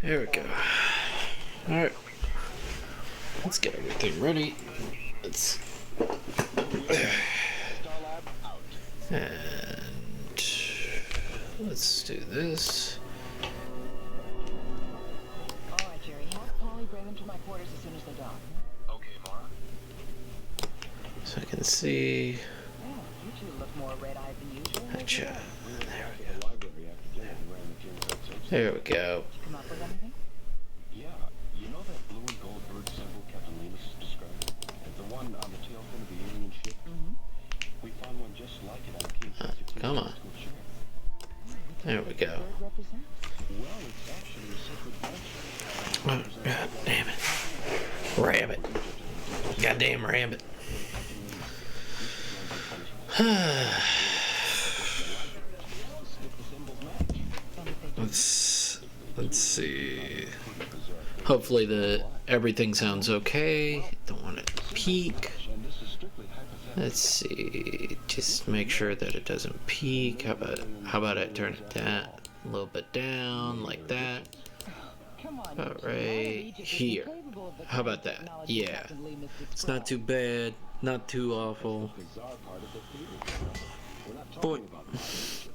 There we go. Alright. Let's get everything ready. Let's... And... let's do this. Alright, Jerry. Have Polly bring them to my quarters as soon as they're done. Okay, Mara. So I can see... Yeah, you two look more red-eyed than usual. Gotcha. There There we go. we go. Did you come up with anything? Yeah, you know that blue and gold bird symbol Captain Lemus has described? The one on the tail fin of the alien ship? Mm-hmm. We found one just like it on K-16 come on. ship. There we go. Bird represents? Well, it's actually a sacred branch. Oh, God damn it. Rabbit. Goddamn rabbit. Let's see. Hopefully everything sounds okay. Don't want it to peak. Let's see. Just make sure that it doesn't peak. How about I turn it down a little bit down like that? Come on, About you two. right here. How about that? Yeah. It's not too bad. Not too awful. Boy.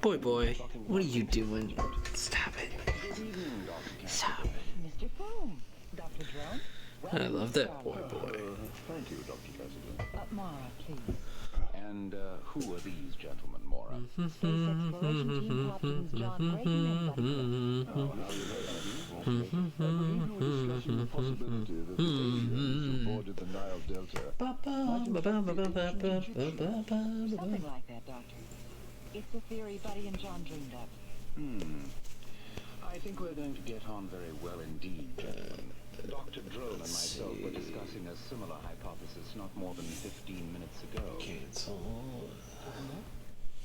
Boy. What are you doing? Stop it. Stop it. Mr. Foom. Dr. Drone. I love that boy. Thank you, Dr. Cassidy. Mara, please. And who are these gentlemen, Mora? Space Exploration Team Captains John Brayton and Buddy Cliff. We were discussing the possibility that the aliens boarded the Nile Delta. Something like that, Doctor. It's a theory Buddy and John dreamed up. I think we're going to get on very well indeed, gentlemen. Dr. Drone and myself were discussing a similar hypothesis not more than 15 minutes ago. Cancel.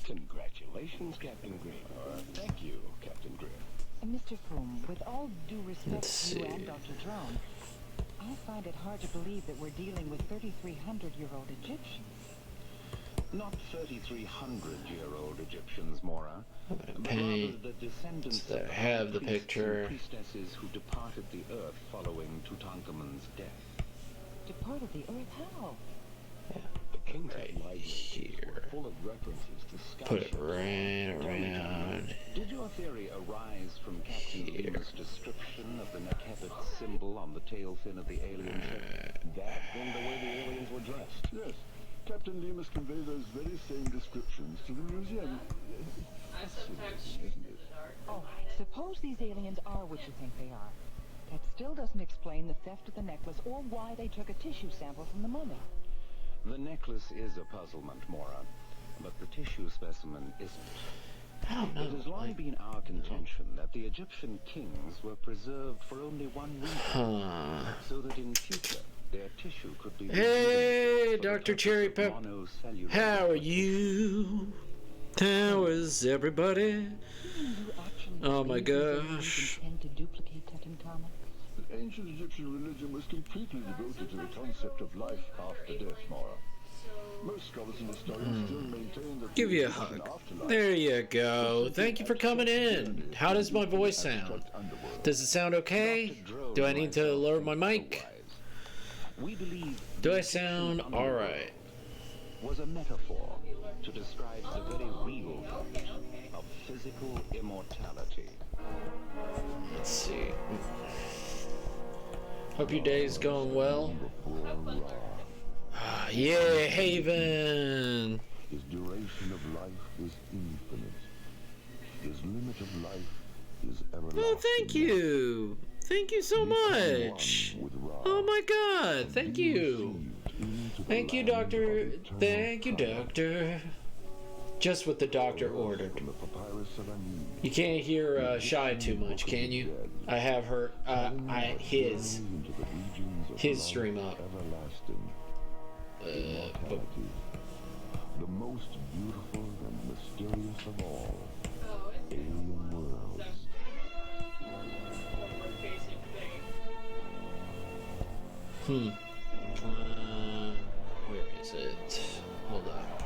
Congratulations, Captain Grimm. Thank you, Captain Grimm. Mr. Foom, with all due respect Let's to you see. and Dr. Drone, I find it hard to believe that we're dealing with 3,300-year-old Egyptians. Not 3,300-year-old Egyptians, Mora, but rather Paint. the descendants So of I have the priests picture. and priestesses who departed the earth following Tutankhamun's death. Departed the Earth? How? The king's Right libraries here. were full of references to Put it scholarships. right Tell me, around. did your theory arise from Captain Here. Lemus' description of the Nekhet symbol on the tail fin of the alien ship? That and the way the aliens were dressed? Yes, Captain Lemus conveyed those very same descriptions to the museum. Fascinating, isn't it? All right, suppose these aliens are what you think they are. That still doesn't explain the theft of the necklace or why they took a tissue sample from the mummy. The necklace is a puzzlement, Mora, but the tissue specimen isn't. I don't It has know. long been our contention that the Egyptian kings were preserved for only one reason, so that in future their tissue could be Hey, reused for the Dr. purpose Cherry of Pep. monocellular How are replication. you? How is everybody? You actually Oh my believe these aliens gosh. intend to duplicate Tutankhamun? The ancient Egyptian religion was completely devoted to the concept of life after death, Mara. Most scholars and historians still maintain that Give the you a Egyptian hug. afterlife There you was go. simply Thank you for coming in. How does my voice sound? abstract underworld. Does it sound okay? Dr. Drone Do I and need to myself lower think my mic? otherwise. We believe Do the I Egyptian sound underworld alright? was a metaphor to describe the very real fact of physical immortality. Let's see. Hope your day's going well. Yeah, Haven. His duration of life is infinite. His limit of life is everlasting. Oh, thank you. Thank you so much. Oh my God. Thank you. Thank you, Doctor. Thank you, Doctor. Just what the doctor ordered. You can't hear Shy too much, can you? I have her, his stream up. But The most beautiful and mysterious of all. Alien worlds. where is it? Hold up.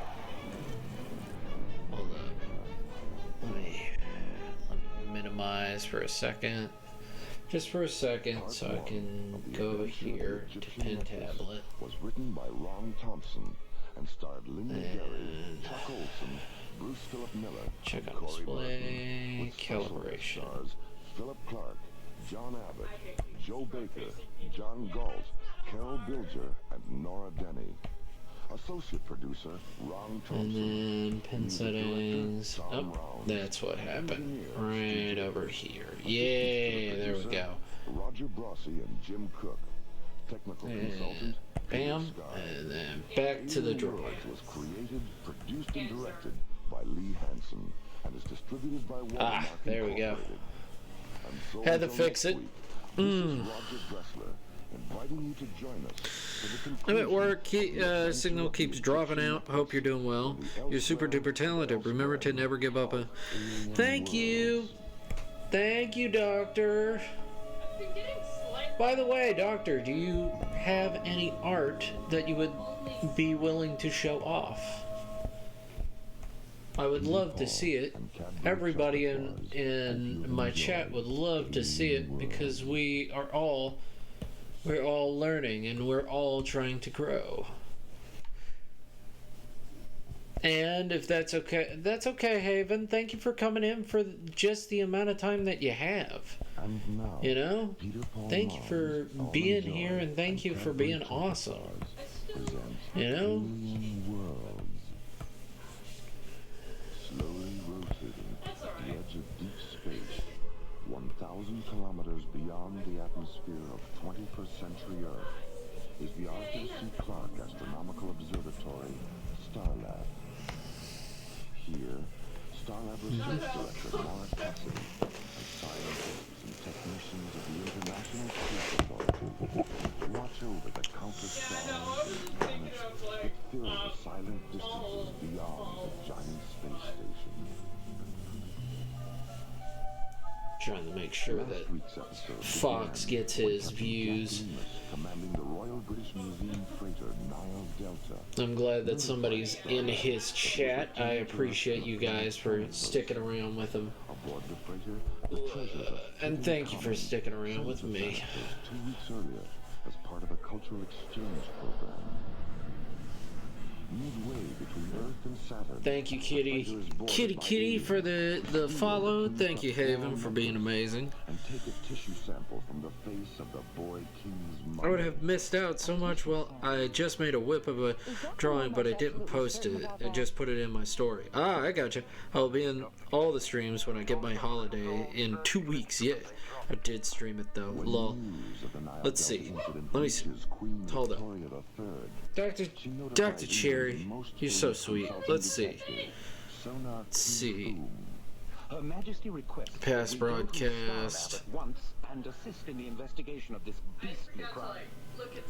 Hold up. Let me minimize for a second. Just for a second, so I can go here to Pen Tablet. Was written by Ron Thompson and starred Linda Gary, Chuck Olson, Bruce Philip Miller, Check and on Corey Burton, display, with special calibration. stars Philip Clark, John Abbott, Joe Baker, John Galt, Carol Bilger, and Nora Denny. Associate producer Ron Thompson. And then pin Music director, settings. Tom Oh, Round. that's what happened. Engineer, Right over here. Yeah, there we go. Roger Brossi and Jim Cook. Technical consultant. Peter Bam, Scott. and then back to the Alien drawing. Worlds was created, produced, and directed by Lee Hansen and is distributed by Walmart. Ah, there we go. Incorporated. And so Had to until fix next it. week, this is Roger Dressler inviting you to join us for the I'm conclusion at work. of the adventure Signal of the keeps dropping Egyptian out. Hope you're doing well. You're super duper talented. Remember to never give up a. Thank you. Thank you, Doctor. By the way, Doctor, do you have any art that you would be willing to show off? I would love to see it. Everybody in my chat would love to see it because we're all learning and we're all trying to grow. And if that's okay, Haven. Thank you for coming in for just the amount of time that you have. And now, You know? Peter Paul Thank you Mars, for Almond being Joy, here and thank you and for being Cadbury awesome. Chocolate Stars presents You know? Alien Worlds. Slowly rotating at the edge of deep space, 1,000 kilometers beyond the atmosphere of 21st century Earth, is the Arthur C. Clarke Astronomical Observatory, Starlab. Here, Starlab Research Director Mara Cassidy and scientists and technicians of the International Space Authority watch over the countless stars and planets that fill the silent distances beyond the giant space station. Trying to make sure that Last week's episode Fox began gets with his Captain views. Jack Loomis commanding the Royal British Museum freighter Nile Delta. I'm glad that somebody's in his chat. I appreciate you guys for sticking around with him. Aboard the freighter, the treasures of And hidden thank you for commons sticking around sent with to me. Thanatos 2 weeks earlier as part of a cultural exchange program. Midway between Earth and Saturn. Thank you, the Kitty. freighter is boarded Kitty by Kitty for aliens the who follow. will Thank you, conduct Haven, for being amazing. and take a tissue sample from the face of the boy king's I would mummy. have missed out so much. Well, I just made a whip of a drawing, but I didn't post it. I just put it in my story. Ah, I gotcha. I'll be in all the streams when I get my holiday in 2 weeks. Yeah, I did stream it though. Lol. News of the Nile Let's Delta see. incident Let me see. reaches Queen Hold up. Victoria III. Dr. Cherry, you're so sweet. Let's see. Let's see. Her Majesty requests Past that we go to broadcast. Starlab at once and assist in the investigation of this beastly crime.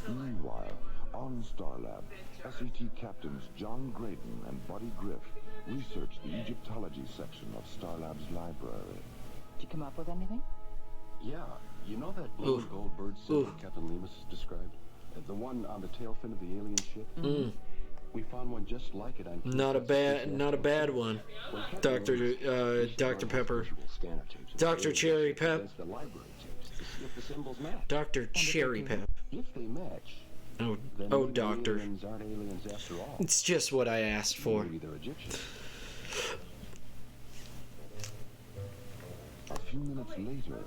Meanwhile, on Starlab, SET captains John Graydon and Buddy Griff research the Egyptology section of Starlab's library. Did you come up with anything? Yeah, you know that blue and Oof. gold bird symbol Oof. Captain Lemus described? The one on the tail fin of the alien ship? Mm, We found one just like it on not a bad one. When Captain Dr. Lemus used to Dr. run Pepper. his visual scanner tapes of Dr. the alien Cherry ship Pep. against the library tapes to see if the symbols match. Dr. Cherry Pep. If they match, Oh, then oh, maybe the Doctor. aliens aren't aliens after all. It's just what I asked for. Maybe they're Egyptian. A few minutes later,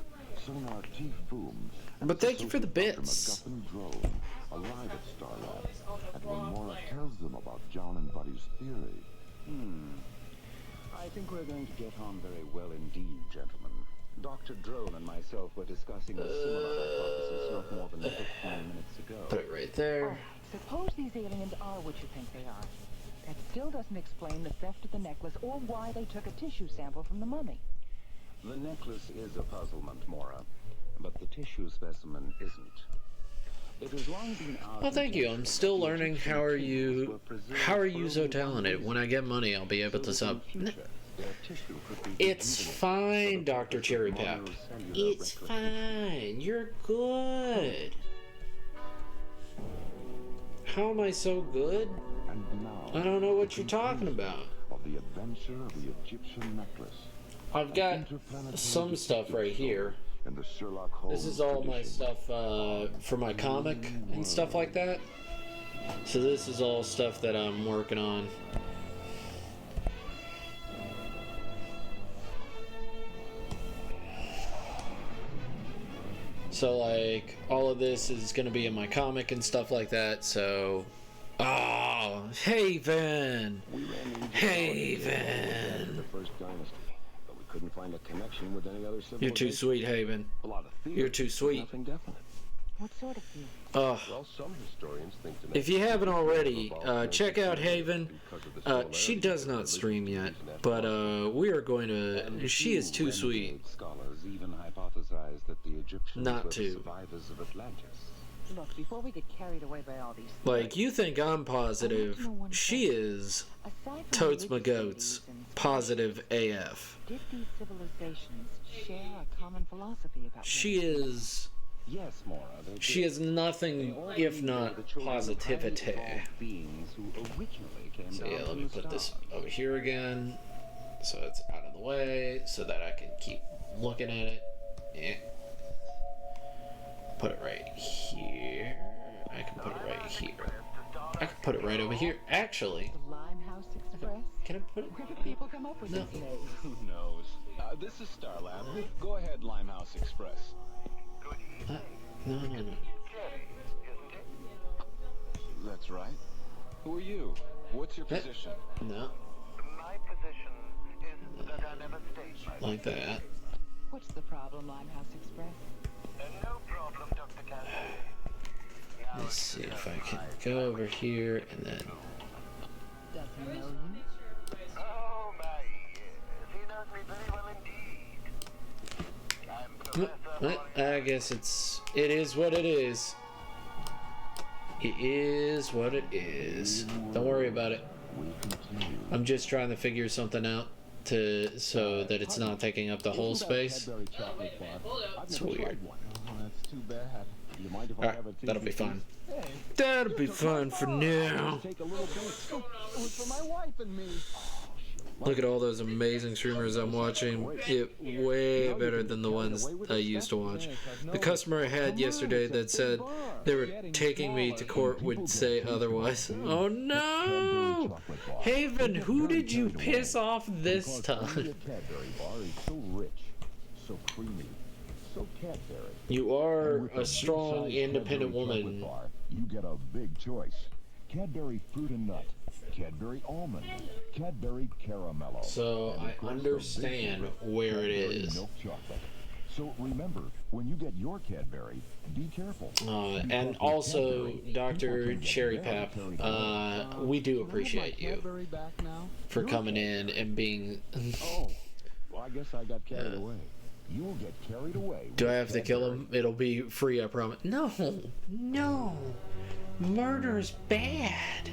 Sonar T. Foom But thank you for the Associate Dr. bits. MacGuffin drone arrive at Starlab, and when Mora tells them about John and Buddy's theory, I think we're going to get on very well indeed, gentlemen. Dr. Drone and myself were discussing a similar hypothesis not more than 15 minutes ago. Put it right there. Suppose these aliens are what you think they are. That still doesn't explain the theft of the necklace or why they took a tissue sample from the mummy. The necklace is a puzzlement, Mora, but the tissue specimen isn't. It has long been our Well, thank you. I'm contention still that the learning. Egyptian How are kings you? were preserved How are for you so only one talented? reason, When I get money, I'll be able to so sub. that in future, their tissue could be It's rejuvenated fine, for the Dr. purpose Cherry of Pep. monocellular It's replication. fine. You're good. How am I so good? and now I don't know what you're talking about. of the adventure of the Egyptian necklace. I've got some stuff right here. and the Sherlock Holmes This is all my tradition. stuff for my comic and stuff like that. So this is all stuff that I'm working on. So like all of this is going to be in my comic and stuff like that. So, oh, Haven, We ran into Haven. the first dynasty, but we couldn't find a connection with any other civilization. You're too sweet, Haven. A lot of theories, You're too but sweet. Nothing definite. What sort of view? Oh. Well, some historians think the If you haven't already, revolved check out Haven. because of the She similarity does of not stream yet, religions but and we are going to. And She is few too sweet. renegade scholars even hypothesize that the Egyptians Not were to. the survivors of Atlantis. Look, before we get carried away by all these Like, you think I'm positive. She is aside from totes my religious goats. beliefs and Positive AF. did these civilizations share a common philosophy about She is. Yes, Mora, they She did. is nothing They all if believed they were not the children of highly positivity. evolved beings who originally came So down yeah, let from me the put this stars. over here again, so it's out of the way, so that I can keep looking at it. Yeah. Put it right here. I can put it right here. I can put it right over here. Actually, the Limehouse Express. can I put it? Where do people come up with No. these names? Who knows? This is Starlab. Go ahead, Limehouse Express. No. That's right. Who are you? What's your Eh. position? No, My position is that I never state myself. like that. What's the problem, Limehouse Express? No problem, Dr. Cassidy. Let's see if I can go over here and then. Does he know you? Oh my, yes. He knows me very well indeed. I'm Professor I guess it is what it is. It is what it is. Don't worry about it. We continue. I'm just trying to figure something out so that it's not taking up the whole space. Cadbury chocolate bar. I've It's never tried weird. one. Oh, that's too bad. Do you mind if I Alright, have a taste that'll be of fine. Hey, That'll be fun for now. take a little bit. It was for my wife and me. Look at all those amazing streamers I'm watching. Way better than the ones I used to watch. The customer I had yesterday that said they were taking me to court would say otherwise. Oh no! Haven, who did you piss off this Because only time? a Cadbury bar is so rich, so creamy, so Cadbury. You are With a big strong, size independent Cadbury chocolate woman. bar, you get a big choice. Cadbury Fruit and Nut, Cadbury Almond, Cadbury Caramello. So and I of course, the big understand favorite, where it Cadbury is. Milk chocolate. So remember, when you get your Cadbury, be careful. And Because with also, Cadbury, Dr. people can get Cherry very Pap, carried away. we do Can I have my appreciate you Cadbury back now? for Your coming in and being. Oh, well, I guess I got carried away. You'll get carried away. Do I with have to kill Cadbury. him? It'll be free, I promise. No, murder's bad.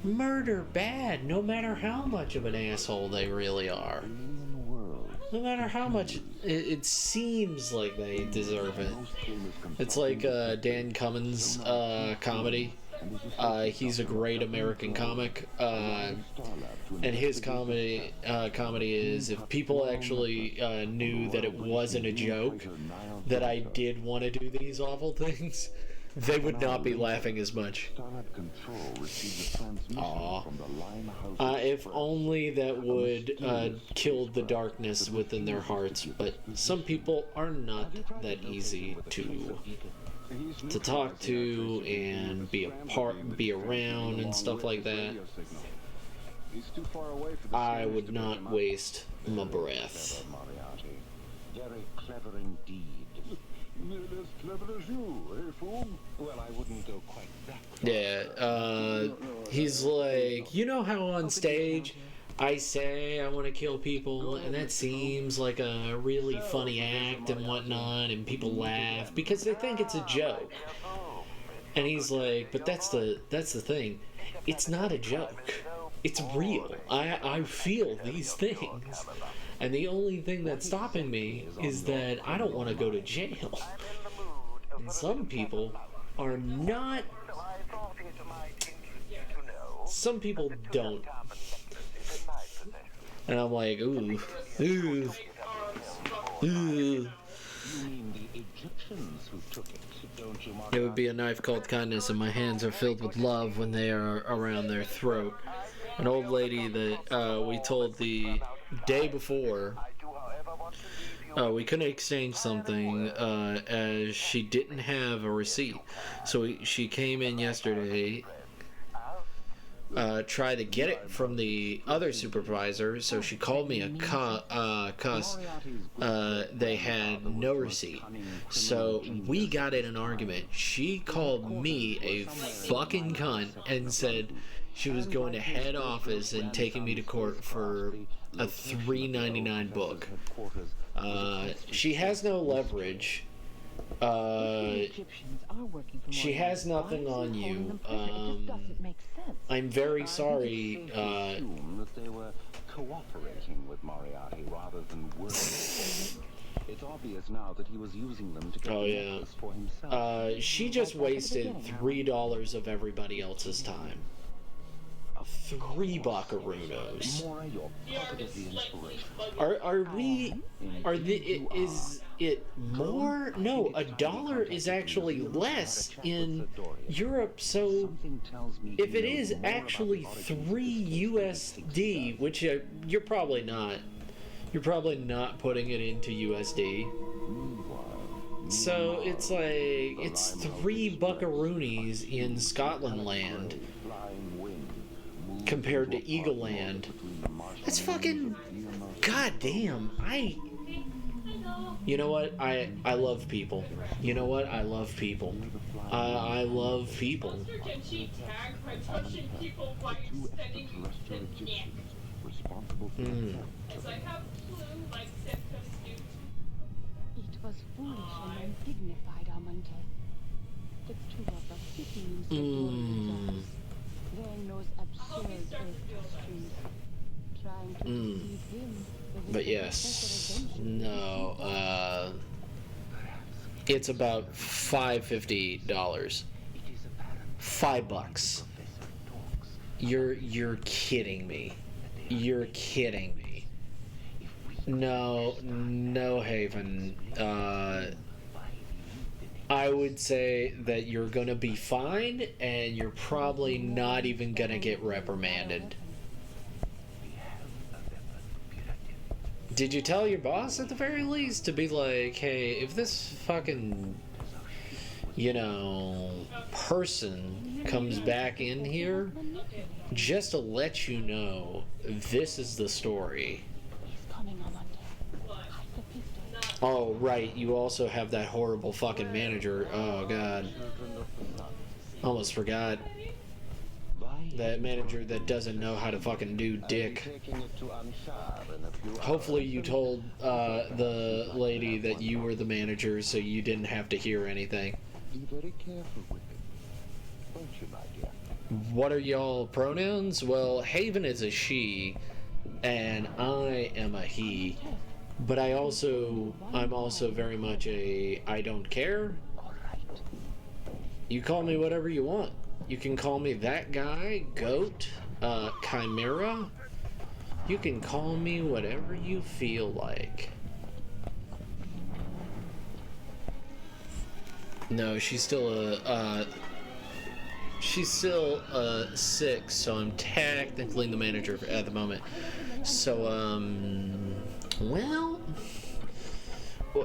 Murder bad, no matter how much of an asshole they really are. Alien world. No matter how much it seems like they deserve it. Most famous It's like consulting Dan Cummins' comedy. He's a great American comic. And his comedy is if people actually knew that it wasn't a joke, that I did want to do these awful things, they would not be laughing as much. Starlight Control received a transmission Aw. from the Limehouse If Express. only that would kill the darkness within their hearts, but some people are not that easy to talk to and be around and stuff like that. He's too far away for the I Spanish would to not pick him up. waste my breath. Moriarty. Very clever indeed. Nearly as clever as you, eh, fool? Well, I wouldn't go quite that Yeah, he's like, you know how on stage I say I want to kill people, and that seems like a really funny act and whatnot, and people laugh because they think it's a joke. And he's like, but that's the thing. It's not a joke. It's real. I feel these things. And the only thing that's stopping me is that I don't want to go to jail. And some people are not. So I thought it might interest you to know Some people don't. carbon is in my possession. And I'm like, ooh. Egyptians who took it, don't you, It would be a knife called kindness, and my hands are filled with love when they are around their throat. An old lady that we told the day before we couldn't exchange something as she didn't have a receipt. So she came in yesterday, tried to get it from the other supervisor, so she called me a cuss. They had no receipt. So we got in an argument. She called me a fucking cunt and said she was going to head office and taking me to court for a $3.99 book. She has no leverage. She has nothing on you. I'm very sorry. Assume that they were cooperating with Moriarty rather than working. It's obvious now that he was using them to get the necklace for himself. She just wasted $3 of everybody else's time. 3 buckaroos. Mora, you're positively inspirational. Is it more? No, $1 is actually less in Europe, so Something tells me if you it know is more actually about 3 USD, which you're probably not putting it into USD. So it's like, it's 3 buckaroonies in Scotland land compared to Eagle Land. That's fucking goddamn. You know what? I love people. You know what? I love people. I love people. It was foolish and undignified, Amante. The two of us sitting in separate wearing those absurd earth costumes, trying to deceive him. But yes, no, it's about $5.50. $5. You're kidding me. You're kidding me. No, Haven. I would say that you're gonna be fine, and you're probably not even gonna get reprimanded. Did you tell your boss at the very least to be like, hey, if this fucking, person comes back in here, just to let you know, this is the story. Oh, right, you also have that horrible fucking manager. Oh, God. Almost forgot. That manager that doesn't know how to fucking do dick. Hopefully you told the lady that you were the manager so you didn't have to hear anything. Be very careful with it. Won't you, my dear? What are y'all pronouns? Well, Haven is a she, and I am a he. But I'm also very much a I don't care. You call me whatever you want. You can call me that guy, Goat, Chimera. You can call me whatever you feel like. No, she's still sick, so I'm technically the manager at the moment. So, well,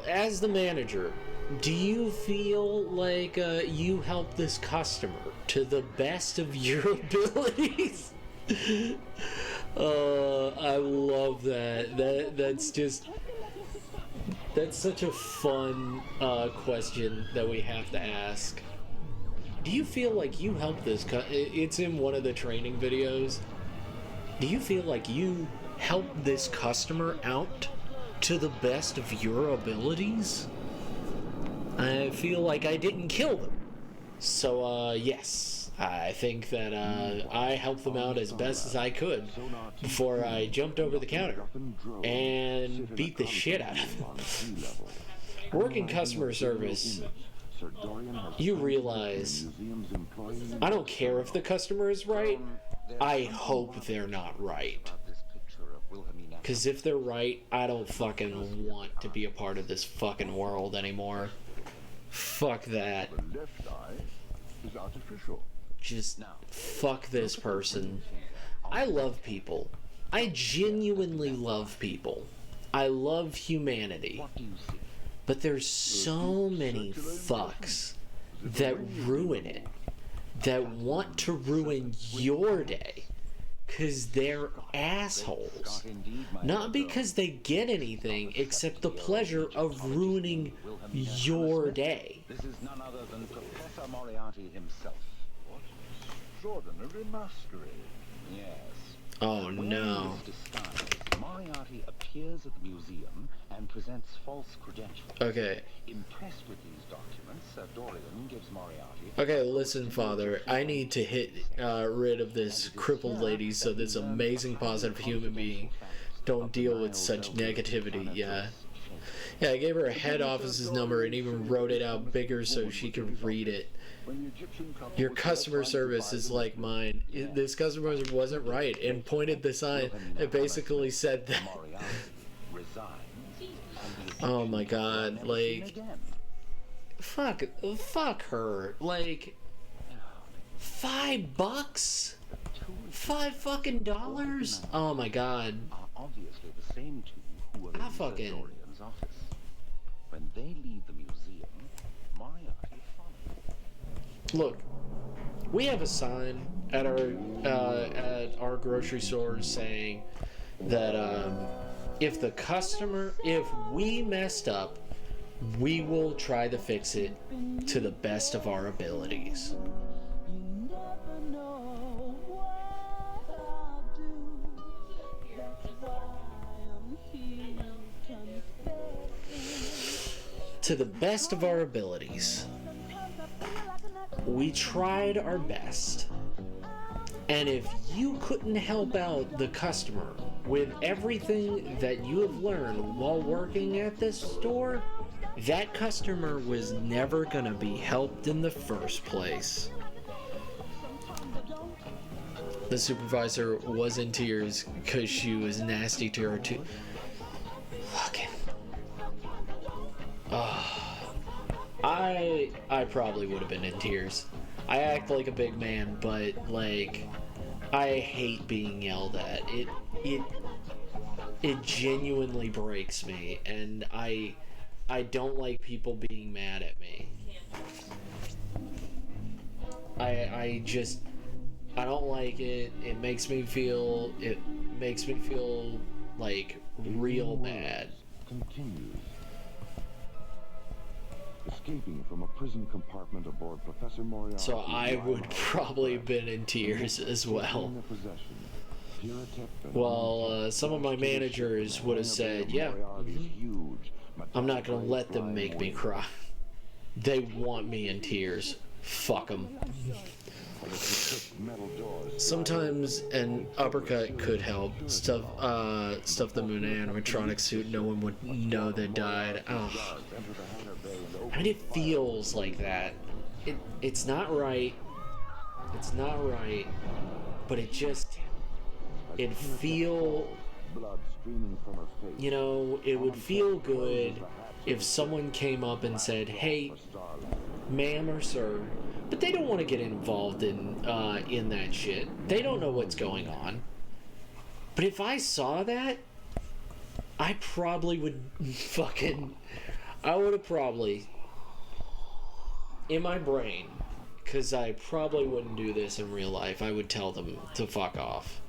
as the manager, do you feel like you help this customer to the best of your abilities? I love that. That's such a fun question that we have to ask. Do you feel like you help this it's in one of the training videos. Do you feel like you help this customer out to the best of your abilities? I feel like I didn't kill them. So, yes, I think that I helped them out as best as I could before I jumped over the counter and beat the shit out of them. Working customer service, you realize, I don't care if the customer is right, I hope they're not right. Because if they're right, I don't fucking want to be a part of this fucking world anymore. Fuck that. The left eye is artificial. Just fuck this person. I love people. I genuinely love people. I love humanity. What do you see? But there's so many fucks that ruin it. That want to ruin your day. Because they're assholes. Not because they get anything except the pleasure of ruining your day. This is none other than Professor Moriarty himself. What extraordinary masquerade. Yes. Oh Wearing no. this disguise, Moriarty appears at the museum and presents false credentials. Okay. Impressed with these documents, Dorian gives Moriarty... Okay, listen, Father. I need to hit rid of this crippled lady so this amazing positive human being don't deal with such negativity, yeah. Yeah, I gave her a head office's number and even wrote it out bigger so she could read it. Your customer service is like mine. This customer wasn't right and pointed the sign and basically said that. Oh my god, like, fuck her. Like, $5? $5 Oh my god. Are obviously the same two who were I in fucking- Dorian's office. When they leave the museum, Moriarty follows. Look, we have a sign at our grocery store saying that if we messed up, we will try to fix it to the best of our abilities. To the best of our abilities. We tried our best. And if you couldn't help out the customer with everything that you have learned while working at this store, that customer was never gonna be helped in the first place. The supervisor was in tears because she was nasty to her too. Fucking. I probably would have been in tears. I act like a big man, but like, I hate being yelled at. It genuinely breaks me, and I don't like people being mad at me. I don't like it. It makes me feel like real bad. Continues. Escaping from a prison compartment aboard Professor Moriarty. So I would probably have been in tears as well. Well, some of my managers would have said, yeah, I'm not gonna let them make me cry. They want me in tears. Fuck them. Sometimes an uppercut could help. Stuff them in an animatronic suit, no one would know they died. Oh. I mean, it feels like that. It's not right. It's not right. But it feel, you know, it would feel good if someone came up and said, hey, ma'am or sir, but they don't want to get involved in that shit. They don't know what's going on. But if I saw that, I probably would I would have probably, in my brain, because I probably wouldn't do this in real life, I would tell them to fuck off.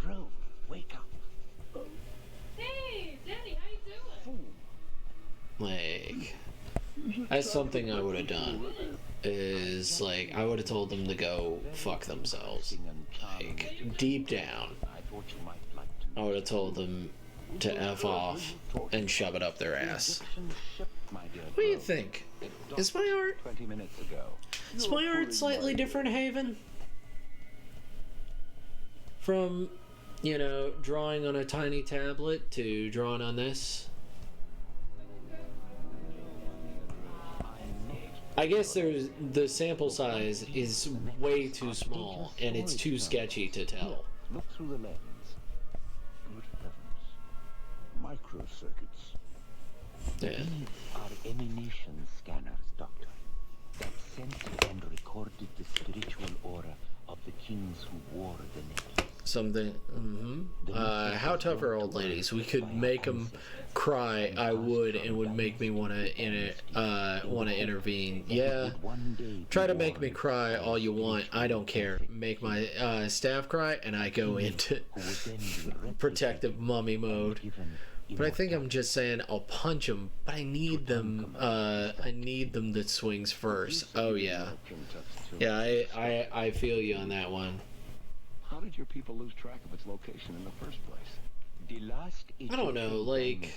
Drone, wake up. Hey, Daddy, how you doing? Like, that's something I would have done. Is, like, I would have told them to go fuck themselves. Like, deep down, I would have told them to F off and shove it up their ass. What do you think? Is my art... 20 minutes ago. Is my art slightly different, Haven? From, you know, drawing on a tiny tablet to drawing on this? I guess the sample size is way too small and it's too sketchy to tell. Look through the lens. Good heavens. Microcircuits. Yeah. These are emanation scanners, Doctor, that sent and recorded the spiritual aura of the kings who wore the necklace. Something. How tough are old ladies? We could make them cry. I would, and would make me want to intervene. Yeah. Try to make me cry all you want. I don't care. Make my staff cry, and I go into protective mummy mode. But I think I'm just saying I'll punch them, but I need them. I need them that swings first. Oh yeah. Yeah. I feel you on that one. How did your people lose track of its location in the first place? The last I don't know, like,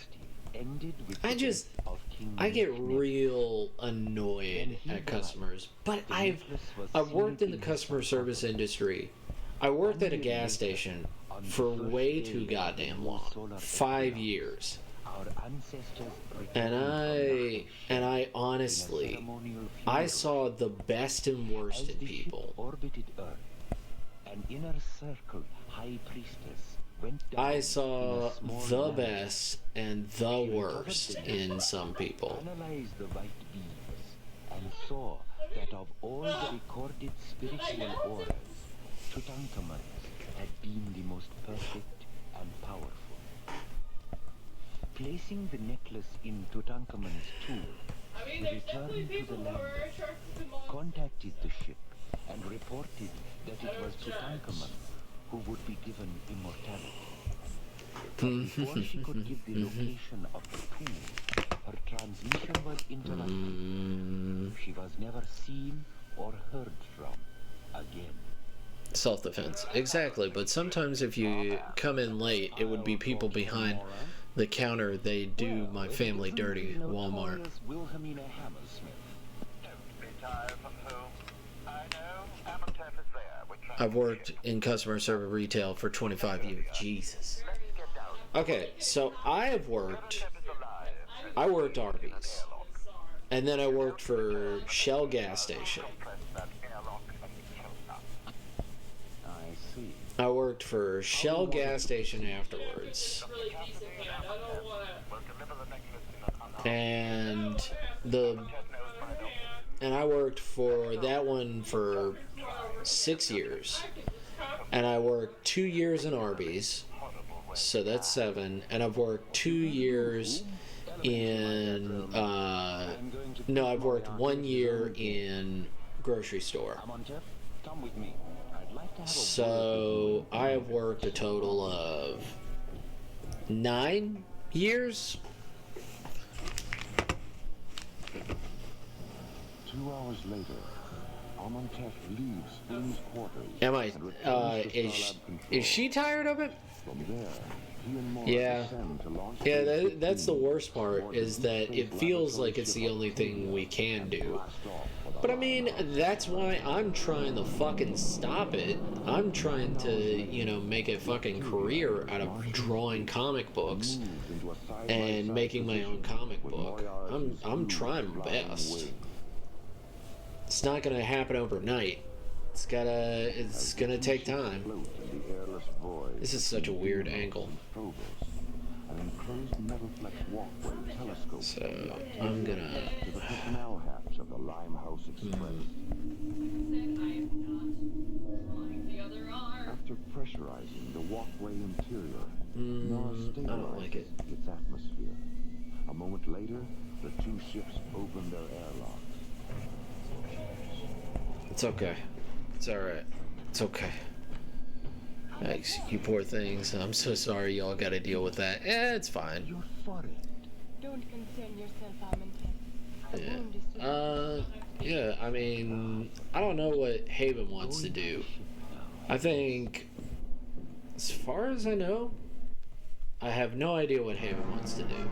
I get real annoyed at customers, but I've worked in the customer service industry. I worked at a gas station for way too goddamn long, 5 years, and I honestly, I saw the best and worst in people. An inner circle high priestess went down. I saw the best and the worst in some people. Analyzed the white beams and saw that of all the recorded spiritual auras, Tutankhamun's had been the most perfect and powerful. Placing the necklace in Tutankhamun's tomb, he returned to the land, contacted the ship, and reported that it was Tutankhamun who would be given immortality. Before she could give the location of the tomb, her transmission was interrupted. She was never seen or heard from again. Self-defense. Exactly, but sometimes if you come in late, it would be people behind the counter. They do my family dirty, Walmart. Wilhelmina Hammersmith. Don't be tired from whom. I know Amintef is there, which I've worked in customer service retail for 25 years. Jesus. let's get down. Okay, so I worked Arby's. And then I worked for Shell gas station. Press that airlock and kill us. I see. I worked for Shell gas station afterwards. Really decent, but I don't want to. We'll deliver the necklace in a And I worked for that one for 6 years. And I worked 2 years in Arby's. So that's 7. And I've worked 2 years in no, I've worked 1 year in grocery store. Amintef, come with me. I'd like to have a So I have worked a total of 9 years. 2 hours later, Amintef leaves Flynn's quarters. Am I? and returns to Is Starlab Control. is she tired of it? From there, he and Mora Yeah. descend to launch Yeah, Phase that's the 15 worst part, is that it feels like it's the only thing we can do. But I mean, that's why I'm trying to fucking stop it. I'm trying to, make a fucking career out of drawing comic books and making my own comic book. I'm trying my best. It's not gonna happen overnight. It's gonna take time. This is such a weird angle. An enclosed metal flex walkway telescope So I'm gonna. to the personnel hatch of the Limehouse Express. The other arm. After pressurizing the walkway interior, Nora I don't like it. stabilizes its atmosphere. A moment later, the two ships open their airlock. It's okay. It's alright. It's okay. Thanks, you poor things. I'm so sorry y'all gotta deal with that. It's fine. Your forehead. Don't concern yourself, Amintef. The wound is still Yeah, I mean, I don't know what Haven wants to do. I think, as far as I know, I have no idea what Haven wants to do.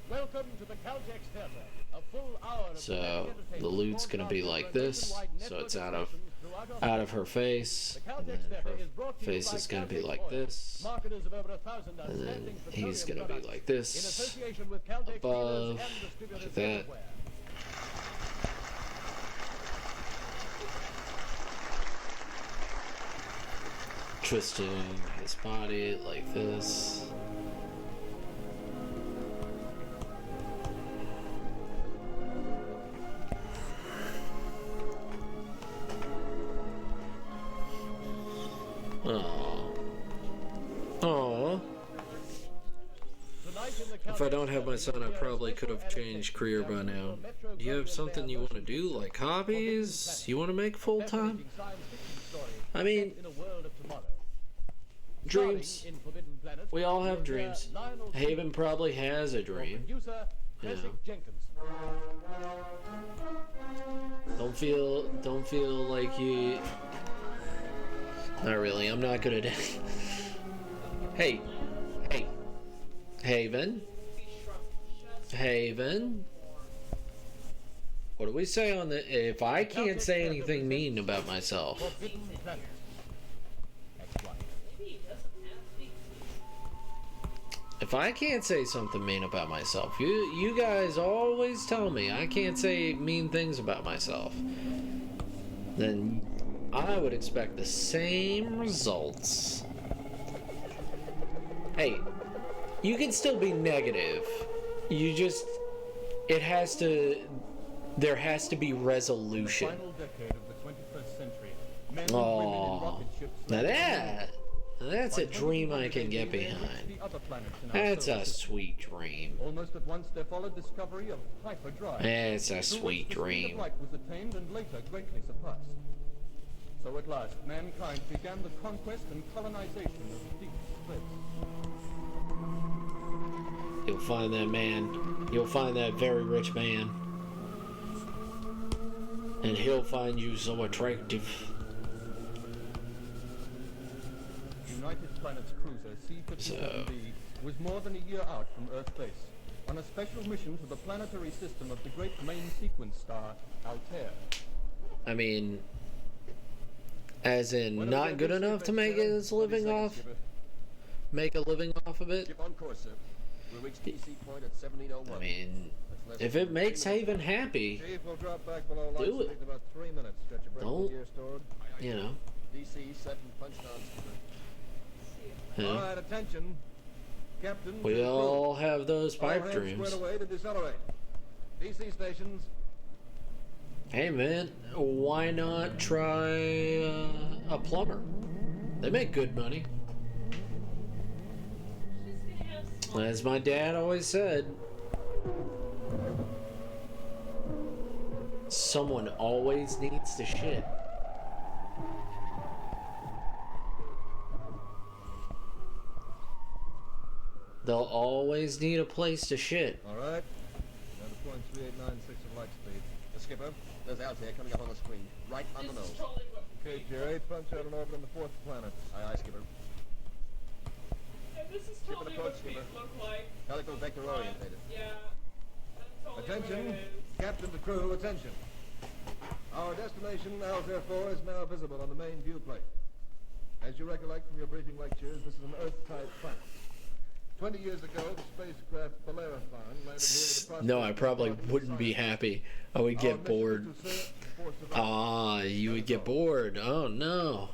Welcome to the Caltex Theater. A full hour of So the loot's gonna be like this, so it's out of her face, and then her face is gonna be like this, and then he's gonna be like this, above, like that. twisting his body like this. Oh. Oh. If I don't have my son, I probably could have changed career by now. Do you have something you want to do, like hobbies? You want to make full time? I mean, dreams. We all have dreams. Haven probably has a dream. Yeah. Don't feel like you. Not really. I'm not good at it. Hey, Haven. What do we say on the? If I can't say anything mean about myself. If I can't say something mean about myself, you guys always tell me I can't say mean things about myself, then I would expect the same results. Hey, you can still be negative. You just, there has to be resolution. Oh, now that's a dream I can get behind. That's a sweet dream. Almost at once there followed discovery of hyperdrive. That's a sweet dream. Light was attained and later greatly surpassed. So at last, mankind began the conquest and colonization of deep space. You'll find that man. You'll find that very rich man. And he'll find you so attractive. United Planets cruiser C-51B was more than a year out from Earth base on a special mission to the planetary system of the great main sequence star, Altair. I mean, as in not good enough to make his living off? Make a living off of it? Keep on course, sir. We'll reach DC point at 1701. I mean, if it makes Haven happy, Chief, we'll drop back below light do it. speed in about 3 minutes. Got your brain Don't, gear stored? you know. DC set and punched on. Yeah. All right, attention. Captain. We all have those All pipe hands dreams. squared away to decelerate. DC stations. Hey man, why not try a plumber? They make good money. As my dad always said, someone always needs to shit. They'll always need a place to shit. All right. Now deploying 3896 at light speed. The skipper, there's Altair coming up on the screen, right on the nose. Okay, Jerry, punch out an orbit on the 4th planet. Aye, aye, skipper. And this is Skipper totally approach, what we skipper. look like. Helical vector orientated. Yeah. That's totally Attention, what it is. captain to crew, attention. Our destination, Altair 4, is now visible on the main viewplate. As you recollect from your briefing lectures, this is an Earth-type planet. 20 years ago, the spacecraft Bellerophon landed here with the No, I probably wouldn't be happy. I would get bored. You would get bored. Oh no.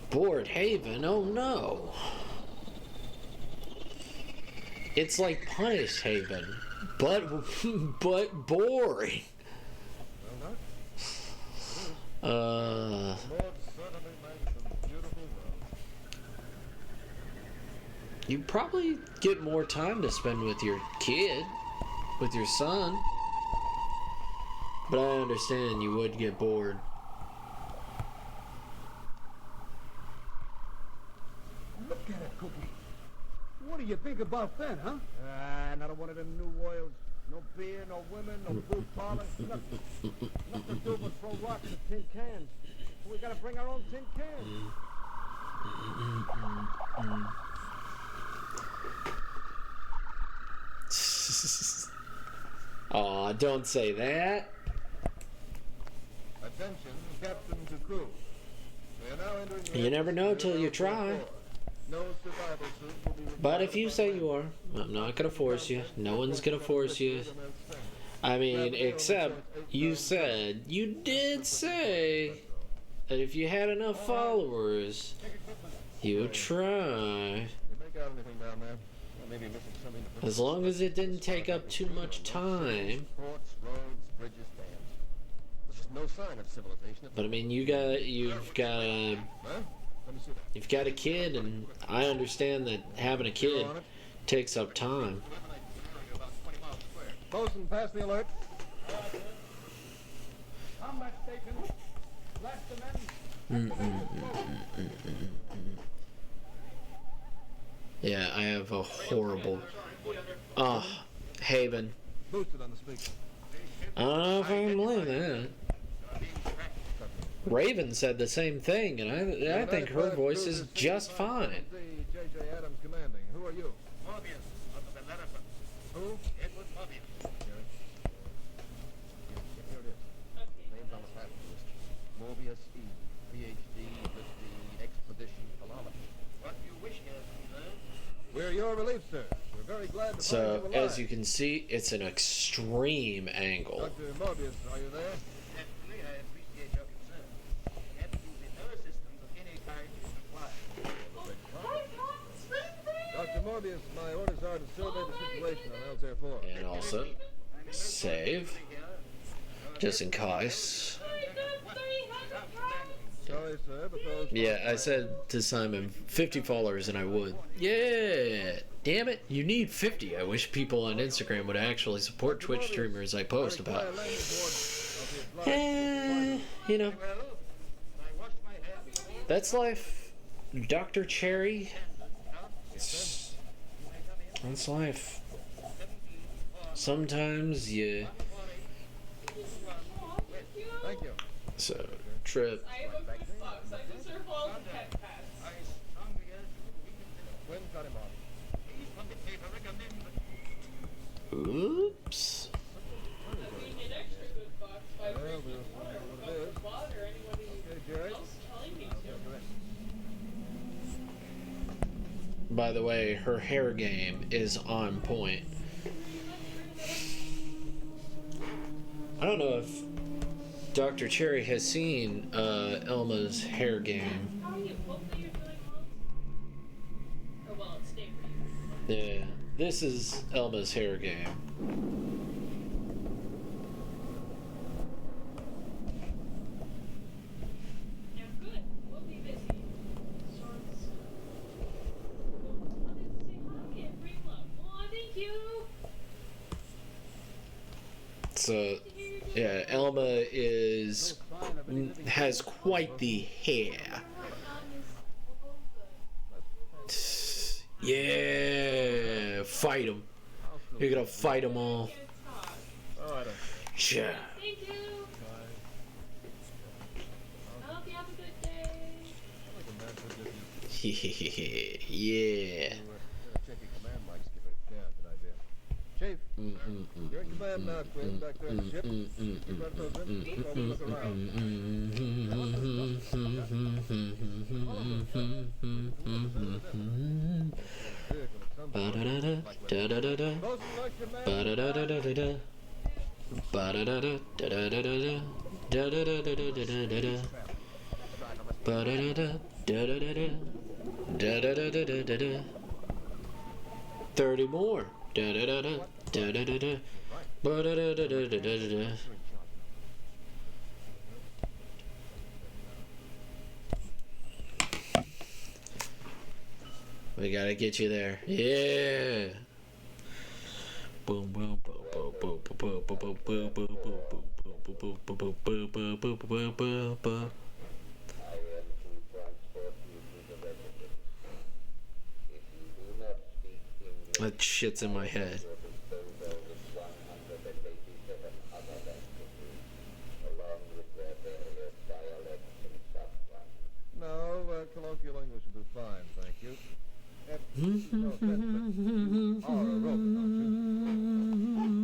Bored Haven. Oh no. It's like Punish Haven, but boring. You probably get more time to spend with your kid, with your son. But I understand you would get bored. Look at it, Cookie. What do you think about that, huh? Not one of them new oils. No beer, no women, no food parlor. Nothing to do but throw rocks at tin cans. We gotta bring our own tin cans. Aw, don't say that. Attention, captain to crew. We are now entering the You never know atmosphere till you of try. Altair 4. No survival suit will be required. But if you say you are, I'm not gonna force you. No one's gonna force you. I mean, except you did say that if you had enough followers, you would try. You make out anything down there? Or maybe missing something to As long as it didn't take up too much time. Ports, roads, bridges, dams. This is no sign of civilization. But I mean, you've got Huh? Let me see that. you've got a kid, and I understand that having a kid takes up time. Bosun, pass the alert. Combat station. Blast the men. Yeah, I have a horrible. Haven. Boosted on the speaker. I don't know if I can believe that. Raven said the same thing, and I think her voice is just fine. J.J. Adams commanding. Who are you? Morbius, of the Elephant. Who? Edward Morbius. Here it is. Names on the passenger list. Morbius E. PhD with the Expedition Philology. What do you wish here, sir? We're your relief, sir. We're very glad to So, find you alive. as you can see, it's an extreme angle. Dr. Morbius, are you there? Naturally, I appreciate your concern. Absolutely no assistance of any kind is required. Dr. Morbius, my orders are to survey the situation on Altair 4. And also, save, just in case. Sorry, sir, but those... Yeah, I said to Simon, 50 followers and I would. Yeah, damn it, you need 50. I wish people on Instagram would actually support Twitch streamers I post about. You know, that's life. Dr. Cherry. That's life. Sometimes you... Thank you. So, trip. I have a food box. I can serve all the pet pets. Quinn, cut him off. Oops. We need an extra food box by Well, bringing we'll see what it is. Bob or anybody Okay, Jerry. else telling me to. By the way, her hair game is on point. I don't know if Dr. Cherry has seen Elma's hair game. How are you? Hopefully you're feeling well. Or well, it's stay for you. Yeah, this is Elma's hair game. Yeah, good. We'll be busy. Sorts. I'll get to say hi and bring love. Aw, thank you. So, yeah, Elma is has quite the hair. Yeah, fight them. You're gonna fight them all. Oh, I don't... Yeah. Thank you. I hope you have a good day. Yeah. Check your command mic, Skipper. Yeah, good idea. Chief, you're in command now, Quinn, back there in the ship. Keep right close in. Don't look around. Ba-da-da-da, da-da-da-da, Bosun, like your man. ba-da-da-da-da-da, ba-da-da-da, da-da-da-da-da, da-da-da-da-da-da-da, ba-da-da-da, da-da-da-da, da-da-da-da-da-da, 30 more, da-da-da-da, da-da-da-da, ba-da-da-da-da-da-da. We gotta get you there. Yeah. Boom boom boom boom boom boom boom boom boom boom boom boom boom boom boom boom boom boom boom boom. That shit's in my head. No, colloquial English will do fine, thank you. No offense, but you are a robot, aren't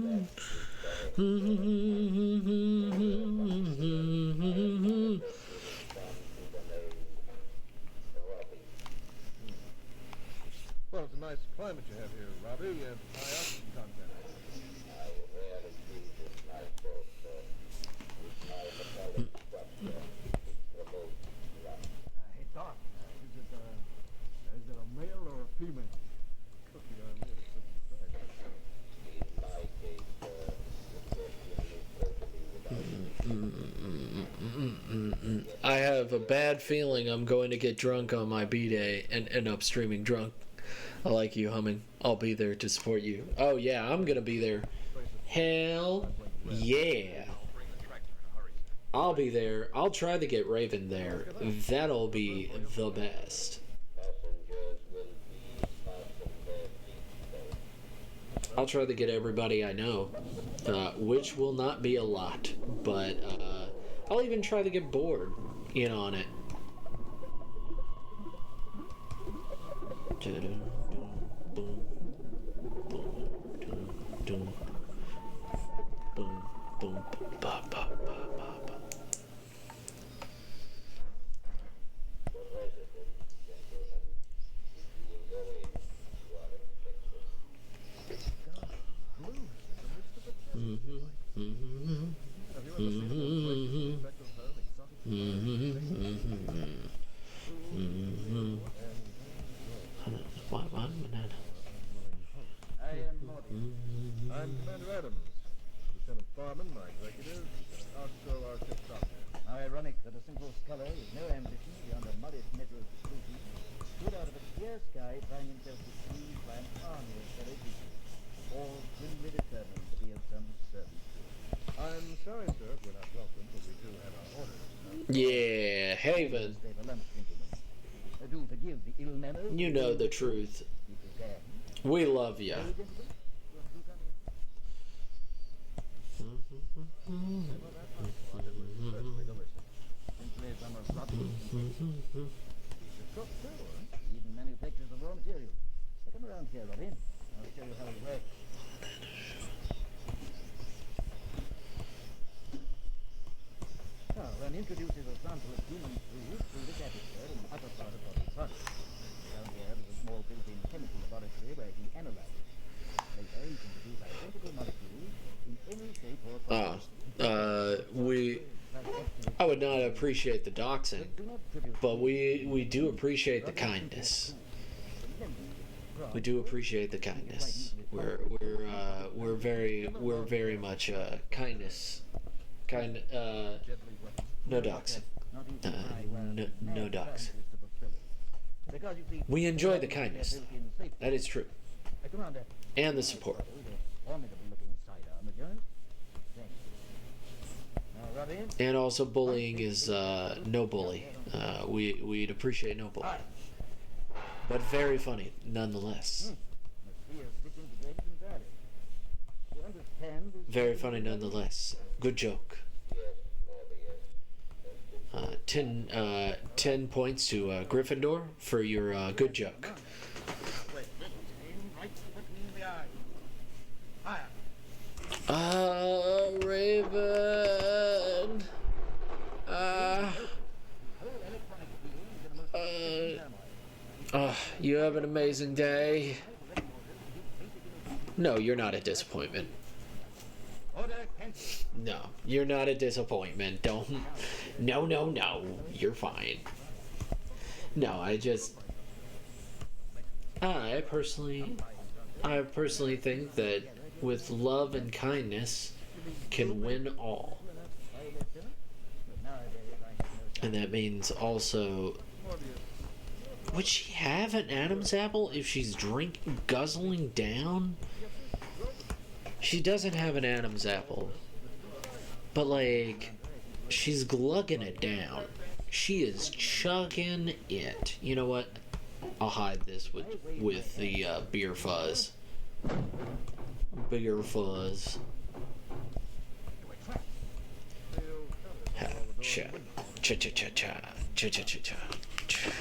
you? Well, it's a nice climate you have here, Robbie. You have high oxygen content. I have a bad feeling I'm going to get drunk on my B-Day and end up streaming drunk. I like you humming. I'll be there to support you. Oh yeah, I'm gonna be there. Hell yeah. I'll be there. I'll try to get Raven there. That'll be the best. I'll try to get everybody I know, which will not be a lot, but I'll even try to get bored in on it. I'm Commander Adams. Lieutenant Farman, my executive. Also our ship's doctor. How ironic that a simple scholar with no ambition beyond a modest metal security stood out of a clear sky trying himself to squeeze by an army of fellow people, all grimly determined to be of some service to us. I'm sorry, sir, we're not welcome, but we do have our orders. Yeah, Haven. Stay for lunch, gentlemen. Do forgive the ill manners. You know the truth. If you can. We love ya. Hey, gentlemen, you want to do something? Simply some of Robert's He even manufactures the raw materials. Come around here, Robin. I'll show you how it works. One introduces a sample of human fluid through the catheter in the upper part of the body. Down here is a small built-in chemical laboratory where he analyzes. Later he can produce identical molecules in any shape or form. I would not appreciate the doxing, but we do appreciate the kindness. We do appreciate the kindness. We're very much kindness. No doxing. No doxing. We enjoy the kindness. That is true. And the support. And also bullying is no bully. We'd appreciate no bully. But very funny nonetheless. Very funny nonetheless. Good joke. 10 points to Gryffindor for your good joke. Raven. You have an amazing day. No, you're not a disappointment. No, you're not a disappointment. Don't. No. You're fine. No, I personally think that with love and kindness can win all. And that means also, would she have an Adam's apple if she's guzzling down? She doesn't have an Adam's apple, but like, she's glugging it down. She is chugging it. You know what? I'll hide this with the beer fuzz. Beer fuzz. Cha cha cha cha cha cha cha cha cha.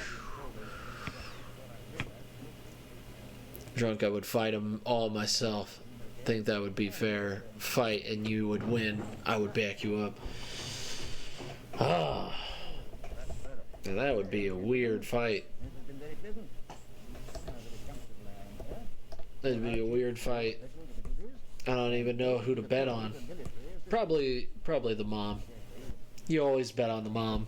Drunk, I would fight them all myself. Think that would be fair. Fight and you would win. I would back you up. Ah, that would be a weird fight. That'd be a weird fight. I don't even know who to bet on. Probably the mom. You always bet on the mom.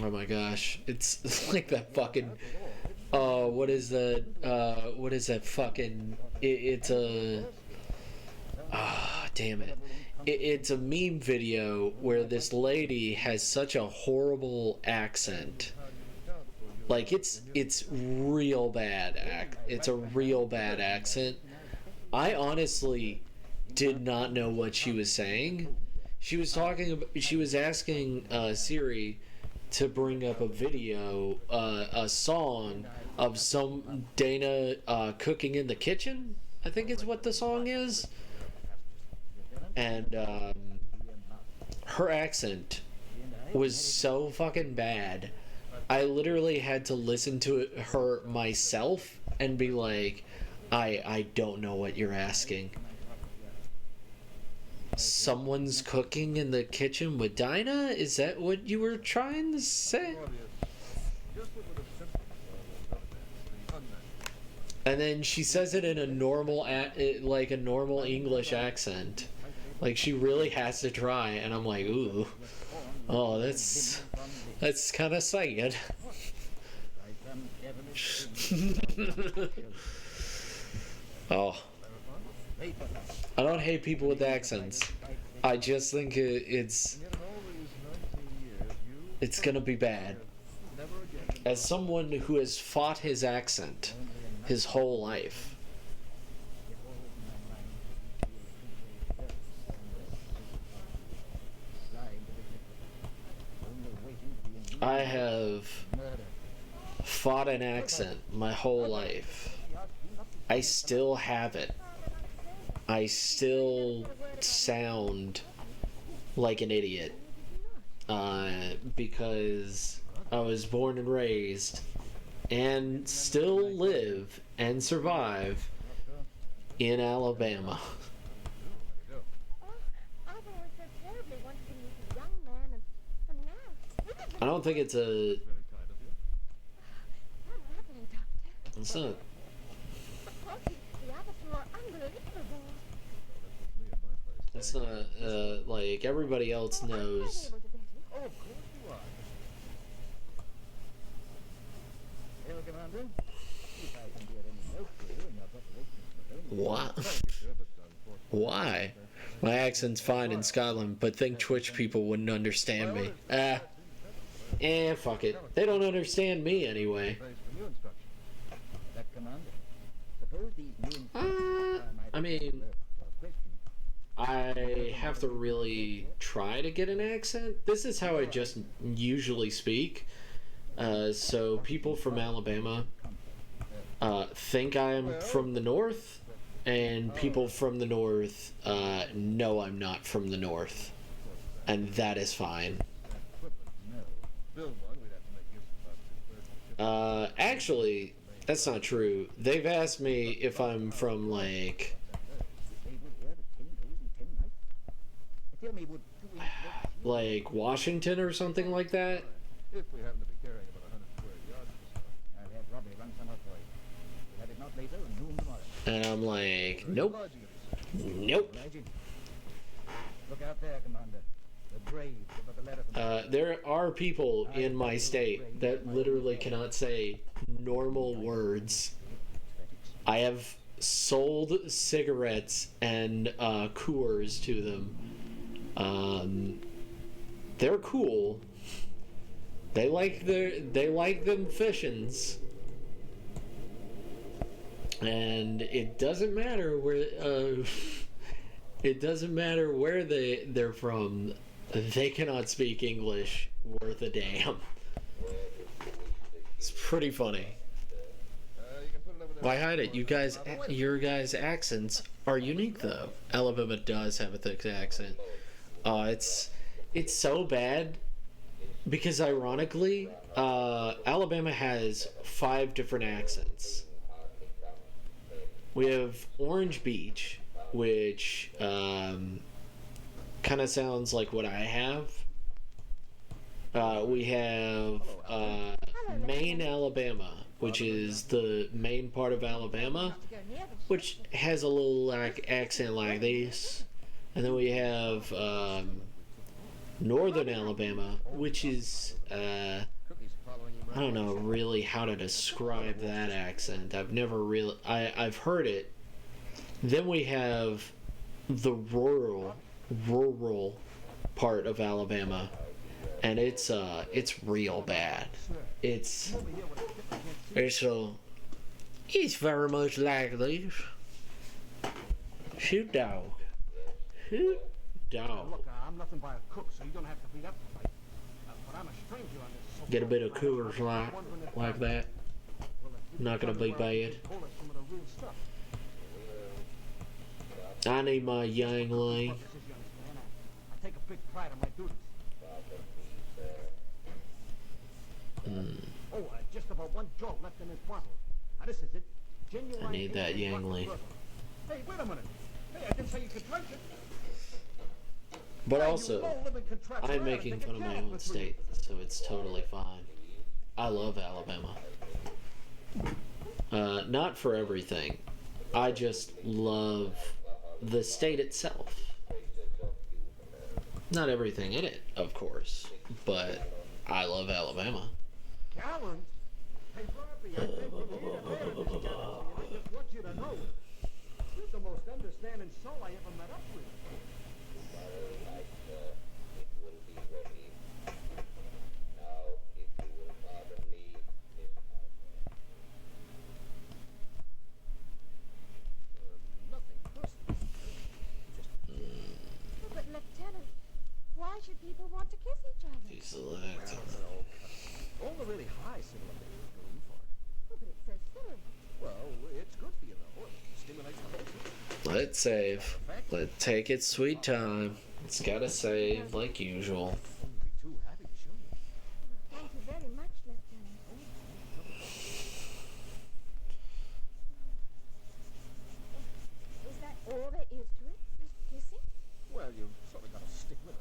Oh my gosh, it's like that fucking, what is that fucking, it's a, damn it. It's a meme video where this lady has such a horrible accent. Like, it's real bad. It's a real bad accent. I honestly did not know what she was saying. She was asking Siri to bring up a video, a song of some Dana cooking in the kitchen, I think is what the song is. And her accent was so fucking bad. I literally had to listen to her myself and be like, I don't know what you're asking. Someone's cooking in the kitchen with Dinah? Is that what you were trying to say? And then she says it in a normal, like a normal English accent. Like, she really has to try, and I'm like, ooh. Oh, that's kind of sad. Oh. I don't hate people with accents. I just think it's gonna be bad. As someone who has fought his accent his whole life, I have fought an accent my whole life. I still have it. I still sound like an idiot. Because I was born and raised and still live and survive in Alabama. I don't think it's a... It's not... It's not, like, everybody else knows. What? Why? My accent's fine in Scotland, but think Twitch people wouldn't understand me. Fuck it. They don't understand me anyway. I mean, I have to really try to get an accent. This is how I just usually speak. So people from Alabama think I'm from the north, and people from the north know I'm not from the north, and that is fine. Actually, that's not true. They've asked me if I'm from, like Washington or something like that. If we happen to be carrying about 100 square yards, I'll have Robbie run some up for you. Have it not later and noon tomorrow. And I'm like, nope. Nope. Look out there, Commander. The brave about the letter from there are people in my state that literally cannot say normal words. I have sold cigarettes and Coors to them. They're cool. They like them fishins. And it doesn't matter where they're from. They cannot speak English worth a damn. It's pretty funny. Why hide it? Your guys' accents are unique though. Alabama does have a thick accent. It's so bad because ironically, Alabama has 5 different accents. We have Orange Beach, which kind of sounds like what I have. We have Maine, Alabama, which is the main part of Alabama, which has a little accent like this. And then we have Northern Alabama, which is I don't know really how to describe that accent. I've never really I've heard it. Then we have the rural part of Alabama, and it's real bad. It's very much like this. Shoot dog. Shoot dog. Look, I'm nothing by a cook, so you don't have to beat up the fight. But I'm a stranger on this. So Get a bit of Coors Light like that. Not gonna be bad. I need my Yangling. I take a big pride in my duties. Oh, just about one jolt left in this bottle. Now this is it. Genuine. I need that Yangling. Hey, wait a minute. Hey, I didn't say you could drink it. But also, I'm making fun of my own state, so it's totally fine. I love Alabama. Not for everything. I just love the state itself. Not everything in it, of course, but I love Alabama. Gallons? Hey, Bobby, I think you need a pair of these gallons. I just want you to know. You're the most understanding soul I ever met up with. But Lieutenant, why should people want to kiss each other? He's elected. All the really high civilizations go in for it. Oh, but it's so silly. Well, it's good for you, though. It stimulates the whole system. Let's save. Let's take its sweet time. It's gotta save like usual. We'd be too happy to show you. Thank you very much, Lieutenant. Is that all there is to it? This kissing? Well, you sort of got to stick with it.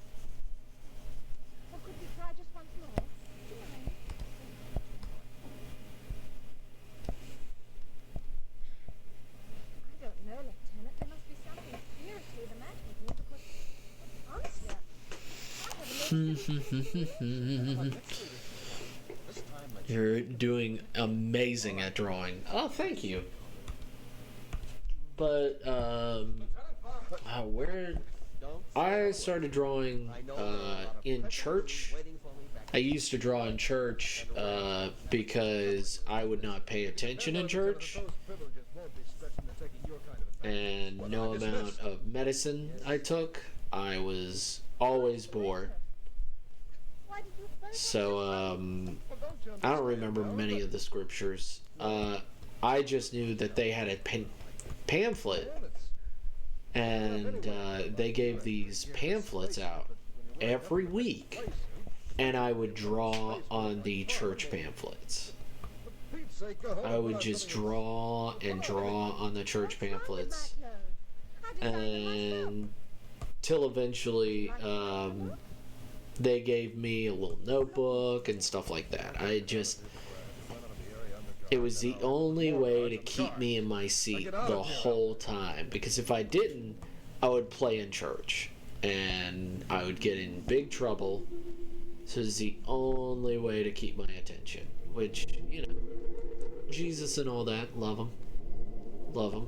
Or could we try just once more? Do you mind? I don't know, Lieutenant. There must be something seriously the matter with me because, honestly, I have This time, let's You're doing amazing at drawing. Oh, thank you. But, where... I started drawing in church. I used to draw in church because I would not pay attention in church, and no amount of medicine I took, I was always bored. So I don't remember many of the scriptures. I just knew that they had a pamphlet, and they gave these pamphlets out every week, and I would draw on the church pamphlets. I would just draw and draw on the church pamphlets, and till eventually they gave me a little notebook and stuff like that. It was the only way to keep me in my seat the whole time, because if I didn't, I would play in church and I would get in big trouble. So it's the only way to keep my attention, which, you know, Jesus and all that, love him. Love him.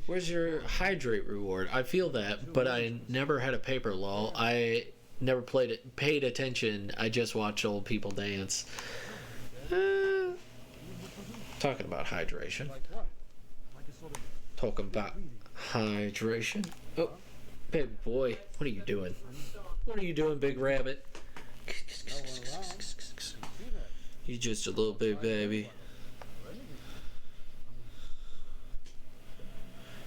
Where's your hydrate reward? I feel that, but I never had a paper, lol. I never paid attention. I just watched old people dance. Talking about hydration. Talking about hydration. Oh, baby boy, what are you doing? What are you doing, big rabbit? You just a little big baby.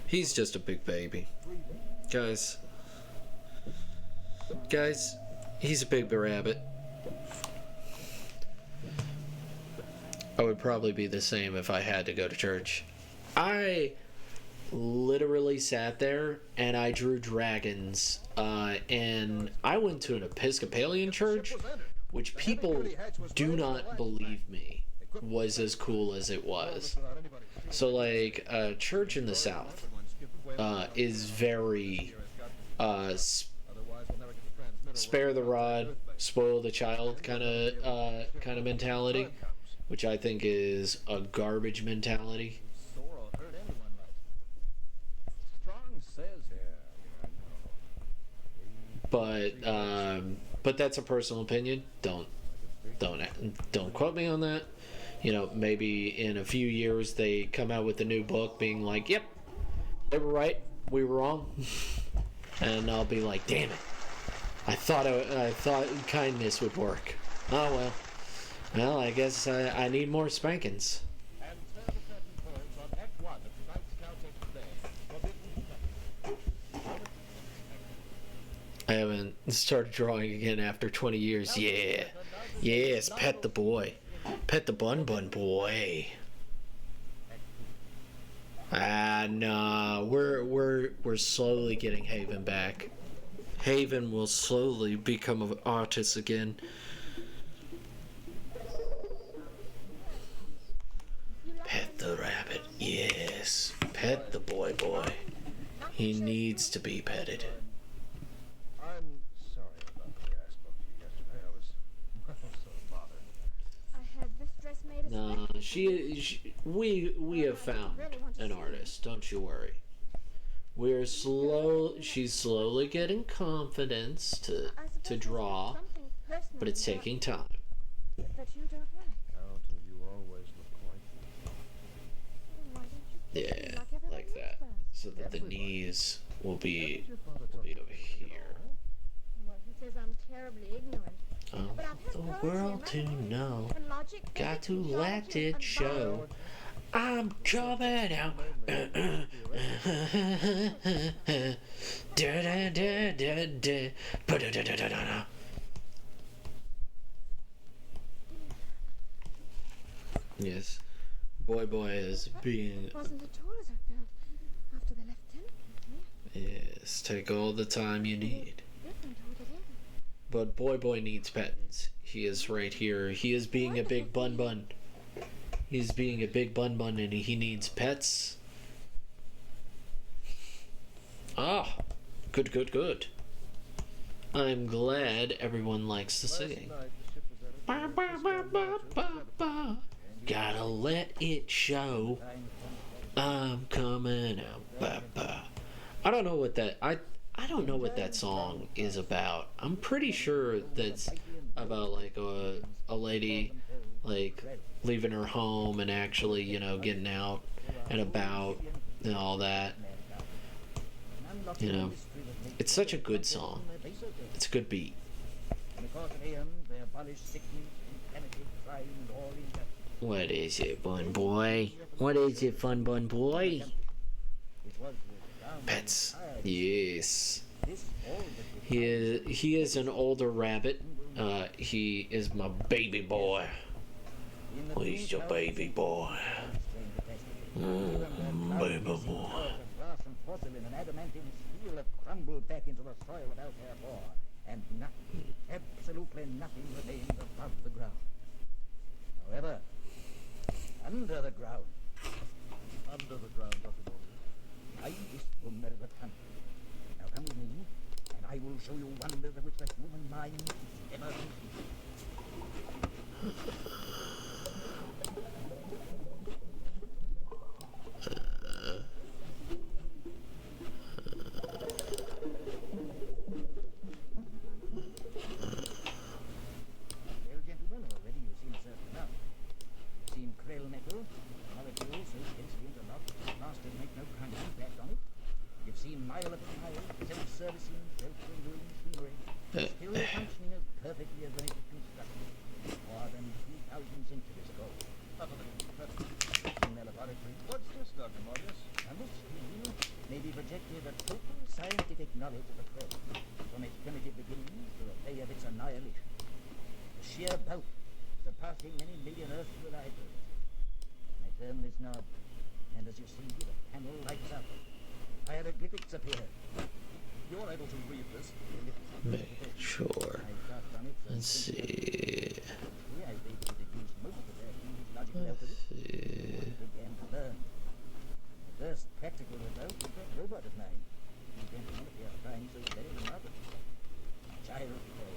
He's just a big baby. Guys, he's a big rabbit. I would probably be the same if I had to go to church. I literally sat there and I drew dragons, and I went to an Episcopalian church, which people do not believe me was as cool as it was. So, like, a church in the South is very spare the rod, spoil the child kind of mentality. which I think is a garbage mentality. Sora hurt anyone like. Strong says But that's a personal opinion. Don't quote me on that. You know, maybe in a few years they come out with a new book being like, yep, they were right, we were wrong. And I'll be like, damn it. I thought kindness would work. Oh well. Well, I guess I need more spankings. And serve the curtain points on Act 1 of tonight's Caltech play. I haven't started drawing again after 20 years. Yeah. Yes, pet the boy. Pet the bun boy. Nah, we're slowly getting Haven back. Haven will slowly become an artist again. Pet the rabbit, yes. Pet the boy. He needs to be petted. I'm sorry about the way I spoke to you yesterday. I was so bothered. I had this dress made No, we have found an artist. Don't you worry. She's slowly getting confidence to draw, but it's taking time. that you don't like. Carlton, you always look quite Why don't you Yeah, like everyone like that. else does? So that the knees will be over here. Well, he says I'm terribly ignorant. But I've had The poetry world and to know. and logic, Got to physics, let geometry, it and show. biology. I'm coming out. Da-da-da-da-da. Yes, boy is being. It wasn't at all as I felt after the lieutenant came here. Yes, take all the time you need. Different altogether. But boy needs pettings. He is right here. He is being a big bun. He's being a big bun and he needs pets. Ah, good. I'm glad everyone likes the singing. Ba, ba, ba, ba, ba, ba. Gotta let it show. I'm coming out. Ba, ba. I don't know what that I don't know what that song is about. I'm pretty sure that's about like a lady like leaving her home and actually, you know, getting out and about and all that. You know, it's such a good song. It's a good beat. What is it, bun boy? What is it, fun bun boy? Pets. Yes. He is an older rabbit. He is my baby boy. He's your baby boy. Baby boy. Porcelain and adamantine steel have crumbled back into the soil without their bore, and nothing, absolutely nothing remains above the ground. However, under the ground, Dr. Morgan, lies this wonder of the country. Now come with me, and I will show you wonders of which the human mind has never conceived. Well, gentlemen, already you seem certain enough. You've seen krill metal, molecules so densely interlocked, masters make no kind of impact on it. You've seen mile upon mile, self-servicing, self-rendering machinery, still functioning as perfectly as when it was constructed, more than 2,000 centuries ago. In their laboratory. What's this, Dr. Morgan? On this screen may be projected a total scientific knowledge of the krill, from its primitive beginnings to the day of its annihilation. The sheer bulk surpassing many million Earths with eyebrows. I turn this knob, and as you see, the panel lights up. Hieroglyphics appear. You're able to read this. Make sure. Let's see. I was able to deduce most of their huge logical alphabet. I began to learn. The first practical result was that robot of mine. You gentlemen appear trying so very remarkable. Child play.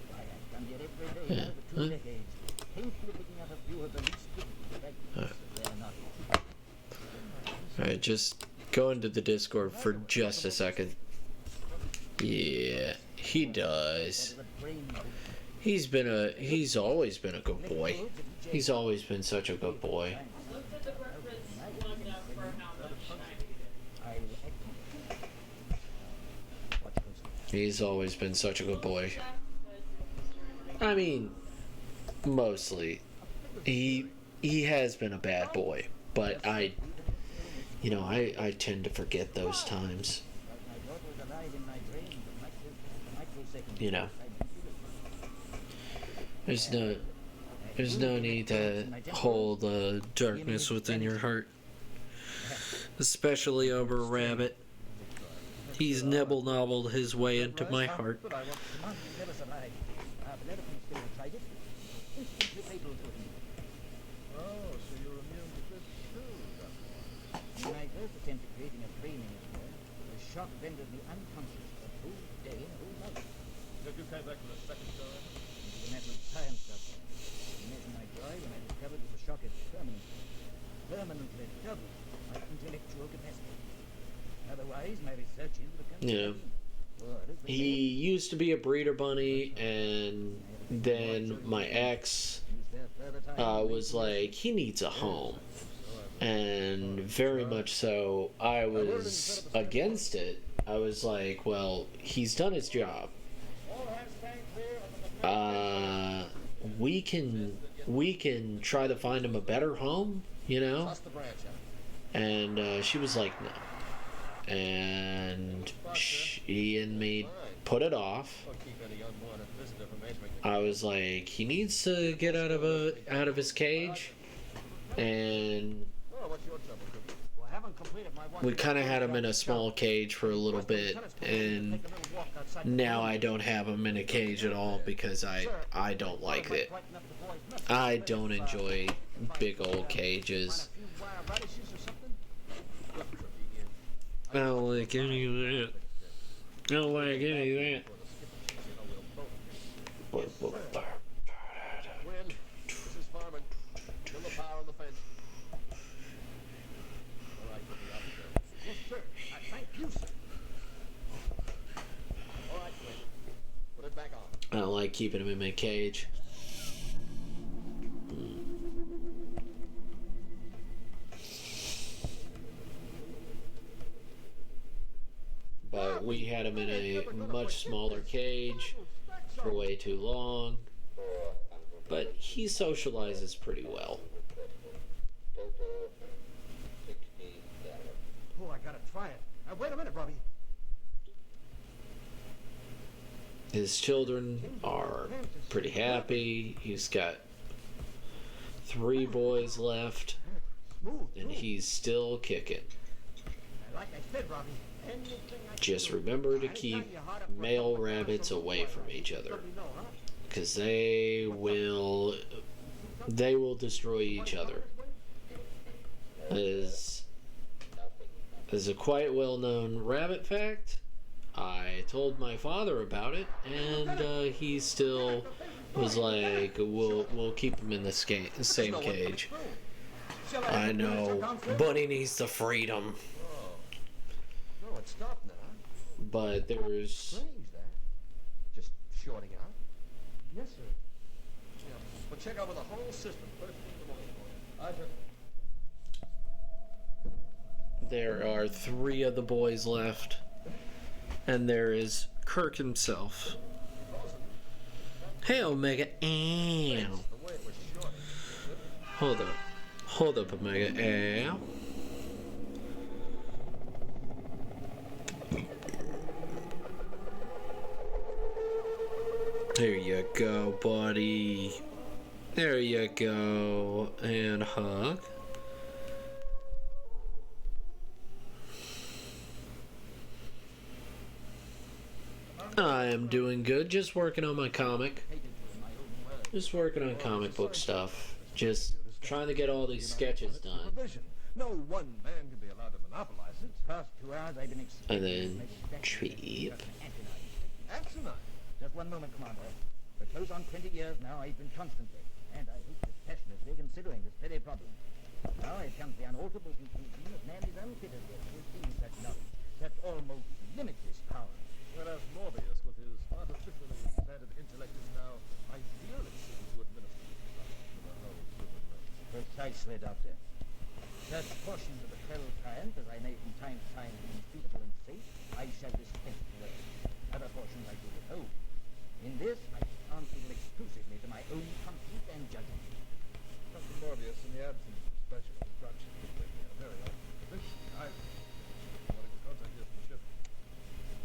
Why, I've come here every day now for 2 decades, painfully picking up a few of the Alright, just go into the Discord for just a second. Yeah, he does. He's always been a good boy. He's always been such a good boy. He's always been such a good boy. I mean, mostly. He has been a bad boy, but I tend to forget those times. You know. There's no need to hold darkness within your heart. Especially over a rabbit. He's nibble-nobbled his way into my heart. My first attempt at creating a brain in his boy, the shock rendered me unconscious for a whole day and a whole night. So you came back for the second time? It was a matter of science, Doctor. Imagine my joy when I discovered that the shock had permanently doubled my intellectual capacity. Otherwise, my researches would have come Yeah. He used to be a breeder bunny, and then my ex was like, he needs a home. And very much so, I was against it. I was like, well, he's done his job. We can try to find him a better home, you know? And she was like, no. And she and me put it off. I was like, he needs to get out of his cage, and we kind of had him in a small cage for a little bit, and now I don't have him in a cage at all because I don't like it. I don't enjoy big old cages. I don't like any of that. I don't like any of that. Wind, this is Farman. Kill the power on the fence. All right, put me out. Yes, sir. Thank you, sir. All right, Quinn. Put it back on. I don't like keeping him in my cage. But we had him in a much smaller cage for way too long. But he socializes pretty well. Oh, I gotta try it. Wait a minute, Robbie. His children are pretty happy. He's got 3 boys left, and he's still kicking. Like I said, Robbie. Just remember to keep male rabbits away from each other, because they will destroy each other. As a quite well-known rabbit fact, I told my father about it, and he still was like, "We'll keep him in the same cage." I know, Bunny needs the freedom. No, it stopped now. But there's... Strange, that. Just shorting out. Yes, sir. Yeah, but check over the whole system first thing in the morning. Aye, sir. There are 3 of the boys left, and there is Kirk himself. Hey, Omega. Ow. Hold up, Omega. Ow. There you go, buddy. There you go. And hug. I am doing good. Just working on my comic. Just working on comic book stuff. Just trying to get all these sketches done. No one man can be allowed to monopolize it. Past 2 hours I've been And then Treep. Axonite. Just one moment, Commander. For close on 20 years now, I've been constantly, and I hope dispassionately, considering this very problem. Now I come to the unalterable conclusion that man is unfitted yet to receive such knowledge, such almost limitless power. Whereas Morbius, with his artificially implanted intellect, is now ideally suited to administer the whole human race. Precisely, Doctor. Such portions of the Krell Triumph as I may from time to time deem suitable and safe, I shall dispense with. Other portions I do withhold. In this, I answer exclusively to my own conscience and judgment. Dr. Morbius, in the absence of special instructions, may be in a very awkward position. I wanted to contact you from the ship.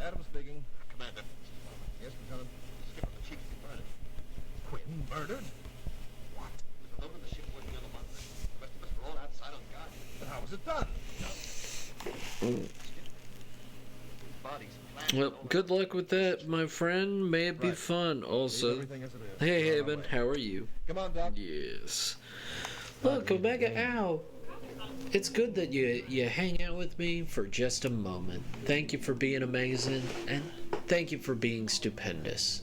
Adam speaking. Commander. Yes, Lieutenant. Skipper, the chief's been murdered. Quinn murdered? What? With alone in the ship working on the monitor. The rest of us were all outside on guard. But how was it done? Bodies Well, good luck with that, my friend. May it be fun. Also, Everything as it is. hey, We're on our Haven, way. how are you? Come on, Doc. Yes. Look, Omega Ow. It's good that you hang out with me for just a moment. Thank you for being amazing, and thank you for being stupendous.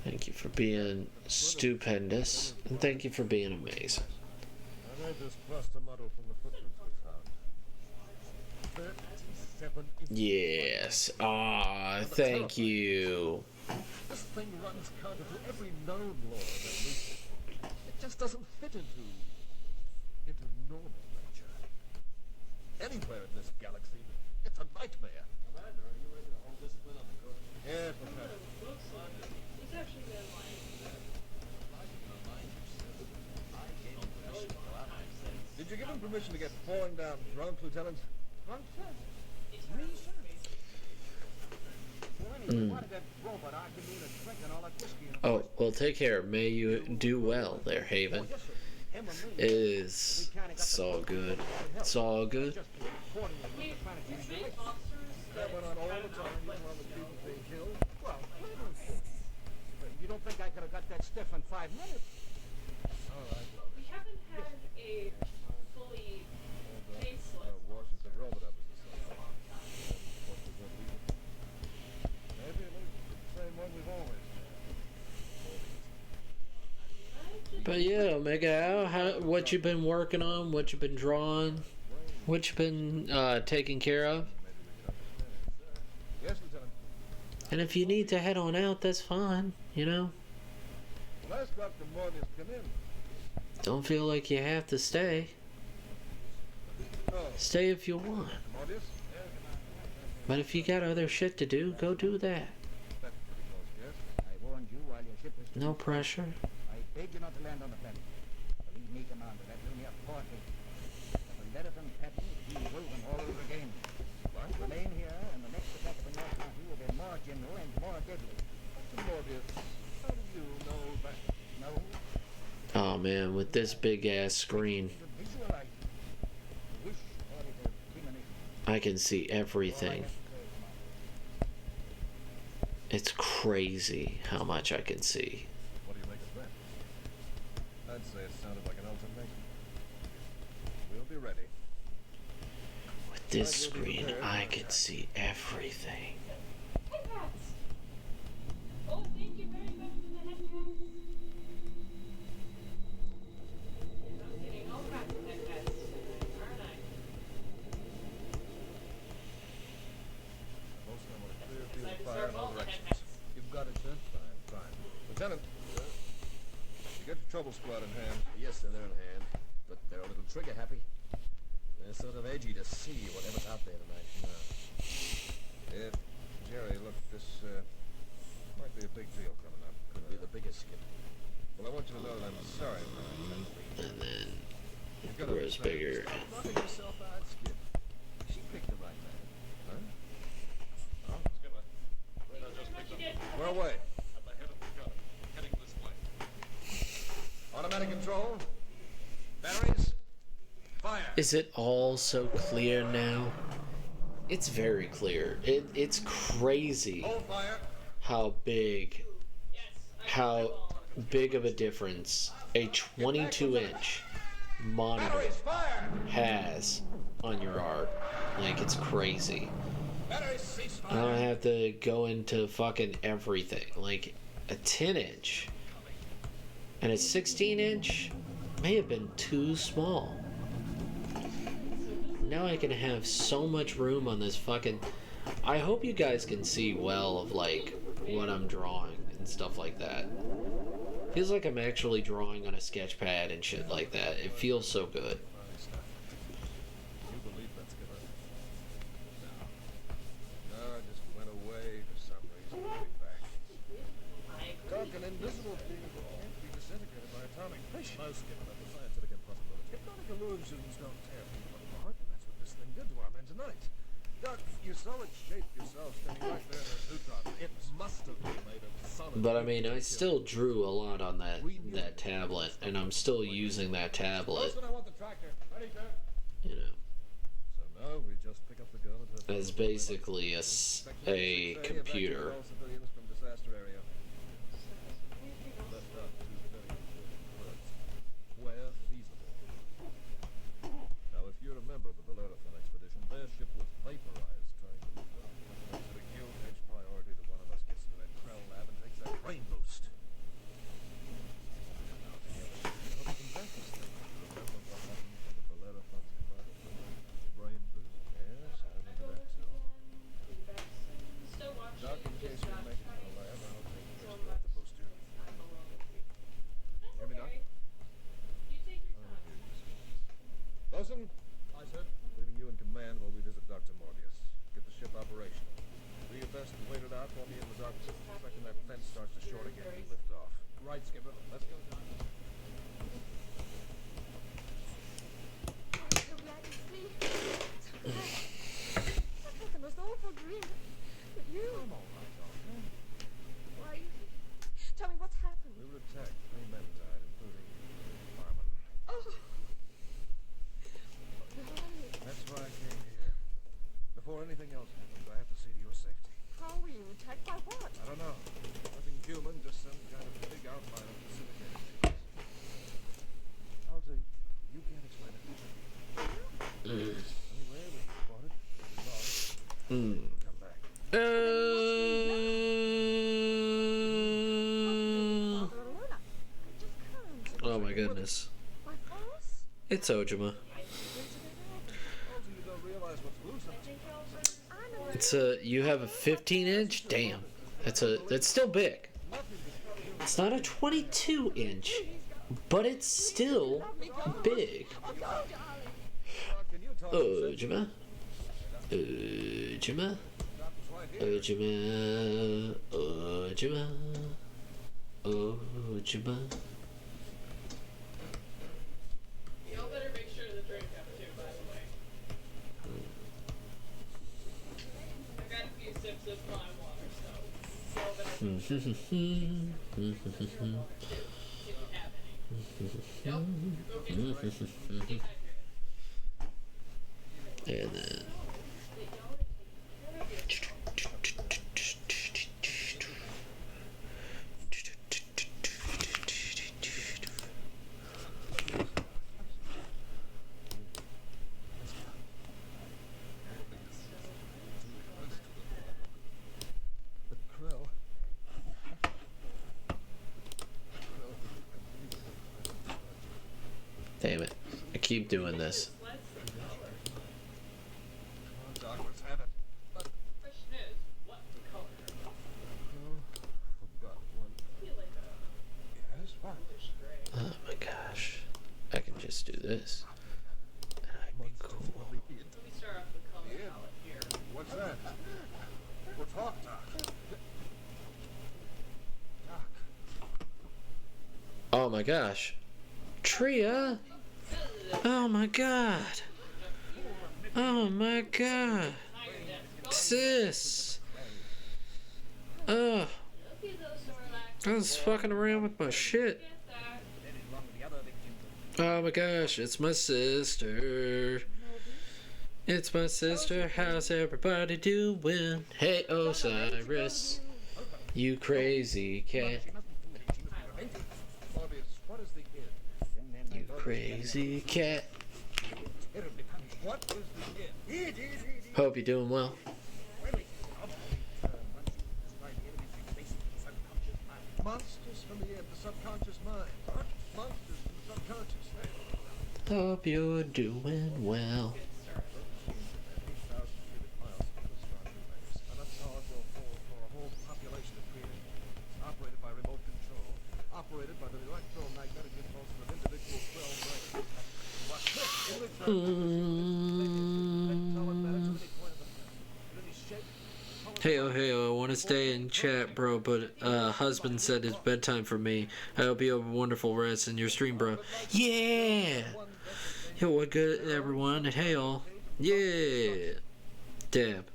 Thank you for being stupendous, and thank you for being amazing. I made this plaster model from the footprints we found. 37 inches. Yes. Ah, thank you. This thing runs counter to every known law of evolution. It just doesn't fit into normal nature. Anywhere in this galaxy, it's a nightmare. Commander, are you ready to hold discipline on the coast? Yes, Lieutenant. He's actually been like... Did you give him permission to get falling down drunk, Lieutenant? Drunk, sir? Me, sir? Well, anyway, why did that robot argue me into drinking all that whiskey? Oh, well, take care. May you do well there, Haven. Yes, sir. Him and me. It's all good. It's all good. Just accordingly, we were trying to He's change made the officers That went on all the time, even while the students being killed. Well, you don't think I could have got that stiff in 5 minutes? All right. We haven't had a fully faceless. Washes the robot up as the sun. Maybe at least the same one we've always had. But yeah, Omega Ow, what you been working on, what you been drawing, what you been taking care of. Yes, Lieutenant. And if you need to head on out, that's fine, you know. Well, ask Dr. Morbius come in. Don't feel like you have to stay. Oh, Stay if you want. Morbius? But if you got other shit to do, go do that. That's pretty close, yes. I warned you while your ship was... No pressure. I begged you not to land on the planet. Believe me, Commander, that will be a forfeit. If we let it unpattern, we will them all over again. Remain here, and the next attack upon your country will be more general and more deadly. Dr. Morbius, how do you know that? No, Oh man, with this big ass screen, you visualize it. Wish or it is premonition. I can see All I everything. have to say, Commander. It's crazy how much I can see. What do you make of that? I'd say it sounded like an ultimatum. We'll be ready. With this screen, I can see everything. Hey, Pats! Oh, thank you very much for the headphones. Not kidding. I'll practice headphones tonight, aren't I? Most of them are clear field I of deserve fire in all all the directions. headphones. You've got it, sir? Fine. Lieutenant, you get your trouble squad in hand. Yes, sir, they're in hand, but they're a little trigger happy. They're sort of edgy to see whatever's out there tonight. Jerry, look, this might be a big deal coming up. Could be the biggest, Skip. Well, I want you to know that I'm sorry for that. And then You've it got to grows understand. bigger. Knocking yourself out, Skip. She picked the right man. Huh? Oh, Skipper. Thank you very much again. Where away? At the head of the gun, heading this way. Automatic control. Batteries. Fire. Is it all so clear now? It's very clear. It's crazy Hold fire. how big Yes. of a difference a 22-inch monitor Batteries. Fire. has on your art. Like, it's crazy. I don't have to go into fucking everything. Like, a 10-inch and a 16-inch may have been too small. Now I can have so much room on this fucking... I hope you guys can see well of, like, what I'm drawing and stuff like that. Feels like I'm actually drawing on a sketch pad and shit like that. It feels so good. You believe that's gonna... No, I just went away for some reason. I'll be back. Doc, an invisible thing can't be disintegrated by atomic fission. Most given up the scientific impossibility. Hypnotic illusions don't tear people apart, and that's what this thing did to our men tonight. Doc, you saw it shape yourself standing right there in a neutron. It must have been made of solid. But I mean, I still drew a lot on that tablet, and I'm still using that tablet. I want the tractor. Ready, sir? You know. So now we just pick up the gun and As basically a computer. all civilians from disaster area. Left out two very important words. Where feasible. Now, if you remember the Bellerophon expedition, their ship was vaporized trying to lift up. Makes it a huge priority that one of us gets into that Krell lab and takes that brain boost. Now, any other ship can prevent this thing. Remember what happened to the Bellerophon's commander? Brain boost? Yes, I remember that too. Doc, in case we make it to the lab, I'll take the first cut the booster. Hear me, Doc? Bosun? Aye, sir. Leaving you in command while we visit Dr. Morbius. Get the ship operational. Do your best to wait it out while me and the doctor. The second that fence starts to short again, we lift off. Right, Skipper. Let's go, Doc. I'm so glad to sleep. That was the most awful dream. But you... I'm all right, Doctor. Why, tell me what's happened. We were attacked. 3 men died, including Harmon. Oh. That's why I came here. Before anything else happens, I have to see to your safety. How were you attacked by what? I don't know. Nothing human, just some kind of big outline of Pacific energy. Alta, you can't explain it. Anyway, we fought it. We lost. Come back. Oh my goodness. My boss? It's Ojima. Alta, you don't realize what's gruesome. It's you have a 15-inch? Damn. That's still big. It's not a 22-inch, but it's still big. Ojima. Ojima. Ojima. Ojima. Ojima. Y'all better make sure the drink up too, by the way. I got a few sips of my water, so y'all better make sure you have any. Yep, go get it right. Stay hydrated. And then. Damn it. I keep doing this. Doc, let's have it. But the question is, what color? Forgot one. Yes, what? Oh my gosh. I can just do this. And I'd be cool. Let me start off with color palette here. What's that? We'll talk, Doc. Oh my gosh. Tria? Oh my god. Oh my god. Sis. Oh. I was fucking around with my shit. Oh my gosh, it's my sister. It's my sister. How's everybody doing? Hey Osiris. You crazy cat. You crazy cat. Hope you're doing well. monsters from the subconscious mind, aren't monsters from the subconscious. Hope you're doing well. Operated by remote control, operated by the electromagnetic impulse of an individual 12 brains. Hey, I want to stay in chat, bro, but husband said it's bedtime for me. I hope you have a wonderful rest in your stream, bro. Yeah! Yo, what good, everyone? Hey, all. Yeah! Dab.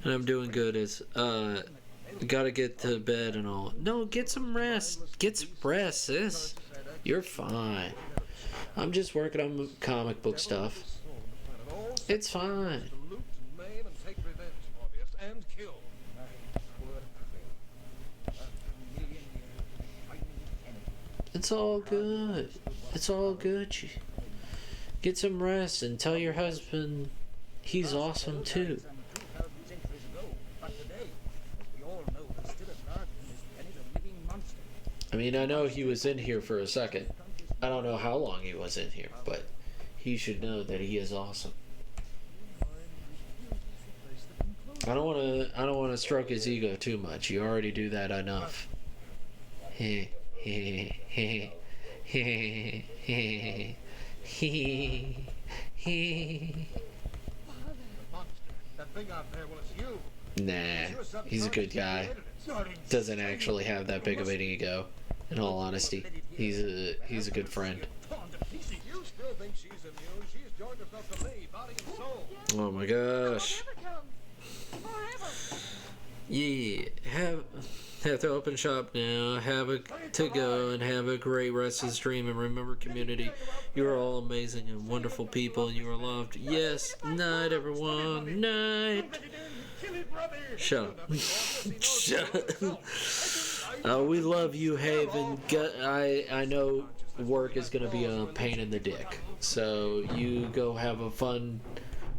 And I'm doing good as, gotta get to bed and all. No, get some rest. Get some rest, sis. You're fine. I'm just working on comic book stuff. It's fine. It's all good. It's all good. Get some rest and tell your husband he's awesome too. I mean, I know he was in here for a second. I don't know how long he was in here, but he should know that he is awesome. I don't want to stroke his ego too much. You already do that enough. Nah, he's a good guy. Doesn't actually have that big of an ego. In all honesty, he's a good friend. Oh my gosh. Yeah, have to open shop now. Have to go and have a great rest of the stream. And remember, community, you are all amazing and wonderful people, and you are loved. Yes, night, everyone. Night. Shut up. Shut up. We love you, Haven. I know work is gonna be a pain in the dick, so you go have a fun.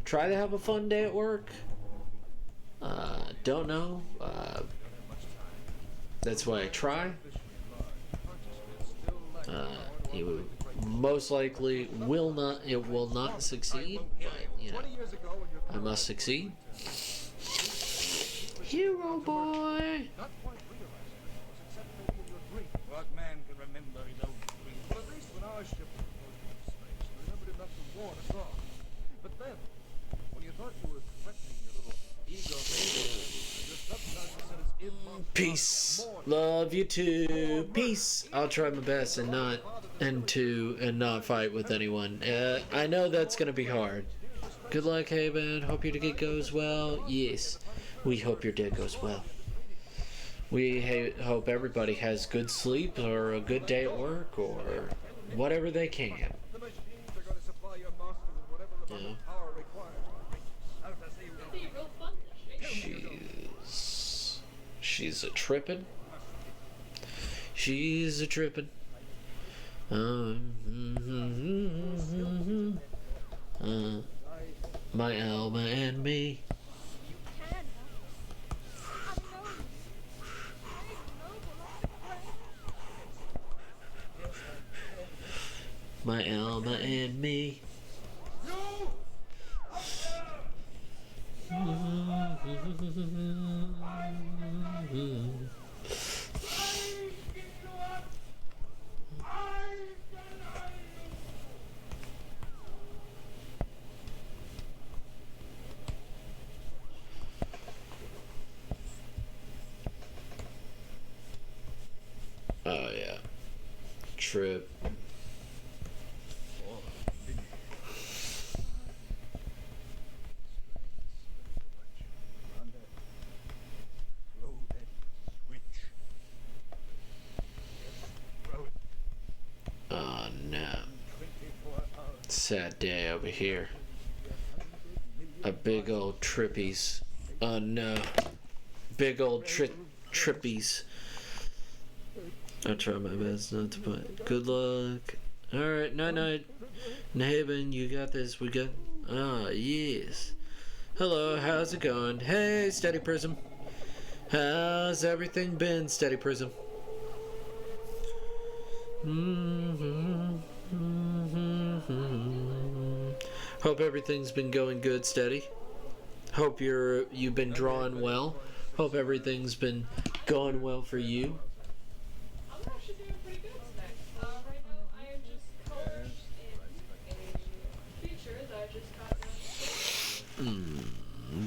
Try to have a fun day at work. Don't know. That's why I try. You most likely will not. It will not succeed, but you know, I must succeed. Hero boy. What man can remember his own dream? Well, at least when our ship was going to space, we remembered enough to warn us off. But then, when you thought you were threatening your little ego, your subconscious said it's impossible. Peace. Love you too. Peace. I'll try my best and not fight with anyone. I know that's gonna be hard. Good luck, Haven. Hope your day goes well. Yes, we hope your day goes well. We hope everybody has good sleep or a good day at work or whatever they can. Yeah. She's a trippin'. She's a trippin'. My Alma and me. My Alma and me. Oh yeah. Trip. Oh no. Sad day over here. A big old trippies. Oh no. Big old trippies. I'll try my best not to put. Good luck. Alright, night. Haven, you got this. We got. Ah, yes. Hello, how's it going? Hey, Steady Prism. How's everything been, Steady Prism? Hope everything's been going good, steady. Hope you've been drawing well. Hope everything's been going well for you. I'm actually doing pretty good today. Right now, I am just colored in a feature that I just got done.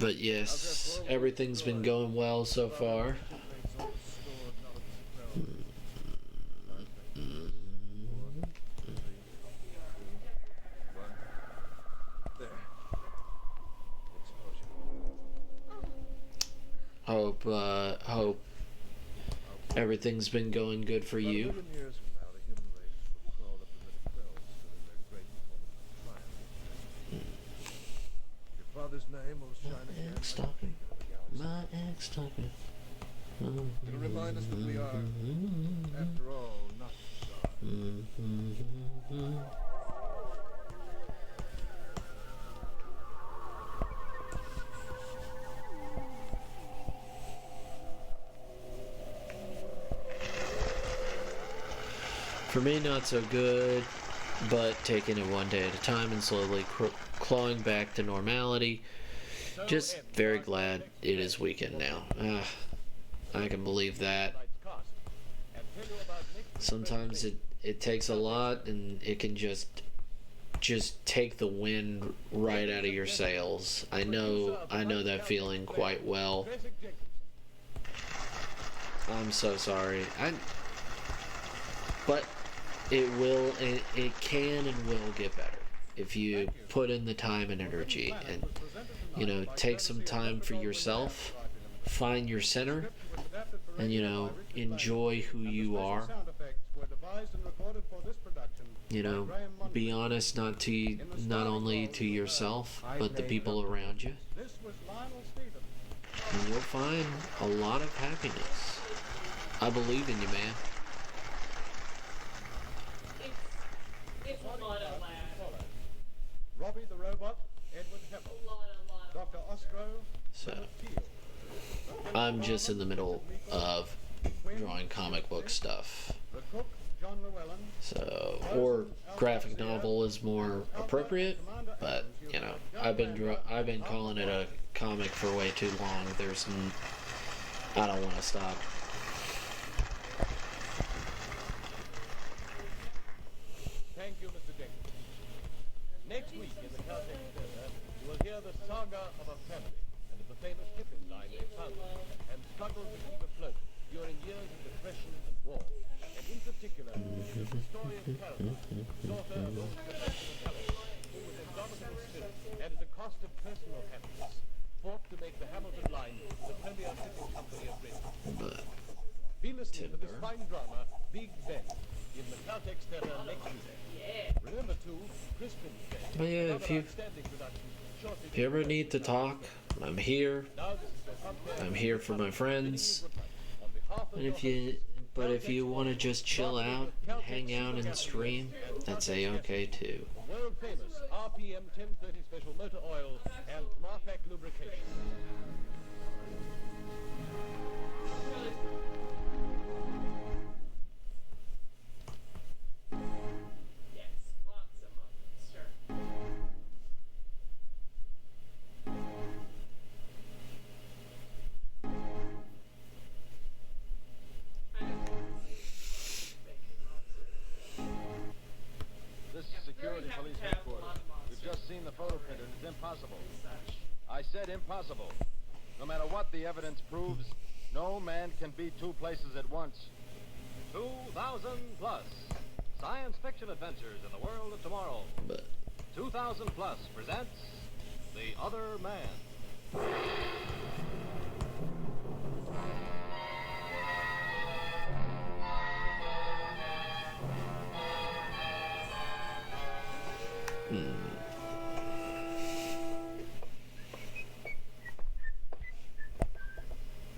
But yes, everything's been going well so far. Hope everything's been going good for you. Father's name will shine again. Ex-talking. My ex-talking. It'll remind us that we are, after all, not gods. For me, not so good, but taking it one day at a time and slowly clawing back to normality. Just very glad it is weekend now. I can believe that. Sometimes it takes a lot, and it can just take the wind right out of your sails. I know that feeling quite well. I'm so sorry. But it can and will get better if you put in the time and energy, and take some time for yourself, find your center, and enjoy who you are. Be honest, not only to yourself, but the people around you, and you'll find a lot of happiness. I believe in you, man. It's a lot of laughs. Robbie the Robot, Edward Hempel, Dr. Ostro. So, I'm just in the middle of drawing comic book stuff. The cook, John Llewellyn. So, or graphic novel is more appropriate, but I've been calling it a comic for way too long. I don't want to stop. Thank you, Mr. Jenkins. Next week in the Caltech Theatre, you will hear the saga of a family and of the famous shipping line they founded and struggled to keep afloat during years of depression and war. And in particular, it is the story of Carol, daughter of old Professor Halley, who with indomitable spirit and at the cost of personal happiness, fought to make the Hamilton Line the premier shipping company of Britain. Be listening to this fine drama, Big Ben, in the Caltech Theatre next Tuesday. Remember too, Crispin's Day. But yeah, if you ever need to talk, I'm here. I'm here for my friends. And if you want to just chill out, hang out and stream, that's a-okay too. World famous RPM 1030 special motor oil and Marpac lubrication. Yes, lots of money, sure. This is Security Police Headquarters. We've just seen the photo printed. It's impossible. I said impossible. No matter what the evidence proves, no man can be two places at once. 2,000 plus. Science fiction adventures in the world of tomorrow. 2000 plus presents The Other Man.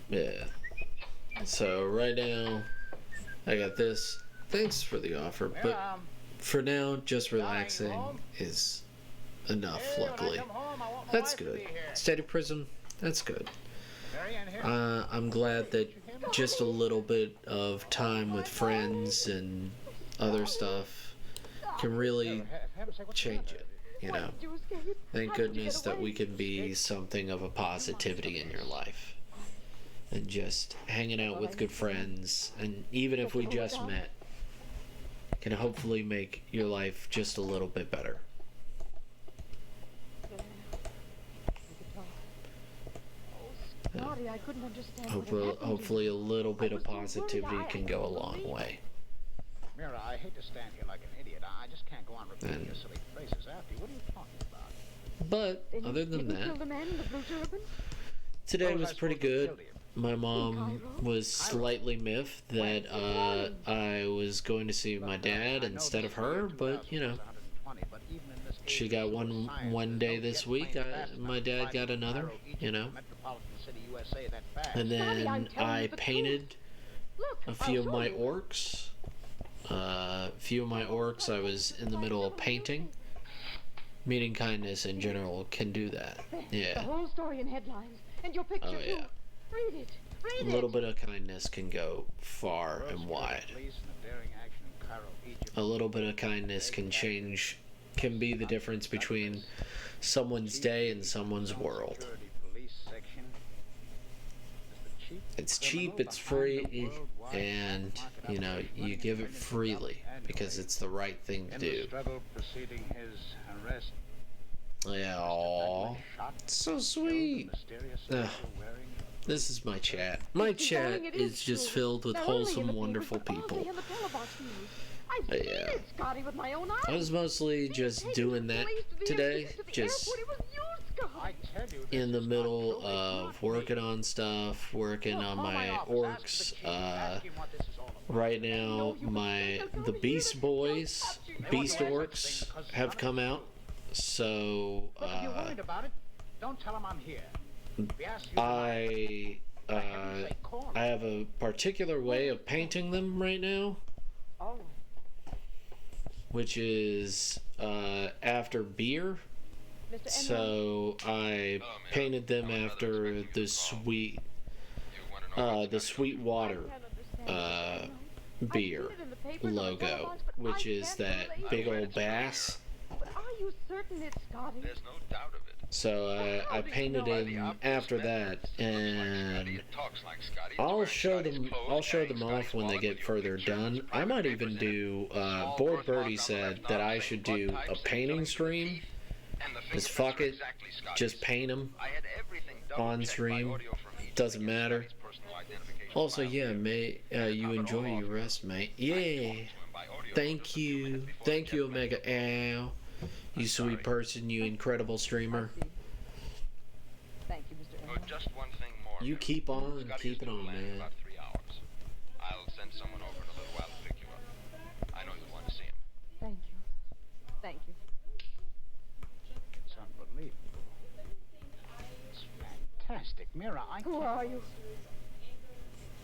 Yeah. So right now, I got this. Thanks for the offer, but for now, just relaxing is enough, luckily. That's good. Steady Prism, that's good. I'm glad that just a little bit of time with friends and other stuff can really change it, you know. Thank goodness that we can be something of a positivity in your life. And just hanging out with good friends, and even if we just met, can hopefully make your life just a little bit better. Scotty, I couldn't understand what had happened to Hopefully a little bit of positivity can go a long way. Mira, I hate to stand here like an idiot. I just can't go on repeating your silly phrases after you. What are you talking about? But other than Didn't kill that, the man in the blue turban? today was pretty good. My mom was slightly miffed that I was going to see my dad instead of her, but you know, she got one day this week. My dad got another, you know. And then I painted a few of my orcs. I was in the middle of painting. Meaning kindness in general can do that. Yeah. The whole story in headlines, and your picture Oh, yeah. too. Read it. A little bit of kindness can go far and wide. A little bit of kindness can be the difference between someone's day and someone's world. It's cheap, it's free, and, you know, you give it freely because it's the right thing to do. Yeah, aw, so sweet. Ugh. This is my chat. My chat is just filled with wholesome, wonderful people. Yeah. I was mostly just doing that today, just in the middle of working on stuff, working on my orcs. Right now, the Beast Boys, Beast Orcs, have come out. So, If you're worried about it, don't tell them I'm here. I have a particular way of painting them right now, which is after beer. So I painted them after the sweet water beer logo, which is that big old bass. But are you certain it's Scotty? There's no doubt of it. So I painted him after that, and I'll show them off when they get further done. I might even do. Bored Birdie said that I should do a painting stream. Just fuck it, just paint them on stream. Doesn't matter. Also, yeah, mate, you enjoy your rest, mate. Yeah. Thank you, Omega Ow. You sweet person, you incredible streamer. Thank you, Mr. Emmett. Just one thing more. You keep on, keep it on, man. About 3 hours. I'll send someone over in a little while to pick you up. I know you'll want to see him. Thank you. Thank you. It's unbelievable. It's fantastic. Mira, Who are you?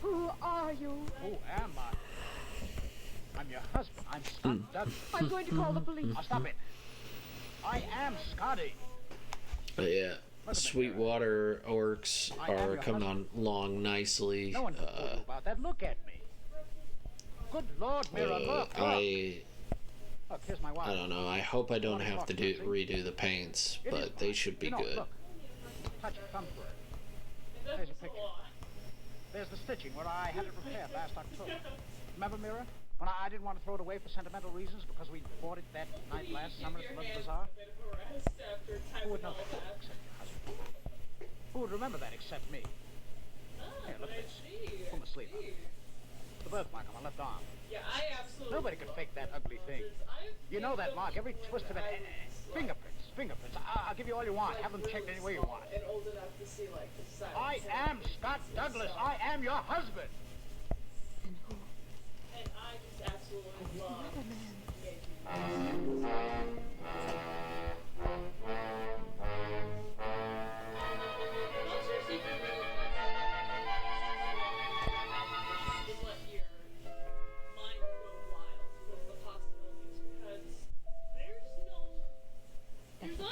Who are you? Who am I? I'm your husband. I'm Scott Douglas. I'm going to call the police. Oh, stop it. I am Scotty. Yeah, Sweetwater orcs are coming along nicely. No one told you about that. Look at me. Good Lord, Mira, look. Look, here's my wife. I don't know. I hope I don't have to redo the paints, but they should be good. Look. Touch your thumb for it. There's your picture. There's the stitching where I had it repaired last October. Remember, Mira? When I didn't want to throw it away for sentimental reasons because we bought it that night last summer at the Little Bazaar? Who would know that except your husband? Who would remember that except me? Here, look at this. Pull my sleeve up. The birthmark on my left arm. Yeah, I absolutely. Nobody could fake that ugly thing. You know that mark, every twist of it. Fingerprints. I'll give you all you want. Have them checked any way you want. And old enough to see like the size. I am Scott Douglas. I am your husband. And I just absolutely love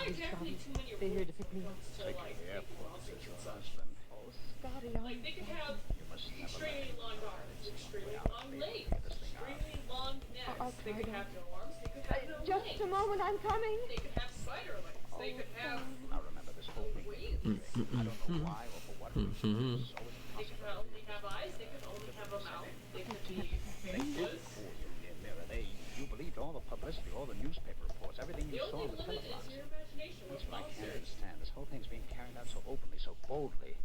exactly too many They're here to pick me up. to like husband. Oh, Scotty, like they could have extremely long arms, extremely long legs, extremely long neck. I'll They try could that. have no arms. They could have no Just legs. a moment, I'm coming. They could have spider legs. They could have Now remember, this whole thing. I don't know why or for what reason. It's always They could only have eyes. They could only have a mouth. They could be faceless. You believed all the publicity, all the newspaper reports, everything The you saw only on the limit teleprompter. is your imagination. That's what I can't understand. This whole thing's being carried out so openly, so boldly.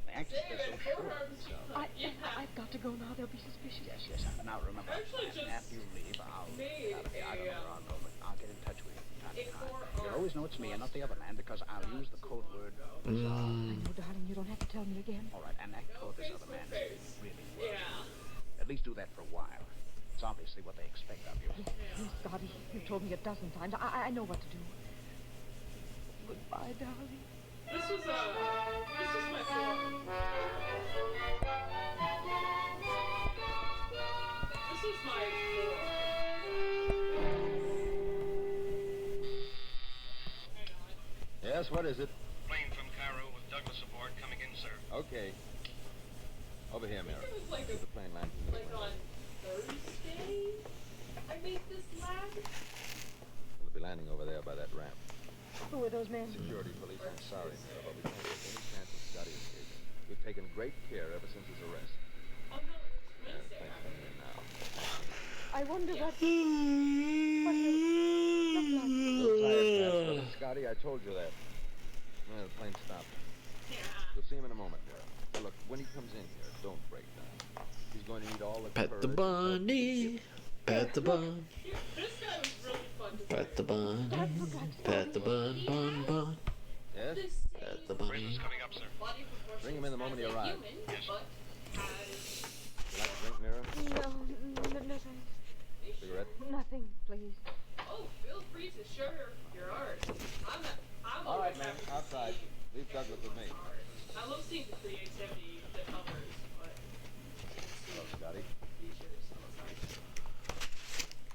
The actors, they're so sure of themselves. I've got to go now. They'll be suspicious. Yes. Now remember, Actually, just after you leave, I'll get in touch with you from time to time. You'll always know it's me and not the other man because I'll use the code word. I know, darling. You don't have to tell me again. All right, and act toward this other man is really worth. Yeah. At least do that for a while. It's obviously what they expect of you. Yes, Scotty. You told me a dozen times. I know what to do. Goodbye, darling. This was my form. This was my Yes, what is it? Plane from Cairo with Douglas aboard coming in, sir. Okay. Over here, Mira. It was like The plane land from this like window. on Thursday. I made this lab. We'll be landing over there by that ramp. Who are those men? Security police, I'm sorry, Mira, but we can't take any chance of Scotty escaping. We've taken great care ever since his arrest. Oh no, it's Yeah, Wednesday. thanks for coming in now. I wonder what Little tired, Master. Scotty, I told you that. Yeah, the plane stopped. You'll see him in a moment, Mira. Now look, when he comes in here, don't break down. He's going to need all the Pet the courage and bunny. Pet the bun. This guy was really fun to Pet the bun. Pet the bun, bun. Yes? Pet the bunny. Prisoner's coming up, sir. Bring him in the moment he arrives. Yes. But You like a drink, Mira? No, nothing. Cigarette? Nothing, please. oh, feel free to show your art. I'm All right, always man. happy to Outside. see Leave Douglas with me. art. I love seeing the creativity of the colors, but Hello, Scotty. features.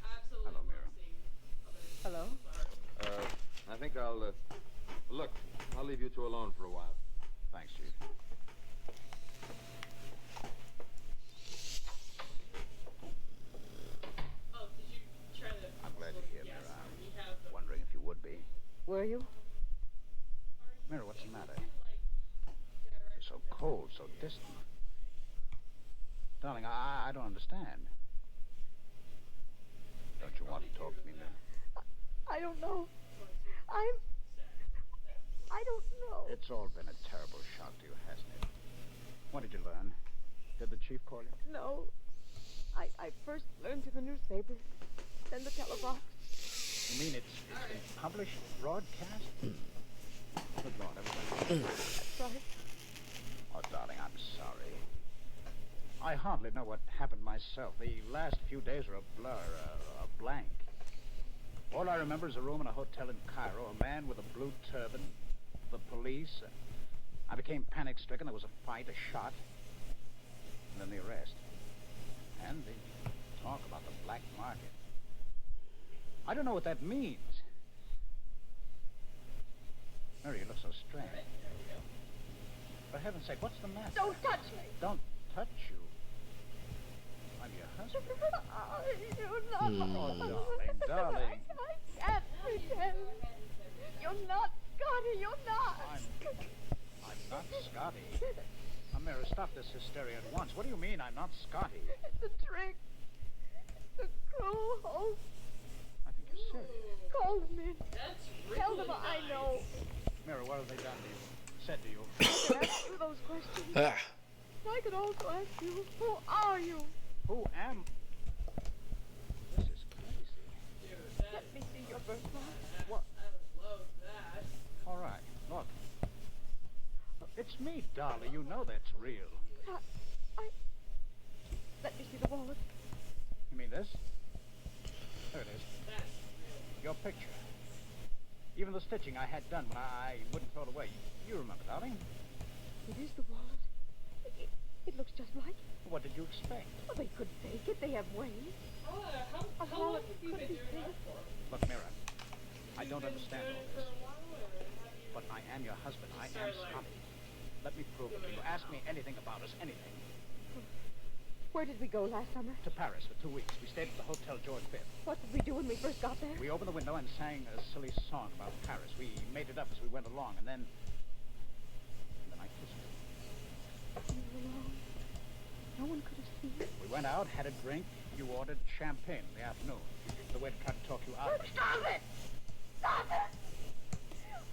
Absolutely Hello, love Mira. seeing others' Hello? art. I think I'll, look, I'll leave you two alone for a while. Thanks, Chief. Oh, did you try to? I'm glad to hear, Yes, Mira. I we was have the wondering if you would be. Were you? Mira, what's the matter? You're so cold, so distant. Darling, I don't understand. Don't you want to talk to me, Mira? I don't know. I don't know. It's all been a terrible shock to you, hasn't it? What did you learn? Did the chief call you? No. I first learned through the newspaper, then the telebox. You mean it's been published, broadcast? Good Lord, everybody. That's right. Oh, darling, I'm sorry. I hardly know what happened myself. The last few days are a blur, a blank. All I remember is a room in a hotel in Cairo, a man with a blue turban, the police. I became panic-stricken. There was a fight, a shot, and then the arrest. And the talk about the black market. I don't know what that means. Mary, you look so strange. For heaven's sake, what's the matter? Don't touch me. Don't touch you. I'm your husband. You're not. Oh, darling. I can't pretend. You're not Scotty. You're not. I'm not Scotty. Now, Mary, stop this hysteria at once. What do you mean I'm not Scotty? It's a trick. It's a cruel hoax. I think you're serious. Call them in. That's Tell really them I nice. know. Mary, what have they done to you? Said to you? I can ask you those questions. Ah. I could also ask you, who are you? Who am... This is crazy. Let me see your birthmark. What? I would love that. All right, look. It's me, darling. You know that's real. Let me see the wallet. You mean this? There it is. That's Your picture. Even the stitching I had done when I wouldn't throw it away. You remember, darling? It is the wallet. It looks just like it. What did you expect? Well, they could fake it. They have ways. How long wallet have you could been be doing that fake. for? Look, Mira, I don't understand Doing all it for this. a while, or have you... But I am your husband. I am Starlight. Scotty. Let me prove it to you. Ask me anything about us, anything. Where did we go last summer? To Paris for 2 weeks. We stayed at the Hotel George V. What did we do when we first got there? We opened the window and sang a silly song about Paris. We made it up as we went along, and then I kissed her. You were alone. No one could have seen it. We went out, had a drink. You ordered champagne in the afternoon. The waiter tried to talk you out of it. Stop it! Stop it!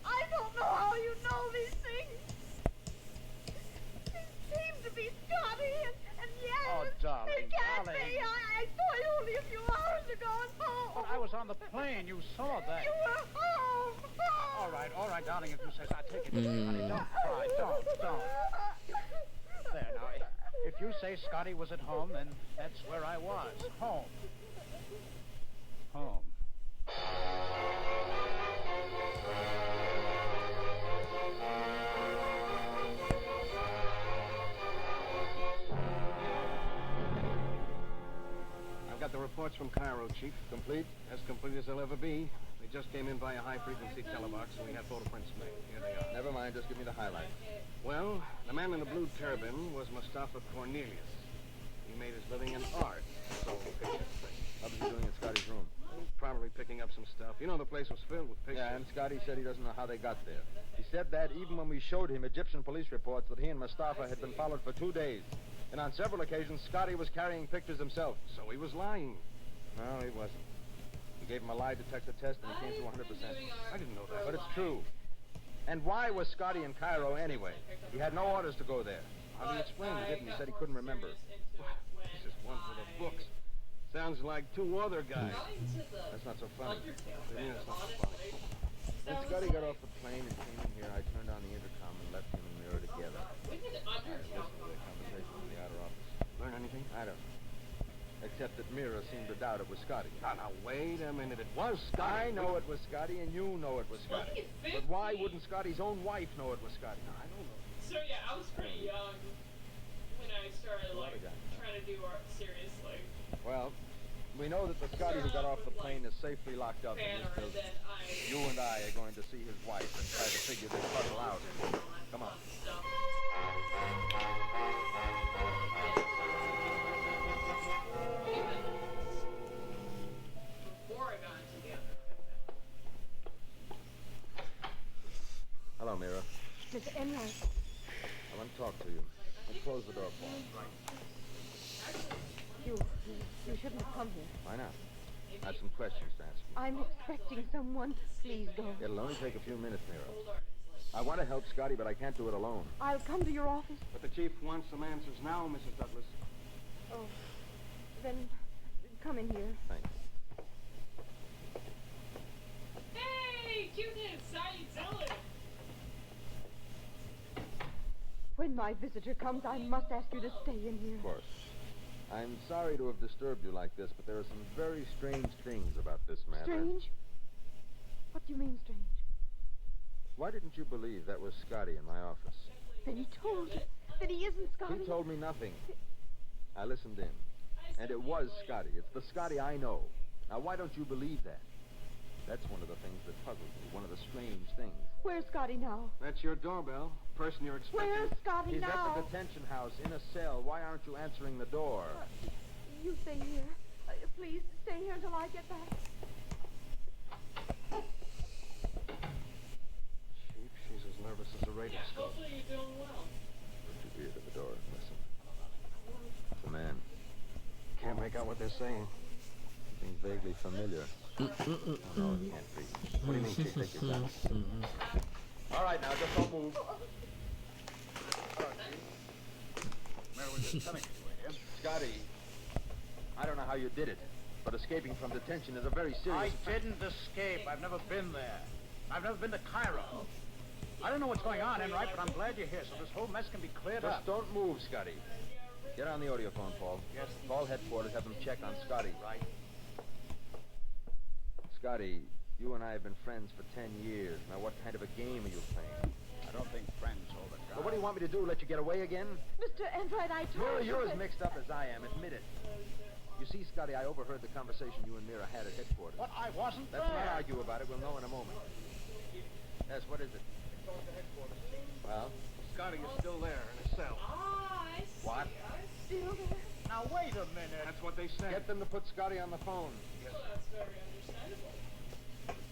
I don't know how you know these things. It seemed to be Scotty, and yes, Oh, darling, it can't darling. be. I saw you only a few hours ago at home. But I was on the plane. You saw that. You were home. All right, darling, if you say so. I take it easy, honey. Don't cry. Don't. There, now. If you say Scotty was at home, then that's where I was. Home. Home. I've got the reports from Cairo, Chief. Complete? As complete as they'll ever be. They just came in by a high-frequency telebox, and we had phootoprints made. Here they are. Never mind, just give me the highlights. Well, the man in the blue turban was Mustafa Cornelius. He made his living in art. Sold pictures. What was he doing in Scotty's room? Probably picking up some stuff. You know, the place was filled with pictures. Yeah, and Scotty said he doesn't know how they got there. He said that even when we showed him Egyptian police reports that he and Mustafa had been followed for 2 days. And on several occasions, Scotty was carrying pictures himself. So he was lying. No, he wasn't. We gave him a lie detector test and he came to 100%. I didn't know that. But it's true. And why was Scotty in Cairo anyway? He had no orders to go there. How he explained it, didn't he? Said he couldn't remember. This is one for the books. Sounds like two other guys. That's not so funny. Yeah, it's not so funny. When Scotty got off the plane and came in here, I turned on the intercom and left him and Mira together. I listened to their conversation in the outer office. Learn anything? I don't. Except that Mira seemed to doubt it was Scotty. Now, wait a minute. It was Scotty. I know it was Scotty, and you know it was Scotty. But why wouldn't Scotty's own wife know it was Scotty? I don't know. So yeah, I was pretty young when I started trying to do art seriously. Well, we know that the Scotty who got off the plane is safely locked up in this building. You and I are going to see his wife and try to figure this puzzle out. Come on. Before I got into the other. Hello, Mira. Mr. Enright. I want to talk to you. Let's close the door for me. You shouldn't have come here. Why not? I have some questions to ask you. I'm expecting someone. Please go. It'll only take a few minutes, Mira. I want to help Scotty, but I can't do it alone. I'll come to your office. But the chief wants some answers now, Mrs. Douglas. Oh, then come in here. Thanks. Hey, cuteness, how you doing? When my visitor comes, I must ask you to stay in here. Of course. I'm sorry to have disturbed you like this, but there are some very strange things about this matter. Strange? What do you mean, strange? Why didn't you believe that was Scotty in my office? Then he told you that he isn't Scotty. He told me nothing. I listened in. And it was Scotty. It's the Scotty I know. Now, why don't you believe that? That's one of the things that puzzles me, one of the strange things. Where's Scotty now? That's your doorbell. Person you're expecting. Where's Scotty He's now? at the detention house, in a cell. Why aren't you answering the door? You stay here. Please stay here until I get back. Chief, she's as nervous as a radar scope. Hopefully you're doing well. Put your ear to the door and listen. It's a man. Can't make out what they're saying. Something vaguely familiar. Oh, no, it can't be. What do you mean, Chief? Take your time. All right, now, just don't move. Where was it coming anyway, Scotty, I don't know how you did it, but escaping from detention is a very serious... I didn't escape. I've never been there. I've never been to Cairo. I don't know what's going on, Enright, but I'm glad you're here, so this whole mess can be cleared up. Just don't move, Scotty. Get on the audiophone, Paul. Yes. Call headquarters, have them check on Scotty. Right. Scotty, you and I have been friends for 10 years. Now, what kind of a game are you playing? I don't think friends hold a gun. Well, what do you want me to do, let you get away again? Mr. Enright, I told you You're that... as mixed up as I am, admit it. You see, Scotty, I overheard the conversation you and Mira had at headquarters. What? I wasn't Let's there. not argue about it. We'll know in a moment. Yes, what is it? Well? Scotty is still there in his cell. Ah, I see. What? Still there? Now, wait a minute. That's what they said. Get them to put Scotty on the phone. Well, that's very understandable.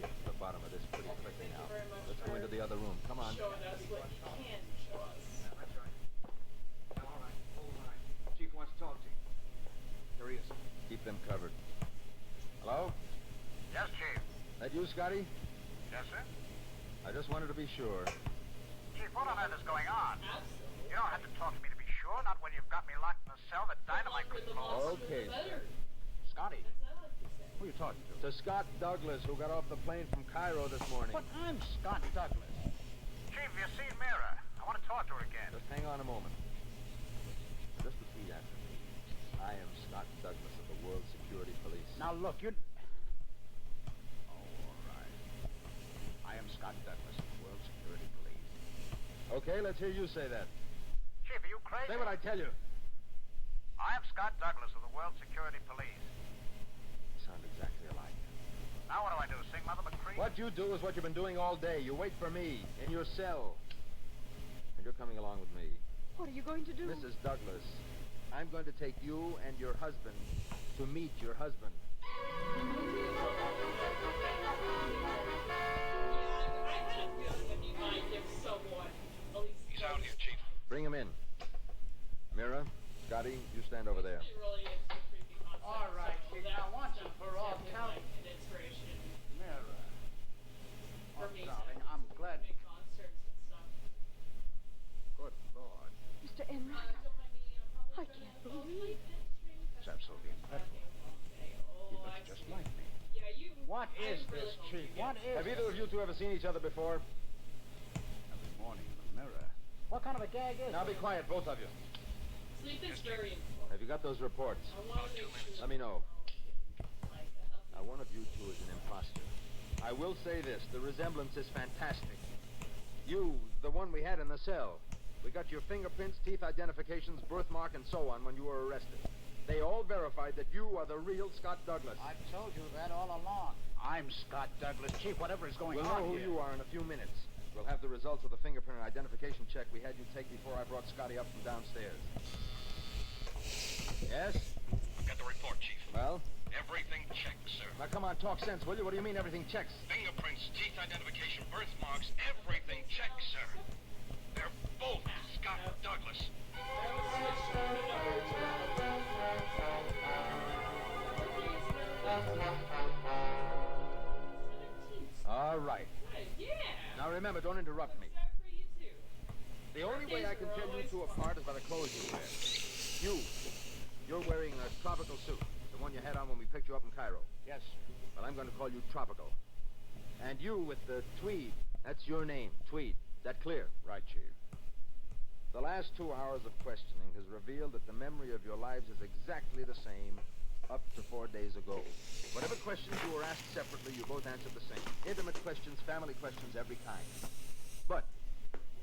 Get to the bottom of this pretty quickly now. Very much Let's go into the other room. Come on. showing us what he can show us. That's right. All right, hold on. Chief wants to talk to you. Here he is. Keep them covered. Hello? Yes, Chief. That you, Scotty? Yes, sir? I just wanted to be sure. Chief, what on earth is going on? You don't have to talk to me to be sure, not when you've got me locked in a cell that dynamite could blow. Okay, sir. Scotty, who are you talking to? To Scott Douglas, who got off the plane from Cairo this morning. But I'm Scott Douglas. Chief, you seen Mira? I want to talk to her again. Just hang on a moment. Just repeat after me. I am Scott Douglas of the World Security Police. Now, look, you... Oh, all right. I am Scott Douglas of the World Security Police. Okay, let's hear you say that. Chief, are you crazy? Say what I tell you. I am Scott Douglas of the World Security Police. Sound exactly alike. Now what do I do, sing Mother McCree? What you do is what you've been doing all day. You wait for me in your cell. And you're coming along with me. What are you going to do? Mrs. Douglas, I'm going to take you and your husband to meet your husband. I had a feeling that he might give someone at least. He's out here, Chief. Bring him in. Mira, Scotty, you stand over there. Really into the creepy concept. All right, So Chief, that now once and for all, definitely, tell... like, an inspiration Mira. for Oh, me to darling, I'm glad... make concerts and stuff. Good Lord. Mr. Enright, Don't mind me, I can't believe... It's absolutely incredible. He looks just like me. Yeah, you. What is I really this, hope Chief? you What is Have either of you two ever seen each other before? Every morning in the mirror. What kind of a gag is Now be quiet, both of you. Sleep is very important. Have you got those reports? I want to make sure. Let me know. Like a healthy. Now, one of you two is an imposter. I will say this, the resemblance is fantastic. You, the one we had in the cell. We got your fingerprints, teeth identifications, birthmark, and so on when you were arrested. They all verified that you are the real Scott Douglas. I've told you that all along. I'm Scott Douglas, Chief, whatever is going We'll on know who here. you are in a few minutes. We'll have the results of the fingerprint and identification check we had you take before I brought Scotty up from downstairs. Yes? I've got the report, Chief. Well? Everything checked, sir. Now come on, talk sense, will you? What do you mean everything checks? Fingerprints, teeth identification, birthmarks, everything checked, sir. They're both Scott Douglas. All right. Yeah. Now remember, don't interrupt me. That for you too. The only way I can tell you two apart is by the clothes you wear. You're wearing a tropical suit, the one you had on when we picked you up in Cairo. Yes, sir. Well, I'm going to call you Tropical. And you with the tweed, that's your name, Tweed. Is that clear? Right, Chief. The last 2 hours of questioning has revealed that the memory of your lives is exactly the same up to 4 days ago. Whatever questions you were asked separately, you both answered the same. Intimate questions, family questions, every kind. But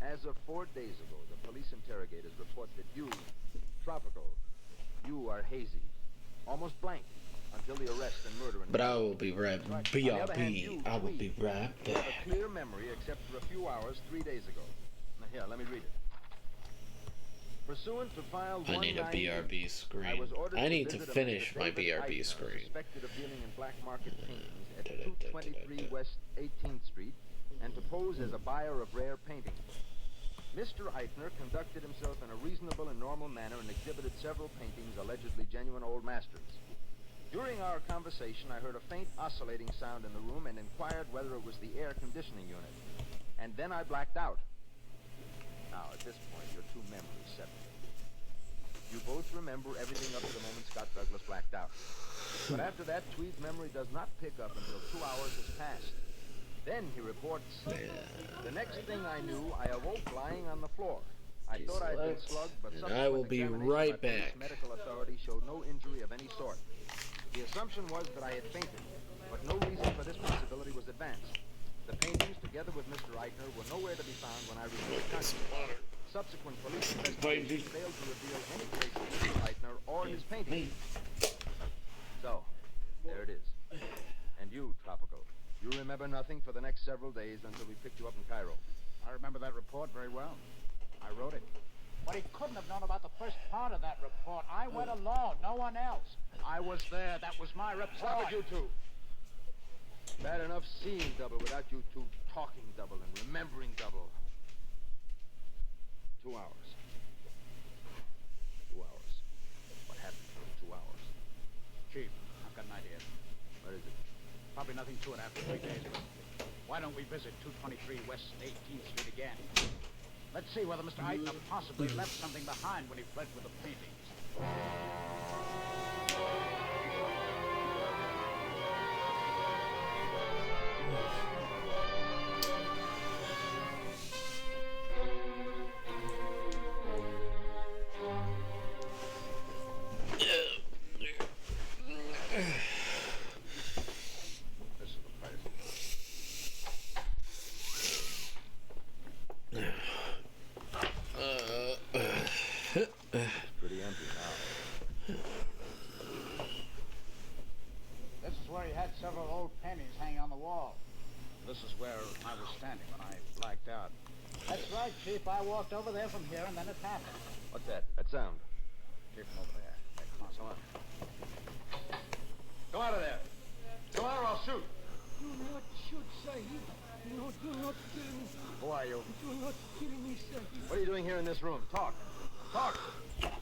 as of 4 days ago, the police interrogators report that you, Tropical, you are hazy, almost blank, until the arrest and murder. But I will be right. BRB. I will be right You have back. a clear memory except for a few hours 3 days ago. Now here, let me read it. Pursuant to file I need a 198, BRB screen. I was ordered I need to visit a finish Mr. my David BRB Eichner, screen. suspected of dealing in black market paintings at 223 West 18th Street and to pose as a buyer of rare paintings. Mr. Eichner conducted himself in a reasonable and normal manner and exhibited several paintings allegedly genuine old masters. During our conversation, I heard a faint oscillating sound in the room and inquired whether it was the air conditioning unit. And then I blacked out. Now, at this point, your two memories separate. You both remember everything up to the moment Scott Douglas blacked out. But after that, Tweed's memory does not pick up until 2 hours has passed. Then he reports, the next thing I knew, I awoke lying on the floor. I thought I had been slugged, but And I will be right back. Medical authority showed no injury of any sort. The assumption was that I had fainted, but no reason for this possibility was advanced. The paintings, together with Mr. Eichner, were nowhere to be found when I reviewed consciousness. Subsequent police investigations failed to reveal any trace of Mr. Eichner or his paintings. So, there it is. And you, Tropical, you remember nothing for the next several days until we picked you up in Cairo. I remember that report very well. I wrote it. But he couldn't have known about the first part of that report. I went alone, no one else. I was there. That was my report. Stop it, you two. Bad enough seeing double without you two talking double and remembering double. 2 hours. 2 hours. What happened for 2 hours? Chief, I've got an idea. What is it? Probably nothing to it after 3 days. Why don't we visit 223 West 18th Street again? Let's see whether Mr. Eitner possibly left something behind when he fled with the paintings. Pretty empty now. This is where he had several old paintings hanging on the wall. This is where I was standing when I blacked out. That's right, Chief. I walked over there from here, and then it happened. What's that? That sound? Keep him over there. Hey, come on, someone. Go out of there. Go out or I'll shoot. Do not shoot, Sahib. No, do not kill me. Who are you? Do not kill me, Sahib. What are you doing here in this room? Talk. Talk. Do not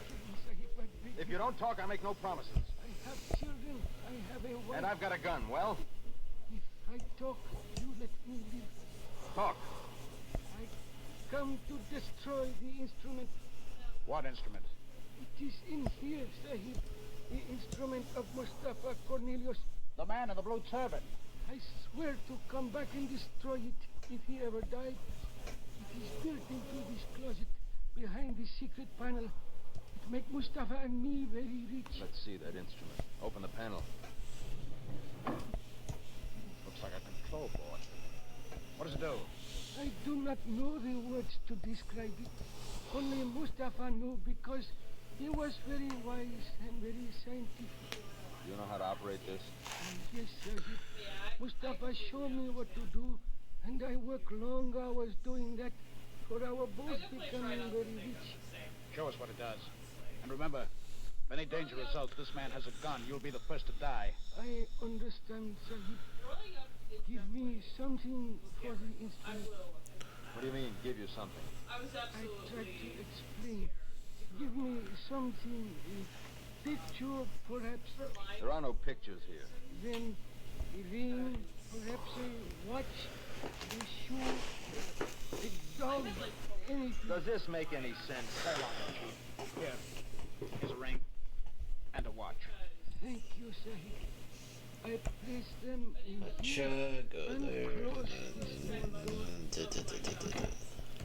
kill me, Sahib. I beg If you don't talk, I make no promises. I have children. I have a wife. And I've got a gun. Well? If I talk, you let me live. Talk. I come to destroy the instrument. What instrument? It is in here, Sahib. The instrument of Mustafa Cornelius. The man in the blue turban. I swear to come back and destroy it if he ever died. It is built into this closet behind the secret panel. It make Mustafa and me very rich. Let's see that instrument. Open the panel. Looks like a control board. What does it do? I do not know the words to describe it. Only Mustafa knew because he was very wise and very scientific. You know how to operate this? Yes, Sahib. Mustafa showed me what to do, and I work long hours doing that for our both becoming very rich. Show us what it does. And remember, if any danger results, this man has a gun. You'll be the first to die. I understand, Sahib. Give me something for the instrument. What do you mean, give you something? I tried to explain. Give me something, a picture, perhaps. There are no pictures here. Then a ring, perhaps a watch, a shoe, a dog, anything. Does this make any sense? Hold on, Chief. Here. Here's a ring and a watch. Thank you, Sahib. I place them in here Chug and there. close the small door.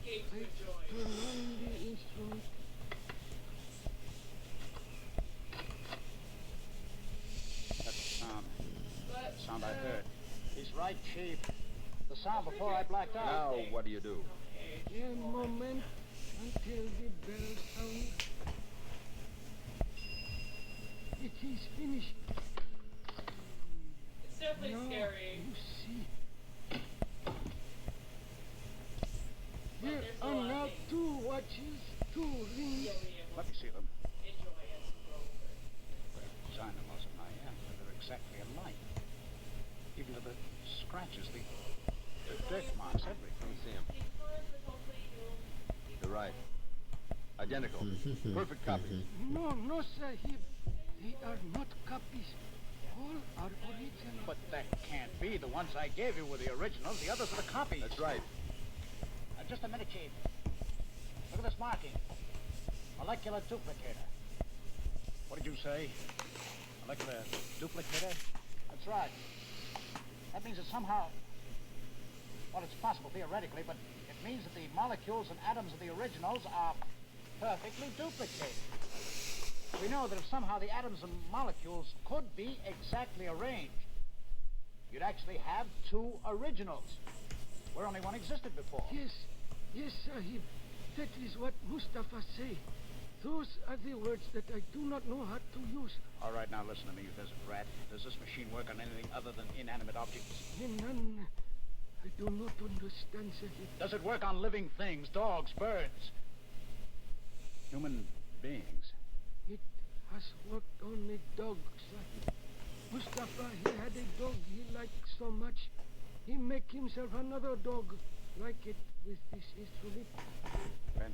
I turn on the instrument. That's the sound. The sound I heard. He's right, Chief. The sound before I blacked out. Now, what do you do? A moment until the bell sounds. It is finished. It's definitely Now, scary. you see. There are now 2 watches, 2 rings. Let me see them. Enjoy it. Design them wasn't I am, but they're exactly alike. Even to the scratches, the dirt marks, everything. Let me see them. You're right. Identical. Perfect copy. No, no, Sahib. They are not copies. All are original. But that can't be. The ones I gave you were the originals. The others are the copies. That's right. Just a minute, Chief. Look at this marking. Molecular duplicator. What did you say? Molecular duplicator? That's right. That means that somehow... Well, it's possible theoretically, but it means that the molecules and atoms of the originals are perfectly duplicated. We know that if somehow the atoms and molecules could be exactly arranged, you'd actually have 2 originals, where only one existed before. Yes, yes, Sahib. That is what Mustafa say. Those are the words that I do not know how to use. All right, now listen to me, you desert rat. Does this machine work on anything other than inanimate objects? None. I do not understand, Sahib. Does it work on living things, dogs, birds? human beings. It has worked on a dog, Sahib. Mustafa, he had a dog he liked so much, he make himself another dog like it with this instrument. Then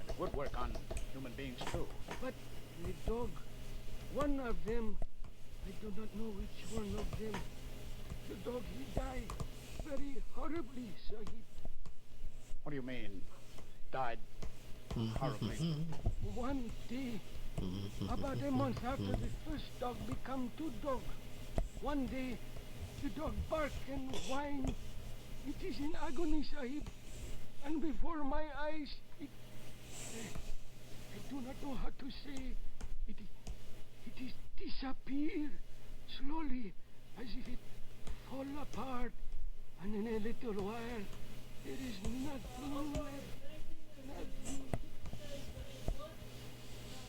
it would work on human beings too. But the dog, one of them, I do not know which one of them, the dog, he died very horribly, Sahib. What do you mean, died horribly? One day, about a month after the first dog become two dogs, one day, the dog bark and whine. It is in agony, Sahib. And before my eyes, I do not know how to say, it is disappear slowly, as if it fall apart. And in a little while, there is nothing left. Nothing.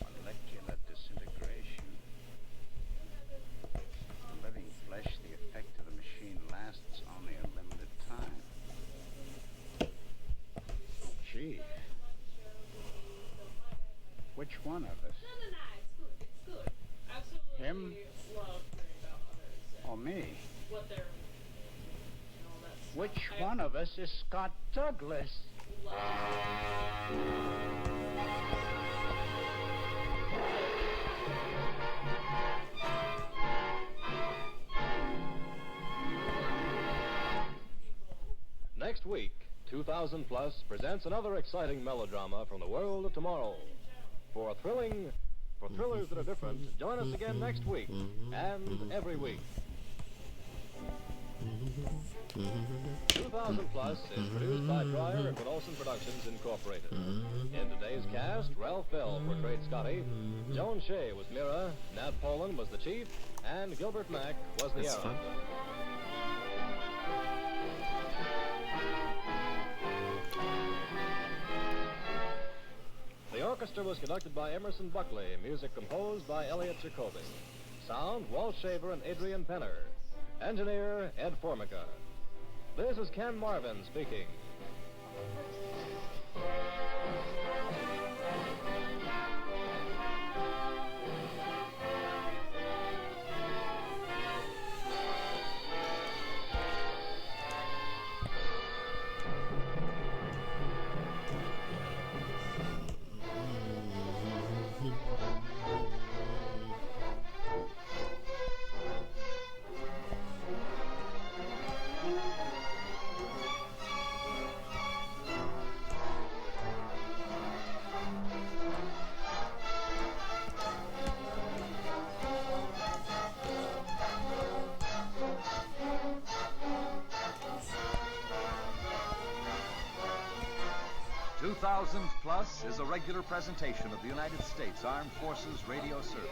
Molecular disintegration. In living flesh, the effect of the machine lasts only a limited time. Gee. Which one of us? It's good. Absolutely Him? love hearing about others. Or me? What they're... Which one of us is Scott Douglas? Next week, 2000 Plus presents another exciting melodrama from the world of tomorrow. For thrillers that are different, join us again next week and every week. 2000 Plus is produced by Dreyer and Olsen Productions Incorporated. In today's cast, Ralph Bell portrayed Scotty, Joan Shea was Mira, Nat Poland was the Chief, and Gilbert Mack was the Arab. The orchestra was conducted by Emerson Buckley, music composed by Elliot Jacoby. Sound, Walt Shaver and Adrian Penner. Engineer, Ed Formica. This is Ken Marvin speaking. Plus is a regular presentation of the United States Armed Forces Radio Service.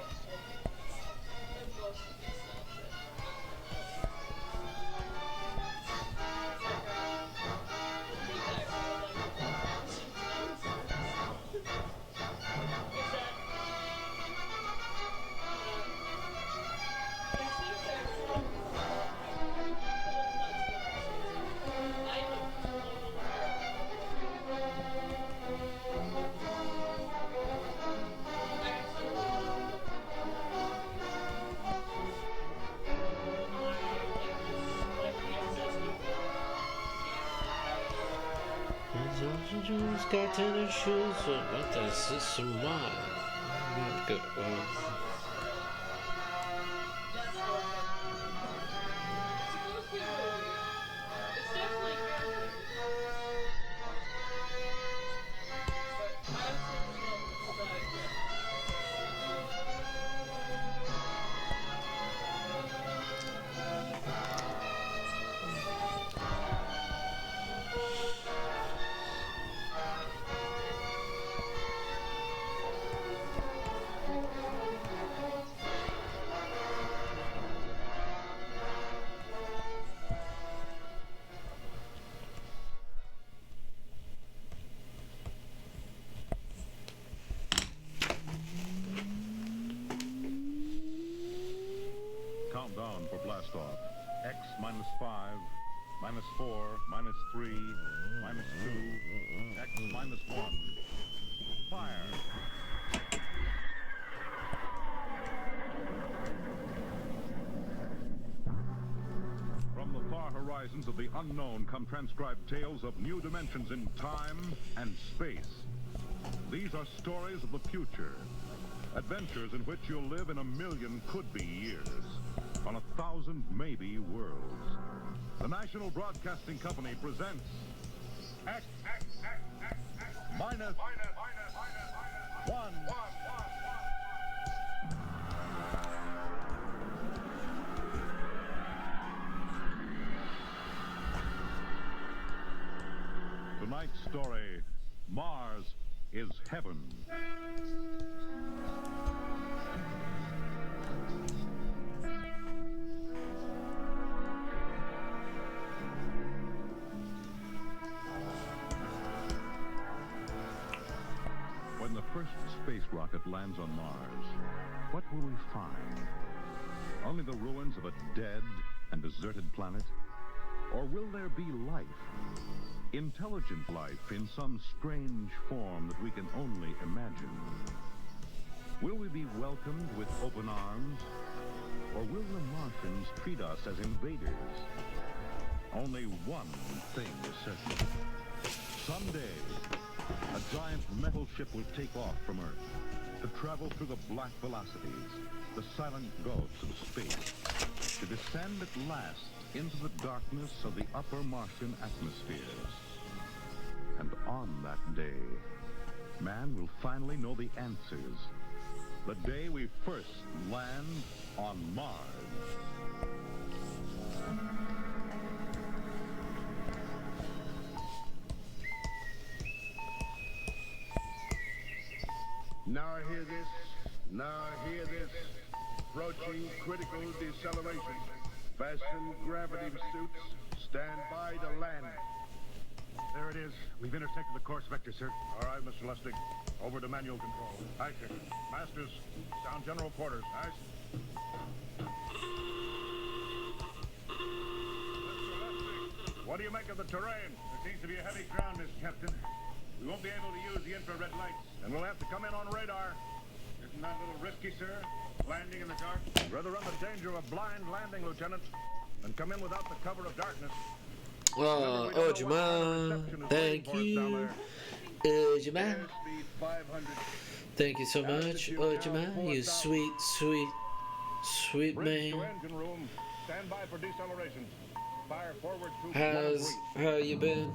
Got tennis shoes, what does this and why? Not good. Countdown for blastoff. X minus 5, minus 4, minus 3, minus 2, X minus 1. fire. From the far horizons of the unknown come transcribed tales of new dimensions in time and space. These are stories of the future. Adventures in which you'll live in 1,000,000 could-be years, on 1,000 maybe worlds. The National Broadcasting Company presents X minus 1. Tonight's story, Mars is Heaven. When the first space rocket lands on Mars, what will we find? Only the ruins of a dead and deserted planet? Or will there be life? Intelligent life in some strange form that we can only imagine. Will we be welcomed with open arms? Or will the Martians treat us as invaders? Only one thing is certain. Someday, a giant metal ship will take off from Earth to travel through the black velocities, the silent gulfs of space, to descend at last into the darkness of the upper Martian atmospheres. And on that day, man will finally know the answers. The day we first land on Mars. Now hear this. Now hear this. Approaching critical deceleration. Fasten gravity suits. Stand by to land. There it is. We've intersected the course vector, sir. All right, Mr. Lustig. Over to manual control. Aye, sir. Masters, sound general quarters. Aye. What do you make of the terrain? There seems to be a heavy ground, Mr. Captain. We won't be able to use the infrared lights. And we'll have to come in on radar. Isn't that a little risky, sir? Landing in the dark? Rather run the danger of a blind landing, Lieutenant, than come in without the cover of darkness. Jamal, thank you. Jamal, thank you so much. Jamal, you sweet, sweet, sweet man. Engine room. Stand by for deceleration. Fire forward through How you been?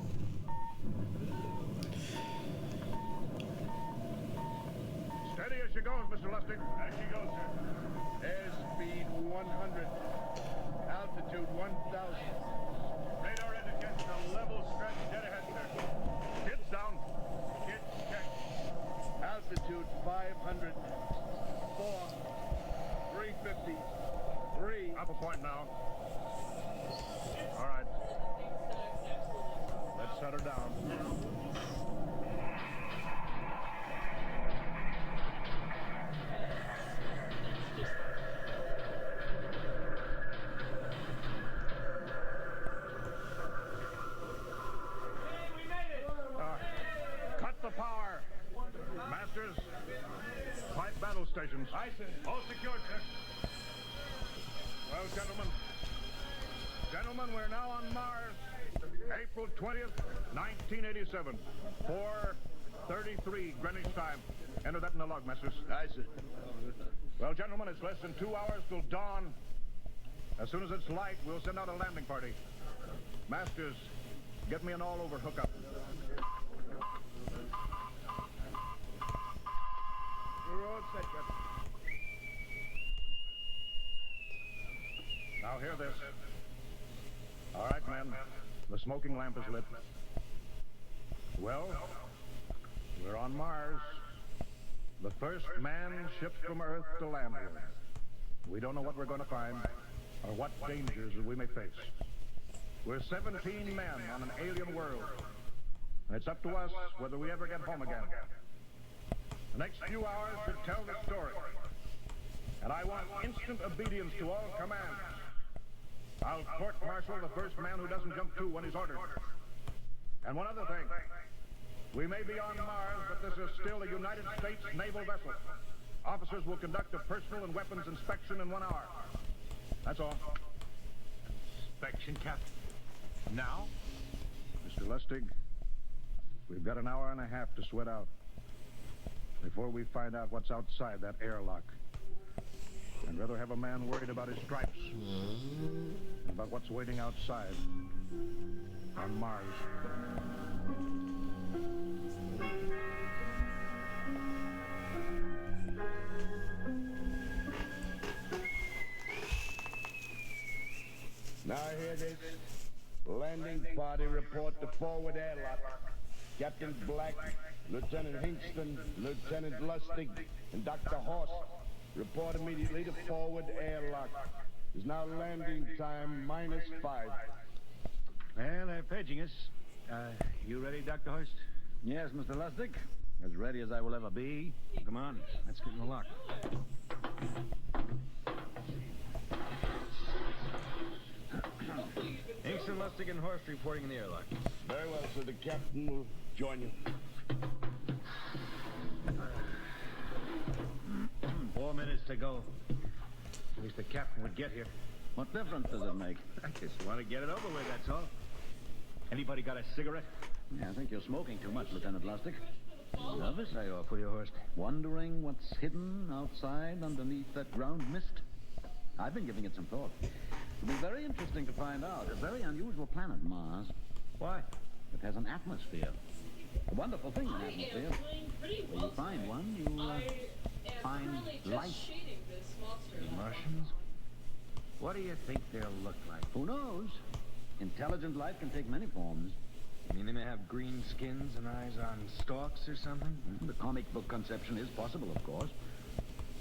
Steady as she goes, Mr. Lustig. As she goes, sir. Airspeed 100. Altitude 1,000. Radar indicates a level stretch dead ahead, sir. Kids down. Kids check. Altitude 500. 4. 350. 3. Up a point now. All right. Let's set her down. Cut the power. Masters, pipe battle stations. Aye, sir. All secured, sir. Well, gentlemen, we're now on Mars. April 20th, 1987. 4:33 Greenwich time. Enter that in the log, Masters. Aye, sir. Well, gentlemen, it's less than 2 hours till dawn. As soon as it's light, we'll send out a landing party. Masters, get me an all-over hookup. We're all set, Captain. Now hear this. All right, men. The smoking lamp is lit. Well, we're on Mars. The first man shipped from Earth to land here. We don't know what we're going to find or what dangers we may face. We're 17 men on an alien world. And it's up to us whether we ever get home again. The next few hours should tell the story. And I want instant obedience to all commands. I'll court-martial the first man who doesn't jump to when he's ordered. And one other thing. We may be on Mars, but this is still a United States naval vessel. Officers will conduct a personal and weapons inspection in 1 hour. That's all. Inspection, Captain. Now? Mr. Lustig, we've got an hour and a half to sweat out before we find out what's outside that airlock. I'd rather have a man worried about his stripes than about what's waiting outside on Mars. Now hear this. Landing party report to forward airlock. Captain Black, Lieutenant Hingston, Lieutenant Lustig, and Dr. Horst report immediately to forward airlock. There's now landing time -5. Well, they're paging us. You ready, Dr. Horst? Yes, Mr. Lustig. As ready as I will ever be. Come on, let's get in the lock. Hingston, Lustig, and Horst reporting in the airlock. Very well, sir. The captain will join you. 4 minutes to go. At least the captain would get here. What difference does it make? I just want to get it over with, that's all. Anybody got a cigarette? Yeah, I think you're smoking too much, Lieutenant Lustig. Nervous, are you, for your Horst? Wondering what's hidden outside underneath that ground mist? I've been giving it some thought. It'll be very interesting to find out. A very unusual planet, Mars. Why? It has an atmosphere. A wonderful thing, an atmosphere. When you find one, you find life. The Martians? What do you think they'll look like? Who knows? Intelligent life can take many forms. You mean they may have green skins and eyes on stalks or something? The comic book conception is possible, of course.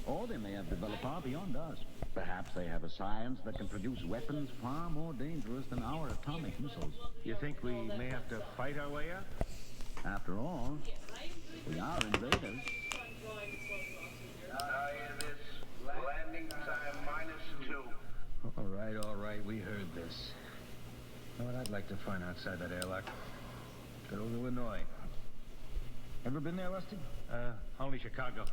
Or they may have developed far beyond us. Perhaps they have a science that can produce weapons far more dangerous than our atomic missiles. You think we may have to fight our way out? After all, we are invaders. Landing time -2. All right, we heard this. You know what I'd like to find outside that airlock? Good old Illinois. Ever been there, Lustig? Only Chicago.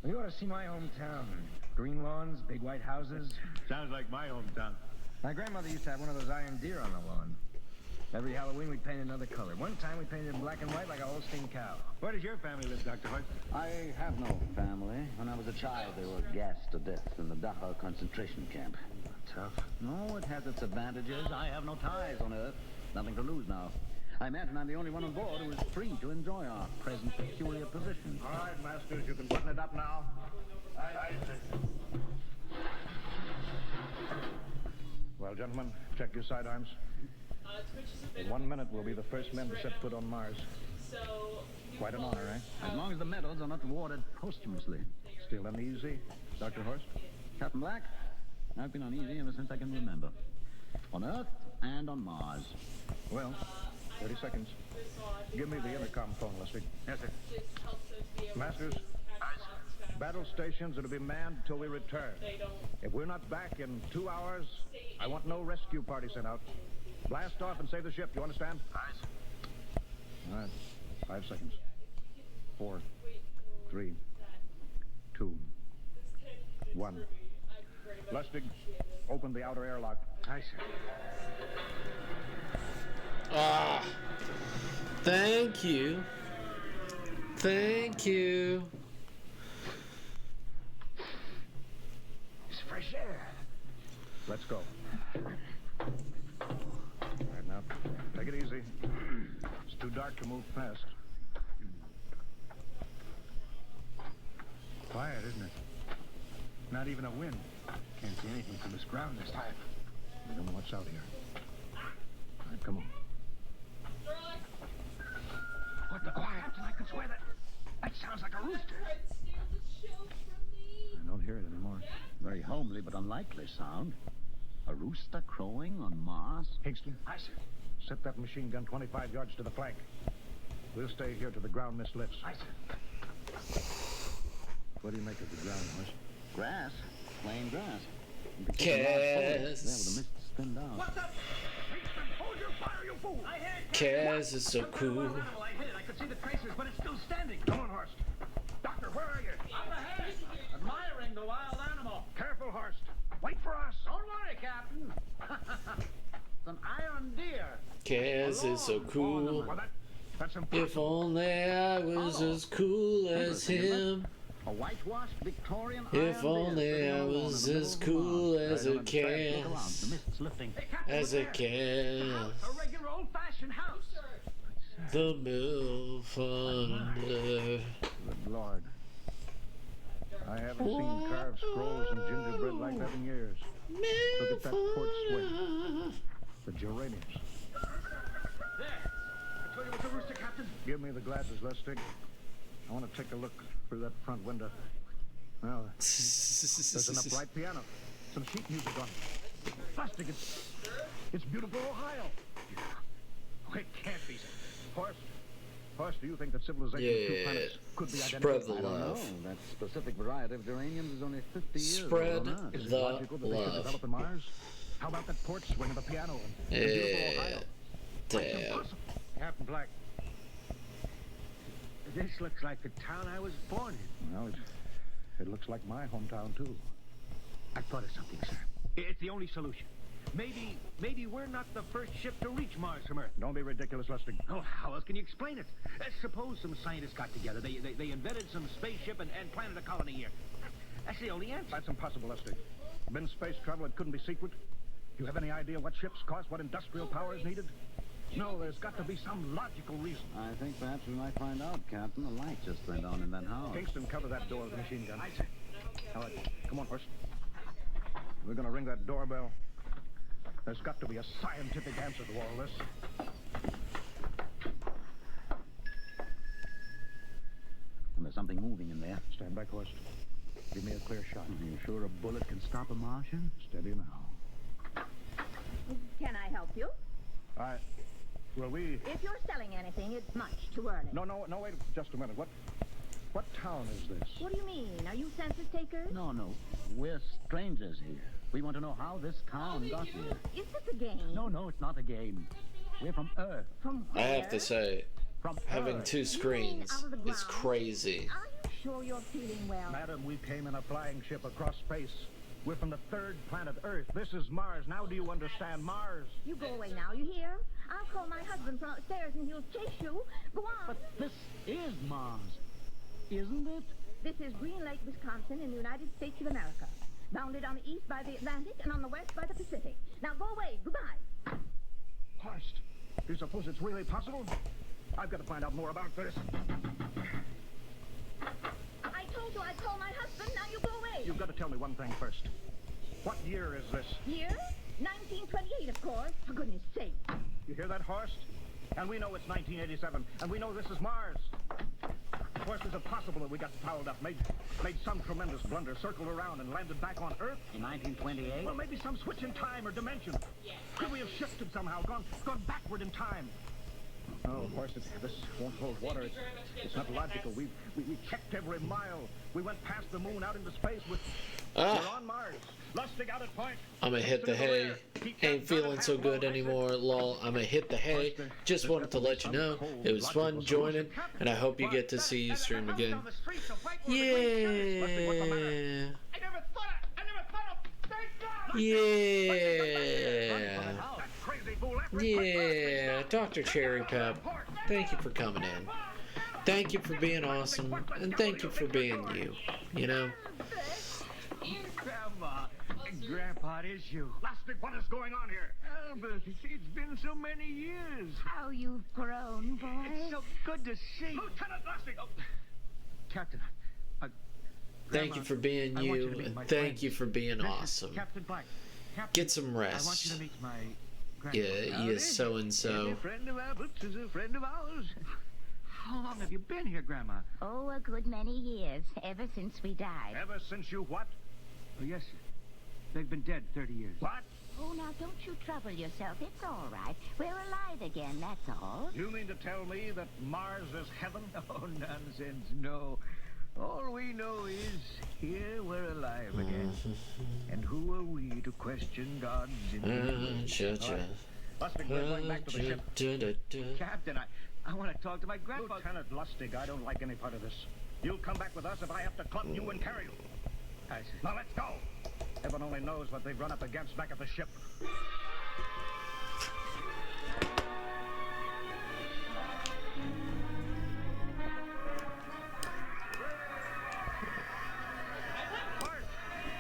Well, you ought to see my hometown. Green lawns, big white houses. Sounds like my hometown. My grandmother used to have one of those iron deer on the lawn. Every Halloween, we painted another color. One time, we painted it black and white like a Holstein cow. Where does your family live, Dr. Hart? I have no family. When I was a child, they were gassed to death in the Dachau concentration camp. Tough. No, it has its advantages. I have no ties on Earth. Nothing to lose now. I imagine I'm the only one on board who is free to enjoy our present peculiar position. All right, Masters, you can button it up now. Aye, sir. Well, gentlemen, check your sidearms. In 1 minute, we'll be the first men to set foot on Mars. Quite an honor, eh? As long as the medals are not awarded posthumously. Still uneasy, Dr. Horst? Captain Black, I've been uneasy ever since I can remember. On Earth and on Mars. Well, 30 seconds. Give me the intercom phone, Lustig. Yes, sir. Masters, battle stations are to be manned till we return. If we're not back in 2 hours, I want no rescue party sent out. Blast off and save the ship, you understand? All right, 5 seconds. 4, 3, 2, 1. Lustig, open the outer airlock. Aye, sir. Ah, thank you. Thank you. It's fresh air. Let's go. All right, now, take it easy. It's too dark to move fast. Quiet, isn't it? Not even a wind. Can't see anything from this ground this time. I don't know what's out here. All right, come on. What the quiet? I can swear that sounds like a rooster. I don't hear it anymore. Very homely but unlikely sound. A rooster crowing on Mars? Hingston. Aye, sir. Set that machine gun 25 yards to the flank. We'll stay here till the ground mist lifts. Aye, sir. What do you make of the ground, Horst? Grass. Plain grass. Yes. There, with the mist thinned out. What's up? Hingston, hold your Fire, you fool! I hit it! Kaz is so cool. I hit it. I could see the tracers, but it's still standing. Come on, Horst. Doctor, where are you? I'm ahead, admiring the wild animal. Careful, Horst. Wait for us. Don't worry, Captain. It's an iron deer. Kaz is so cool. Well, that's impossible. If only I was as cool as him. A whitewashed Victorian If iron only deer I sitting alone was in the as middle of the cool month. as I a don't understand. Look around. The Kaz. mist's lifting. As a Kaz. A regular old-fashioned house. The MILF under. Good Lord. I haven't seen carved scrolls and gingerbread like that in years. Look at that port swing. The geraniums. There! I told you it was a rooster, Captain. Give me the glasses, Lustig. I want to take a look through that front window. Well, there's an upright piano. Some sheet music on it. Lustig, it's beautiful Ohio. It can't be. Horst, do you think that civilization's two planets could be identical? Spread the I don't know. love. That specific variety of geraniums is only 50 years Spread old on Earth. Is it the logical that they should love. develop in Mars? How about that porch swing of the piano and beautiful Ohio? Damn. Captain Black. This looks like the town I was born in. Well, it looks like my hometown, too. I thought of something, sir. It's the only solution. Maybe we're not the first ship to reach Mars from Earth. Don't be ridiculous, Lustig. Oh, how else can you explain it? Suppose some scientists got together. They invented some spaceship and planted a colony here. That's the only answer. That's impossible, Lustig. Been space travel, it couldn't be secret. You have any idea what ships cost, what industrial power is needed? No, there's got to be some logical reason. I think perhaps we might find out, Captain. A light just went on in that house. Kingston, cover that door with a machine gun. All right, come on, Horst. We're gonna ring that doorbell. There's got to be a scientific answer to all this. And there's something moving in there. Stand back, Horst. Give me a clear shot. Are you sure a bullet can stop a Martian? Steady now. Can I help you? Well, If you're selling anything, it's much too early. No, wait just a minute. What town is this? What do you mean? Are you census takers? No. We're strangers here. We want to know how this town got here. Is this a game? No, it's not a game. We're from Earth. From I where? have to say, having two screens is crazy. Are you sure you're feeling well? Madam, we came in a flying ship across space. We're from the third planet Earth. This is Mars. Now do you understand? Mars. You go away now, you hear? I'll call my husband from upstairs and he'll chase you. Go on. But this is Mars, isn't it? This is Green Lake, Wisconsin in the United States of America. Bounded on the east by the Atlantic and on the west by the Pacific. Now go away. Goodbye. Horst, do you suppose it's really possible? I've got to find out more about this. I told you I'd call my husband. Now you go away. You've got to tell me one thing first. What year is this? Year? 1928, of course. For goodness sake. You hear that, Horst? And we know it's 1987, and we know this is Mars. Horst, is it possible that we got fouled up, made some tremendous blunder, circled around, and landed back on Earth? In 1928? Well, maybe some switch in time or dimension. Could we have shifted somehow, gone backward in time? Oh, Horst, this won't hold water. It's not logical. We checked every mile. We went past the moon out into space with... We're on Mars. Lustig out at point. I'ma hit the hay. Ain't feeling so good anymore, lol. I'ma hit the hay. Just wanted to let you know it was fun joining, and I hope you get to see you stream again. Yeah. Yeah. Dr. Cherry Pep, thank you for coming in. Thank you for being awesome, and thank you for being you. You know? Grandpa, it is you. Lustig, what is going on here? Albert, it's been so many years. How you've grown, boy. It's so good to see. Lieutenant Lustig! Oh. Captain, Thank you for being you, and thank you for being awesome. Captain Black. Get some I want you rest. to meet my grandpa. Yeah, he is so-and-so. A friend of Albert's is a friend of ours. How long have you been here, Grandma? Oh, a good many years, ever since we died. Ever since you what? Oh, yes, sir. They've been dead 30 years. What? Oh, now don't you trouble yourself. It's all right. We're alive again, that's all. You mean to tell me that Mars is heaven? Oh, nonsense, no. All we know is here we're alive again. And who are we to question God's infinite? Lustig, we're going back to the ship. Captain, I want to talk to my grandfather. Lieutenant Lustig, I don't like any part of this. You'll come back with us if I have to club you and carry you. Now let's go. Heaven only knows what they've run up against back at the ship.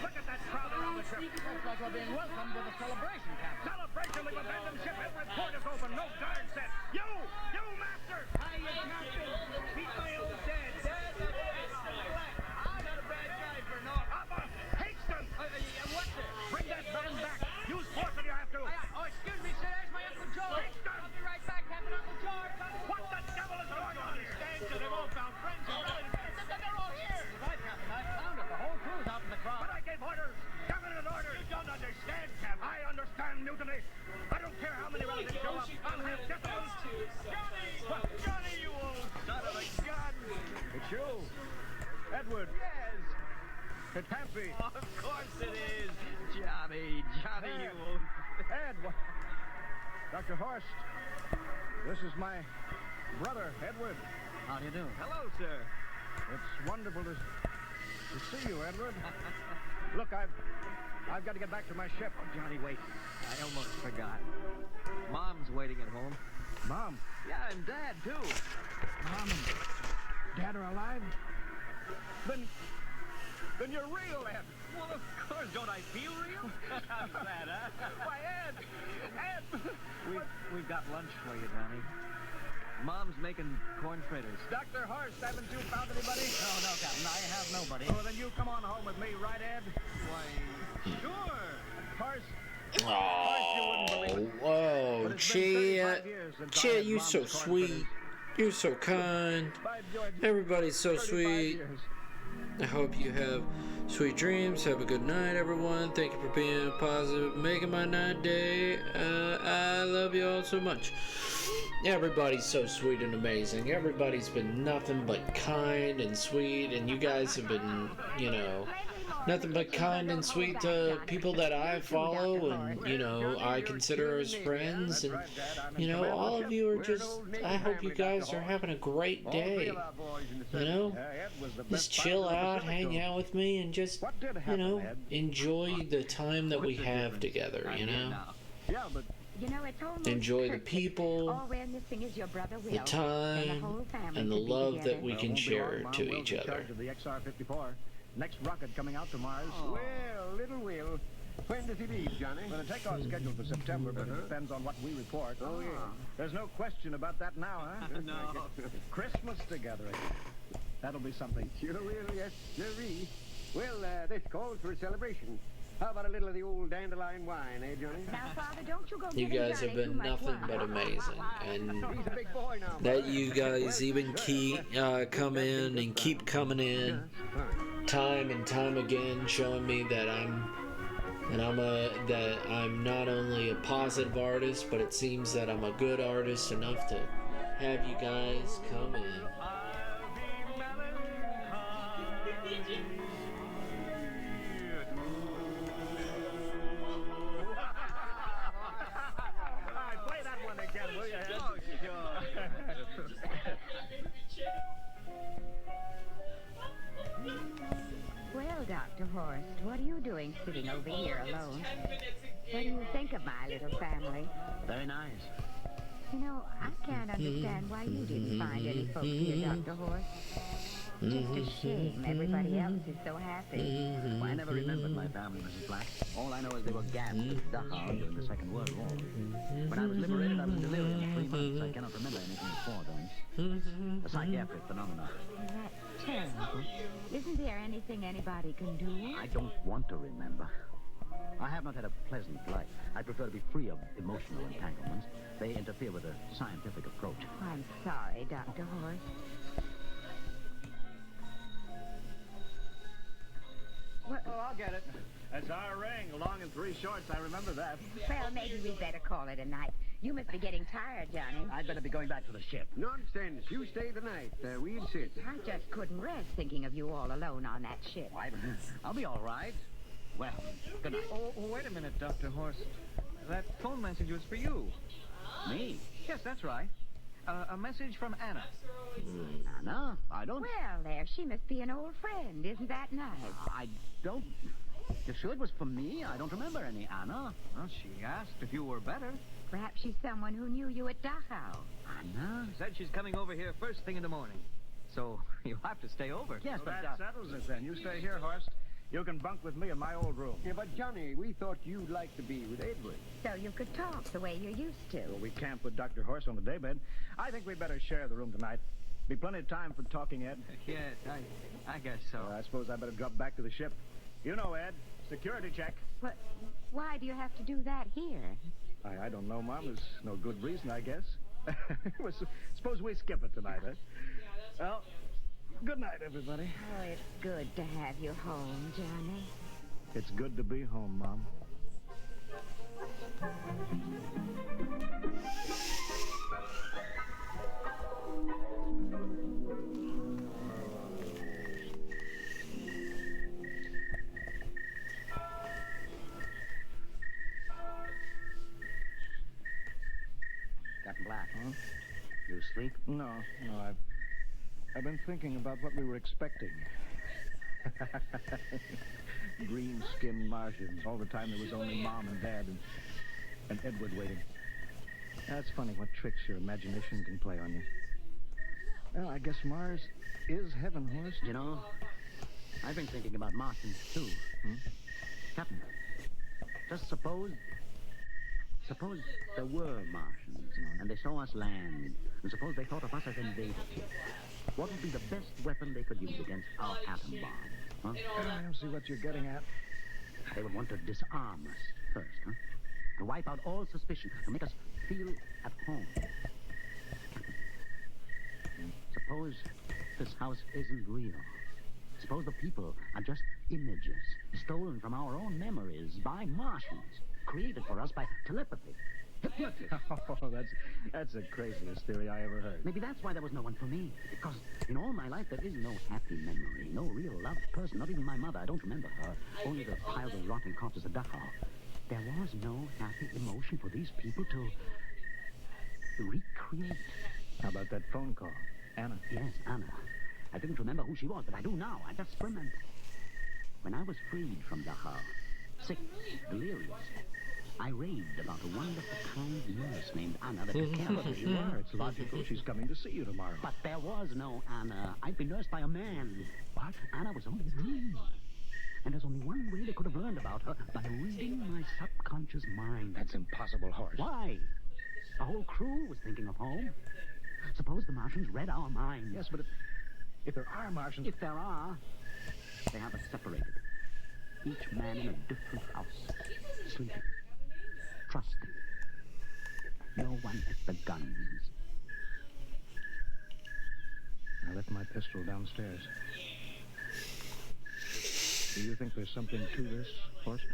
Look at that crowd around the ship. Looks like we're being welcomed with a celebration, Captain. Celebration? We've abandoned ship. Every port is open. No guard set. You master! Hiya, Captain. He's my old dad. Dad, I'm not a bad guy for naught. Hingston! What's it? Bring that band back. Use force if you have to. Excuse me, sir. There's my Uncle George. Hingston! I'll be right back, Captain. Uncle George. What the devil is going on here? They've all found friends and relatives. They're all here. Right, Captain. I found it. The whole crew's out in the crowd. But I gave orders. Cabinet orders. You don't understand, Captain. I understand mutiny. I don't care how many relatives show up. I'll have discipline. Johnny! What, Johnny, you old son of a gun! It's you. Edward. Yes. It can't be. Oh, of course it is. Johnny, you old... Ed, Dr. Horst. This is my brother, Edward. How do you do? Hello, sir. It's wonderful to see you, Edward. Look, I've got to get back to my ship. Oh, Johnny, wait. I almost forgot. Mom's waiting at home. Mom? Yeah, and Dad, too. Mom and Dad are alive? Then you're real, Ed. Well, of course. Don't I feel real? How's that, huh? Why, Ed! We've got lunch for you, Johnny. Mom's making corn fritters. Dr. Horst, haven't you found anybody? No, Captain. I have nobody. Oh, then you come on home with me, right, Ed? Why, sure. Horst? Oh, Chad, you're so sweet. You're so kind. Everybody's so sweet. I hope you have sweet dreams. Have a good night, everyone. Thank you for being positive, making my night day. I love you all so much. Everybody's so sweet and amazing. Everybody's been nothing but kind and sweet, and you guys have been, nothing but kind and sweet to people that I follow and, I consider as friends. And, all of you are just, I hope you guys are having a great day. Just chill out, hang out with me, and just, enjoy the time that we have together, Yeah, but... Enjoy the people, the time, and the love that we can share to each other. The XR-54. Next rocket coming out to Mars. Well, little Will. When does he leave, Johnny? Well, the takeoff's scheduled for September, but it depends on what we report. Oh, yeah. There's no question about that now, huh? No. Christmas together. That'll be something. Sure will, yes, sirree. Well, this calls for a celebration. How about a little of the old dandelion wine, eh, Johnny? Now, Father, don't you go You guys have been nothing but amazing, and He's a big boy now. that you guys even come in and keep coming in time and time again, showing me that I'm not only a positive artist, but it seems that I'm a good artist enough to have you guys come in. Well, Dr. Horst, what are you doing sitting over here alone? What do you think of my little family? Very nice. I can't understand why you didn't find any folks here, Dr. Horst. Just a shame everybody else is so happy. Well, I never remembered my family, Mrs. Black. All I know is they were gassed with Dachau during the Second World War. When I was liberated, I was in delirium for 3 months. I cannot remember anything before then. A psychiatric phenomenon. That's terrible. Isn't there anything anybody can do? I don't want to remember. I have not had a pleasant life. I prefer to be free of emotional entanglements. They interfere with a scientific approach. I'm sorry, Dr. Horst. Oh, I'll get it. That's our ring. Long and 3 shorts. I remember that. Well, maybe we'd better call it a night. You must be getting tired, Johnny. I'd better be going back to the ship. Nonsense. You stay the night. We'll sit. I just couldn't rest thinking of you all alone on that ship. I'll be all right. Well, good night. Oh, wait a minute, Dr. Horst. that phone message was for you. Me? Yes, that's right. A message from Anna. Anna? I don't... Well, there, she must be an old friend. Isn't that nice? I don't... You sure it was for me? I don't remember any Anna. Well, she asked if you were better. Perhaps she's someone who knew you at Dachau. Anna? She said she's coming over here first thing in the morning. So you'll have to stay over. Yes, but that settles it then. You stay here, Horst. You can bunk with me in my old room. Yeah, but Johnny, we thought you'd like to be with Edward. So you could talk the way you used to. Well, we can't put Dr. Horst on the daybed. I think we'd better share the room tonight. Be plenty of time for talking, Ed. Yes, I guess so. I suppose I better drop back to the ship. You know, Ed, security check. But why do you have to do that here? I don't know, Mom. There's no good reason, I guess. Well, suppose we skip it tonight, huh? Well, good night, everybody. Oh, it's good to have you home, Johnny. It's good to be home, Mom. Captain Black. Huh? You asleep? No, I've been thinking about what we were expecting. Green-skinned Martians. All the time there was only Mom and Dad and Edward waiting. That's funny what tricks your imagination can play on you. Well, I guess Mars is heaven, Horst. You know, I've been thinking about Martians, too. Captain, just suppose there were Martians, and they saw us land, and suppose they thought of us as invaders. What would be the best weapon they could use against our atom bomb? Huh? I don't see what you're getting at. They would want to disarm us first, huh? To wipe out all suspicion, to make us feel at home. Captain, suppose this house isn't real. Suppose the people are just images, stolen from our own memories by Martians, created for us by telepathy. Hypnosis. Oh, that's the craziest theory I ever heard. Maybe that's why there was no one for me. Because in all my life, there is no happy memory, no real loved person, not even my mother. I don't remember her. Only the piles of rotting corpses at Dachau. There was no happy emotion for these people to recreate. How about that phone call? Anna? Yes, Anna. I didn't remember who she was, but I do now. I just remember. When I was freed from Dachau, sick, delirious, I raved about a wonderful, kind nurse named Anna that took care of me. You are. It's logical. She's coming to see you tomorrow. But there was no Anna. I'd been nursed by a man. What? Anna was only a dream. And there's only one way they could have learned about her, by reading my subconscious mind. That's impossible, Horst. Why? The whole crew was thinking of home. Suppose the Martians read our minds. Yes, but if there are Martians... If there are, they have us separated. Each man in a different house. Sleeping. Trusting. No one at the guns. I left my pistol downstairs. Do you think there's something to this, Horst?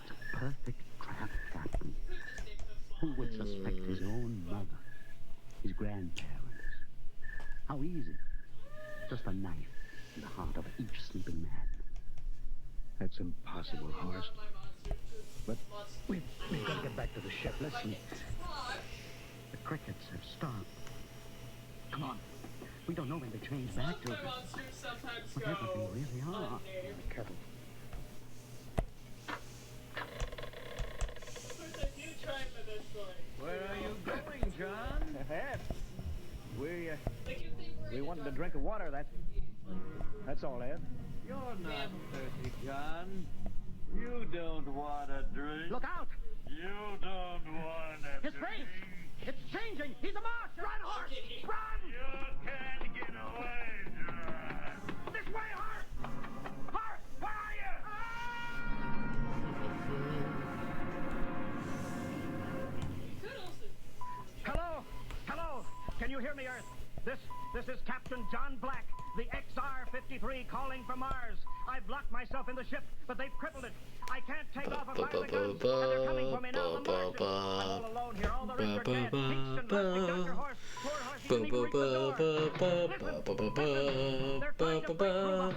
It's a perfect trap, Captain. Who would suspect his own mother? His grandparents? How easy. Just a knife in the heart of each sleeping man. That's impossible, Horst. But we've got to get back to the ship. Listen. The crickets have stopped. Come on. We don't know when they change back to whatever they really are. Be careful. Where are you going, John? Ed, we wanted a drink of water. That's all, Ed. You're not thirsty, John. You don't want a drink. Look out! You don't want a His face! It's changing! He's a Martian! Run, Horst! Run! You can't get away, John. This way, Horst! Horst, where are you? Hello? Hello? Can you hear me, Earth? This is Captain John Black, the XR-53 calling from Mars. I've locked myself in the ship, but they've crippled it. I can't take off or fire the guns, and they're coming for me now, the Martians. I'm all alone here. All the rest are dead. Hingston, Lustig, Dr. Horst. Poor Horst, he didn't even reach the door. Listen, they're trying to break through.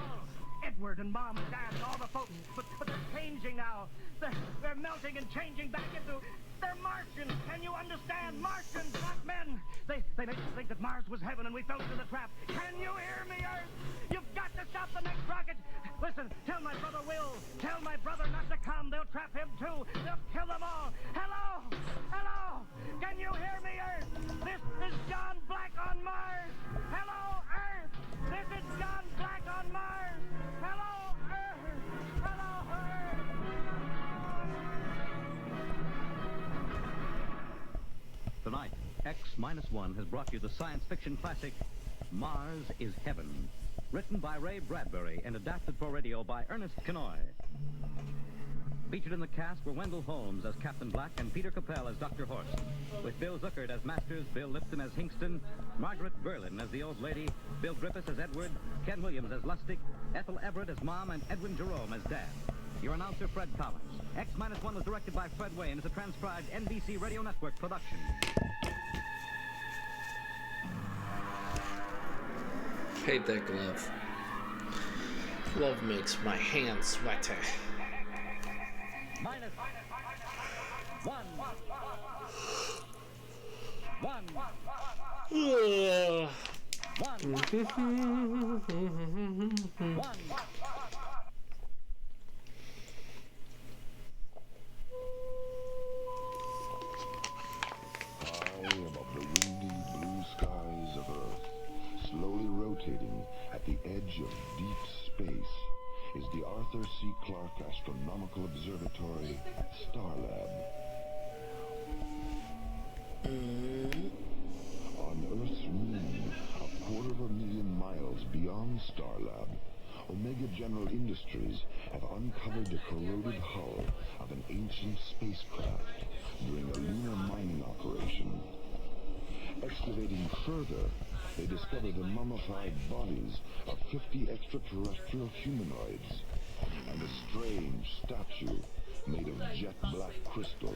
Edward and Mom and Dad and all the folks, but they're changing now. They're they're melting and changing back into... They're Martians. Can you understand? Martians, not men. They made us think that Mars was heaven and we fell into the trap. Can you hear me, Earth? You've got to stop the next rocket. Listen, tell my brother Will. Tell my brother not to come. They'll trap him too. They'll kill them all. Hello? Hello? Can you hear me, Earth? This is John Black on Mars. Hello, Earth. This is John Black on Mars. Hello, Earth. Hello, Earth. Tonight, X-1 has brought you the science fiction classic, Mars is Heaven, written by Ray Bradbury and adapted for radio by Ernest Kenoy. Featured in the cast were Wendell Holmes as Captain Black and Peter Capell as Dr. Horst, with Bill Zuckert as Masters, Bill Lipton as Hingston, Margaret Berlin as the Old Lady, Bill Griffiths as Edward, Ken Williams as Lustig, Ethel Everett as Mom, and Edwin Jerome as Dad. Your announcer, Fred Collins. X-1 was directed by Fred Wayne and is a transcribed NBC Radio Network production. Hate that glove. Glove makes my hands sweaty. Minus one. Above the windy blue skies of Earth, slowly rotating at the edge of deep space, is the Arthur C. Clarke Astronomical Observatory, Starlab. On Earth's moon, 250,000 miles beyond Starlab, Omega General Industries have uncovered the corroded hull of an ancient spacecraft during a lunar mining operation. Excavating further, they discover the mummified bodies of 50 extraterrestrial humanoids and a strange statue made of jet black crystal.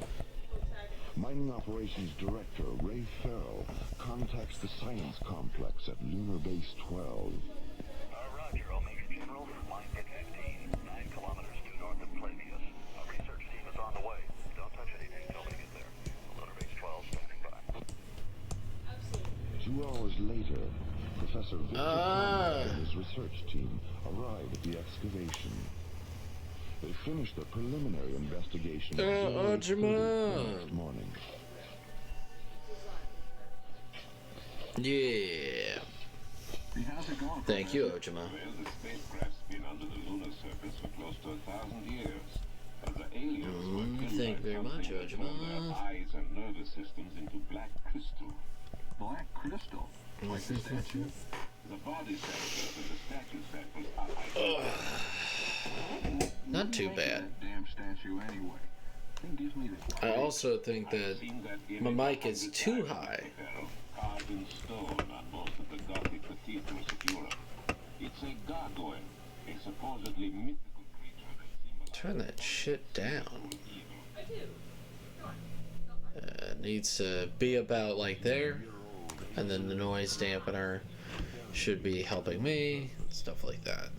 Mining Operations Director Ray Farrell contacts the science complex at Lunar Base 12. Roger, Omega General. Line pit 15, 9 kilometers due north of Plavius. Our research team is on the way. Don't touch anything until they get there. Lunar Base 12 standing by. 2 hours later, Professor Victor Conrad and his research team arrive at the excavation. They finish the preliminary investigation next morning. Yeah. Thank you, Ojima. Well, the spacecraft's been under the lunar surface for close to 1,000 years. The aliens were killed thank you very much, their Ojima. eyes and nervous systems into black crystal. Black crystal? Like the statue? The body samples and the statue samples are identical. Not too bad. Damn statue anyway. Thing gives me the... I also think that my mic is too high. Carved in stone on most of the Gothic cathedrals of Europe. It's a gargoyle, a supposedly mythical creature that symbolizes... Turn that shit down. Needs to be about like there, and then the noise dampener should be helping me, stuff like that.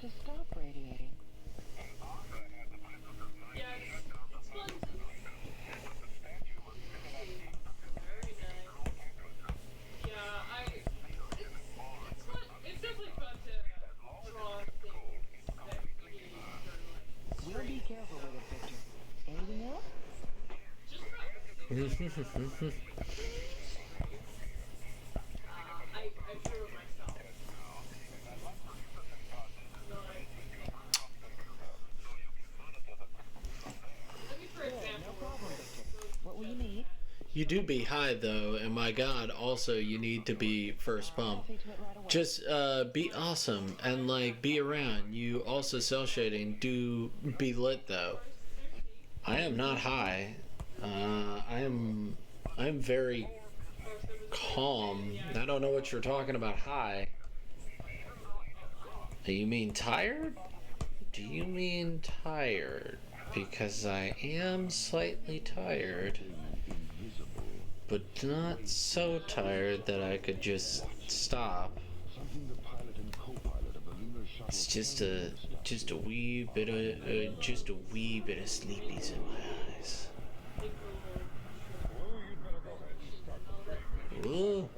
to stop radiating. Yeah, it's fun. Very nice. Yeah, it's fun. It's definitely fun to draw things that you We'll be careful with it, Victor. Anything else? I drew it myself. For example, what will you need? You do be high though, and my god, also you need to be first pump. Just be awesome and like be around. You also cell shading. Do be lit though. I am not high. I'm very calm. I don't know what you're talking about high. Do you mean tired? Do you mean tired? Because I am slightly tired, but not so tired that I could just stop. It's just a wee bit of sleepies in my eyes. Whoa.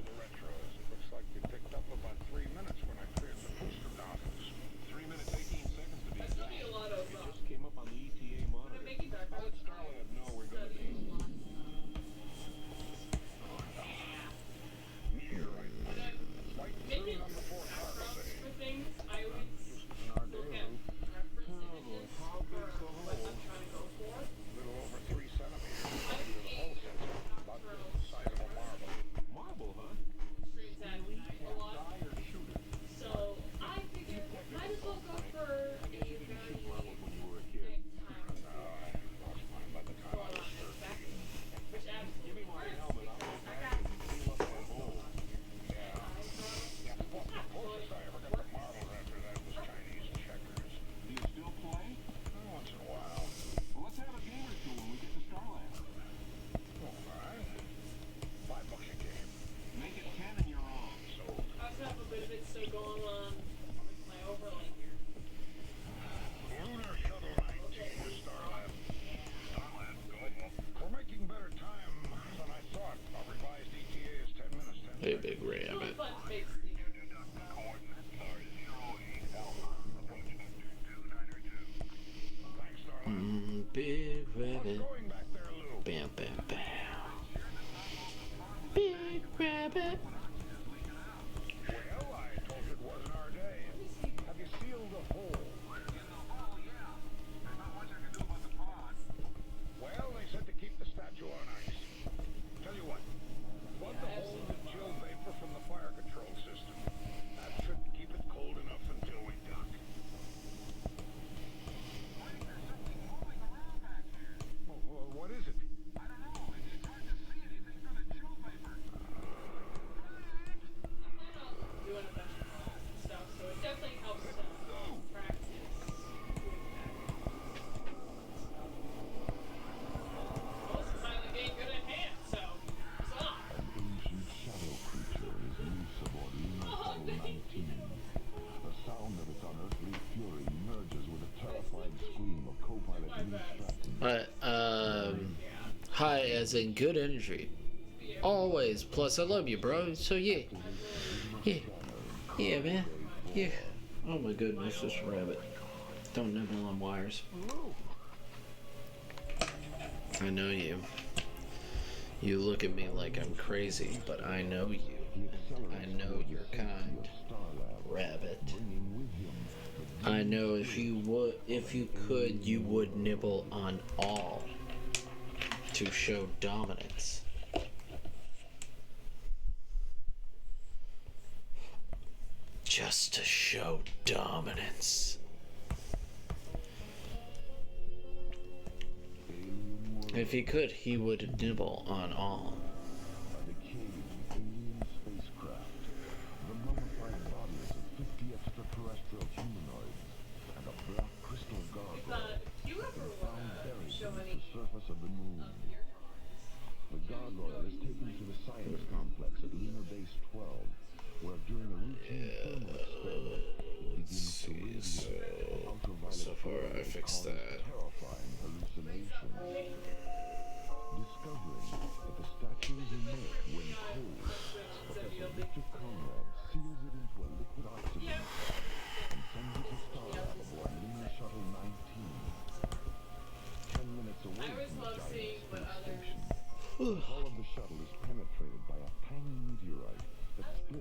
Hey, big rabbit. Big rabbit. Bam, bam, bam. Big rabbit. Well, I told you it wasn't our day. Have you sealed the hole? Well, they said to keep the statue on ice. Tell you what, plug the hole with chill vapor from the fire control system. That should keep it cold enough until we dock. Well, what is it? I don't know. It's hard to see anything through the chill vapor. doing a bunch of stuff, so it definitely helps to practice doing that. Well, this is finally getting good at hand, so it's on. Ancient shadow creature is Musabor Apollo 19. The sound of its unearthly fury merges with a terrifying scream of co-pilot Lee Stratton. High as in good energy. Always. Plus, I love you, bro. So, yeah. Yeah. Yeah, man. Yeah. Oh, my goodness. This rabbit. Don't nibble on wires. I know you. You look at me like I'm crazy, but I know you. I know your kind. Rabbit. I know if you could, you would nibble on all to show dominance. Just to show dominance. If he could, he would nibble on all. A decaying alien spacecraft, the mummified bodies of 50 extraterrestrial humanoids, and a black crystal gargoyle found buried beneath the surface of the moon. The gargoyle is taken to the science complex at Lunar Base 12, where during a routine thermal experiment, it begins to radiate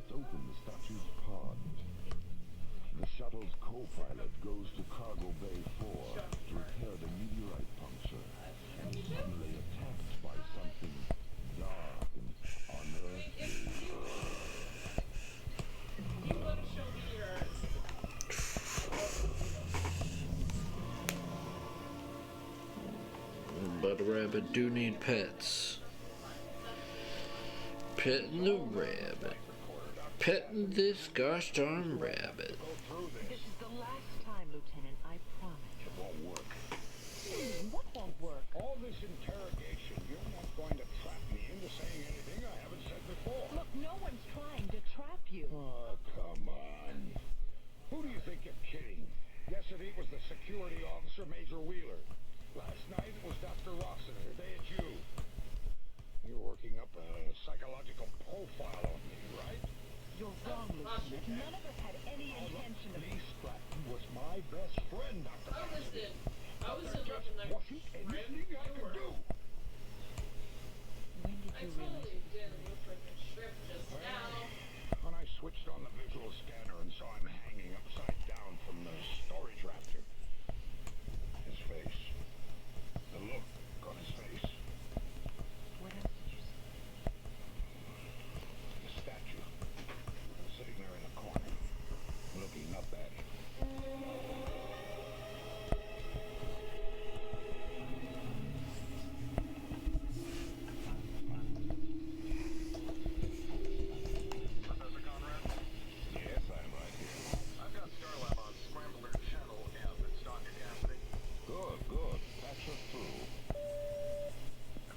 Let's open the statue's pod. The shuttle's co-pilot goes to Cargo Bay 4 to repair the meteorite puncture and is suddenly attacked by something dark and unearthly. But a rabbit do need pets. Petting the rabbit. Petting this gosh darn rabbit. This is the last time, Lieutenant, I promise. It won't work. What won't work? All this interrogation, you're not going to trap me into saying anything I haven't said before. Look, no one's trying to trap you. Oh, come on. Who do you think you're kidding? Yesterday it was the security officer, Major Wheeler. Last night it was Dr. Rossiter. Today it's you. You're working up a psychological profile on me, right? You're wrong, Lieutenant. None of us had any intention of... Lee Stratton was my best friend, Dr. Cassidy. There just wasn't anything I could do. When did you realize it? When I switched on the visual scanner and saw him hanging upside down from the storage rafter. His face. The look on his face. What else did you see? The statue. Sitting there in the corner. Looking up at him. Yes, I'm right here. I've got Starlab on Scrambler Channel F. It's Dr. Cassidy. Good, good. Patch us through.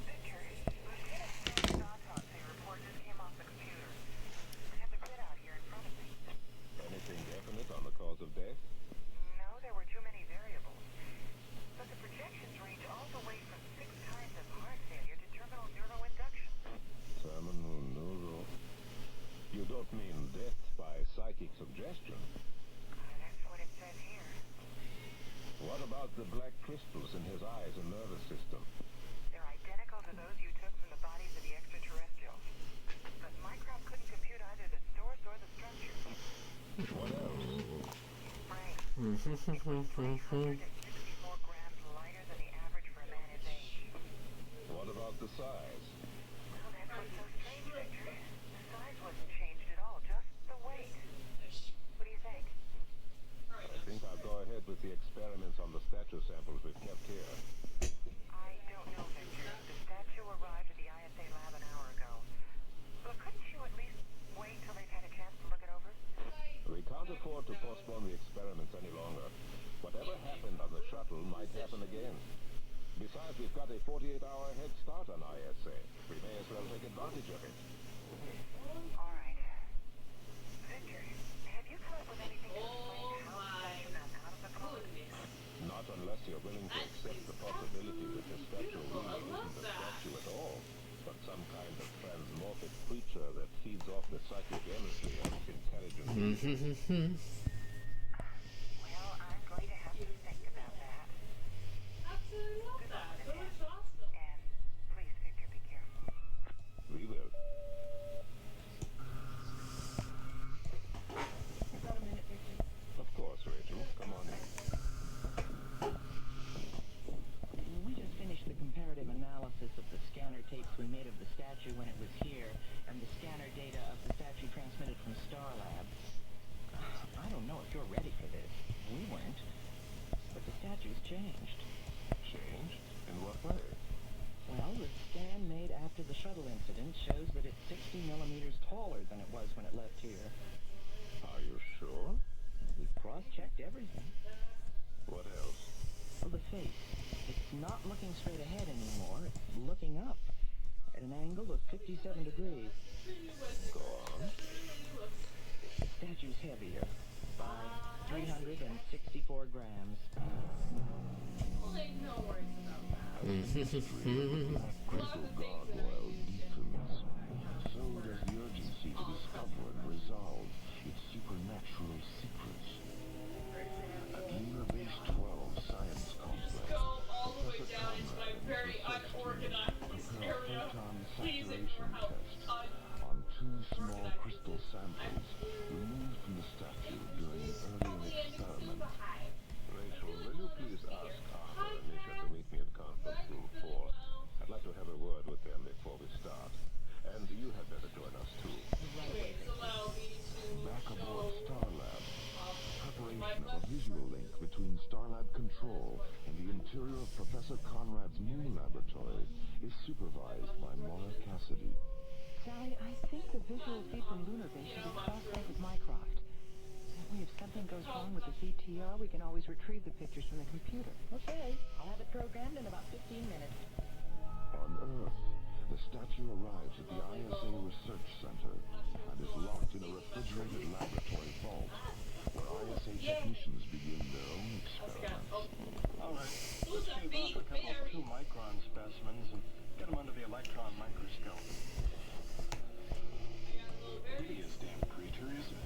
Victor, Lieutenant Stone's autopsy report just came off the computer. I have the grid out here in front of me. Anything definite on the cause of death? No, there were too many variables. But the projections range all the way from 6 times of heart failure to terminal neuroinduction. Terminal neuro. You don't mean death by psychic suggestion? That's what it says here. What about the black crystals in his eyes and nervous system? They're identical to those you took from the bodies of the extraterrestrials. But Mycroft couldn't compute either the source or the structure. What else? Brain. It was 364 grams lighter than the average for a man his age. What about the size? Well, that's what's so strange, Victor. The size wasn't changed at all, just the weight. What do you think? I think I'll go ahead with the experiments on the statue samples we've kept here. I don't know, Victor. The statue arrived at the ISA lab an hour ago. But couldn't you at least wait till they've had a chance to look it over? We can't afford to postpone the experiments any longer. Whatever happened on the shuttle might happen again. Besides, we've got a 48-hour head start on ISA. We may as well take advantage of it. All right. Victor, have you come up with anything to explain how the statue got out of the cloud? Not unless you're willing to accept the possibility that the statue really isn't a statue at all, but some kind of transmorphic creature that feeds off the psychic energy of its intelligent being. Well, I'm going to have to think about that. Absolutely love that. That was awesome. And please, Victor, be careful. We will. Got a minute, Victor? Of course, Rachel. Come on in. We just finished the comparative analysis of the scanner tapes we made of the statue when it was here, and the scanner data of the statue transmitted from Starlab. I don't know if you're ready for this. We weren't. But the statue's changed. Changed? In what way? Well, the scan made after the shuttle incident shows that it's 60 millimeters taller than it was when it left here. Are you sure? We cross-checked everything. What else? Well, the face. It's not looking straight ahead anymore. It's looking up at an angle of 57 degrees. Go on. The statue's heavier by 364 grams. Well, ain't no worries about that. Crystal gargoyle deepens. So does the urgency to discover and resolve its supernatural secrets. At Lunar Base 12 Science Complex, Go all the way Professor down into my Conrad and very Professor unorganized prepare a area. photon Please saturation ignore how test on 2 small crystal samples removed from the statue during an earlier experiment. Rachel, will you please ask Arthur and Nisha to meet me in conference room 4? I'd like to have a word with them before we start. And you had better join us too. Back aboard Starlab, preparation of a visual link between Starlab Control and the interior of Professor Conrad's moon laboratory is supervised by Maura Cassidy. Sally, I think the visual feed from Lunar Base should be cross-linked with Mycroft. That way, if something goes wrong with the ZTR, we can always retrieve the pictures from the computer. Okay, I'll have it programmed in about 15 minutes. On Earth, the statue arrives at the ISA Research Center and is locked in a refrigerated laboratory vault where ISA technicians begin their own experiments. All right, let's shoot off a couple of 2-micron specimens and get them under the electron microscope. Hideous damn creature, is it?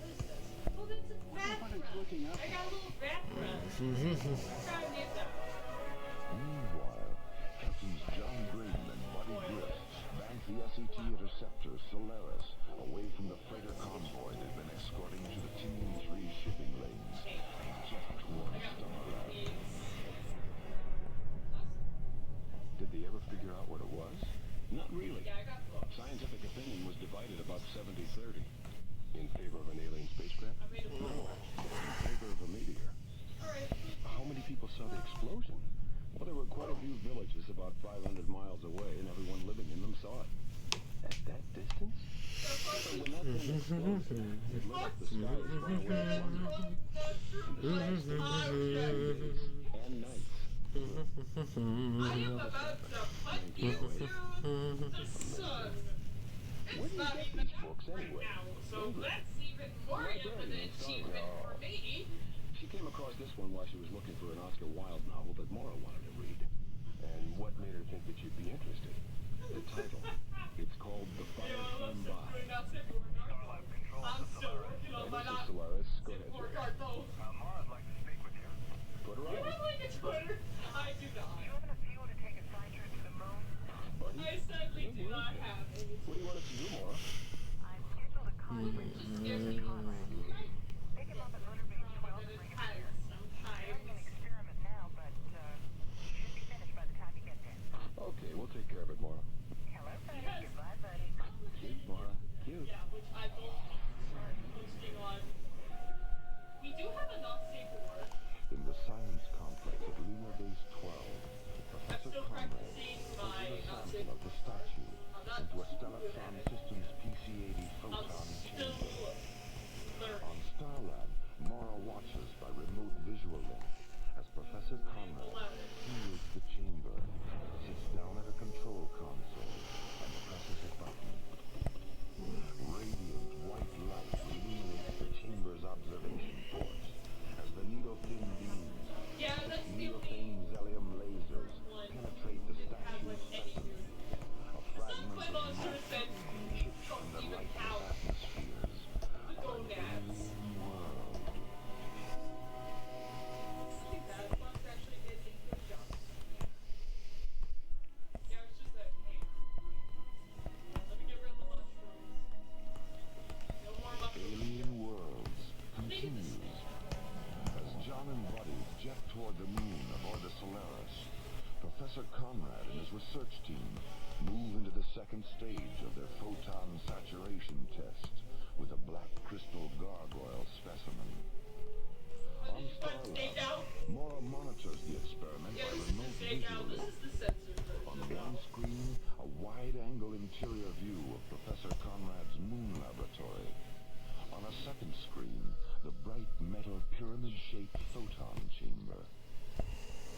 Well, that's a Wonder what it's looking up. I got a little rat friend. Meanwhile, Captains John Graydon and Buddy Griff bank the SET interceptor Solaris away from the freighter convoy they've been escorting to the Team-3 shipping lanes, just toward Starlab. Did they ever figure out what it was? Not really. Scientific opinion was divided about 70-30. In favor of an alien spacecraft? No. In favor of a meteor. How many people saw the explosion? Well, there were quite a few villages about 500 miles away, and everyone living in them saw it. At that distance? So when that thing exploded, it lit up the sky as far away as London. And the stars days and nights. I am about to punch you through the sun. Where do you get these books anyway? So that's even more of an achievement for me. She came across this one while she was looking for an Oscar Wilde novel that Maura wanted to read. And what made her think that you'd be interested? The title. It's called The Fire Came By. Starlab Control to Solaris. This is Solaris. Go ahead, Jerry. Maura'd like to speak with you. Put her You on. have like a Twitter? I do not. Do you have enough fuel to take a fighter to the moon? Buddy? I sadly do not have any. What do you want us to do, Maura? I've scheduled a conference with Conrad. Pick him up at Lunar Base 12 and bring him here. He's doing an experiment now, but he should be finished by the time you get there. Okay, we'll take care of it, Maura. Hello, buddy. Goodbye, buddy. Cute, Maura. Cute. Yeah, which I will start posting on. We do have enough paperwork. In the science complex at Lunar Base 12, I'm Professor still Conrad practicing my places a not sample safe of the statue not into a too Stellatron bad. Systems PC-80 I'm photon still chamber. learning. On Starlab, Maura watches by remote visual link as Professor Conrad enters the chamber, sits down at a control console, and presses a button. Radiant white light illuminates the chamber's observation ports as the needle-thin beams Yeah, that's the needle-thin zelium lasers penetrate the statue's specimen. A fragment My of monster has been chips from the even lightless out. atmospheres. The gonads. World. I think that box actually did a good job. Yeah, it's just that, hey, let me get rid of the mushrooms. No more mushrooms. Alien Worlds continues as John and Buddy jet toward the moon aboard the Solaris. Professor Conrad and his research team move into the second stage of their photon saturation test with a black crystal gargoyle specimen. On Starlab, Maura monitors the experiment by remote visual link. On one screen, a wide-angle interior view of Professor Conrad's moon laboratory. On a second screen, the bright metal pyramid-shaped photon chamber.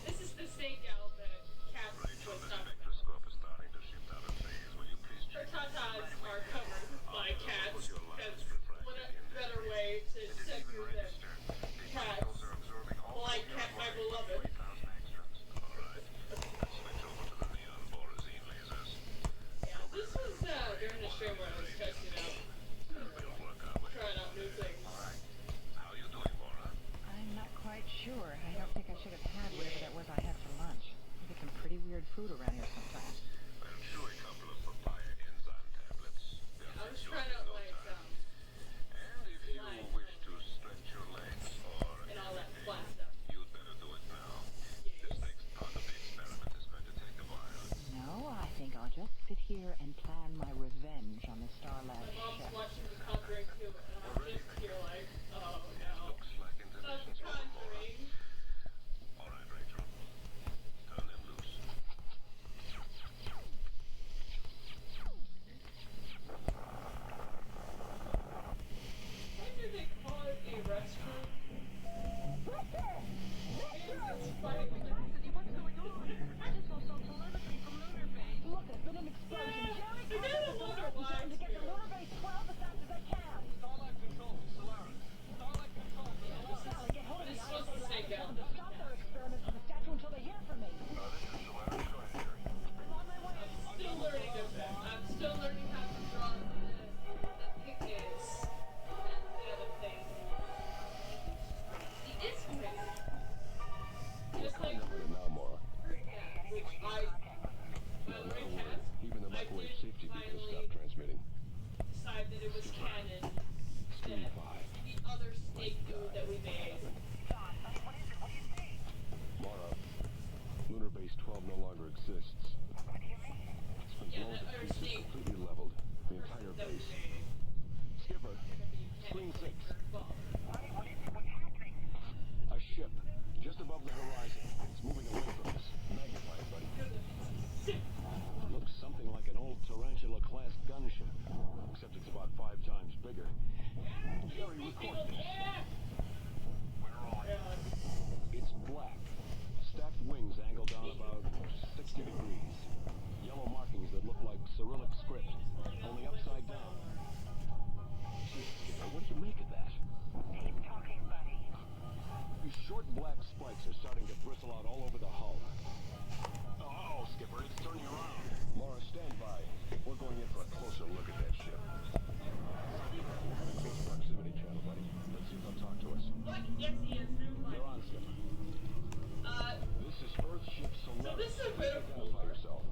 This is the stakeout that Cat was talking about. Spectroscope is starting to shift out of phase. Will you please Her check? tatas are covered by cats, because what a better way to segue than cats. Like Cat, my beloved. Yeah, this was during the stream where I was testing out. Trying out new things. I'm not quite sure other steak food that we made. Mara, Lunar Base 12 no longer exists. It's been blown to pieces, completely leveled. The entire base. Skipper, screen 6. A ship, just above the horizon. It's moving away from us. Magnify it, buddy. Looks something like an old Tarantula-class gunship, except it's about 5 times bigger. Jerry, record this. It's black. Stacked wings angled down about 60 degrees. Yellow markings that look like Cyrillic script, only upside down. Gee, Skipper, what do you make of that? Keep talking, buddy. These short black spikes are starting to bristle out all over the hull. Oh, Skipper, it's turning around. Laura, stand by. We're going in for a closer look at that ship. Close proximity channel, buddy. Let's see if they'll talk to us. Yes, he is. You're on, Skipper. This is Earth Ship Solaris. So this is a bit of Identify yourself.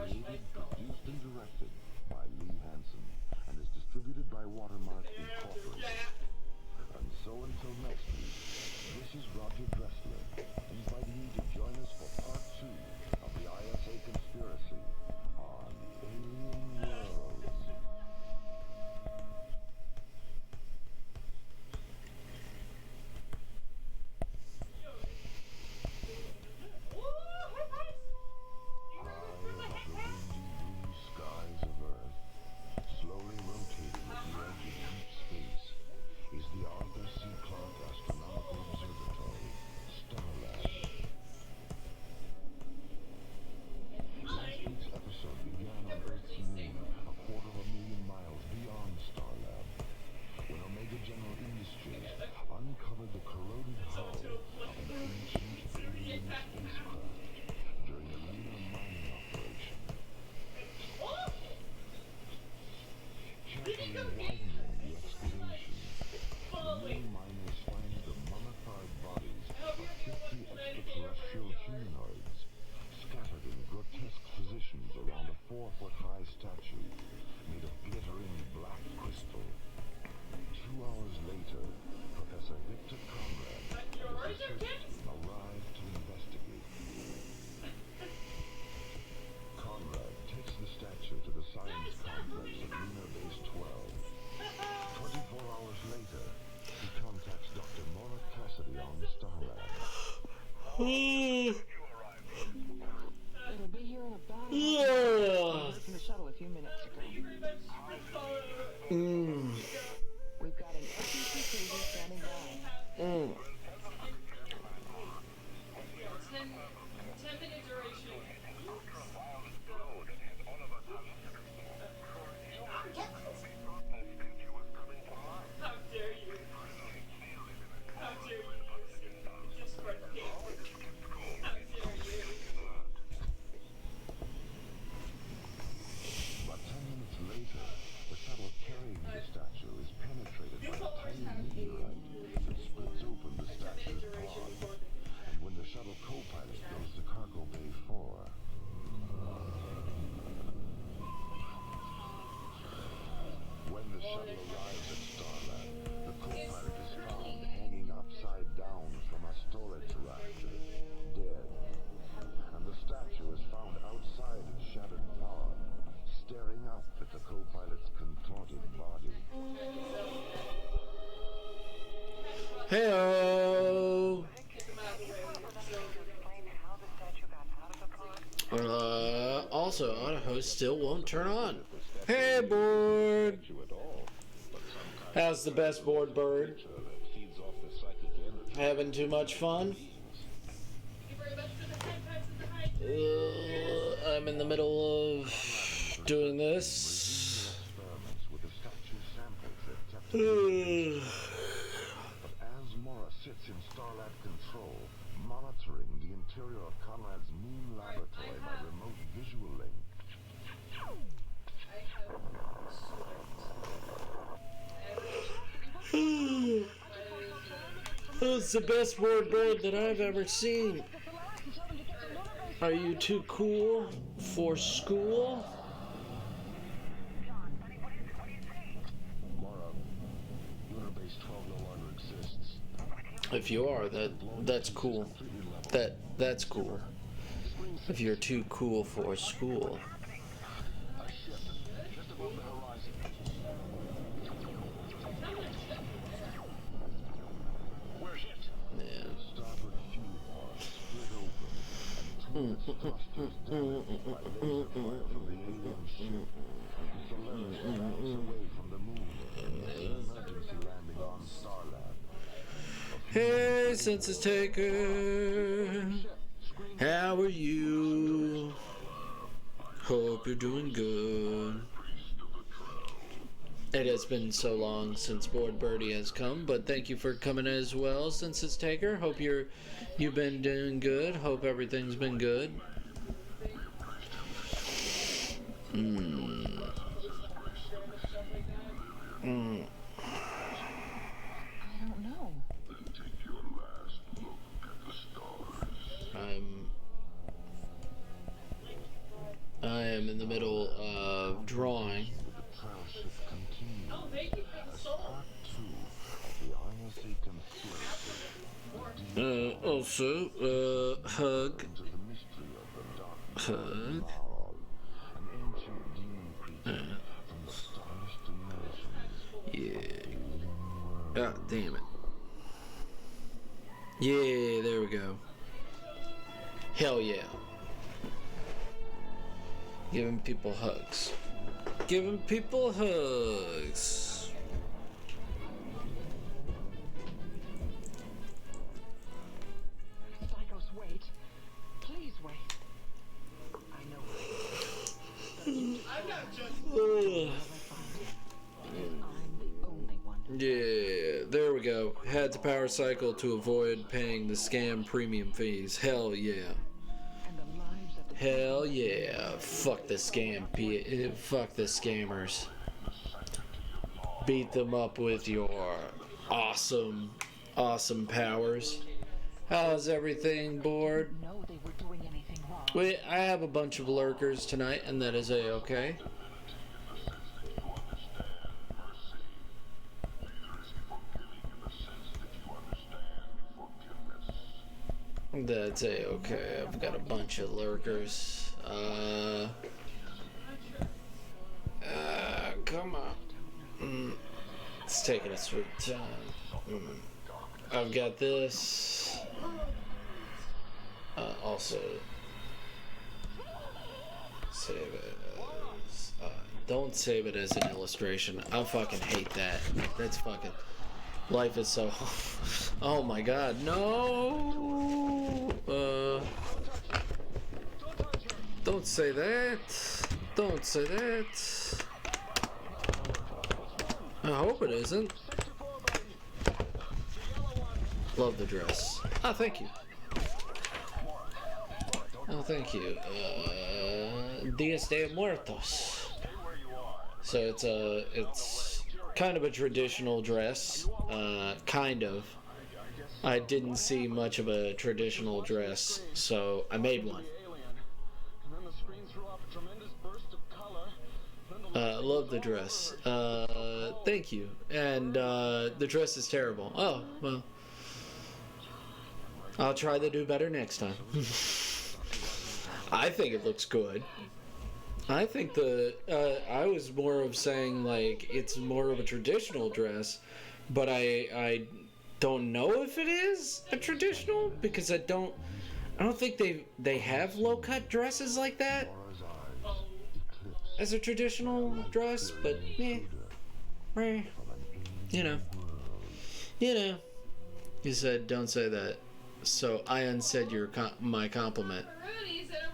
created, produced, and directed by Lee Hansen and is distributed by Watermark Incorporated. And so until next week, this is Roger Dressler, inviting you to join us for part 2 of the ISA conspiracy on Alien Worlds. Skies of Earth, slowly rotating at the edge of deep space, is the Arthur C. Clarke Astronomical Observatory, Starlab. Last week's episode began on Earth's moon, 250,000 miles beyond Starlab, when Omega General Industries uncovered the corroded hull of an ancient alien spacecraft during a lunar mining operation. Carefully widening the excavation, the moon miners find the mummified bodies of 50 extraterrestrial humanoids scattered in grotesque positions around a 4-foot-high statue made of glittering black crystal. 2 hours later, Professor Victor Conrad and his assistant arrived to investigate. Conrad takes the statue to the science complex at Lunar Base 12. 24 hours later, he contacts Dr. Maura Cassidy on Starlab. It'll be here in about a Yeah. from the shuttle a few minutes ago. We've got an FCC cruiser standing by. 10-minute duration. How dare you? How dare you use Discord page? How dare you? But 10 minutes later, the shuttle carrying the statue is penetrated by a tiny meteorite that splits open the statue's pod. And when the shuttle co-pilot goes to cargo bay 4, when the shuttle arrives at Starlab, the co-pilot is found hanging upside down from a storage reactor, dead. And the statue is found outside its shattered pod, staring up at the co-pilot's contorted body. Heyo. Also, auto host still won't turn on. Hey, board. How's the best board, Bird? Having too much fun? I'm in the middle of doing this. But as Mora sits in Starlab control, monitoring the interior of Conrad's moon laboratory by remote visual link, It's the best board bird that I've ever seen. Are you too cool for school? If you are, that's cool. That's cool. If you're too cool for school. Hey, census taker, how are you? Hope you're doing good. It has been so long since Board Birdie has come, but thank you for coming as well, census taker. Hope you've been doing good. Hope everything's been good. I am in the middle of drawing. Oh, thank you for the soul. Also, hug. Hug. Yeah. God damn it. Yeah, there we go. Hell yeah. Giving people hugs. Giving people hugs. Psychos, wait. Please wait. I know. I'm not just. Yeah, there we go. Had to power cycle to avoid paying the scam premium fees. Hell yeah. Hell yeah. Fuck the fuck the scammers. Beat them up with your awesome powers. How's everything, board? Wait, I have a bunch of lurkers tonight, and that is a-okay. That's a-okay. I've got a bunch of lurkers. Come on. It's taking a sweet time. I've got this. Also, save it as, don't save it as an illustration. I fucking hate that. That's fucking, life is so, oh my god, no! Don't say that. Don't say that. I hope it isn't. Love the dress. Oh, thank you. Oh, thank you. Dias de Muertos. So it's kind of a traditional dress. Kind of. I didn't see much of a traditional dress, so I made one. Love the dress. Thank you. And the dress is terrible. Oh, well. I'll try to do better next time. I think it looks good. I think I was more of saying, like, it's more of a traditional dress, but I don't know if it is a traditional, because I don't think they have low-cut dresses like that as a traditional dress, but you know. You said don't say that, so I unsaid my compliment. Rudy's in a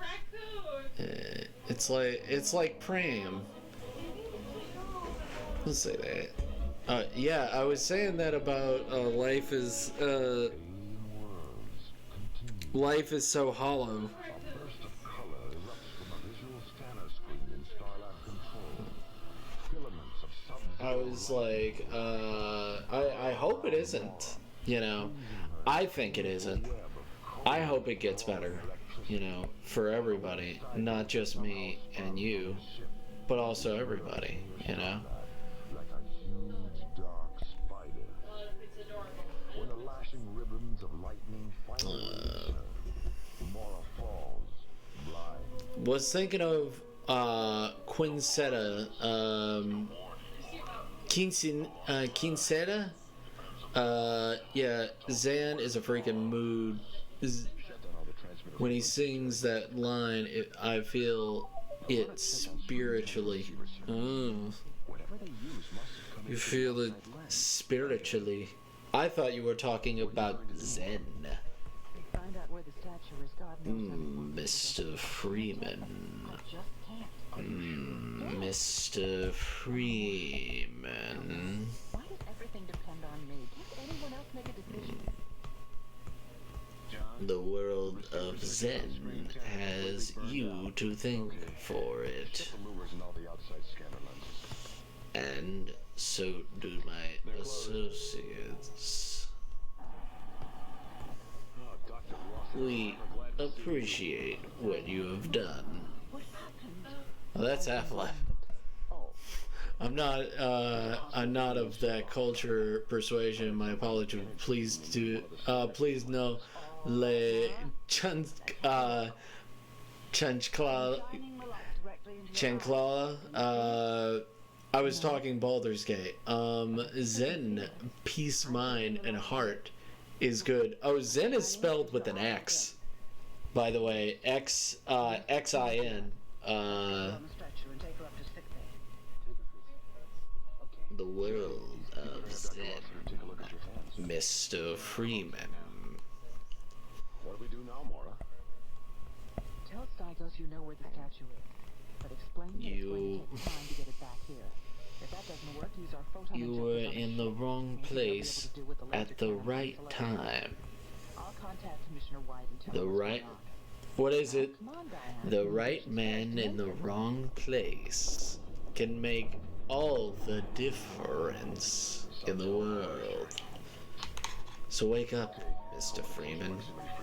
raccoon. It's like Pram. Let's say that. Yeah, I was saying that about life is so hollow. I was like, I hope it isn't, you know. I think it isn't. I hope it gets better, you know, for everybody, not just me and you, but also everybody, you know. Was thinking of Quincetta, Quincetta? Yeah, Zan is a freaking mood. When he sings that line, I feel it spiritually. Oh. You feel it spiritually. I thought you were talking about Zen. Mr. Freeman. Mr. Freeman. Why does everything depend on me? Can't anyone else make a decision? The world of Zen has you to thank for it. And so do my associates. We appreciate what you have done. Well, that's Half-Life. I'm not of that culture persuasion. My apology. Please no. Le Chenkla. I was talking Baldur's Gate. Zen, peace, mind, and heart is good. Oh, Zen is spelled with an X, by the way. X-I-N. The world of Zen. Mr. Freeman. What do we do now, Mora? Tell Stygos you know where the statue is, but explain that it's going to take time to get it back here. If that doesn't work, use our photon You were in the wrong place at the right time. I'll contact Commissioner White and tell The him right... What is it? The right man in the wrong place can make all the difference in the world. So wake up, Mr. Freeman.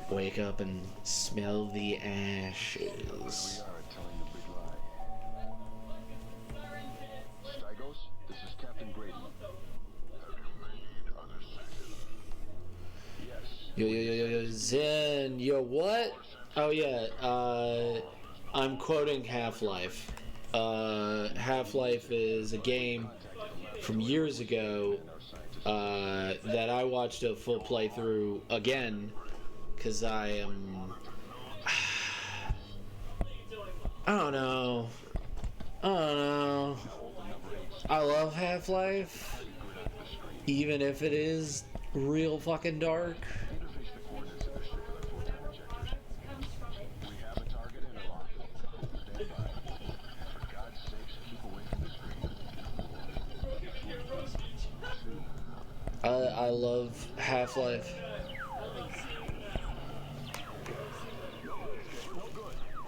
Wake up and smell the ashes. Stygos, this is Captain Grady. Yo, Zen, yo, what? Oh yeah, I'm quoting Half-Life. Half-Life is a game from years ago that I watched a full playthrough again, because I am... I don't know. I love Half-Life, even if it is real fucking dark. I love Half-Life.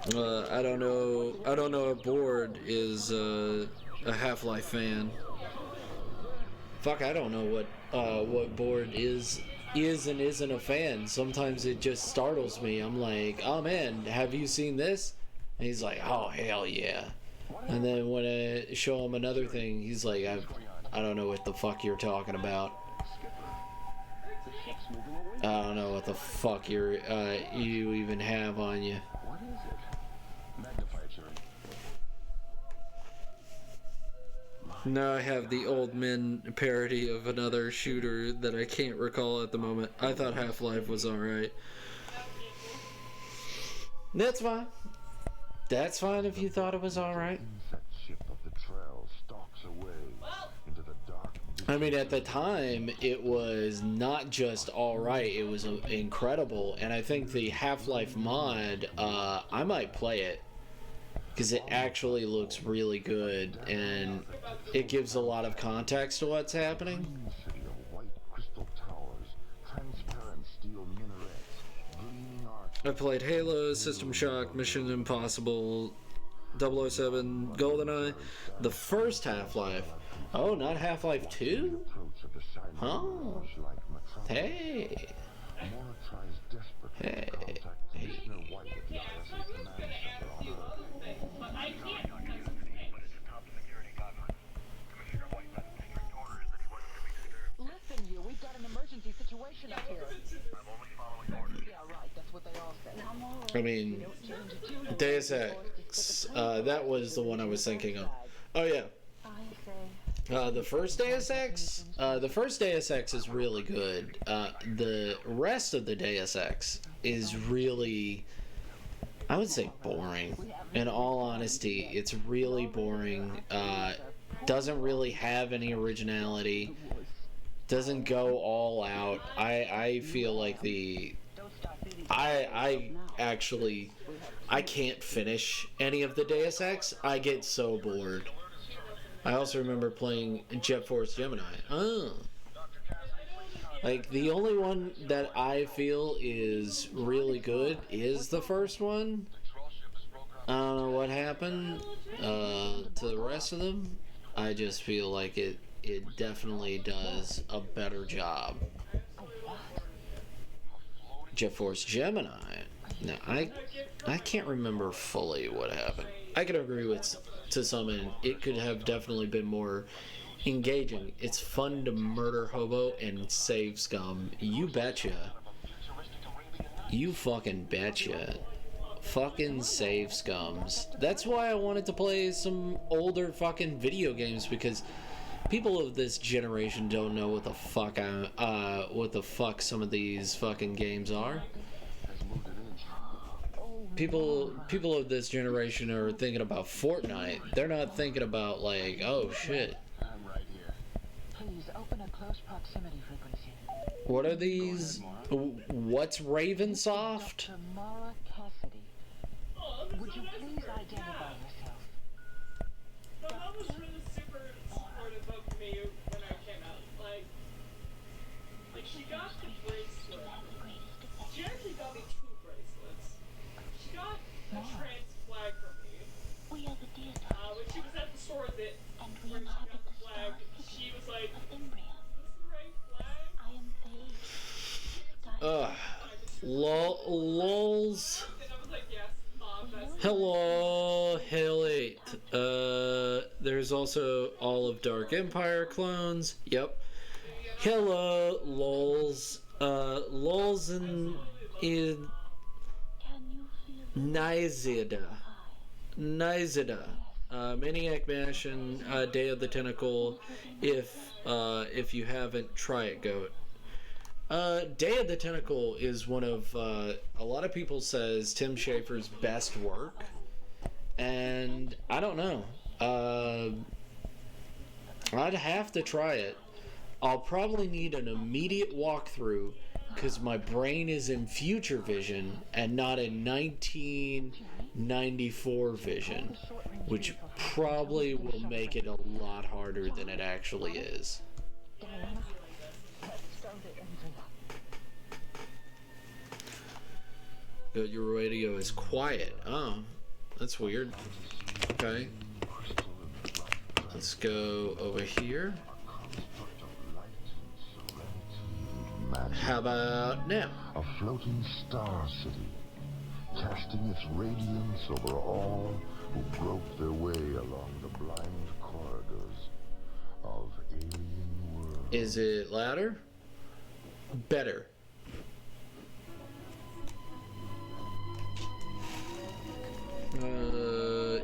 I don't know if Board is a Half-Life fan. Fuck, I don't know what Board is and isn't a fan. Sometimes it just startles me. I'm like, oh man, have you seen this? And he's like, oh hell yeah. And then when I show him another thing, he's like, I don't know what the fuck you're talking about. I don't know what the fuck you even have on you. What is it? Magnify it, sir. Now I have the old men parody of another shooter that I can't recall at the moment. I thought Half-Life was alright. That's fine. That's fine if you thought it was alright. I mean, at the time, it was not just alright, it was incredible. And I think the Half-Life mod, I might play it, because it actually looks really good, and it gives a lot of context to what's happening. I played Halo, System Shock, Mission Impossible, 007, GoldenEye, the first Half-Life. Oh, not Half-Life 2? Huh? Hey. Hey. Listen, you, we've got an emergency situation up here. Yeah, right, that's what they all say. I mean, Deus Ex, that was the one I was thinking of. Oh, yeah. The first Deus Ex? The first Deus Ex is really good. The rest of the Deus Ex is really, I would say, boring. In all honesty, it's really boring. Doesn't really have any originality. Doesn't go all out. I feel like I can't finish any of the Deus Ex. I get so bored. I also remember playing Jet Force Gemini. Oh. Like, the only one that I feel is really good is the first one. I don't know what happened to the rest of them. I just feel like it definitely does a better job. Jet Force Gemini. Now, I can't remember fully what happened. I can agree with to some end. It could have definitely been more engaging. It's fun to murder hobo and save scum. You betcha. You fucking betcha. Fucking save scums. That's why I wanted to play some older fucking video games, because people of this generation don't know what the fuck some of these fucking games are. People of this generation are thinking about Fortnite. They're not thinking about, like, oh shit. Please open a close proximity frequency. What are these? What's Ravensoft? Mara Cassidy. Would you please identify yourself? My mom was really super supportive of me when I came out. Like she got the bracelet. She actually got me 2 bracelets. She got a trans flag for me. We are the dear When she was at the store where she got the flag, she was like, "Is this the right flag?" I am Lols. And I was like, "Yes, Mom, that's Hello, Haley. There's also all of Dark Empire clones. Yep. Hello, lols. Lols in Nizida. Maniac Mansion, Day of the Tentacle. If you haven't, try it, goat. Day of the Tentacle is one of a lot of people says Tim Schafer's best work, and I don't know. I'd have to try it. I'll probably need an immediate walkthrough because my brain is in future vision and not in 1994 vision, which probably will make it a lot harder than it actually is. Your radio is quiet. Oh, that's weird. Okay. Let's go over here. How about now? A floating star city, casting its radiance over all who broke their way along the blind corridors of alien worlds. Is it louder? Better.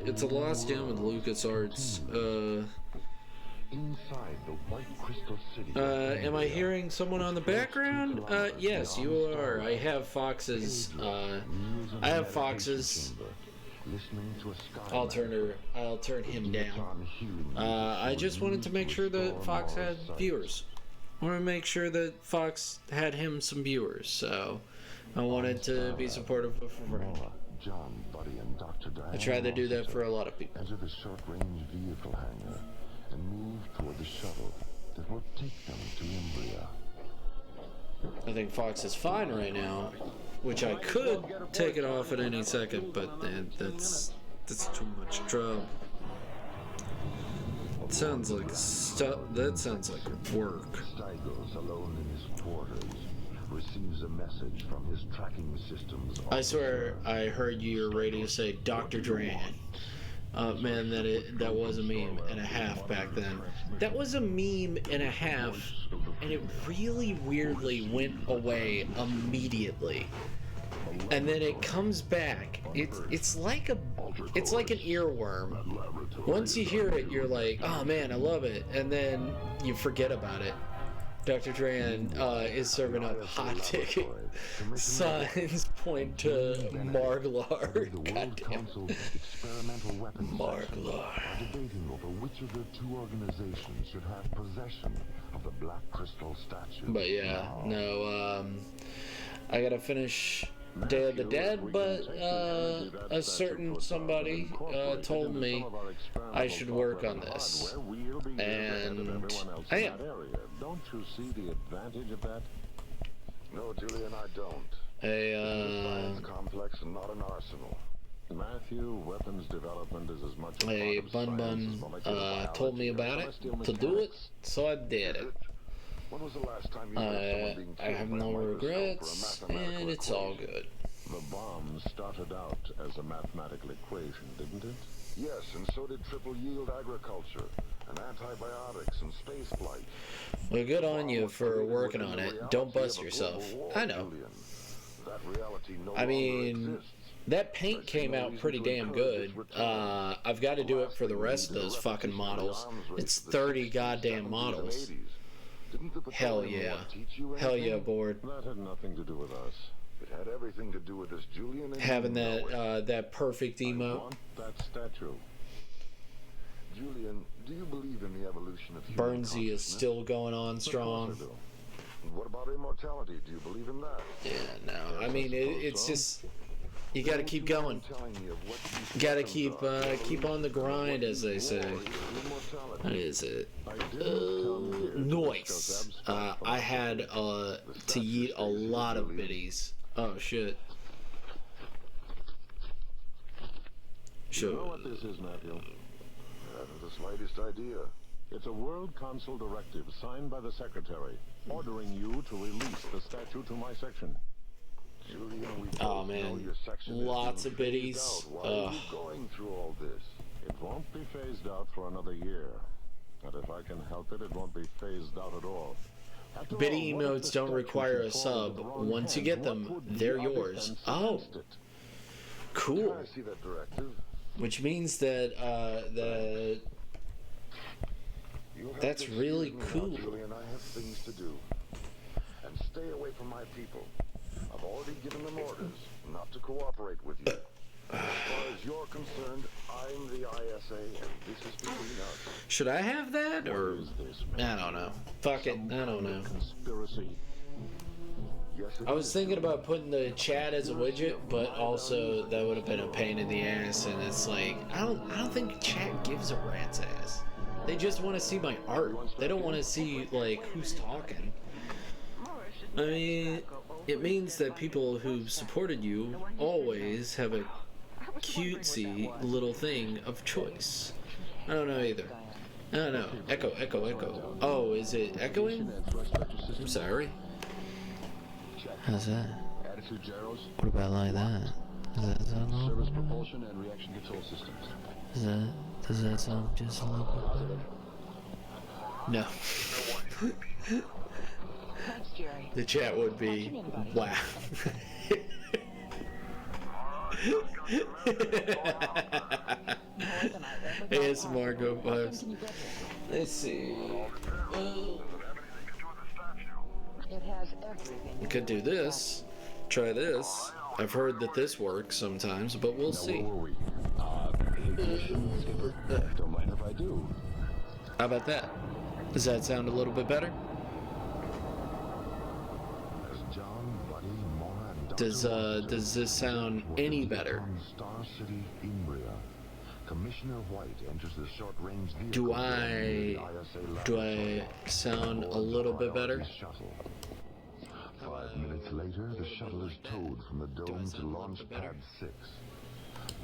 It's a lost gem with LucasArts. Inside the white crystal city. Am I hearing someone on the background? Yes, you are. I have foxes. I'll turn him down. I just wanted to make sure that Fox had viewers. I want to make sure that Fox had him some viewers, so I wanted to be supportive of a friend. John, Buddy, and Dr. Diane I try to do that for a lot of people. Enter the short-range vehicle hangar and move toward the shuttle that will take them to Umbria. I think Fox is fine right now, which I could take it off at any second, but that's too much trouble. It sounds like that sounds like work. Stigos, alone in his quarters, receives a message from his tracking systems. I swear I heard your radio say Dr. Dran. Man, that was a meme and a half back then. That was a meme and a half, and it really weirdly went away immediately. And then it comes back. It's like an earworm. Once you hear it, you're like, oh man, I love it, and then you forget about it. Dr. Dran is serving up hot ticket. Signs point to Marglar. Goddamn. Marglar. Debating over which of the two organizations should have possession of the Black Crystal statue. But yeah, no, I gotta finish Day of the Dead, but a certain somebody told me I should work on this, and I am. Don't you see the advantage of that? No, Julian, I don't. A complex and not an arsenal. Matthew, weapons development is as much a Bun told me about it to do it, so I did it. When was the last time you I have no regrets, and it's all good. The bomb started out as a mathematical equation, didn't it? Yes, and so did triple-yield agriculture, and antibiotics and spaceflight. Well, good on you for working on it. Don't bust yourself. I know. That reality no I mean, that paint came out pretty damn good. I've got to do it for the rest of those fucking models. It's 30 goddamn models. Hell yeah. Hell yeah, board. That had nothing to do with us. It had everything to do with this, Julian. And having that perfect emote. That statue. Julian, do you believe in the evolution of human Burnsy is still going on strong. What about immortality? Do you believe in that? Yeah, no. I mean, it's just you got to keep going. You got to keep on the grind, as they say. What is it? Noise. I had to eat a lot of biddies. Oh shit. You know what this is, Matthew? I haven't the slightest idea. It's a World Council directive signed by the Secretary, ordering you to release the statue to my section. Julian, we oh man, lots of biddies. Why are you going through all this? It won't be phased out for another year. But if I can help it, it won't be phased out at all. Biddy emotes don't require a sub. Once you get them, they're yours. Oh, cool. I see that directive. Which means that that's really cool. Julian, I have things to do. And stay away from my people. I've already given them orders not to cooperate with you. As far as you're concerned, I'm the ISA, and this is between us. Should I have that, or I don't know. Fuck it, I don't know. Conspiracy. I was thinking about putting the chat as a widget, but also that would have been a pain in the ass. And it's like I don't think chat gives a rat's ass. They just want to see my art. They don't want to see like who's talking. I mean, it means that people who supported you always have a cutesy little thing of choice. I don't know either. I don't know. Echo, echo, echo. Oh, is it echoing? I'm sorry. How's that? Attitude gyros. What about like that? Does that sound a little Service bit better? propulsion and reaction control systems. Does that sound just a little bit better? No. Thanks, Jerry. The chat would be wow. ASMR go vibes. Let's see. It has everything. We could do this. Try this. I've heard that this works sometimes, but we'll see. Don't mind if I do. How about that? Does that sound a little bit better? Does this sound any better? Star City, Imbria. Commissioner White enters the short-range vehicle. Do I sound a little bit better? 5 minutes later, the shuttle is towed from the dome to launch pad 6.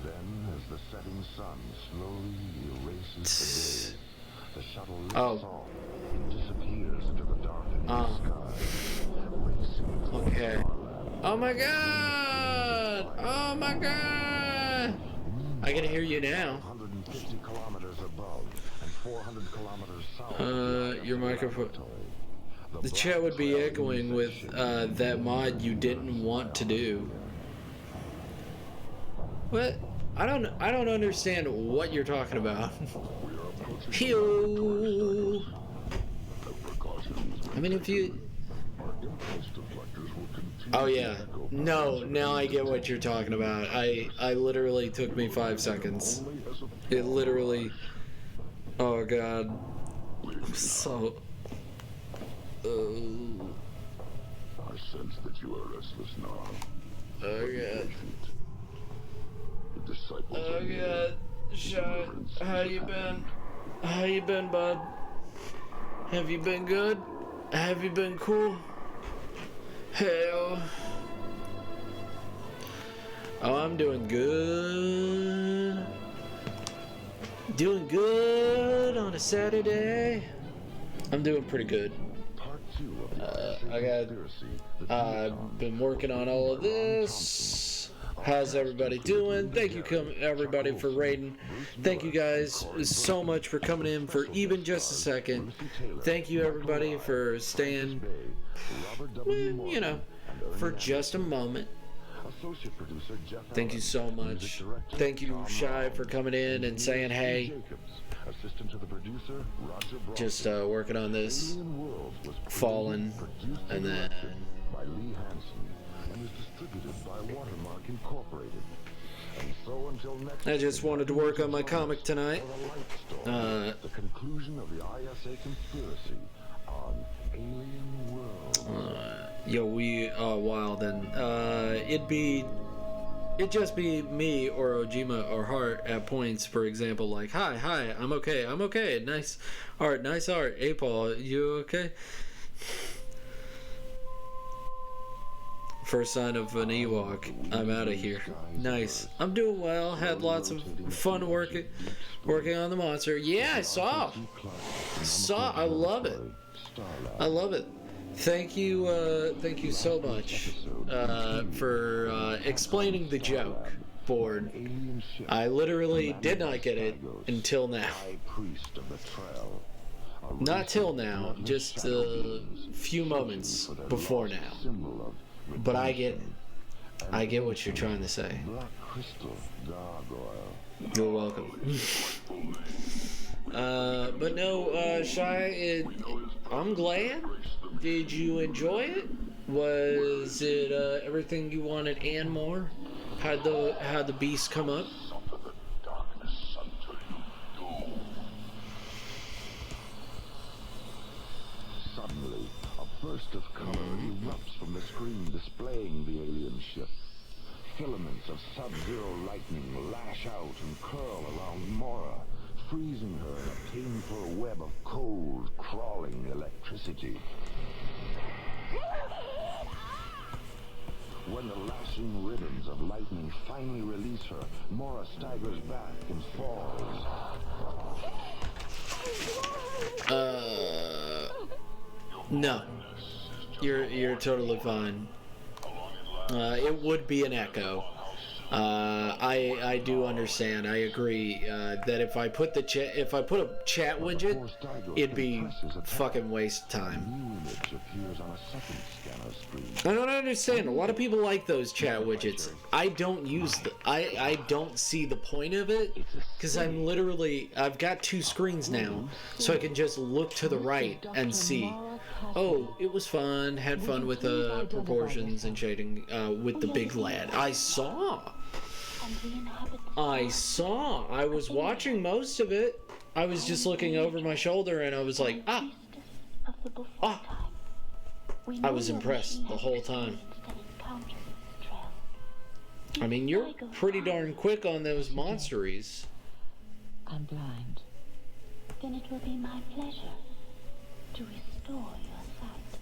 Then, as the setting sun slowly erases the day, the shuttle lifts off and disappears into the darkening sky. Okay. Oh my god! Oh my god! I can hear you now. 150 kilometers above and 400 kilometers south. Your microphone. The chat would be echoing with that mod you didn't want to do. What? I don't understand what you're talking about. Pew. I mean, if you. Oh yeah. No, now I get what you're talking about. I literally took me 5 seconds. It literally. Oh god. I'm so. I sense that you are restless now. Oh god. The disciples Oh god. Sean, how you been? How you been, bud? Have you been good? Have you been cool? Hell. Oh, I'm doing good. Doing good on a Saturday. I'm doing pretty good. I've been working on all of this. How's everybody doing? Thank you, everybody, for raiding. Thank you guys so much for coming in for even just a second. Thank you, everybody, for staying, you know, for just a moment. Thank you so much. Thank you, Shy, for coming in and saying hey. Just working on this. Fallen, and then I just wanted to work on my comic tonight. The conclusion of the ISA conspiracy on Alien World. Wow, then. It'd just be me or Ojima or Hart at points, for example, like, hi, I'm okay, nice art. Hey, Paul, you okay? First sign of an Ewok, I'm out of here. Nice. I'm doing well, had lots of fun working on the monster. Yeah, I saw, I love it. Thank you so much for explaining the joke, Board. I literally did not get it until now. Not till now, just a few moments before now. But I get what you're trying to say. You're welcome. But no, Shy, I'm glad. Did you enjoy it? Was it everything you wanted and more? How'd the beast come up? Suddenly, a burst of color erupts from the screen displaying the alien ship. Filaments of sub-zero lightning lash out and curl around Mora, freezing her in a painful web of cold, crawling electricity. When the lashing ribbons of lightning finally release her, Mora staggers back and falls. No. You're totally fine. It would be an echo. I do understand. I agree that if I put a chat widget, it'd be fucking waste of time. I don't understand. A lot of people like those chat widgets. I don't use the. I don't see the point of it because I've got two screens now, so I can just look to the right and see. Oh, it was fun. Had fun with proportions and shading with the big lad. I saw. I was watching most of it. I was just looking over my shoulder and I was like, I was impressed the whole time. I mean, you're pretty darn quick on those monsteries. I'm blind. Then it will be my pleasure to restore your sight.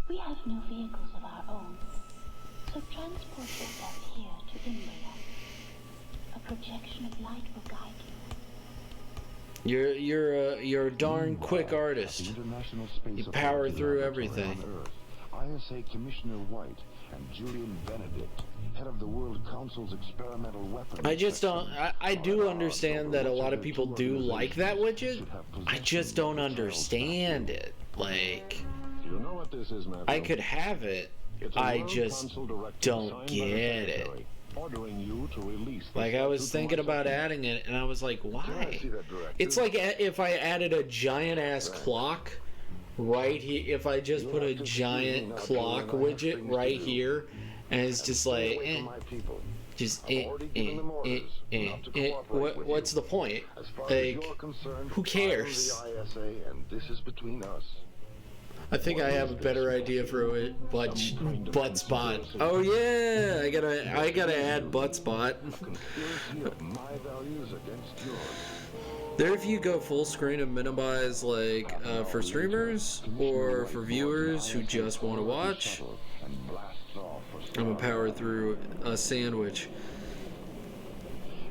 We have no vehicles of our own, so transport yourself here to Imria. A projection of light will guide you. You're a darn quick artist. You power through everything. ISA Commissioner White and Julian Benedict, head of the World Council's experimental weapons. I just don't. I do understand that a lot of people do like that widget. I just don't understand it. Like, You know what this is, Matthew? I could have it. I just don't get it. Ordering you to release like, I was thinking about adding it, and I was like, why? It's like if I added a giant ass clock right here. If I just put a giant clock widget right here, and it's just like, what's the point? Like, who cares? I think I have a better idea for it. Butt spot. Oh yeah, I gotta add butt spot. There, if you go full screen and minimize, like, for streamers or for viewers who just want to watch, I'm gonna power through a sandwich.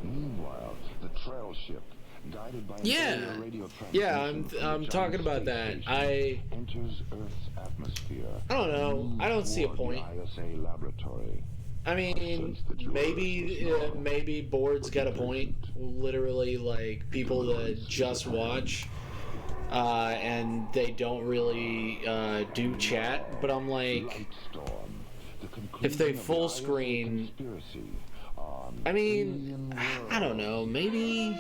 Meanwhile, the trail ship, guided by yeah, I'm talking about that. enters Earth's atmosphere. I don't know. I don't see a point. ISA laboratory. I mean, maybe Board's got a point. Literally, like, people that just watch and they don't really do chat. But I'm like, if they full screen, I mean, I don't know. Maybe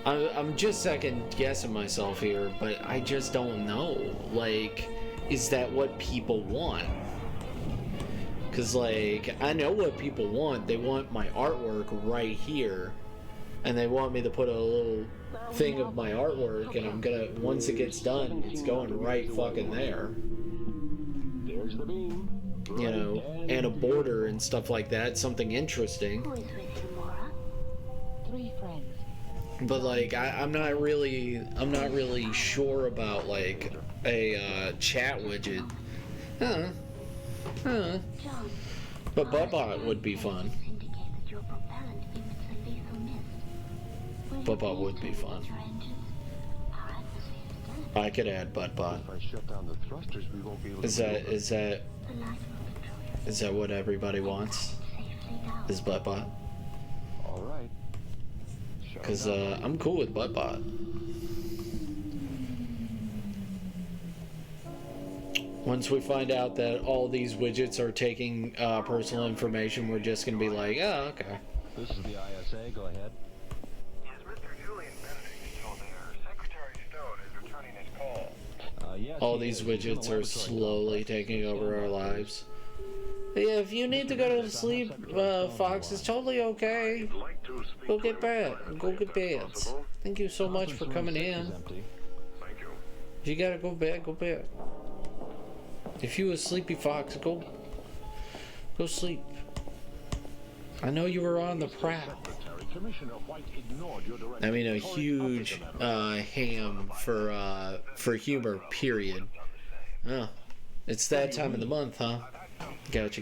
I'm just second guessing myself here, but I just don't know. Like, is that what people want? Because, like, I know what people want. They want my artwork right here. And they want me to put a little thing of my artwork. And I'm gonna, once it gets done, it's going right fucking there. There's the beam. You know, and a border and stuff like that. Something interesting. Who is with you, Mora? 3 friends. But, like, I'm not really sure about, like, a chat widget. Huh. But Buttbot would be fun. Buttbot would be fun. I could add Buttbot. If I shut down the thrusters, we won't be able to Is that what everybody wants? Is Buttbot? All right. Because I'm cool with Buttbot. Once we find out that all these widgets are taking personal information, we're just going to be like, oh, okay. This is the ISA. Go ahead. Yes, Mr. Julian Benedict is still there. Secretary Stone is returning his call. Yes, all these widgets are slowly taking over our lives. Yeah, if you need to go to sleep, Fox, it's totally okay. Go get bed. Go get beds. Thank you so much for coming in. If you gotta go bed, go bed. If you a sleepy fox, go sleep. I know you were on the prowl. I mean, a huge ham for humor. Period. Oh, it's that time of the month, huh? Gotcha.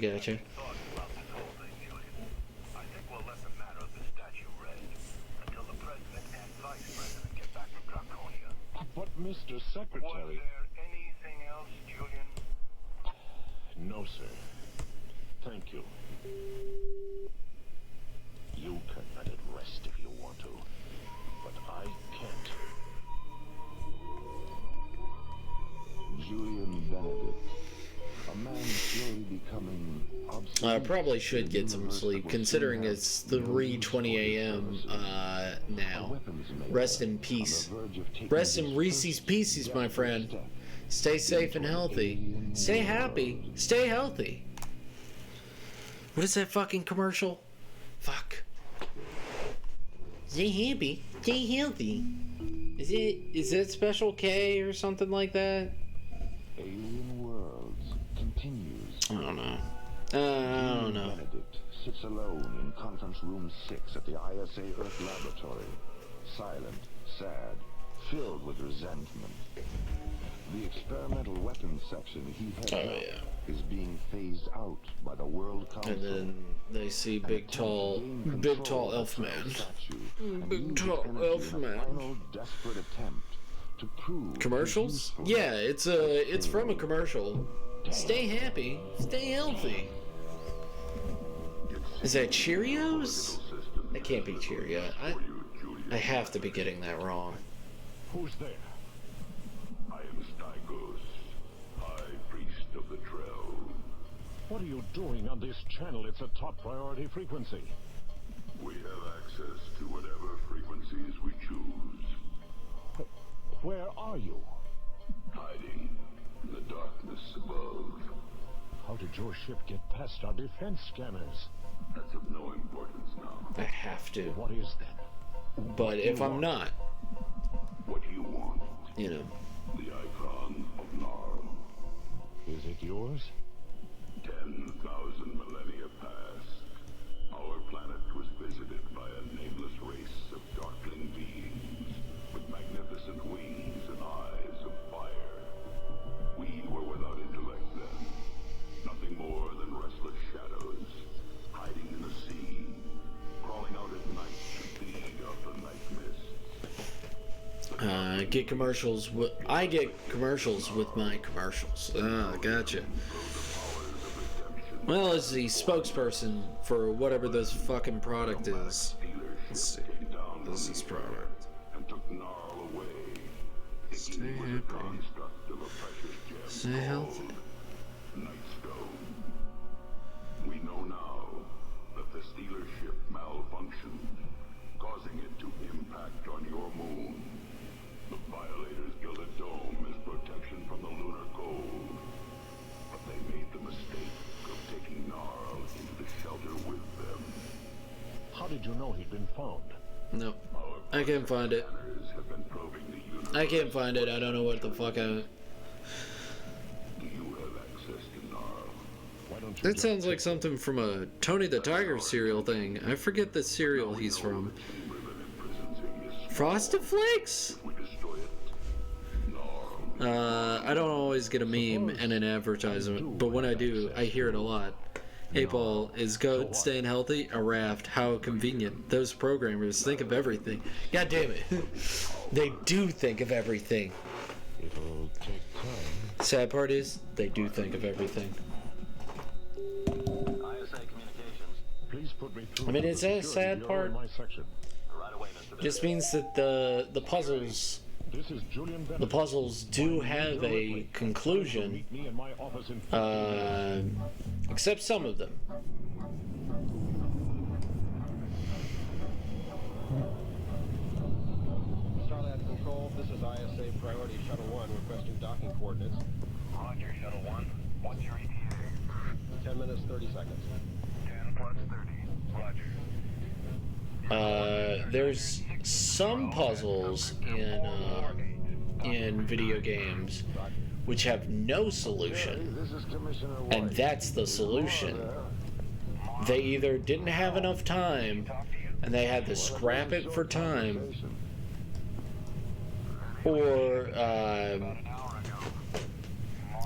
But, Mr. Secretary... No, sir. Thank you. You can let it rest if you want to, but I can't. Julian Benedict, a man slowly becoming obsolete. I probably should get some sleep, considering it's 3:20 a.m. Now. Rest in peace. Rest in Reese's Pieces, my friend. Stay safe and healthy. Stay happy. Stay healthy. What is that fucking commercial? Fuck. Stay happy. Stay healthy. Is it Special K or something like that? Alien Worlds continues. I don't know. Benedict sits alone in conference room 6 at the ISA Earth laboratory. Silent, sad, filled with resentment. The experimental weapons section he heads up is being phased out by the World Council. And then they see big tall elf man. Big tall elf man. Final desperate attempt to prove commercials? Yeah, it's from a commercial. Stay happy, stay healthy. Is that Cheerios? That can't be Cheerio. I have to be getting that wrong. Who's there? I am Stygos, High Priest of the Drell. What are you doing on this channel? It's a top priority frequency. We have access to whatever frequencies we choose. Where are you? Hiding in the darkness above. How did your ship get past our defense scanners? That's of no importance now. I have to. What is that? But if I'm not, what you want? You know. The icon of Gnarl. Is it yours? 10,000 millennia past, our planet was visited by a nameless race of darkling beings with magnificent wings and eyes of fire. We were without intellect then, nothing more than restless shadows, hiding in the sea, crawling out at night to feed off the night mists. Get commercials. I get commercials with my commercials. Ah, gotcha. Well, as the spokesperson for whatever this fucking product is. Let's see. This is this product. And took Gnarl away. Stay happy. Stay healthy. Nightstone. We know now that the Stealer ship malfunctioned, causing it to impact on your moon. The Violators built a dome as protection from the lunar cold. But they made the mistake of taking Gnarl into the shelter with them. How did you know he'd been found? No. I can't find it. Have been probing the universe. I can't find it. I don't know what the fuck I... Do you have access to Gnarl? Why don't you That sounds like something from a Tony the Tiger cereal thing. I forget the cereal he's from. Frosted Flakes? I don't always get a meme and an advertisement, but when I do, I hear it a lot. 8-Ball, is goat staying healthy? A raft. How convenient. Those programmers think of everything. God damn it. They do think of everything. It'll take time. Sad part is, they do think of everything. ISA Communications. Please put me through. I mean, it's a sad part. My section. Right away, Mr. Just means that the puzzles... This is Julian Bennett. The puzzles do have a conclusion, Meet me in my office in except some of them. Starlab Control, this is ISA Priority Shuttle 1 requesting docking coordinates. Roger, Shuttle 1. What's your ETA? 10 minutes, 30 seconds. 10 plus 30. Roger. There's some puzzles in video games which have no solution, and that's the solution. They either didn't have enough time and they had to scrap it for time, or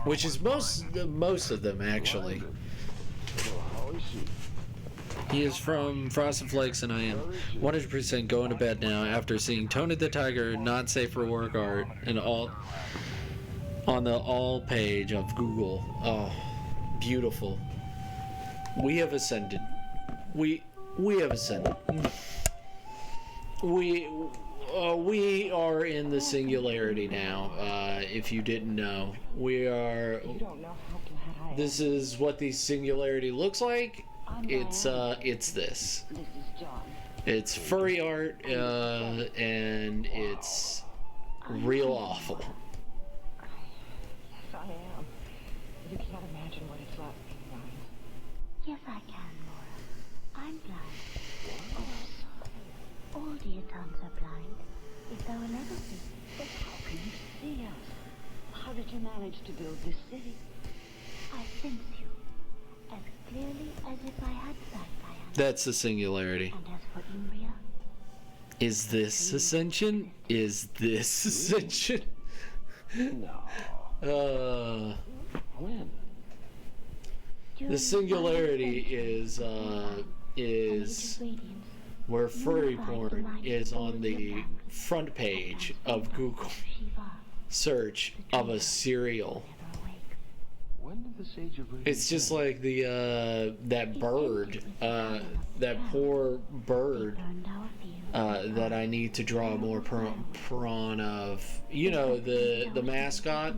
which is most of them actually. He is from Frosted Flakes, and I am 100% going to bed now after seeing Tony the Tiger not safe for work art and all on the all page of Google. Oh, beautiful. We have ascended. We have ascended. We are in the singularity now. If you didn't know, we are. This is what the singularity looks like. It's this. It's furry art, and it's real awful. Yes, I am. You can't imagine what it's like being blind. Yes, I can, Laura. I'm blind. Oh, all the Etons are blind. It's our legacy. But how can you see us? How did you manage to build this city? I sense you as clearly as if I had sight. That's the singularity. And as for Umbria, is this ascension? Is this ascension? No. When? The singularity is where furry porn is on the front page of Google search of a cereal. When did the Sage of Radiance? It's just like the that bird, that poor bird that I need to draw more prawn of. You know, the mascot,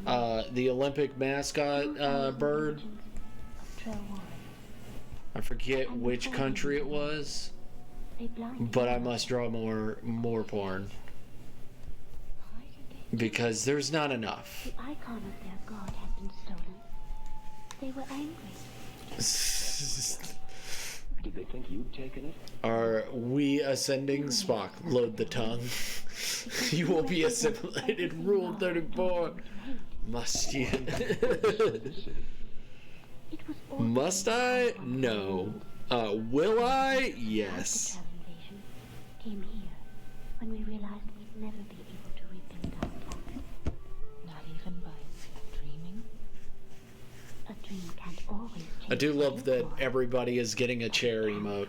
the Olympic mascot bird. I forget which country it was, but I must draw more porn because there's not enough. the icon of their god had been stolen. They were angry. Did they think you'd taken it? Are we ascending? Spock, load the tongue. You will be assimilated. Rule 34. Must you? Must I? No. Will I? Yes. Came here when we realized we'd never be able to rebuild our planet. Not even by dreaming? A dream can't always change. I do love that everybody is getting a chair emote.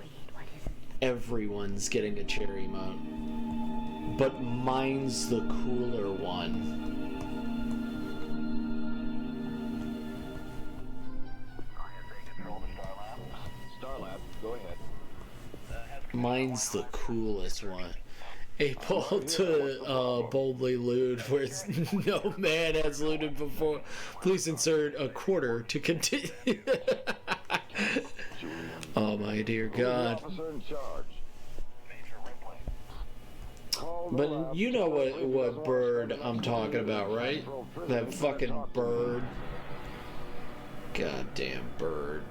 Everyone's getting a chair emote. But mine's the cooler one. Mine's the coolest one. A ball to boldly loot where no man has looted before. Please insert a quarter to continue. Oh my dear God. But you know what bird I'm talking about, right? That fucking bird. Goddamn bird.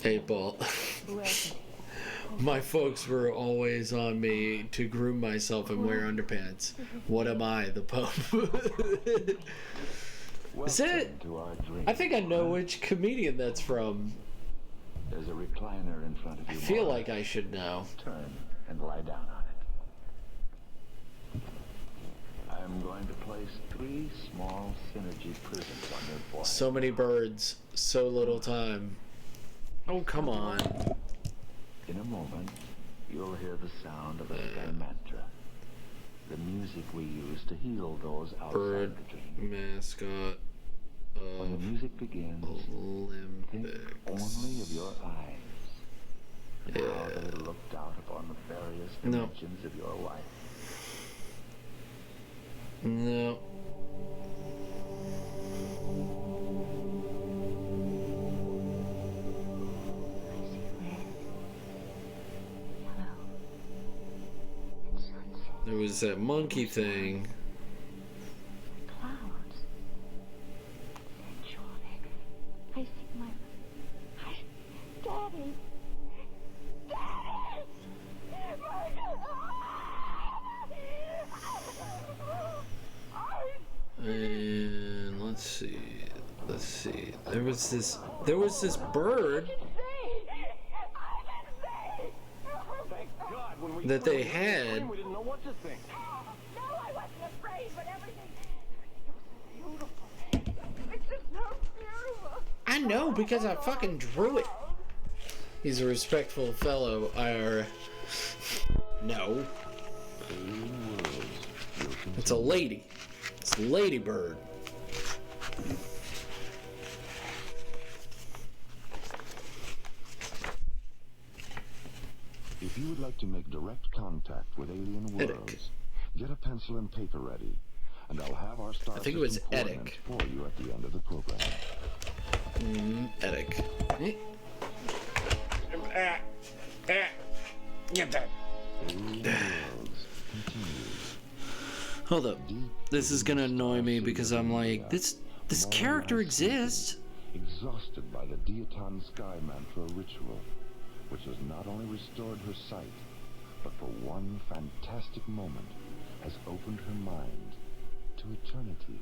Eight ball. My folks were always on me to groom myself and wear underpants. What am I, the Pope? Is it? I think I know which comedian that's from. There's a recliner in front of you. I feel like I should know. Turn and lie down on it. I'm going to place 3 small synergy prisms on your forehead. So many birds, so little time. Oh, come on. In a moment, you'll hear the sound of a Sky mantra. The music we use to heal those outside Bird the dream. mascot. When the music begins, think only of your eyes. And how they looked out upon the various dimensions of your life. No. There was that monkey thing. Clouds. Angelic. I see my... Daddy! Daddy! And let's see. There was this bird that they had. We didn't know what to think. No, I wasn't afraid, but everything... It was beautiful. It's just so beautiful. I know, because I fucking drew it. He's a respectful fellow, IRA. No. It's a lady. It's Lady Bird. If you would like to make direct contact with alien worlds, get a pencil and paper ready, and I'll have our star system coordinates for you at the end of the program. Edic. Get that. Hold up. This is gonna annoy me because I'm like, this character exists. Exhausted by the Diaton Sky Mantra ritual, which has not only restored her sight, but for one fantastic moment has opened her mind to eternity.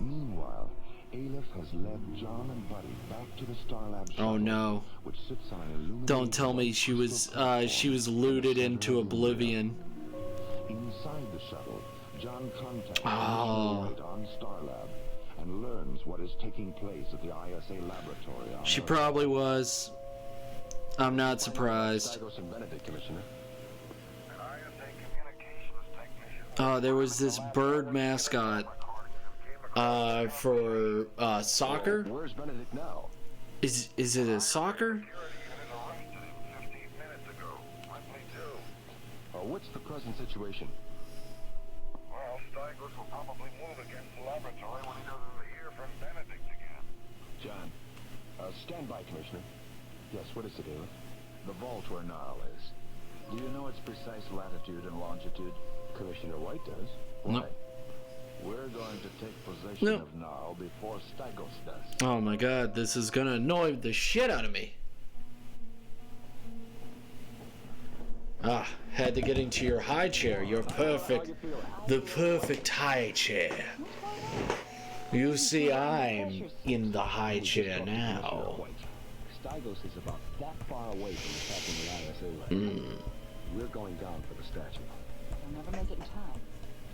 Meanwhile, Aleph has led John and Buddy back to the Starlab shuttle, Oh no. which sits on an illuminated Don't tell me she was looted into oblivion. Inside the shuttle, John contacts Oh. on Starlab and learns what is taking place at the ISA laboratory on She Earth. probably was. I'm not surprised. Stygos and Benedict, Commissioner. There was this bird mascot for soccer. Where's Benedict now? Is it a soccer? What's the present situation? Well, Stygos will probably move against the laboratory when he doesn't hear from Benedict again. John. Stand by, Commissioner. Yes, what is it, Aleph? The vault where Gnarl is. Do you know its precise latitude and longitude? Commissioner White does. Why? We're going to take possession of Gnarl before Stygos does. Oh my god, this is gonna annoy the shit out of me. Had to get into your high chair. You're perfect. The perfect high chair. You see, I'm in the high chair now. Stygos is about that far away from attacking the ISA right now. We're going down for the statue. We'll never make it in time.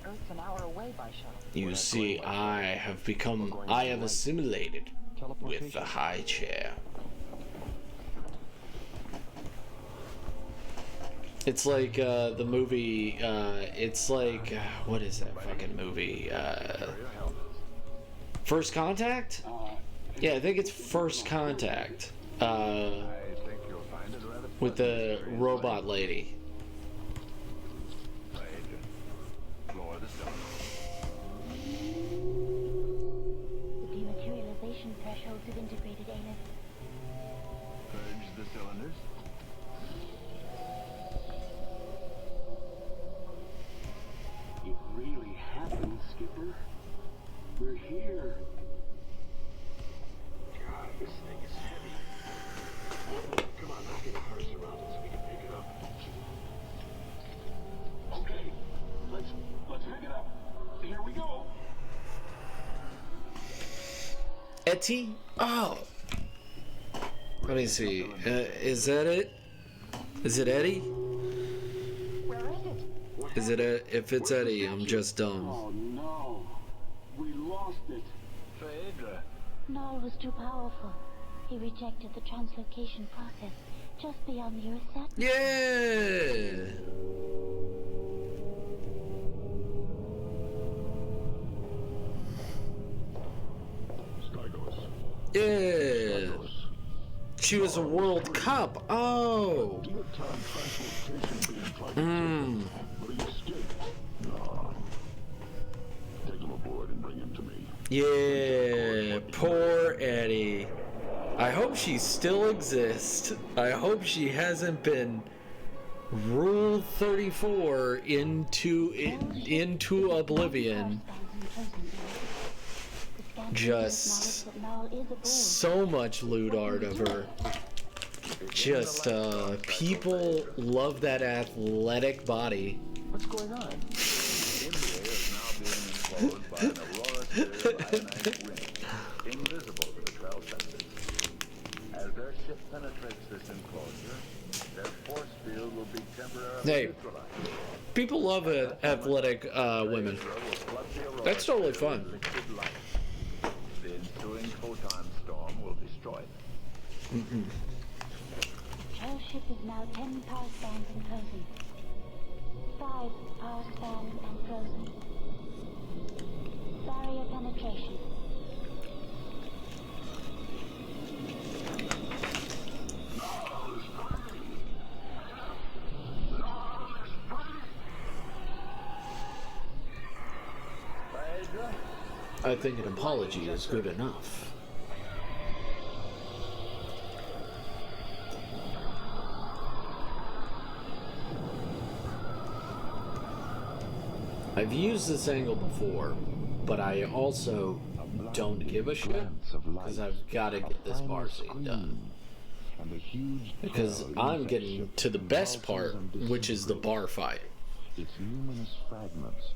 Earth's an hour away by shuttle. You see, I have assimilated with the high chair. It's like the movie. It's like what is that fucking movie? First Contact? Yeah, I think it's First Contact. With the robot lady. The dematerialization thresholds have integrated, Aleph. Purge the cylinders. It really happened, Skipper. We're here. God, this thing is heavy. Come on, let's get a hearse around it so we can pick it up. Okay, let's pick it up. Here we go. Etty? Oh. Let me see. Is that it? Is it Eddie? Where is it? Is it if it's Eddie, I'm just dumb. Oh no. We lost it. Phaedra. Null was too powerful. He rejected the translocation process just beyond the Earth's atmosphere. Yeah. Yeah. She was a World Cup. Oh. Hmm. Take him aboard and bring him to me. Yeah. Poor Eddie. I hope she still exists. I hope she hasn't been Rule 34 into oblivion. Just so much lewd art of her. Just people love that athletic body. What's going on? India is now being enclosed by an aurora sphere ionized ring, invisible to the 12 senses. As their ship penetrates this enclosure, their force field will be temporarily Hey, neutralized. people love athletic women. That's totally fun. The ensuing photon storm will destroy them. Our ship is now 10 power spans and frozen. 5 power spans and frozen. Barrier penetration. I think an apology is good enough. I've used this angle before, but I also don't give a shit because I've got to get this bar scene done. Because I'm getting to the best part, which is the bar fight. Its luminous fragments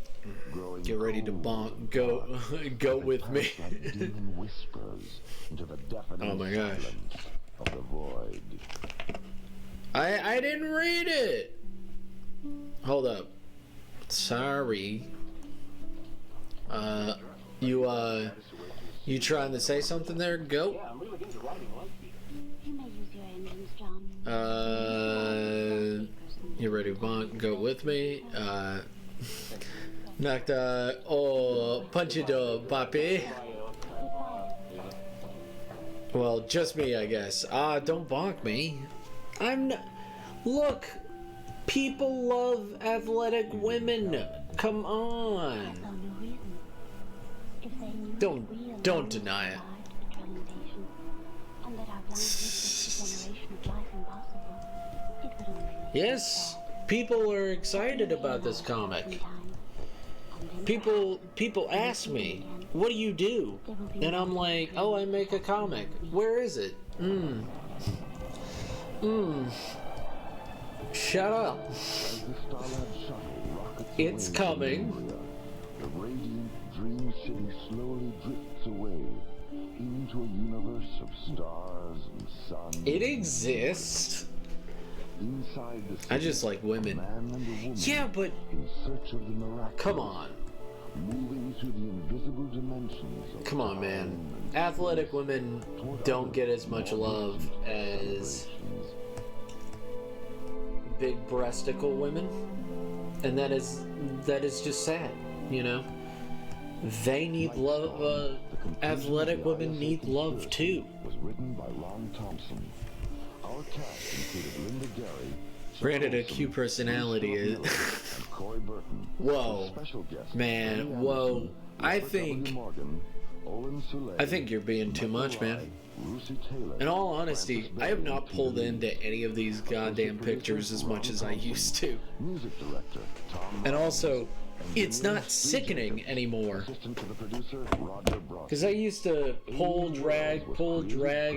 Get ready to bonk. Go with me. demon whispers into the deafening Oh my gosh. silence of the void. I didn't read it. Hold up. Sorry. You trying to say something there, Goat? You may use your engines, John. You ready to bonk? Go with me. Knocked punch it up, papi. Well, just me, I guess. Don't bonk me. Look, people love athletic women. Come on. Don't deny it. Yes, people are excited about this comic. People ask me, what do you do? And I'm like, oh, I make a comic. Where is it? Shut up. It's coming. The radiant dream city slowly drifts away into a universe of stars and suns. It exists. Inside the I just like women. man and a woman Yeah, but in search of the miraculous. come on. Moving through the invisible dimensions of Come on, man. Athletic women don't get as much love as big-breastical women, and that is just sad, you know. They need love. Athletic women need love too. Was written by Ron Thompson. Our cast included Linda Gary. Granted, a Q personality is. Whoa, man, whoa. I think you're being too much, man. In all honesty, I have not pulled into any of these goddamn pictures as much as I used to. And also, it's not sickening anymore. Because I used to pull, drag,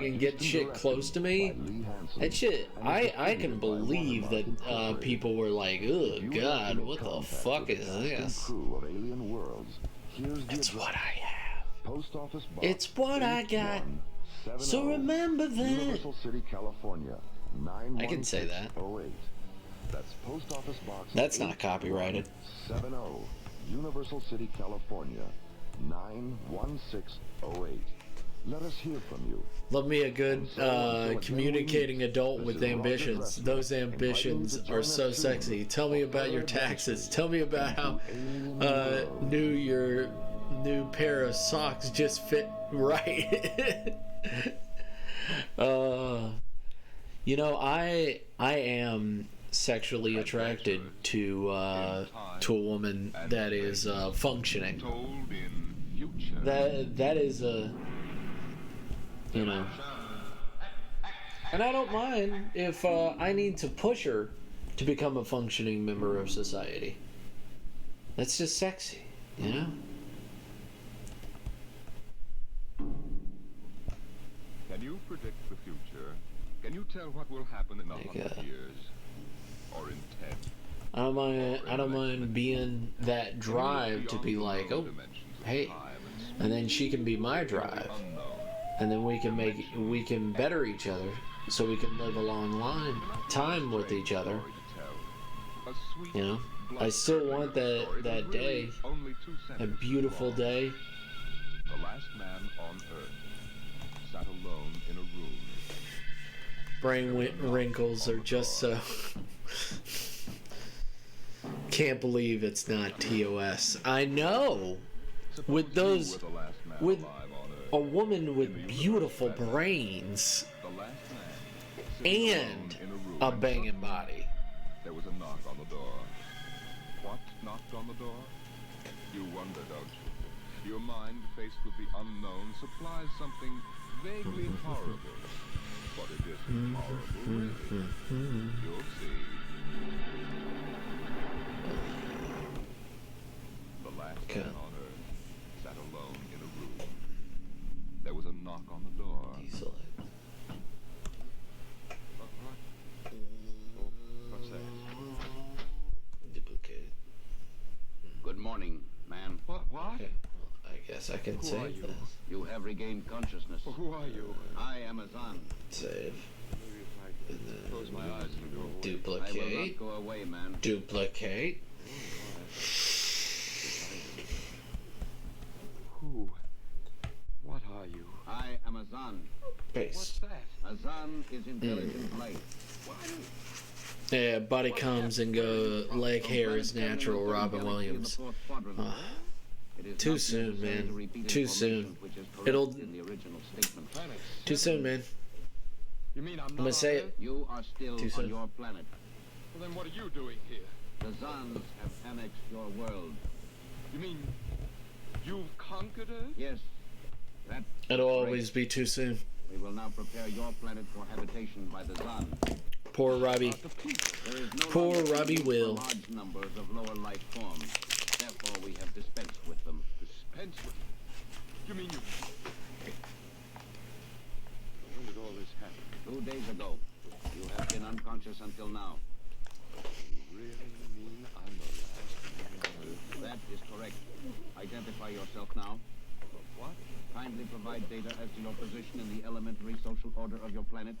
and get shit close to me. That shit, I can believe that people were like, oh god, what the fuck is this? It's what I have. It's what I got. So remember that. Universal City, California. I can say that. That's Post Office Box. That's not copyrighted. 70 Universal City, California 91608. Let us hear from you. Love me a good communicating adult with ambitions. Those ambitions are so sexy. Tell me about your taxes. Tell me about how your new pair of socks just fit right. You know, I am sexually attracted to a woman that is functioning. That is a, you know, and I don't mind if I need to push her to become a functioning member of society. That's just sexy, you know. Can you predict the future? Can you tell what will happen in 100 years? Or in 10? I don't mind being that drive to be like, oh, hey, and then she can be my drive, and then we can better each other, so we can live a long time with each other. You know, I still want that day, a beautiful day. The last man on Earth sat alone in a room. Brain wrinkles are just so. Can't believe it's not TOS. I know. With a woman with beautiful brains and a banging body. There was a knock on the door. What knocked on the door? You wonder, don't you? Your mind, faced with the unknown, supplies something vaguely horrible. But it isn't horrible, really. You'll see. The last man on Earth sat alone in a room. There was a knock on the door. What's that? Duplicate. Good morning, man. What? Okay. Well, I guess I can save this. You have regained consciousness. Who are you? I am Azan. Save. And then close my eyes and go away. Duplicate. I will not go away, man. Duplicate. Who? What are you? I am Azan. Paste. What's that? Azan is intelligent life. Yeah, body comes and go. Leg hair is natural. Robin Williams. Too soon, man. Too soon. It'll. Too soon, man. You mean I'm gonna say it. You are still Too soon. on your planet. Well, then what are you doing here? The Zans have annexed your world. You mean you've conquered Earth? Yes. That It'll always be too soon. we will now prepare your planet for habitation by the Zan. Poor Robbie. There is no Poor longer Robbie need for Will. large numbers of lower life forms. Therefore, we have dispensed with them. Dispensed with? You mean you... When did all this happen? 2 days ago. You have been unconscious until now. You really mean I'm the last man on Earth? That is correct. Identify yourself now. What? Kindly provide data as to your position in the elementary social order of your planet.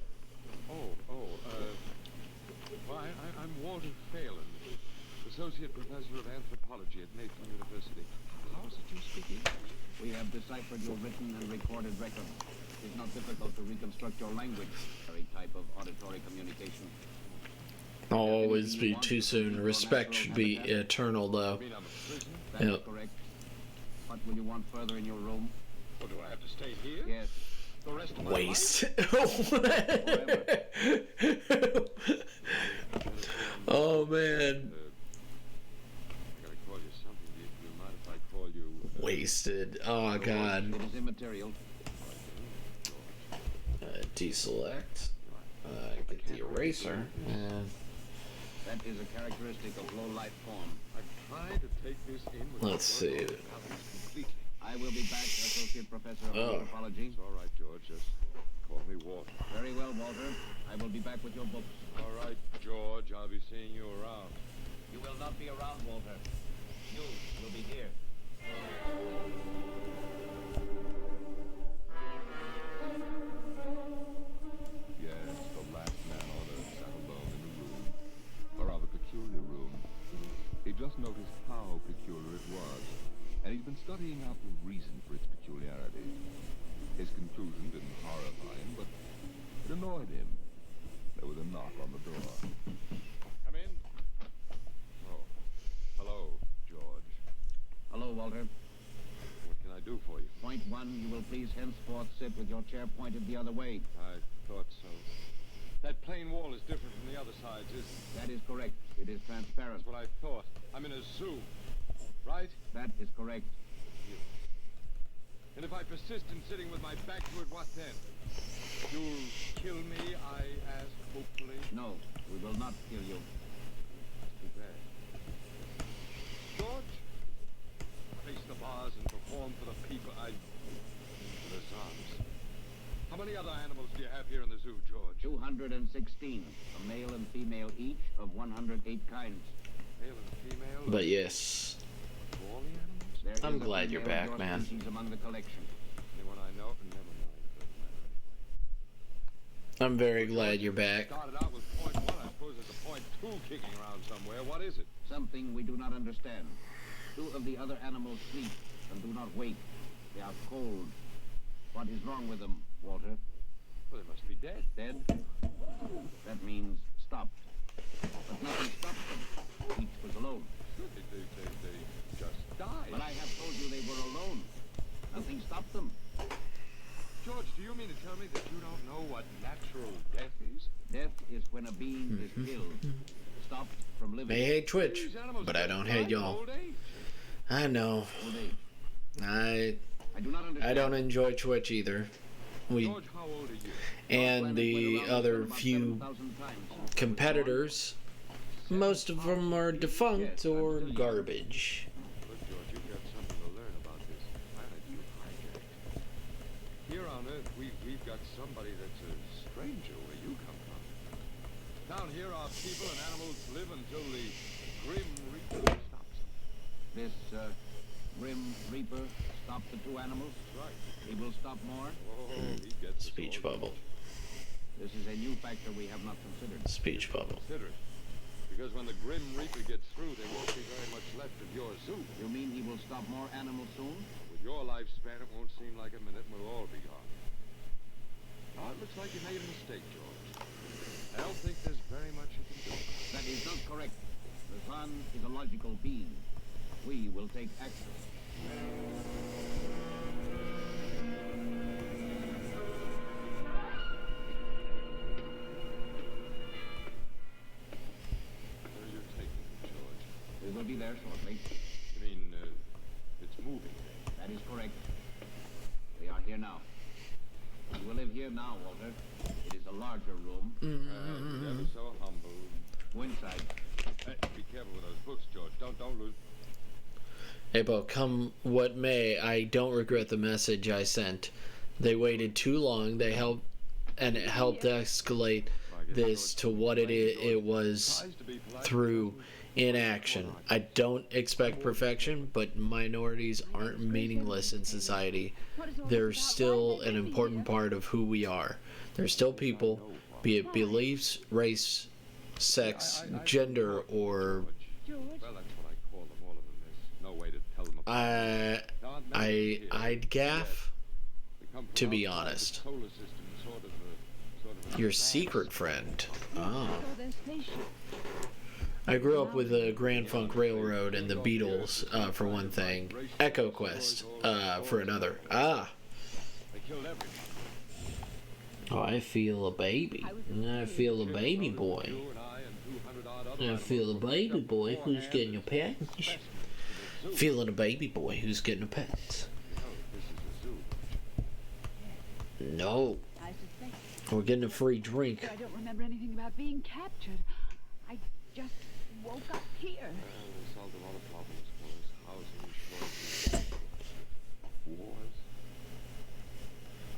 Well, I'm Walter Phelan, Associate Professor of Anthropology at Nathan University. How is it you speak English? We have deciphered your written and recorded record. It is not difficult to reconstruct your language, very type of auditory communication. I'll always be too soon. Respect should be eternal, though. That is correct. What will you want further in your room? Or do I have to stay here? Yes. The rest of my Waste. life? Oh, man. I gotta call you something. Do you mind if I call you... Wasted. Oh, God. It is immaterial. Deselect. Get the eraser. And That is a characteristic of low life form. I'm trying to take this in with let's see. I will be back, Associate Professor of Anthropology. It's all right, George. Just call me Walter. Very well, Walter. I will be back with your books. All right, George. I'll be seeing you around. You will not be around, Walter. You will be here. Yes, the last man on Earth sat alone in a room. A rather peculiar room. He just noticed how peculiar it was, and he'd been studying out the reason for its peculiarity. His conclusion didn't horrify him, but it annoyed him. There was a knock on the door. Come in. Oh, hello, George. Hello, Walter. What can I do for you? Point one, you will please henceforth sit with your chair pointed the other way. I thought so. That plain wall is different from the other sides, isn't it? That is correct. It is transparent. That's what I thought. I'm in a zoo, right? That is correct. And if I persist in sitting with my back to it, what then? You'll kill me, I asked, hopefully. No, we will not kill you. That's too bad. George, face the bars and perform for the people for the Zons. How many other animals do you have here in the zoo, George? 216, a male and female each of 108 kinds. Male and female? But yes. All the animals? There I'm is a glad you're female of back, your man. species among the collection. Anyone I know? Never mind. I'm very glad you're back. Started out with point one. I suppose there's a point two kicking around somewhere. What is it? Something we do not understand. Two of the other animals sleep and do not wake. They are cold. What is wrong with them, Walter? Well, they must be dead. Dead? That means stopped. But nothing stopped them. Each was alone. They just died. But I have told you they were alone. Nothing stopped them. George, do you mean to tell me that you don't know what natural death is? Death is when a being is killed. Stopped from living. May hate Twitch, but I don't hate y'all. I know. Old age. I do not understand. I don't enjoy Twitch either. George, how old are you? And the other few competitors, most of them are defunct or garbage. Look, George, you've got something to learn about this planet you hijacked. Here on Earth, we've got somebody that's a stranger where you come from. Down here, our people and animals live until the Grim Reaper stops them. This Grim Reaper stopped the two animals? That's right. He will stop more? Oh, he gets Speech bubble. This is a new factor we have not considered. Speech bubble. Consider it. Because when the Grim Reaper gets through, there won't be very much left of your zoo. You mean he will stop more animals soon? With your lifespan, it won't seem like a minute, and we'll all be gone. Now, it looks like you made a mistake, George. I don't think there's very much you can do. That is not correct. The sun is a logical being. We will take action. Where are you taking me, George? We will be there shortly. You mean, it's moving? That is correct. We are here now. You will live here now, Walter. It is a larger room. You're ever so humble. Go inside. Hey, be careful with those books, George. Don't lose. Hey, Bo, come what may, I don't regret the message I sent. They waited too long. They helped, and it helped escalate this to what it was through inaction. I don't expect perfection, but minorities aren't meaningless in society. They're still an important part of who we are. They're still people, be it beliefs, race, sex, gender, or Well, that's what I call them, all of them. There's no way to tell them apart. I'd gaff, to be honest. Solar system, sort of Your secret friend. Oh. I grew up with the Grand Funk Railroad and the Beatles, for one thing. Echo Quest, for another. Ah. Oh, I feel a baby. I feel a baby boy. I feel a baby boy who's getting a pet. Feeling a baby boy who's getting a pet. No. We're getting a free drink. I don't remember anything about being captured. I just woke up here. Solved a lot of problems for us. Housing, wars.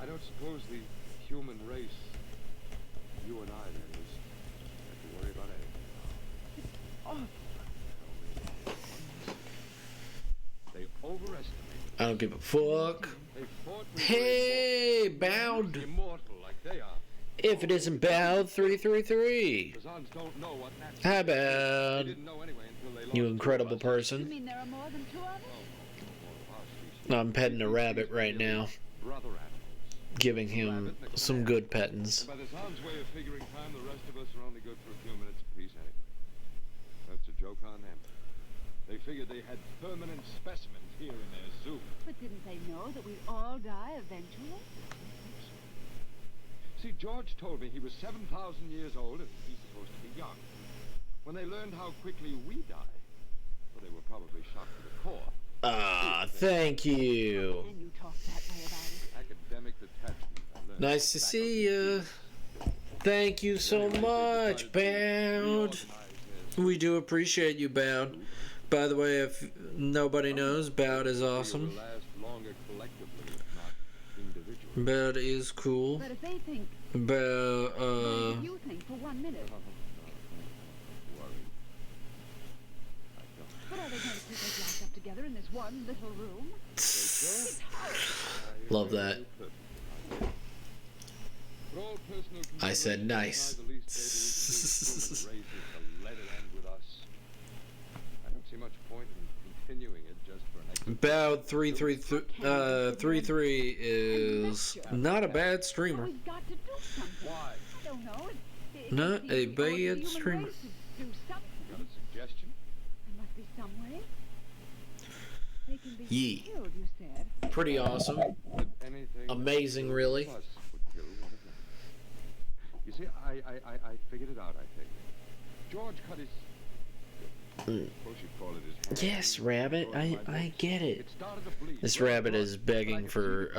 I don't suppose the human race, you and I, that is, have to worry about anything. They overestimated. I don't give a fuck. Hey, Bound. If it isn't Bound 333. Hi, Bound. You incredible person. I'm petting a rabbit right now. Giving him some good pettings. By the sound's way of figuring time, the rest of us are only good for a few minutes apiece anyway. That's a joke on them. They figured they had permanent specimens here in their zoo. But didn't they know that we'd all die eventually? See, George told me he was 7,000 years old and he's supposed to be young. When they learned how quickly we die, well, they were probably shocked to the core. Ah, thank you. And you talk that way about it. Academic detachment. Nice to see you. Thank you so much, Bound. We do appreciate you, Bound. By the way, if nobody knows, Bound is awesome. Bound is cool. But if they think, Bound, you think for 1 minute. But are they going to keep us locked up together in this one little room? love that. I said nice. Bound 333 is not a bad streamer. Not a bad streamer. Yee. Pretty awesome. Amazing, really. You see, I figured it out, I think. George cut his... Yes, Rabbit, I get it. This rabbit is begging for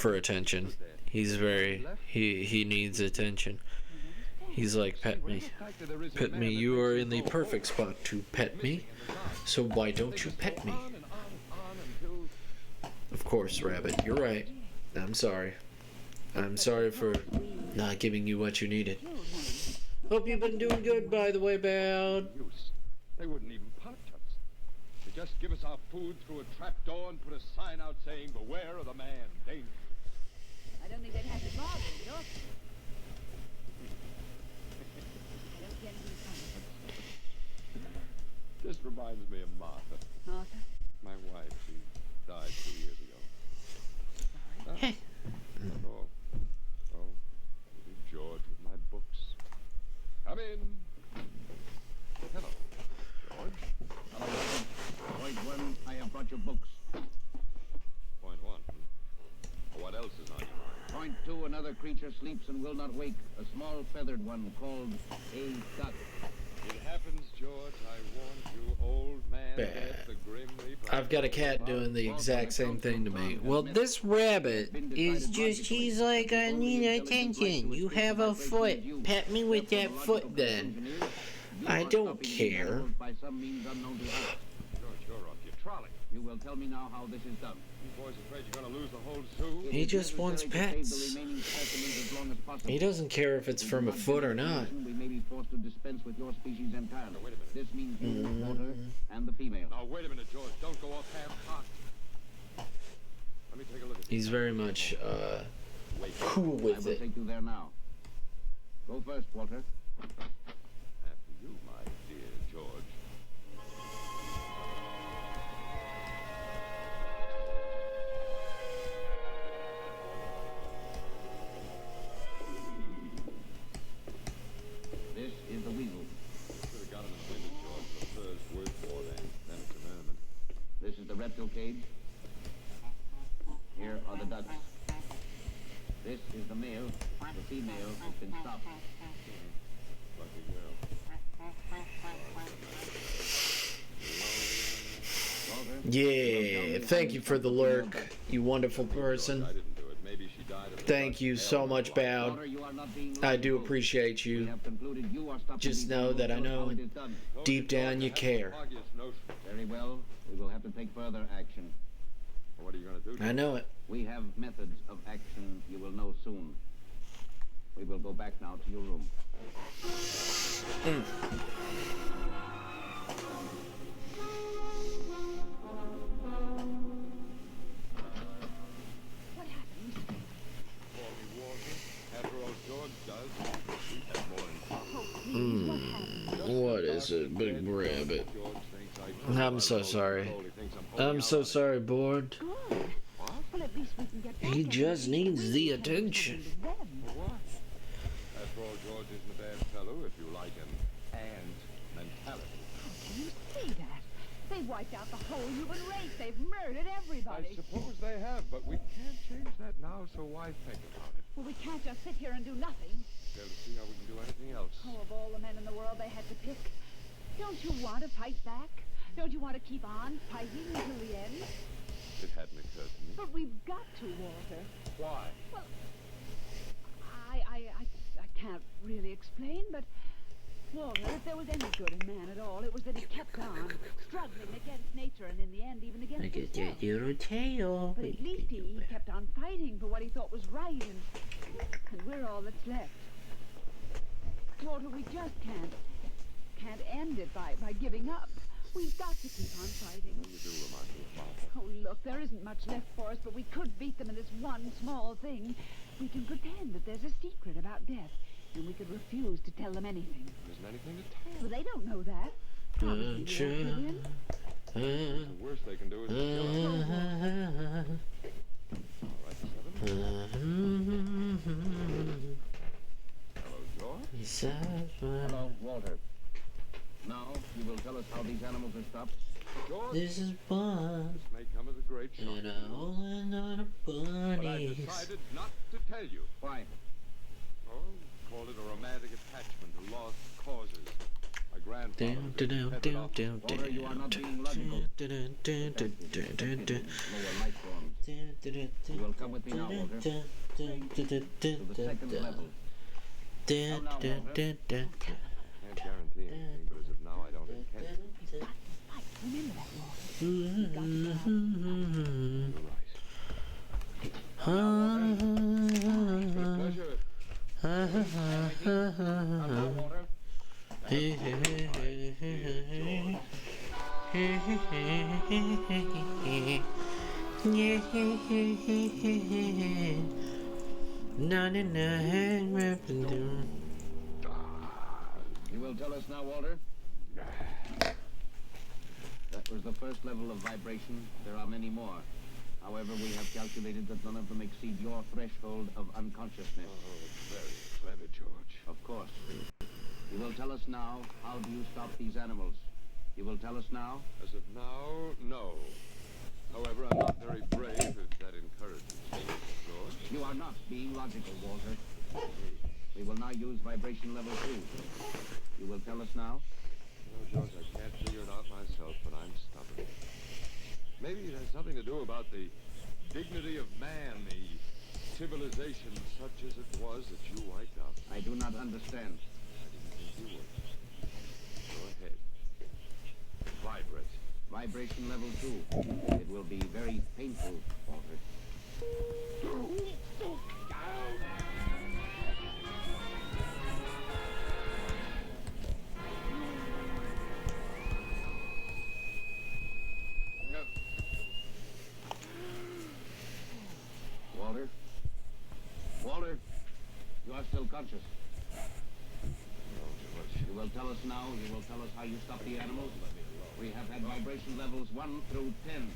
attention. He's very... He needs attention. He's like, pet me. Pet me, you are in the perfect spot to pet me. So why don't you pet me? Of course, Rabbit, you're right. I'm sorry. I'm sorry for not giving you what you needed. Hope you've been doing good, by the way, Bound. They wouldn't even punch us. They just give us our food through a trap door and put a sign out saying, "Beware of the man, danger." I don't think they'd have to bother you, don't you? This reminds me of Martha. Martha? My wife. She died 2 years ago. Hey. Oh, George with my books. Come in. Hello, George. Point one, I have brought your books. Point one. What else is on your mind? Point two, another creature sleeps and will not wake. A small feathered one called a duck. It happens, George. I warned you, old man. Death, the grim reaper. I've got a cat doing the exact same thing to me. Well, this rabbit is just, he's like, I need attention. You have a foot. Pet me with that foot then. I don't care. By some means unknown to us. George, you're off your trolley. You will tell me now how this is done. You boys afraid you're going to lose the whole zoo? He just wants pets. He doesn't care if it's from a foot or not. We may be forced to dispense with your species entirely. This means you, water, and the female. Now, wait a minute, George. Don't go off half-cocked. Let me take a look at He's very much cool with I will it. take you there now. Go first, Walter. After you, my dear George. This is the weasel. Should have got him in the This is the male. The female has been stopped. Lucky girl. Yeah, thank you for the lurk, you wonderful person. Thank you so much, Bowd. I do appreciate you. Just know that I know deep down you care. Very well. We will have to take further action. What are you going to do? I know it. We have methods of action you will know soon. We will go back now to your room. What happened? After all George does, we have more in common. Oh, please, what happened? What is it, Big Rabbit? I'm so sorry. I'm so sorry, Board. Good. Well, at least we can get back He and just see needs the if we can attention. get them. What? After all, George isn't a bad fellow if you like an and mentality. How can you say that? They've wiped out the whole human race. They've murdered everybody. I suppose they have, but we can't change that now, so why think about it? Well, we can't just sit here and do nothing. Fail to see how we can do anything else. Oh, of all the men in the world they had to pick, don't you want to fight back? Don't you want to keep on fighting until the end? It hadn't occurred to me. But we've got to, Walter. Why? Well, I can't really explain, but Walter, if there was any good in man at all, it was that he kept on struggling against nature and in the end even against himself. Your tail. But at least he kept on fighting for what he thought was right, and we're all that's left. Walter, we just can't end it by giving up. We've got to keep on fighting. You do remind me of Martha. Oh, look, there isn't much left for us, but we could beat them in this one small thing. We can pretend that there's a secret about death, and we could refuse to tell them anything. There isn't anything to tell. Well, they don't know that. Obviously, we won't give in. The worst they can do is kill us. All right, Seven. Hello, George. Hello, Walter. Now, you will tell us how these animals are stopped? George, This is fun. this may come as a great shock. And all the But I bunnies. decided not to tell you. Why? Oh, call it a romantic attachment to lost causes. My grandfather. Down, down, down, down, Walter, you are not being logical. Lower life forms. You will come with me now, Walter. To the second level. Come now, Walter. Can't guarantee anything, but as of now, I don't intend it. Remember that, Walter. You will tell us now, Walter? That was the first level of vibration. There are many more. However, we have calculated that none of them exceed your threshold of unconsciousness. Oh, very clever, George. Of course. You will tell us now, how do you stop these animals? You will tell us now? As of now, no. However, I'm not very brave if that encourages me, George. You are not being logical, Walter. We will now use vibration level 2. You will tell us now? No, George, I can't figure it out myself, but I'm stubborn. Maybe it has something to do about the dignity of man, the civilization such as it was that you wiped out. I do not understand. I didn't think you would. Go ahead. Vibrate. Vibration level 2. It will be very painful, Walter. Walter? Walter? You are still conscious. You will tell us now, you will tell us how you stop the animals. We have had vibration levels 1 through 10.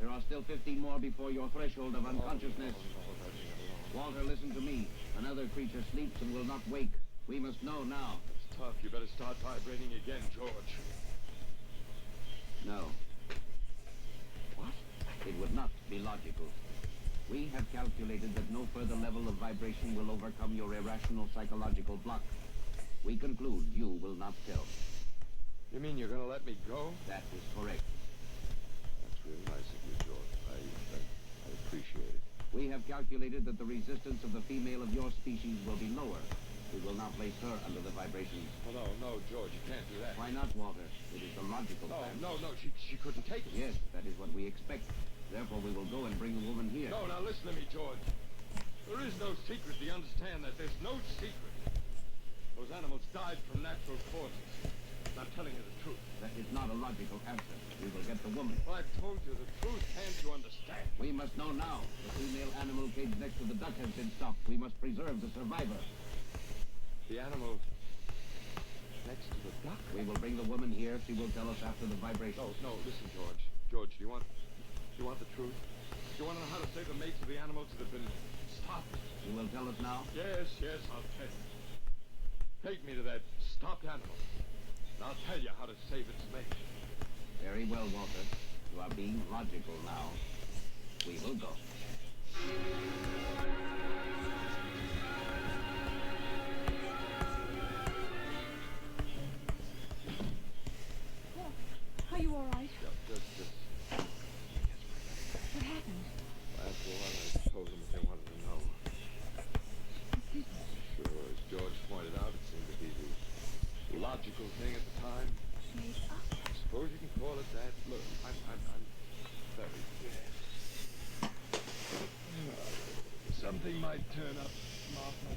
There are still 15 more before your threshold of unconsciousness. Walter, listen to me. Another creature sleeps and will not wake. We must know now. It's tough. You better start vibrating again, George. No. What? It would not be logical. We have calculated that no further level of vibration will overcome your irrational psychological block. We conclude you will not tell. You mean you're gonna let me go? That is correct. That's real nice of you, George. I appreciate it. We have calculated that the resistance of the female of your species will be lower. We will now place her under the vibrations. Oh, no, George, you can't do that. Why not, Walter? It is the logical plan. No, she couldn't take it. Yes, that is what we expect. Therefore, we will go and bring the woman here. No, now listen to me, George. There is no secret. Do you understand that? There's no secret. Those animals died from natural causes. I'm telling you the truth. That is not a logical answer. We will get the woman. Well, I've told you the truth. Can't you understand? We must know now. The female animal caged next to the duck has been stopped. We must preserve the survivor. The animal next to the duck? We will bring the woman here. She will tell us after the vibration. No, listen, George. George, do you want the truth? Do you want to know how to save the mates of the animals that have been stopped? You will tell us now? Yes, I'll tell you. Take me to that stopped animal, and I'll tell you how to save its mate. Very well, Walter. You are being logical now. We will go. Are you all right? Just. What happened? Last one, I told them what they wanted to know. Sure, as George pointed out, it seemed to be the logical thing at the time. Made up? I suppose you can call it that. Look, I'm very scared. Something might turn up, Martha.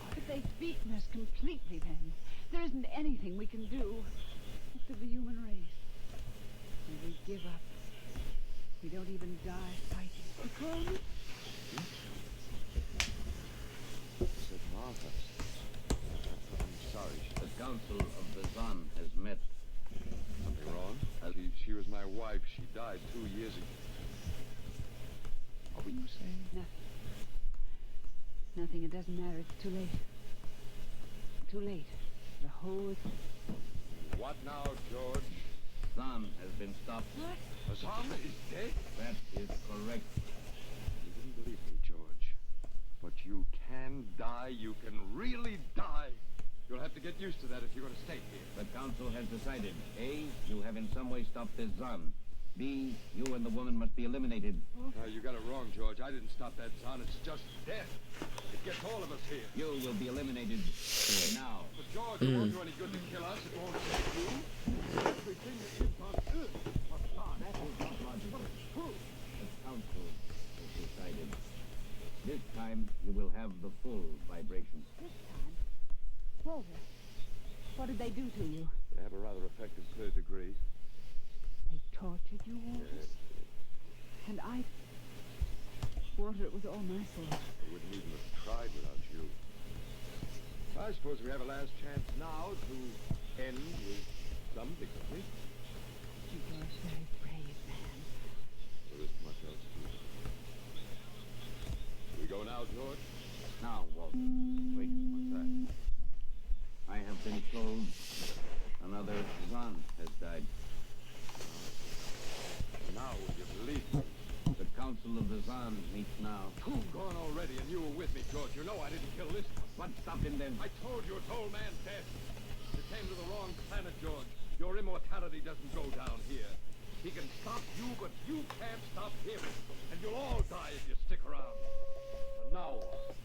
But they've beaten us completely then. There isn't anything we can do. It's of the human race. And we give up. We don't even die fighting. Because Said Martha. I'm sorry. The Council of the Zan has met. Something wrong? She was my wife. She died 2 years ago. What were you saying? nothing. Nothing. It doesn't matter. It's too late. Too late. The whole... What now, George? Zan has been stopped. What? Hassan is dead? That is correct. You didn't believe me, George. But you can die. You can really die. You'll have to get used to that if you're going to stay here. The Council has decided. A, you have in some way stopped this Zan. B, you and the woman must be eliminated. You got it wrong, George. I didn't stop that Zan. It's just death. It gets all of us here. You will be eliminated now. But George, it won't do any good to kill us. It won't save you. Everything that lives on Earth must die. That is not logical. The Council has decided. This time, you will have the full vibration. This time? Walter, what did they do to you? They have a rather effective third degree. They tortured you, Walter? Yes. And Walter, it was all my fault. They wouldn't even have tried without you. I suppose we have a last chance now to end with some dignity. You are a very brave man. There isn't much else to do. We go now, George? Now, Walter. Wait, what's that? I have been told another Zan has died. Now will you believe me? The Council of the Zan meets now. 2 gone already, and you were with me, George. You know I didn't kill this one. What stopped him then? I told you it's old man dead. You came to the wrong planet, George. Your immortality doesn't go down here. He can stop you, but you can't stop him. And you'll all die if you stick around. And now what?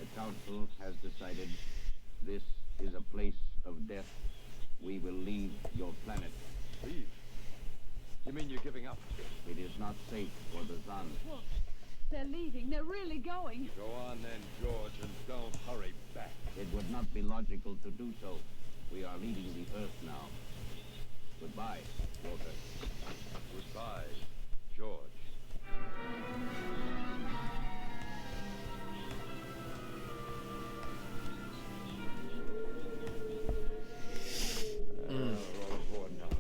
The Council has decided this is a place of death. We will leave your planet. Leave? You mean you're giving up? It is not safe for the Zan. Look, they're leaving. They're really going. Go on then, George, and don't hurry back. It would not be logical to do so. We are leaving the Earth now. Goodbye, Walter. Goodbye, George. Roll aboard now.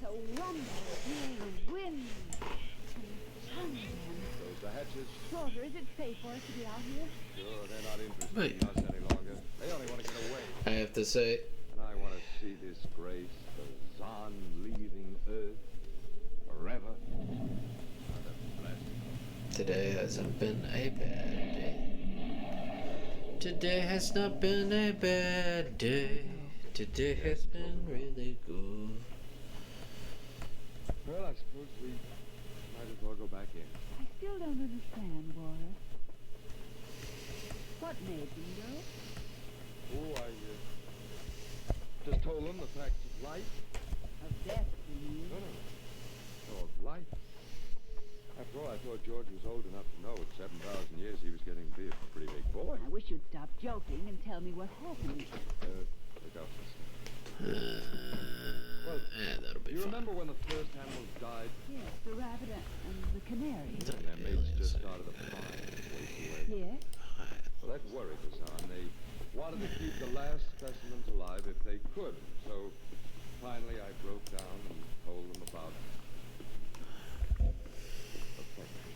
The rumble, the wind, and the sun, man. Close the hatches. Walter, is it safe for us to be out here? Sure, they're not interested in us any longer. They only want to get away. I have to say, And I want to see this grace, the Zan leaving Earth forever. Now, the Today hasn't been a bad day. Today has not been a bad day. Today has been really good. Well, I suppose we might as well go back in. I still don't understand, Boris. What made them go? Oh, I just told them the facts of life. Of death, you mean? No. No, of life. After all, I thought George was old enough to know at 7,000 years he was getting to be a pretty big boy. I wish you'd stop joking and tell me what happened. Look out for well, that'll be you fun. remember when the first animals died? Yes, the rabbit and the canary. And their mates just started to fly and waste away. Yes? Well, that worried us on. They wanted to keep the last specimens alive if they could. So finally I broke down and told them about affection.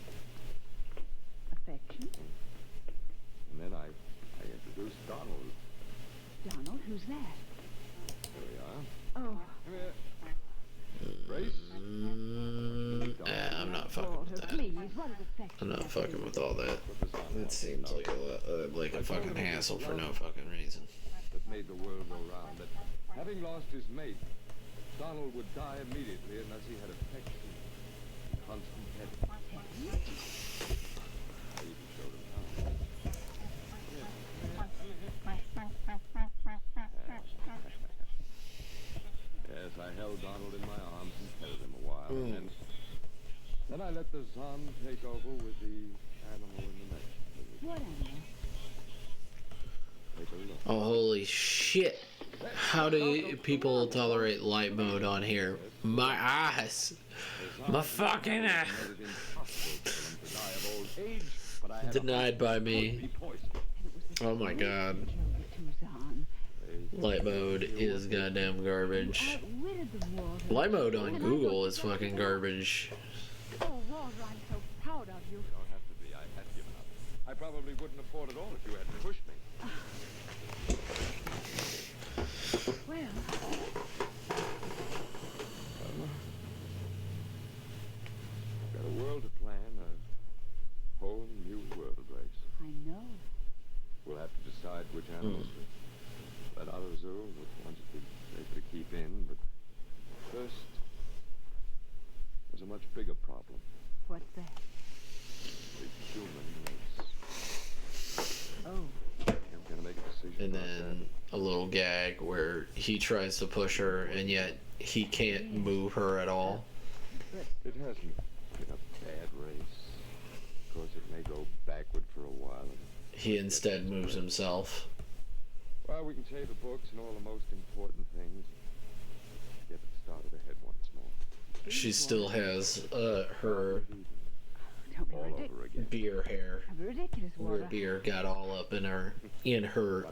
Affection? And then I introduced Donald. Donald? Who's that? There we are. Oh. Come here. Race? I'm not fucking with that. Please, what is affection? I'm not fucking with all that. That seems like a fucking hassle for no fucking reason. That made the world go round. That having lost his mate, Donald would die immediately unless he had affection and constant petting. I even showed him how. Yes, I held Donald in my arms and petted him a while, and then I let the Zon take over with the animal in the next. What animal? Take a look. Oh, holy shit. How do people tolerate light mode on here? My eyes. My fucking eyes. Denied by me. Oh my god. Light mode is goddamn garbage. Light mode on Google is fucking garbage. Oh, Walter, I'm so proud of you. You don't have to be. I had given up. I probably wouldn't afford it all if you hadn't pushed me. Well, got a world to plan, a whole new world race. I know. We'll have to decide which animals to let out of the zoo, which ones would be safe to keep in, but first, there's a much bigger problem. What's that? The human race. Oh. I'm gonna make a decision. And then a little gag where he tries to push her and yet he can't move her at all. It hasn't been a bad race. Of course, it may go backward for a while. He instead moves himself. Well, we can save the books and all the most important things. Get it started ahead once more. She still has her all over again. beer hair. Ridiculous, Where Walter. beer got all up in her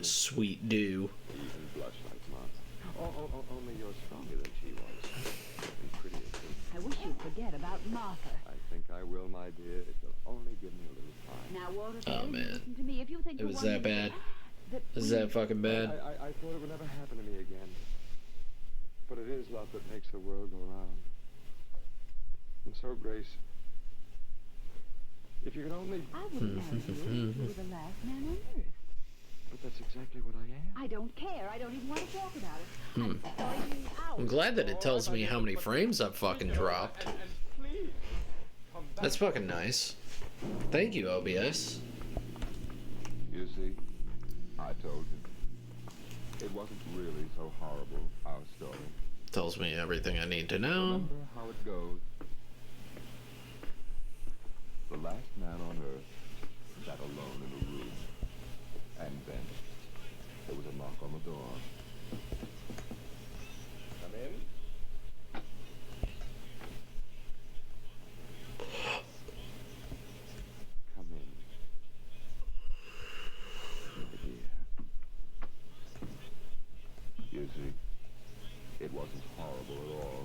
sweet dew. Even blush like Martha. Only you're stronger than she was. And prettier too. I wish you'd forget about Martha. I think I will, my dear. It will only give me a little time. Now, Walter, Oh, man. listen to me. If you think It was for one that minute bad? Is that fucking bad? I thought it would never happen to me again. But it is love that makes the world go round. And so, Grace, if you could only... I wouldn't marry you. You were the last man on earth. But that's exactly what I am. I don't care. I don't even want to talk about it. I'm glad that it tells me how many frames I've fucking dropped. That's fucking nice. Thank you, OBS. You see, I told you. It wasn't really so horrible, our story. Tells me everything I need to know. Remember how it goes. The last man on Earth sat alone in a room. And then there was a knock on the door. Come in. Come in. My dear. You see, it wasn't horrible at all.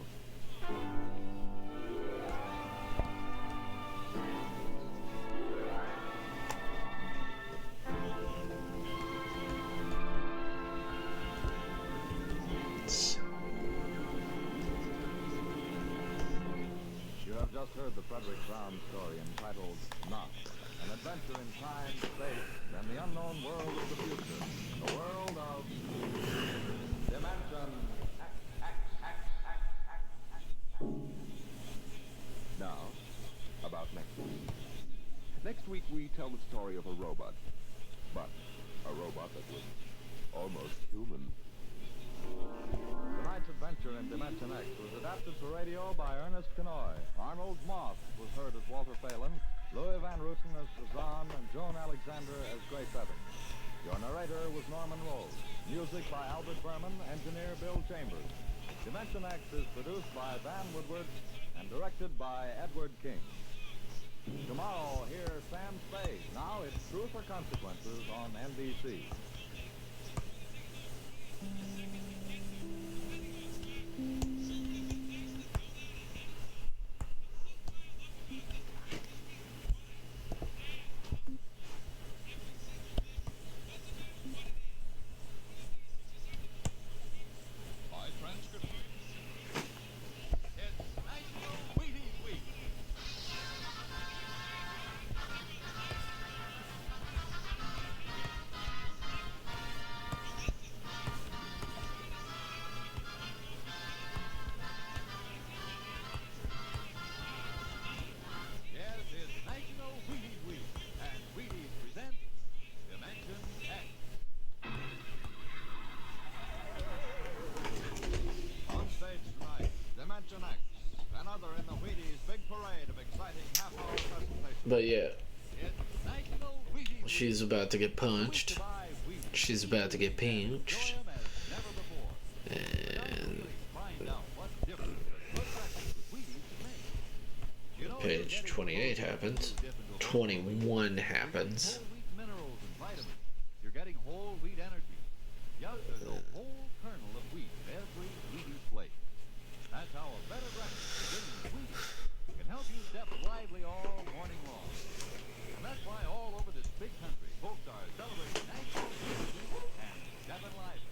heard the Frederick Brown story entitled Knock, an adventure in time, space, and the unknown world of the future, the world of Dimension X. Now, about next week. Next week we tell the story of a robot, but a robot that was almost human. Tonight's adventure in Dimension X was adapted for radio by Ernest Kenoy. Arnold Moss was heard as Walter Phelan, Louis Van Rooten as Zahn, and Joan Alexander as Grace Evans. Your narrator was Norman Rose. Music by Albert Berman, engineer Bill Chambers. Dimension X is produced by Van Woodward and directed by Edward King. Tomorrow, hear Sam Spade. Now it's Truth or Consequences on NBC. But yeah, she's about to get punched. She's about to get pinched. And page 28 happens. 21 happens. You're getting whole wheat energy. Yes, there's a whole kernel of wheat in every Wheaties plate. That's how a better breakfast beginning with Wheaties can help you step lively all morning long. And that's why all over this big country, folks are celebrating National Wheaties Week and stepping lively.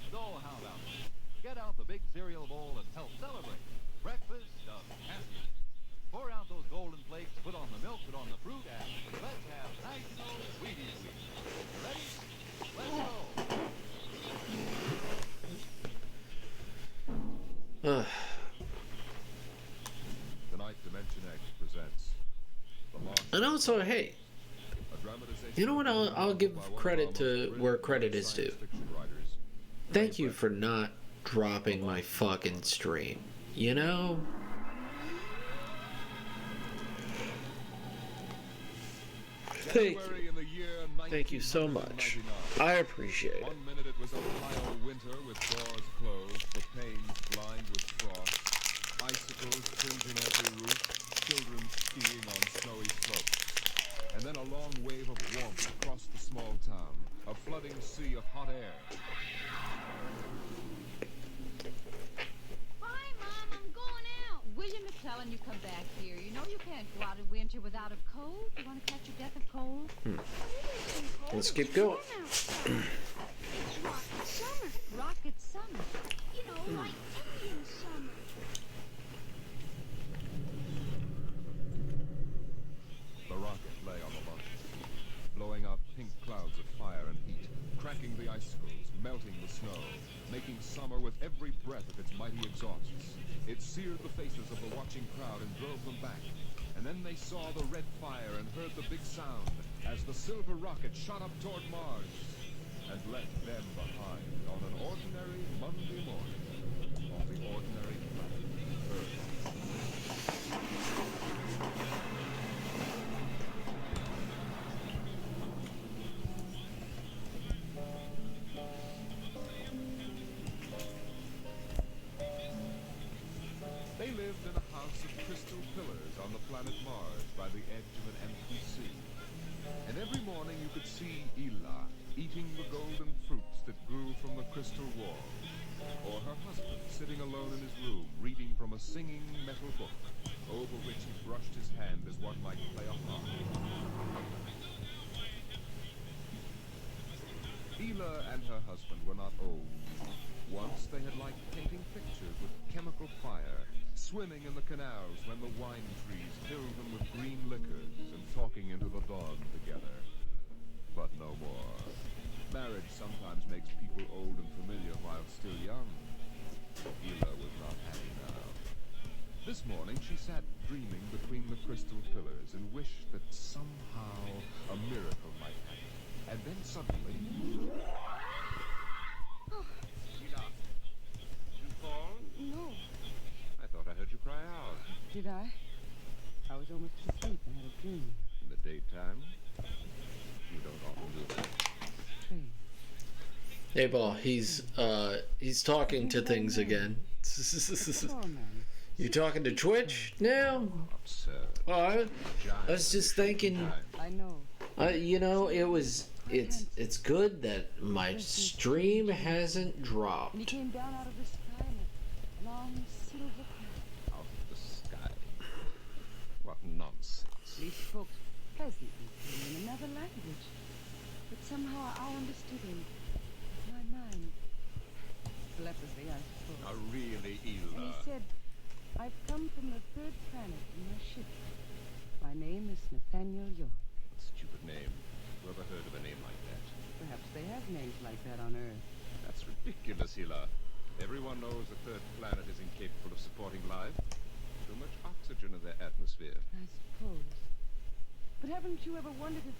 So how about it? Get out the big cereal bowl and help celebrate breakfast of champions. Pour out those golden flakes, put on the milk, put on the fruit, and let's have National Wheaties Week. Ready? Let's go! Tonight, Dimension X presents The Lost. And also, hey, you know what? I'll give credit to where credit is due. Thank you for not dropping my fucking stream. You know? Thank you. Thank you so much. I appreciate it. 1 minute it was Ohio winter with doors closed, the panes blind with frost, icicles fringing every roof, children skiing on snowy slopes. And then a long wave of warmth across the small town, a flooding sea of hot air. Hi, Mom, I'm going out. William is telling you come back here. You know you can't go out in winter without a cold. You want to catch your death of cold? Let's keep going. Rocket summer. Rocket summer. You know, like Indian summer. The rocket lay on the lawn, blowing out pink clouds of fire and heat, cracking the icicles, melting the snow, making summer with every breath of its mighty exhausts. It seared the faces of the watching crowd and drove them back. And then they saw the red fire and heard the big sound as the silver rocket shot up toward Mars and left them behind on an ordinary Monday morning on the ordinary planet Earth. They lived in a house of crystal pillars on the planet Mars by the edge of an empty sea. And every morning you could see Ela eating the golden fruits that grew from the crystal wall, or her husband sitting alone in his room reading from a singing metal book, over which he brushed his hand as one might play a harp. Ela and her husband were not old. Once they had liked painting pictures with chemical fire, swimming in the canals when the wine trees filled them with green liquors and talking into the dawn together. But no more. Marriage sometimes makes people old and familiar while still young. Hila was not happy now. This morning she sat dreaming between the crystal pillars and wished that somehow a miracle might happen. And then suddenly... Hila, did you fall? No. I thought I heard you cry out. Did I? I was almost asleep and had a dream. In the daytime? You don't often do that. Hey, Paul, he's talking to things again. You talking to Twitch now? I was just thinking. I know. You know, it's good that my stream hasn't dropped. He came down out of the sky in a long silver cloud. Out of the sky? What nonsense. He spoke pleasantly in another language, but somehow I understood him. My mind. Telepathy, I suppose. Now really, And he Hila. said, I've come from the third planet in my ship. My name is Nathaniel York. Stupid name. Who ever heard of a name like that? Perhaps they have names like that on Earth. That's ridiculous, Hila. Everyone knows the third planet is incapable of supporting life. Too much oxygen in their atmosphere. I suppose. But haven't you ever wondered if...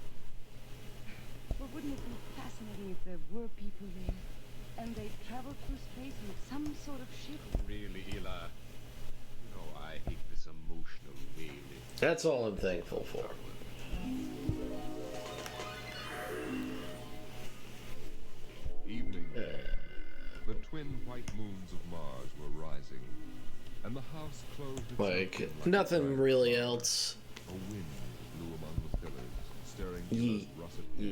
Well, wouldn't it be fascinating if there were people there, and they traveled through space in some sort of ship? Really, Hila. You know, I hate this emotional wailing. That's all I'm thankful for. Evening. The twin white moons of Mars were rising, and the house closed itself Like, in nothing really else. a wind blew among the pillars, stirring Ye- Hila's russet hair,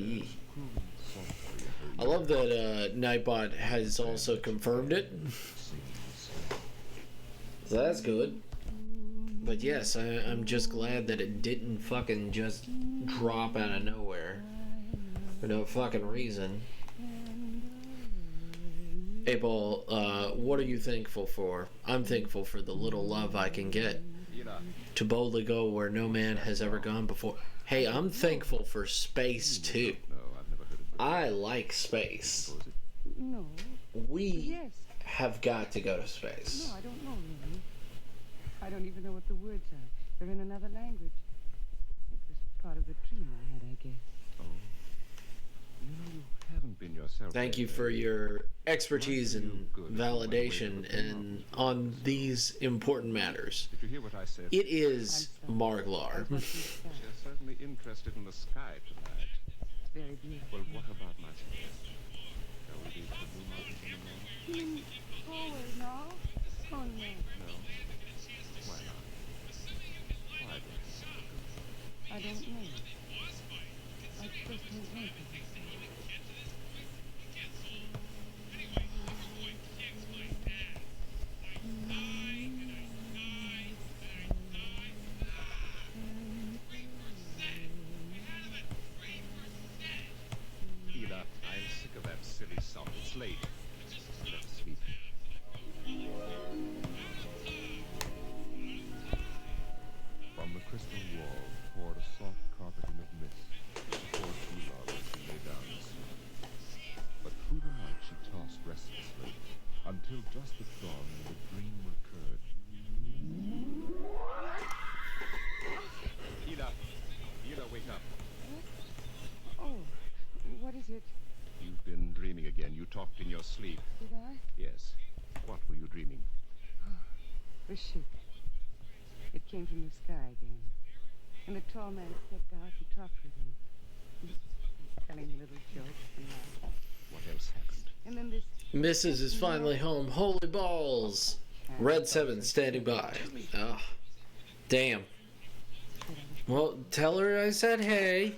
crooning softly at her I love that Nightbot has also confirmed it. So that's good. But yes, I'm just glad that it didn't fucking just drop out of nowhere. For no fucking reason. Hey, Paul, what are you thankful for? I'm thankful for the little love I can get. To boldly go where no man has ever gone before. Hey, I'm thankful for space, too. I like space. No. We Yes. have got to go to space. No, I don't know, really. I don't even know what the words are. They're in another language. It was part of the dream I had, I guess. Oh. You know, you haven't been yourself. Thank you for your expertise and validation and on these important matters. Did you hear what I said? It is Marglar. You're certainly interested in the sky tonight. Very beautiful. Well, what about my suggestion? Shall we be to the Blue Mountains in the morning? You mean forward now? Oh, no. No. Why not? Why don't you? I don't know. I just don't know. Hila, I'm sick of that silly song. It's late. Let's sleep. From the crystal wall poured a soft carpeting of mist to support Hila when she lay down to sleep. But through the night she tossed restlessly until just at dawn when the dream recurred. Hila, wake up. Oh, what is it? You've been dreaming again. You talked in your sleep. Did I? Yes. What were you dreaming? The ship. It came from the sky again. And the tall man stepped out and talked with me. Telling me little jokes and laughing. What else happened? And then this... Mrs. is finally home. Holy balls. Red 7 standing by. Ah, damn. Well, tell her I said hey.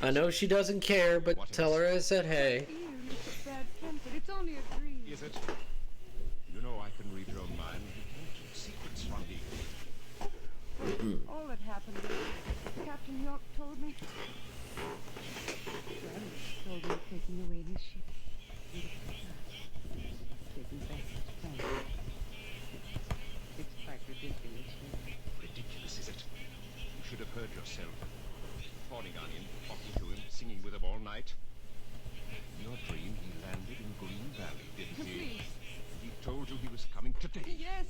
I know she doesn't care, but tell her I said hey. Bad-tempered. It's only a dream. Is it? You know I can read your mind. Secrets from me. All that happened was Captain York told me. Well, he told me taking away his ship. Taking back his planet. yourself. Fawning on him, talking to him, singing with him all night. In your dream, he landed in Green Valley, didn't he? Please. He told you he was coming today. Yes.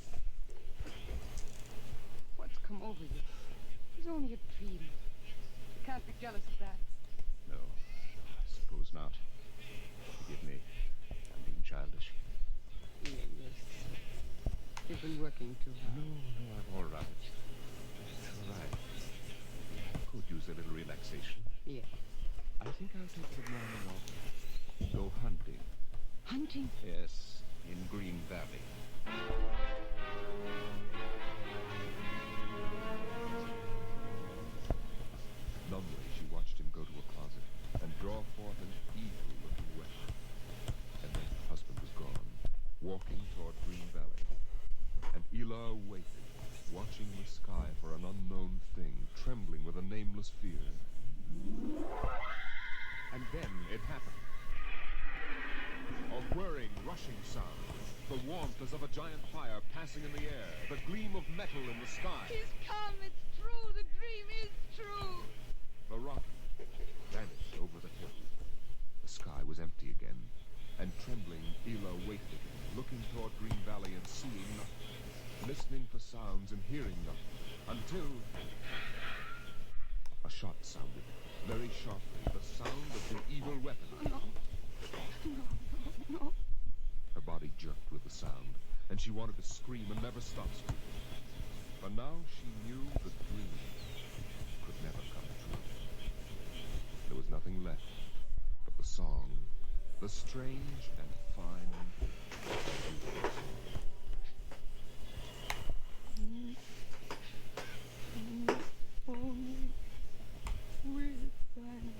What's come over you? It was only a dream. You can't be jealous of that. No, I suppose not. Forgive me. I'm being childish. Yes. You've been working too hard. No, I'm all right. It's all right. I could use a little relaxation. Yeah. I think I'll take the morning off. Go hunting. Hunting? Yes, in Green Valley. Numbly, she watched him go to a closet and draw forth an evil-looking weapon. And then her husband was gone, walking toward Green Valley. And Ela waited, watching the sky for an unknown thing, trembling with a nameless fear. And then it happened. A whirring, rushing sound. The warmth as of a giant fire passing in the air. The gleam of metal in the sky. He's come. It's true. The dream is true. The rocket vanished over the hill. The sky was empty again. And trembling, Ela waited again, looking toward Green Valley and seeing nothing. Listening for sounds and hearing nothing. Until a shot sounded, very sharply, the sound of the evil weapon. No. No. Her body jerked with the sound, and she wanted to scream and never stop screaming. But now she knew the dream could never come true. There was nothing left but the song, the strange and fine beautiful song. Only with thine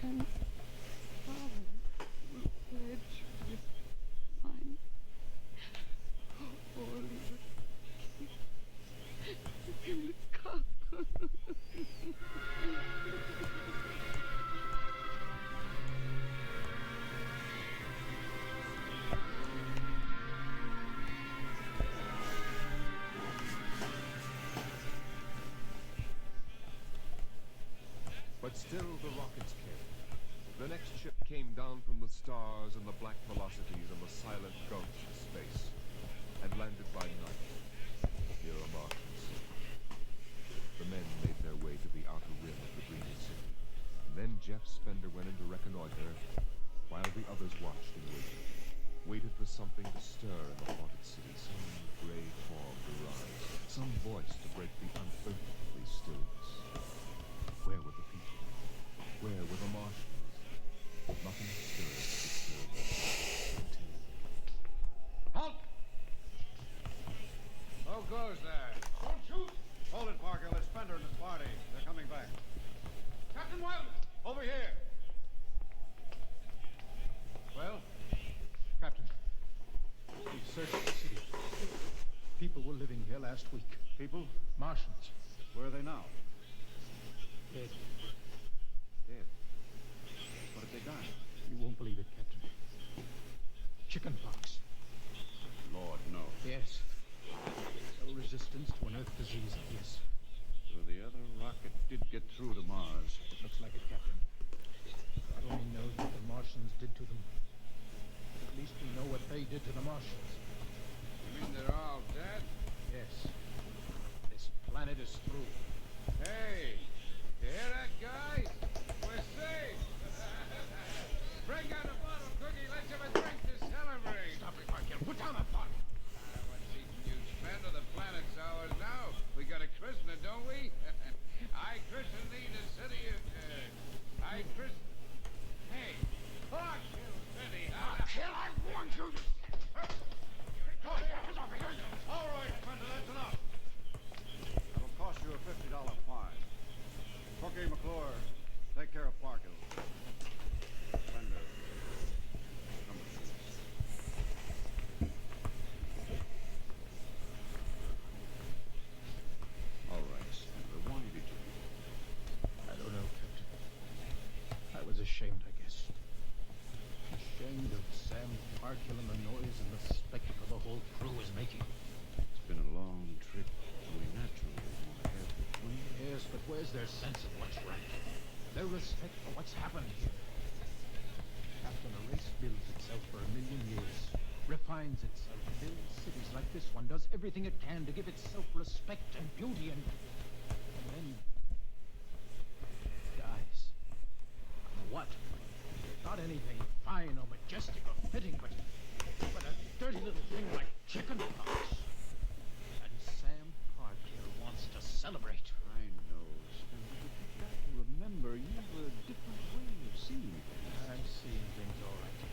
and I will pledge with mine. Only the cup. But still the rockets came. The next ship came down from the stars and the black velocities and the silent gulfs of space, and landed by night near a Martian city. The men made their way to the outer rim of the dreaming city. And then Jeff Spender went in to reconnoiter, while the others watched and waited. Waited for something to stir in the haunted city, some gray form to rise, some voice to break the unearthly stillness. Where were the people? Where were the Martians? Nothing stirred to disturb them until... Halt! Who goes there? Don't shoot! Hold it, Parker. Let's Spender and his party. They're coming back. Captain Wildman! Over here! Well? Captain, we've searched the city. People were living here last week. People? Martians. Where are they now? Dead. Dead. What did they die? You won't believe it, Captain. Chickenpox. Lord, no. Yes. Cell resistance to an Earth disease, yes. So the other rocket did get through to Mars. It looks like it, Captain. God only knows what the Martians did to them. But at least we know what they did to the Martians. You mean they're all dead? Yes. This planet is through. Hey! You hear that, guys? We're safe! Bring out a bottle, Cookie. Let's have a drink to celebrate. Stop it, Parker. Put down that bottle. What's eating you, Spender? The planet's ours now. We got a christener, don't we? I christen thee the city of... I christen... Hey! Park Hill City! Hell, I warned you! All right, Spender, that's enough. That'll cost you a $50 fine. Cookie, McClure, take care of Parker. Spender, number 6. All right, Spender, why did you... I don't know, Captain. I was ashamed, I guess. Ashamed of Sam Parkhill and the noise and the spectacle the whole crew was making. It's been a long trip. We naturally want to have the where's their sense of what's right? Their respect for what's happened here? Captain, a race builds itself for 1,000,000 years, refines itself, builds cities like this one, does everything it can to give itself respect and beauty, and then dies. What? Not anything fine or majestic or fitting, but a dirty little thing like chicken pox. And Sam Parkhill wants to celebrate. I know, Spencer, but you've got to remember you've a different way of seeing things. I'm seeing things all right.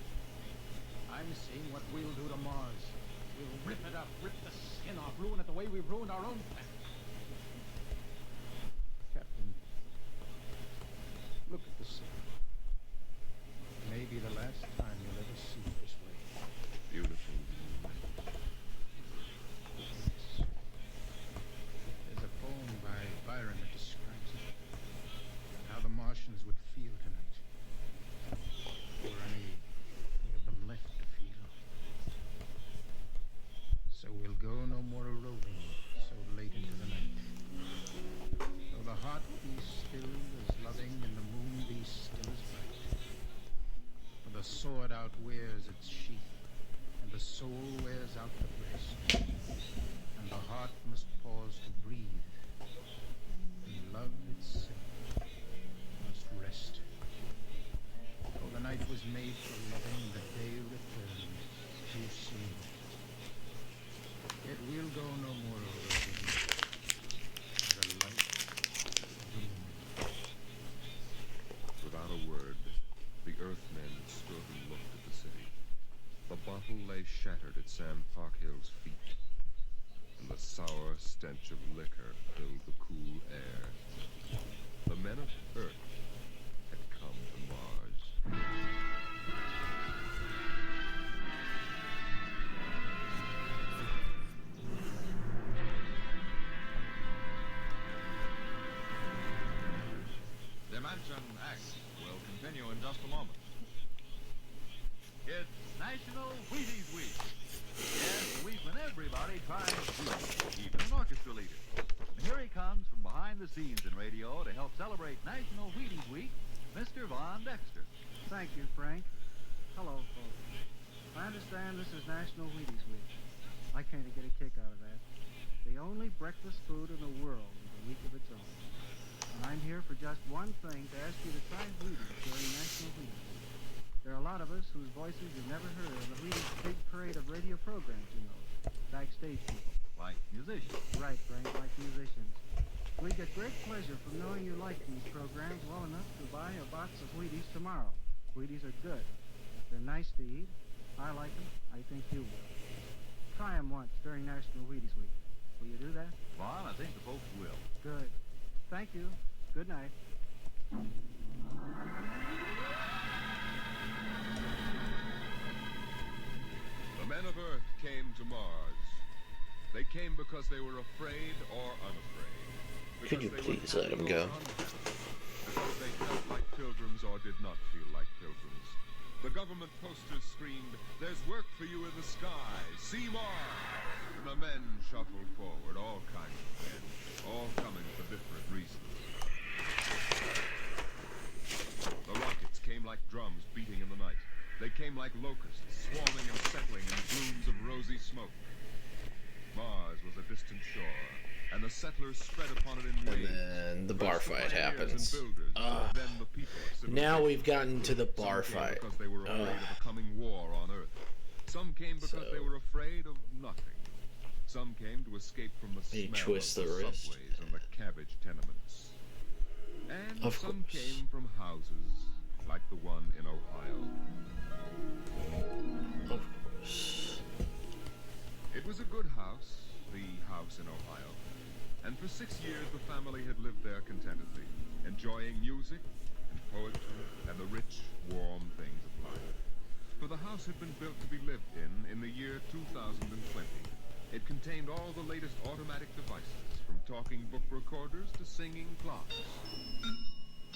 I'm seeing what we'll do to Mars. We'll rip it up, rip the skin off, ruin it the way we've ruined our own planet. Captain, look at the sun. Maybe the last time you'll ever see it this way. Beautiful. There's a poem by Byron that describes it. How the Martians would feel tonight. Or any of them left to feel. So we'll go no more a-roving so late into the night. Though the heart be still as loving and the moon be still as bright. For the sword outwears its sheath, and the soul wears out the breast, and the heart must pause to breathe, and love itself must rest. For the night was made for loving, the day returned too soon. Yet we'll go no more over the light of the moon. Without a word, the Earthmen stood and looked at the city. The bottle lay shattered at Sam Parkhill's feet, and the sour stench of liquor filled the cool air. The men of Earth had come to Mars. Dimension X will continue in just a moment. It's National Wheaties Week. Yes, a week when everybody tries Wheaties, even an orchestra leader. And here he comes from behind the scenes in radio to help celebrate National Wheaties Week, Mr. Von Dexter. Thank you, Frank. Hello, folks. I understand this is National Wheaties Week. I kind of get a kick out of that. The only breakfast food in the world with a week of its own. And I'm here for just one thing, to ask you to try Wheaties during National Wheaties Week. There are a lot of us whose voices you've never heard on the Wheaties big parade of radio programs, you know. Backstage people. Like musicians. Right, Frank, like musicians. We get great pleasure from knowing you like these programs well enough to buy a box of Wheaties tomorrow. Wheaties are good. They're nice to eat. I like them. I think you will. Try them once during National Wheaties Week. Will you do that? Von, I think the folks will. Good. Thank you. Good night. The men of Earth came to Mars. They came because they were afraid or unafraid. Could you please let him go? Because they felt like pilgrims or did not feel like pilgrims. The government posters screamed, "There's work for you in the sky. See Mars!" And the men shuffled forward, all kinds of men, all coming for different reasons. The rockets came like drums beating in the night. They came like locusts, swarming and settling in plumes of rosy smoke. Mars was a distant shore, and the settlers spread upon it in waves. And then the bar fight happens. Now we've gotten to the bar fight. Because they were afraid of a coming war on Earth. Some came because they were afraid of nothing. Some came to escape from the smell of the subways and the cabbage tenements. And some came from houses like the one in Ohio. Of course. It was a good house, the house in Ohio. And for 6 years the family had lived there contentedly, enjoying music and poetry and the rich, warm things of life. For the house had been built to be lived in the year 2020. It contained all the latest automatic devices, from talking book recorders to singing clocks.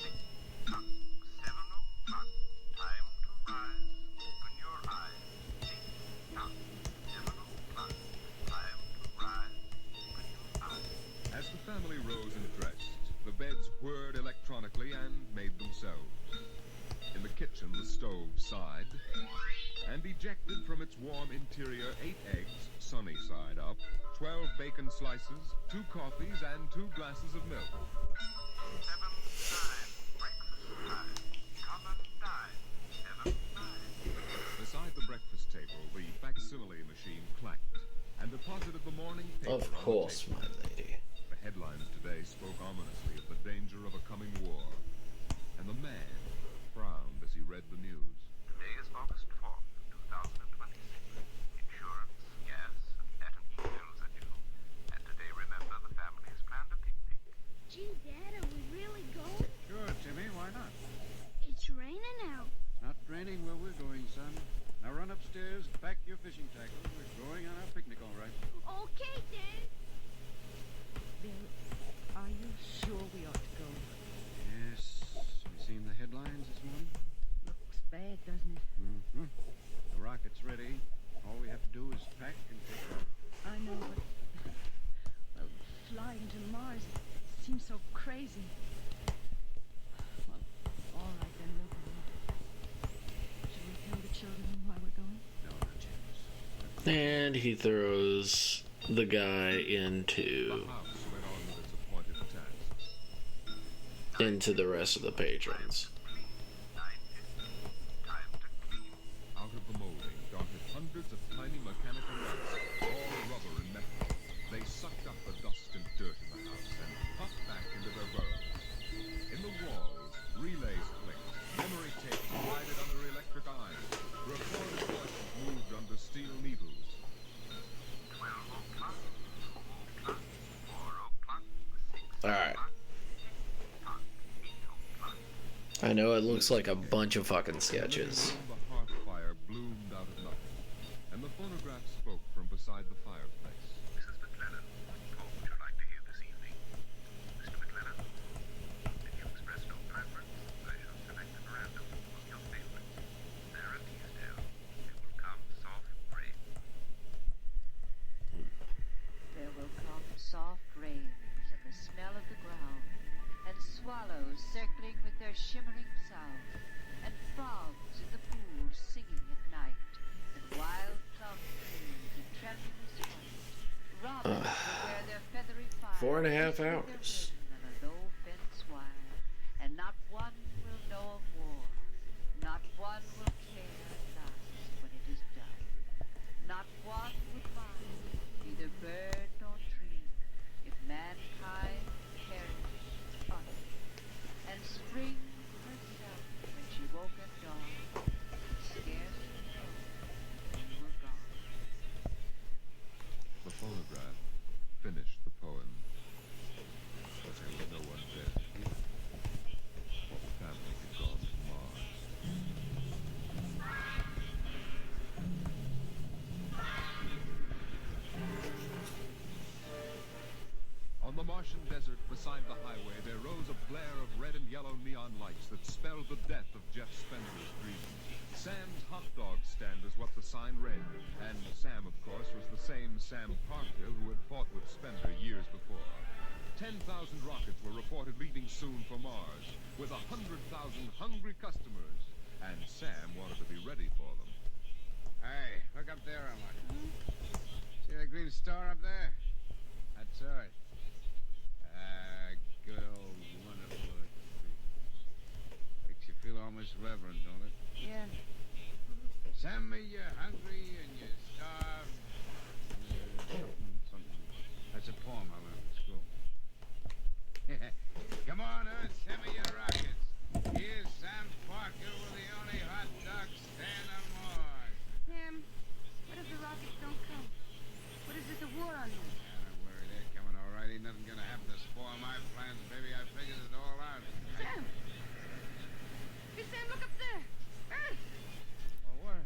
7 o'clock, time to rise, open your eyes. Tick-tock, 7 o'clock, time to rise, open your eyes. As the family rose and dressed, the beds themselves. In the kitchen, the stove sighed, and ejected from its warm interior 8 eggs, sunny side up, 12 bacon slices, 2 coffees, and 2 glasses of milk. 7, 9, breakfast time. Come and dine. 7, 9. Beside the breakfast table, the facsimile machine clacked and deposited the morning paper. Of course, my lady. The headlines today spoke ominously of the danger of a coming war, and the man frowned as he read the news. Today is August 4th, 2026. Insurance, gas, and net and e-bills are due. And today, remember, the family has planned a picnic. Gee, Dad, are we really going? Sure, Timmy, why not? It's raining out. Not raining where we're going, son. Now run upstairs, pack your fishing tackle. We're going on our picnic, all right. Okay, Dad. Bill, are you sure we ought to go? Yes. You seen the headlines this morning? Looks bad, doesn't it? Mm-hmm. The rocket's ready. All we have to do is pack and take off. I know, but... Well, flying to Mars seems so crazy. Well, all right, then we'll go. Should we tell the children why we're going? No, not yet. And he throws the guy into the rest of the patrons. Out of the molding darted hundreds of tiny mechanical lights, all rubber and metal. They sucked up the dust and dirt in the house and puffed back into their burrows. In the walls, relays clicked, memory tapes glided under electric eyes, recorded voices moved under steel needles. 12 o'clock, 2 o'clock, 4 o'clock, 6 Alright. I know it looks like a bunch of fucking sketches. The hearth fire bloomed out of nothing, and the phonograph spoke from beside the fireplace. Mrs. McLennan, what poem would you like to hear this evening? Mr. McLennan, if you express no preference, I shall select at random of your favorites. Sarah Teasdale, it will come soft rain. There will come soft rains and the smell of the ground, and swallows circling with their shimmering sound, and frogs in the pools singing at night, and wild plum trees in tremulous white. Robins will wear their feathery fire 4.5 hours. on a low fence wire, and not one will know of war, not one will care at last when it is done, not one would mind, neither bird nor tree, if mankind perished utterly. And spring herself, when she woke at dawn, scarce known we were gone. The phonograph finished the poem, but there was no one there to hear it. The family had gone to Mars. On the Martian desert beside the highway, there rose a blare of red and yellow neon lights that spelled the death of Jeff Spender's dream. Sam's hot dog stand is what the sign read, and Sam, of course, was the same Sam Parkhill who had fought with Spender years before. 10,000 rockets were reported leaving soon for Mars, with 100,000 hungry customers, and Sam wanted to be ready for them. Hey, look up there, Emma. See that green star up there? That's Earth. Good old wonderful Earth. Makes you feel almost reverent, don't it? Yeah. Send me you're hungry and you're starved. Something. That's a poem I learned in school. Come on, Earth, send me your rockets. Here's Sam Parker with the only hot dog stand on Mars. Sam, what if the rockets don't come? What if there's a war on them? Don't worry, they're coming all right. Ain't nothing gonna happen to spoil my plans, baby. I figured it all out. Sam! Hey, Sam, look up there! Earth! Oh, what?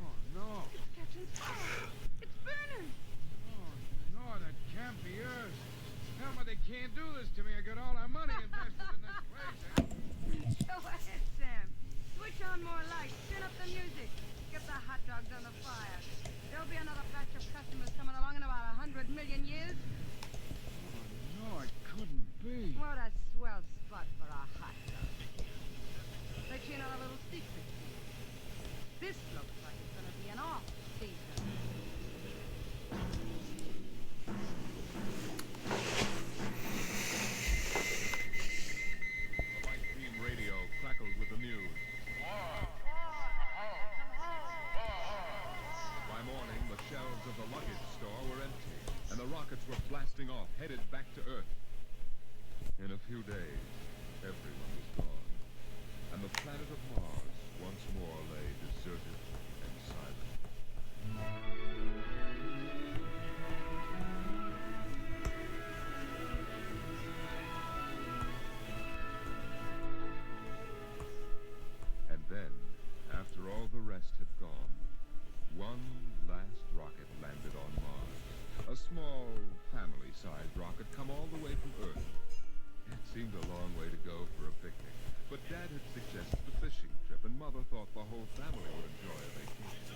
Oh, no. It's catching fire! It's burning! Oh, no, that can't be Earth. Tell me they can't do this to me. I got all our money invested in this place. Go ahead, Sam. Switch on more lights. Turn up the music. Get the hot dogs on the fire. There'll be another batch of customers coming along in about 100 million years. No, it couldn't be. What a swell spot. spot for our hot dog. Let you in on a little secret here. This looks like it's gonna be an off-season. The light beam radio crackled with the news. By morning, the shelves of the luggage store were empty, and the rockets were blasting off, headed back to Earth. In a few days, everyone was gone, and the planet of Mars once more lay deserted and silent. And then, after all the rest had gone, one last rocket landed on Mars. A small, family-sized rocket come all the way from Earth. It seemed a long way to go for a picnic, but Dad had suggested a fishing trip, and Mother thought the whole family would enjoy a vacation.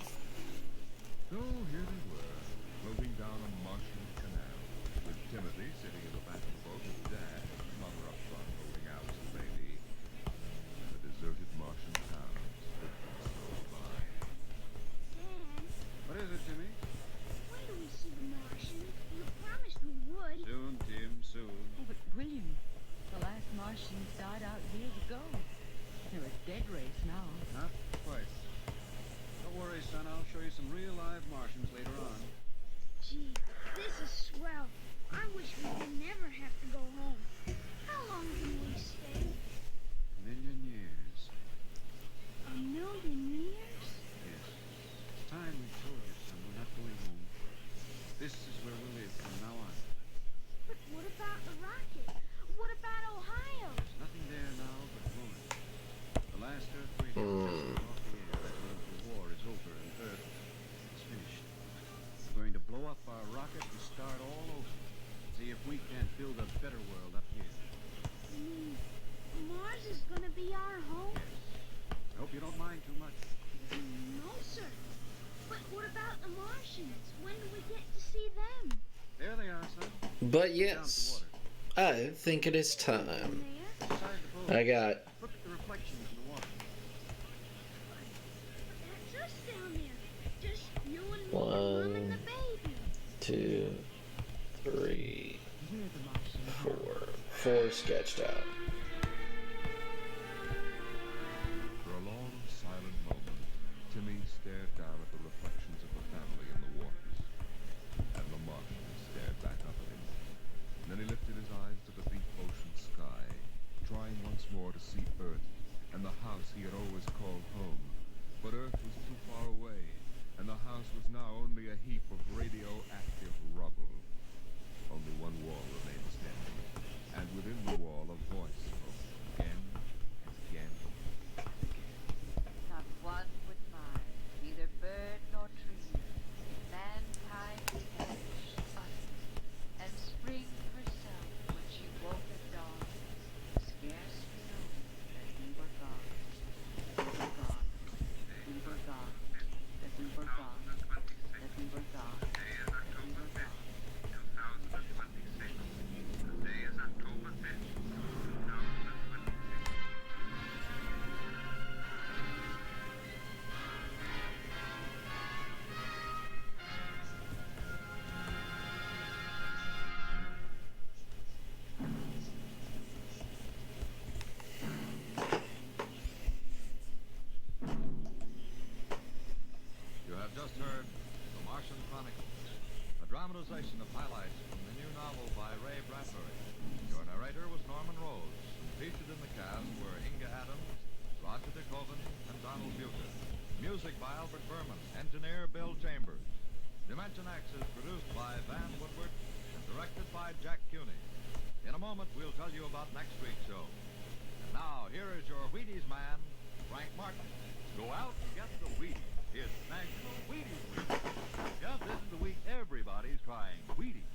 So here they were, floating down a Martian canal, with Timothy sitting in the back of the boat with Dad and Mother up front holding Alice the baby, and the deserted Martian town slipping slowly by. Dad, What is it, Timmy? when do we see the Martians? You promised we would. Soon, Tim, soon. Oh, but William, the last Martians died out years ago. They're a dead race now. Not quite. Don't worry, son. I'll show you some real live Martians later on. Gee, this is swell. I wish we would never have to go home. How long can we stay? A million years. A million years? Yes. It's time we told you, son. We're not going home. This is where we'll live from now on. But what about the rocket? What about Ohio? There's nothing there now but ruins. The last Earth radio just went off the air. That means the war is over and Earth is finished. We're going to blow up our rocket and start all over. See if we can't build a better world up here. You mean Mars is gonna be our home? I hope you don't mind too much. No, sir. But what about the Martians? When do we get to see them? There they are, son. But yes, I think it is time. I got Look at the reflections in the water. That's us down there. Just you and me, Mom and 1, the baby. 2, 3, 4. 4 sketched out. For a long, silent moment, Timmy stared down at the reflections of the family in the waters, and the Martian stared back up at him. And then he lifted his eyes to the deep ocean sky, trying once more to see Earth and the house he had always called home. But Earth was too far away, and the house was now only a heap of radioactive rubble. Only one wall remained standing, and within the wall a voice spoke again and again. Not one would mind, neither bird nor tree. Mankind perished utterly, and spring herself, when she woke at dawn, scarcely knew that we were gone. We were gone. We were gone. That we were gone. That we were gone. That we were gone. 2026. Today is October 5th, 2026. You have just heard The Martian Chronicles, a dramatization of highlights from the new novel by Ray Bradbury. Your narrator was Norman Rose, and featured in the cast were Inga Adams, Roger DeKoven, and Donald Bucher. Music by Albert Berman, engineer Bill Chambers. Dimension X is produced by Van Woodward and directed by Jack Cuny. In a moment, we'll tell you about next week's show. And now, here is your Wheaties man, Frank Martin. Go out and get the Wheaties. It's National Wheaties Week. Yes, this is the week everybody's trying Wheaties.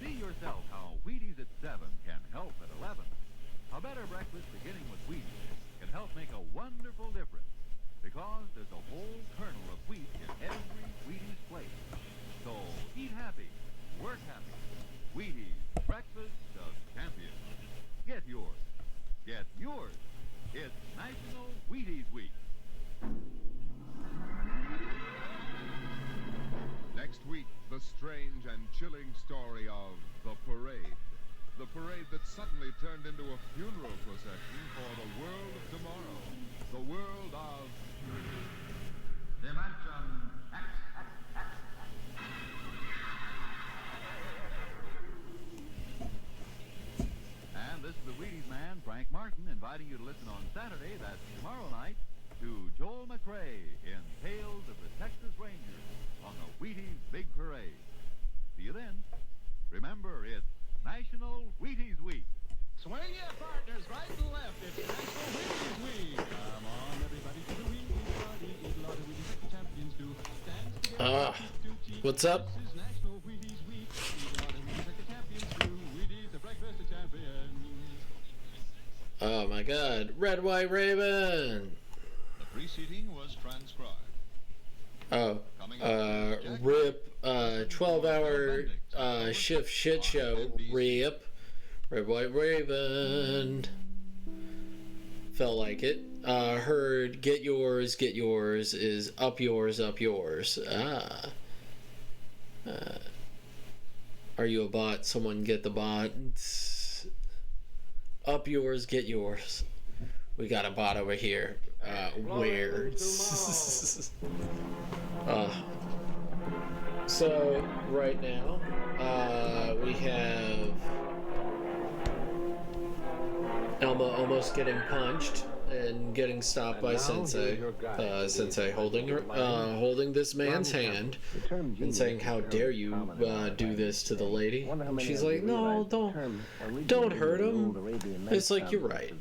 See yourself how Wheaties at 7 can help at 11. A better breakfast beginning with Wheaties can help make a wonderful difference, because there's a whole kernel of wheat in every Wheaties plate. So eat happy, work happy. Wheaties, breakfast of champions. Get yours. yours. It's National Wheaties Week. Next week, the strange and chilling story of the parade. The parade that suddenly turned into a funeral procession for the world of tomorrow. The world of... Dimension X. And this is the Wheaties man, Frank Martin, inviting you to listen on Saturday, that's tomorrow night, to Joel McRae in Tales of the Texas Rangers on the Wheaties Big Parade. See you then. Remember, it's National Wheaties Week. Swing your partners right and left. It's National Wheaties Week. Come on, everybody, to the Wheaties party. Eat a lot of Wheaties like the champions do. Dance together. What's up? This is National Wheaties Week. Eat a lot of Wheaties like the champions do. Wheaties, the breakfast of champions. Oh my God, Red White Raven. The preceding was transcribed. Oh, RIP, 12-hour shift shit show, RIP, Red White Raven. Felt like it. Heard get yours is up yours. Are you a bot? Someone get the bot. Up yours, get yours. We got a bot over here. Where? So right now, we have Elma almost getting punched and getting stopped by Sensei. Sensei holding this man's hand and saying, "How dare you do this to the lady?" And she's like, "No, don't hurt him." It's like, you're right.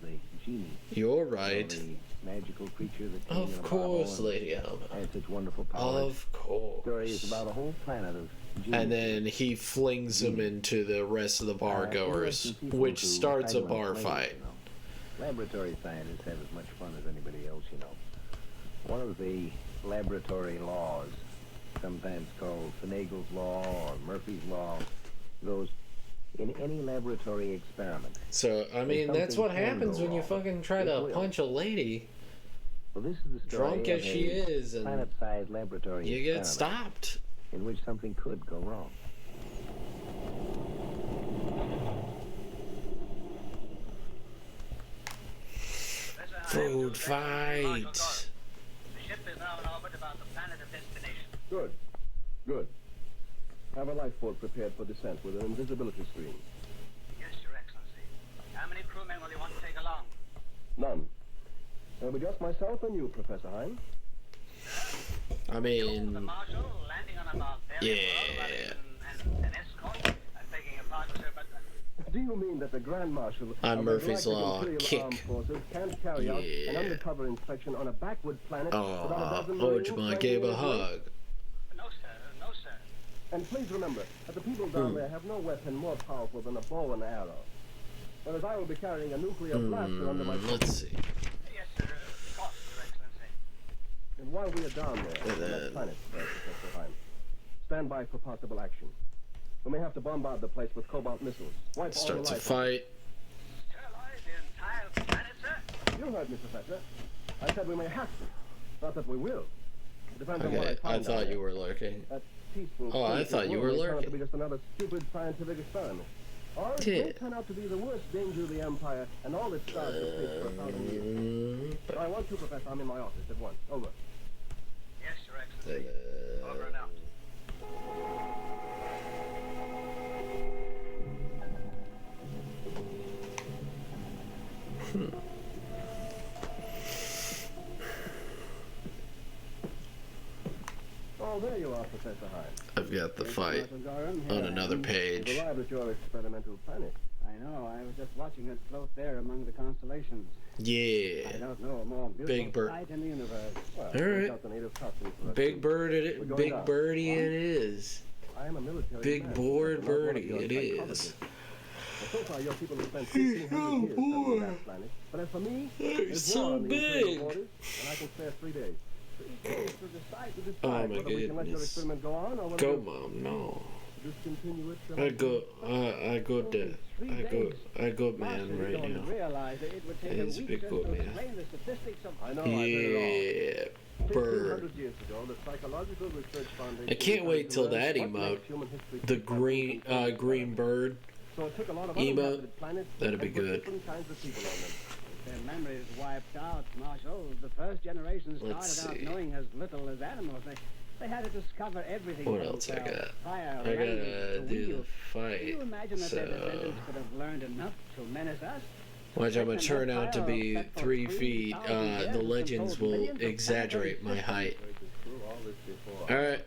You're right. Magical creature that of course, Lady Elma. Had such wonderful powers. Of course. The story is about a whole planet of genius. And then he flings him into the rest of the bar goers, which starts a bar fight. Laboratory scientists have as much fun as anybody else, you know. One of the laboratory laws, sometimes called Finagel's Law or Murphy's Law, goes in any laboratory experiment. So, I mean, that's what happens when you fucking try to punch a lady, well, this is the story drunk as she is, and planet-sized laboratory you get stopped. In which something could go wrong. Food fight. The ship is now in orbit about the planet of destination. Good. Good. Have a lifeboat prepared for descent with an invisibility screen. Yes, Your Excellency. How many crewmen will you want to take along? None. It'll be just myself and you, Professor Hine. I mean, The Marshal landing on a barbarian and an escort. I'm begging your pardon, sir, but... Do you mean that the Grand Marshal on Murphy's Law, Imperial Armed Forces can't carry out an undercover inspection on a backward planet without a dozen Ojima gave a hug. No, sir. No, sir. And please remember that the people down there have no weapon more powerful than a bow and arrow. Whereas I will be carrying a nuclear blaster under my coat. Let's see. Yes, sir. Of course, Your Excellency. And while we are down there on that planet, Professor Hine, stand by for possible action. We may have to bombard the place with cobalt missiles. Wipe Starts all a the life fight. The entire planet, sir? You heard me, Professor. I said we may have to. Not that we will. It depends on what Okay, I I find thought out you there. were lurking. That peaceful, Oh, I peaceful thought you were world may turn out to lurking. be just another stupid scientific experiment. Or it may turn out to be the worst danger of the Empire and all its stars have faced for 1,000 years. So I want you, Professor. I'm in my office at once. Over. Yes, Your Excellency. Over and out. Oh, there you are, Professor Hine. I've got the fight on another page. Arrived at your experimental planet. I know. I was just watching it float there among the constellations. Yeah. I don't know a more beautiful Big bird. sight in the universe. Well, All right. out the native costume for us. Big bird it We're going big down. birdie it is. I am a military Big man. board I'm not one of birdie your it psychologists. is. So far, your people have spent 1,500 years studying that planet. But as for me, there's so war on the imperial big. borders, and I can spare 3 days. 3 days to decide Oh my whether we can let your goodness. experiment go on or whether Go, Mom, no. discontinue it. I go man right now. He's a big good man. I know. Yeah, bird. 1,500 years ago, the Psychological Research Foundation I can't wait till that decided to learn emote. what makes human history The tick. green bird So it took a lot of emote. uninhabited planets That'd be and put good. different kinds of people on them. Their memories wiped out, Marshall. The first generation Let's started out see. knowing as little as animals. They had to discover everything. What for else I themselves. got? Fire, I language, gotta the do wheel. the fight. Can you imagine that their So descendants could have learned enough to menace us? watch, I'm gonna turn out to be 3 feet. The legends will exaggerate my height. Alright.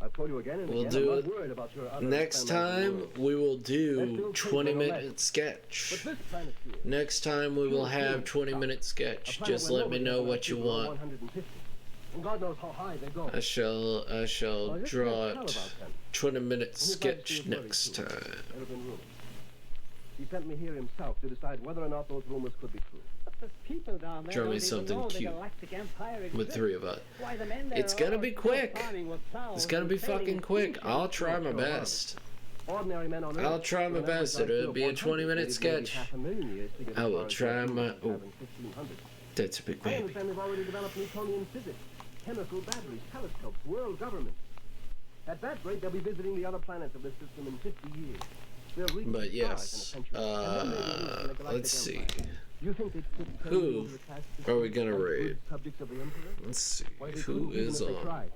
I've told you again and We'll again, do I'm it not worried about your other next experimental time. rules. We will do Let's do 20-minute sketch. But this planet here, Next time we will have 20-minute sketch. a planet Just where let me nobody know can what you actually grow want. 150. And God knows how high they go. I shall Well, just draw tell it. about them. 20-minute When you sketch guys do next time. There have been rumors. He sent me here himself to decide whether or not those rumors could be true. But the people down there Draw me don't even something know the cute Galactic Empire with exists. 3 of us. Why, the men there It's are gonna all be still quick. farming with plows It's gonna and be trading fucking in quick. species. I'll try my best. Ordinary men on Earth I'll try my will never best. drive It'll through be a 100, 20-minute maybe sketch. half a million years to get I as will far as try those my. humans Oh, have in 1500. that's a big I baby. understand they've already developed Newtonian physics, chemical batteries, telescopes, world governments. At that rate, they'll be visiting the other planets of this system in 50 years. They'll reach But the stars yes, in a century, and then they'll reach the galactic let's see. empire. You think they could turn Who you over the task to are we be gonna good raid? subjects of the Emperor? Let's see. Why, they Who couldn't, even is if they on? tried.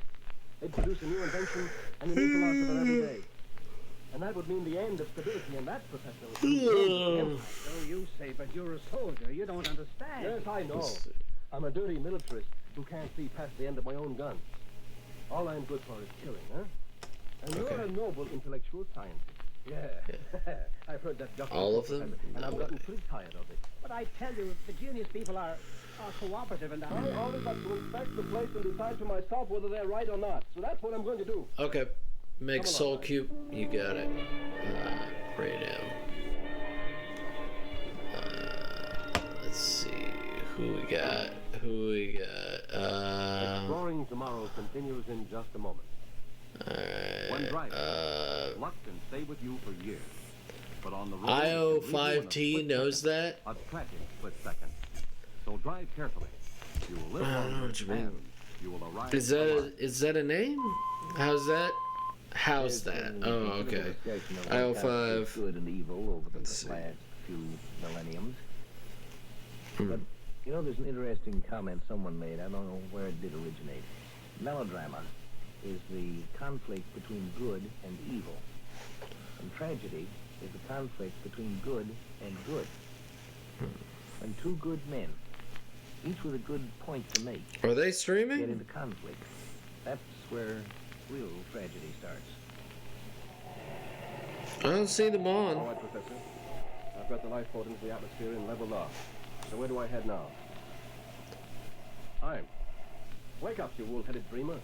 They'd produce a new invention and a new philosopher every day. And that would mean the end of stability, and that, Professor, would be the end of the Empire. So you say, but you're a soldier. You don't understand. Yes, I know. I'm a dirty militarist who can't see past the end of my own gun. All I'm good for is killing, huh? And you're a noble intellectual scientist. Yeah. I've heard that guff All of before, them? Professor, and I've No gotten way. pretty tired of it. But I tell you, the genius people are cooperative and I always have to inspect the place and decide for myself whether they're right or not. So that's what I'm going to do. Okay. Make Soul Cube. You got it. Right now. Let's see. Who we got? Exploring tomorrow continues in just a moment. One driver, luck can stay with you for years. But on the road, IO5T knows that. a tragic split second. So drive carefully. You will live I don't know longer, what you mean. and you will arrive Is that a name? How's that? How's that? Oh, okay. IO5. Good and evil over the Let's see. last few millenniums. Hmm. But, you know, there's an interesting comment someone made. I don't know where it did originate. Melodrama is the conflict between good and evil. And tragedy is the conflict between good and good. When two good men, each with a good point to make, Are they get streaming? into conflict, that's where real tragedy starts. I don't see them All on. right, Professor. I've got the lifeboat into the atmosphere and leveled off. So where do I head now? Time. Wake up, you wool-headed dreamer.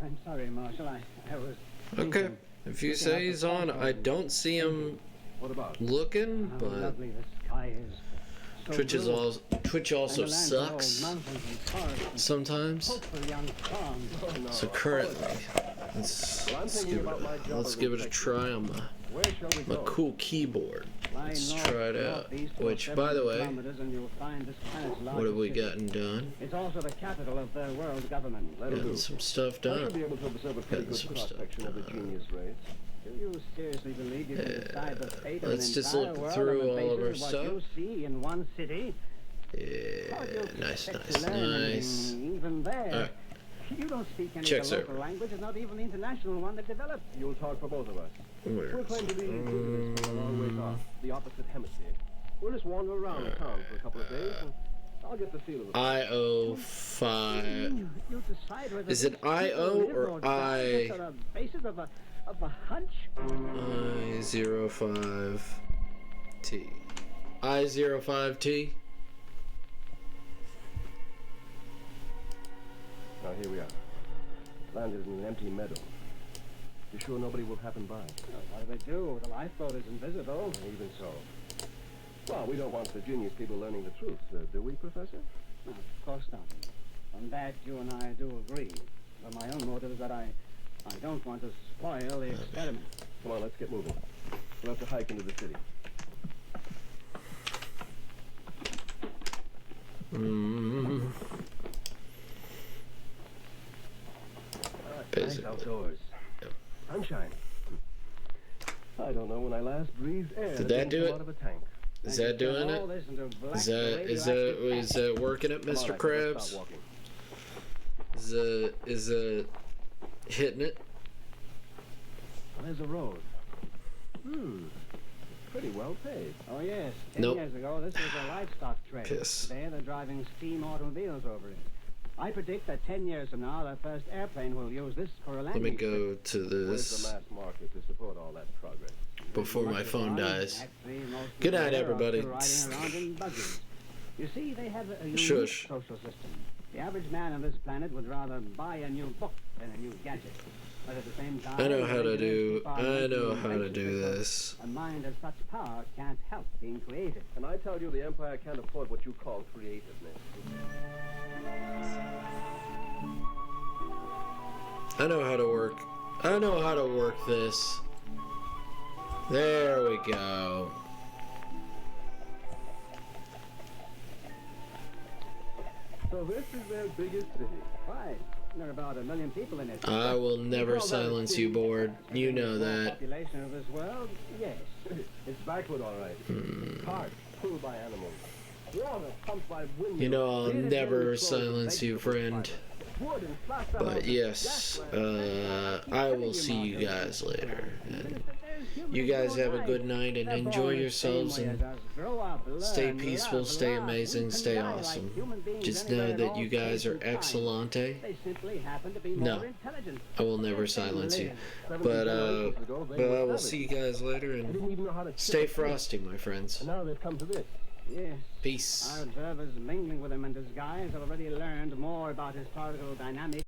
I'm sorry, Marshal. I was. Okay. If you say he's on, I don't see him What about? looking, How but lovely the sky is. So Twitch blue. also And the land's all sucks mountains and forests and sometimes. hopeful young farms. So currently, let's give it a try on Where shall we my go? cool keyboard. Fly Let's north, try it out. northeast for Which, by the 7 way, kilometers and you'll find this planet's what have largest we city. gotten done? It's also the capital of the world government. Gotten some stuff I should done. be able to observe a pretty Gotten good some stuff cross-section of the done. genius race. Do you seriously believe you can decide the fate of Let's an just entire look world through on the all of our basis stuff. what you see in one city? Yeah, How do you nice, expect to nice, learn nice. anything even there? Alright. You don't speak any Check of the local server. language, and not even the international one that developed. You'll talk for both of us. Where We'll is claim to be it? visitors from a long ways off, the opposite hemisphere. We'll just wander around the town for a couple of days, and I'll get the feel of it. IO5. You decide whether Is it these people IO live or die just on a basis of a hunch? I05T. I05T. Now here we are. Landed in an empty meadow. You sure nobody will happen by? What do they do? The lifeboat is invisible. Even so. Well, we don't want the genius people learning the truth, do we, Professor? No, of course not. On that, you and I do agree. But my own motive is that I I don't want to spoil the experiment. Come on, let's get moving. We'll have to hike into the city. Nice outdoors. Sunshine. I don't know when I last breathed air. Did that do it? Out of a tank. Is that doing it? Is that working it, Mr. Krabs? Is it hitting it? There's a road. Pretty well paved. Oh, yes. 10 Nope. years ago, this was a livestock trail. Piss. Today, they're driving steam automobiles over it. I predict that 10 years from now, the first airplane will use this for a Let me landing. go to Where's the this mass market to support all that progress? before my phone dies. Actually, most Good night, people are everybody. still riding around in buggies. You see, they have a unique Shush. social system. The average man on this planet would rather buy a new book than a new gadget. But at the same time, I know how to the do. engineers keep on I making know how to inventions do because this. A mind of such power can't help being creative. And I tell you, the Empire can't afford what you call creativeness. I know how to work. I know how to work this. There we go. So this is their biggest city. Right. There are about 1 million people in it. I will never silence you, Board. You know that. Population of this world? Yes. It's backward, all right. Cars pulled by animals. Water pumped by windmills. You know I'll never silence you, friend. Wood and plaster But houses. yes, I will see you guys later. And you guys have a good night and enjoy yourselves and stay peaceful, stay amazing, stay awesome. Just know that you guys are excellente. No, I will never silence you. But I will see you guys later and stay frosty, my friends. And now they've come to this. Yes. Peace. Our observers mingling with him in disguise have already learned more about his particle dynamics.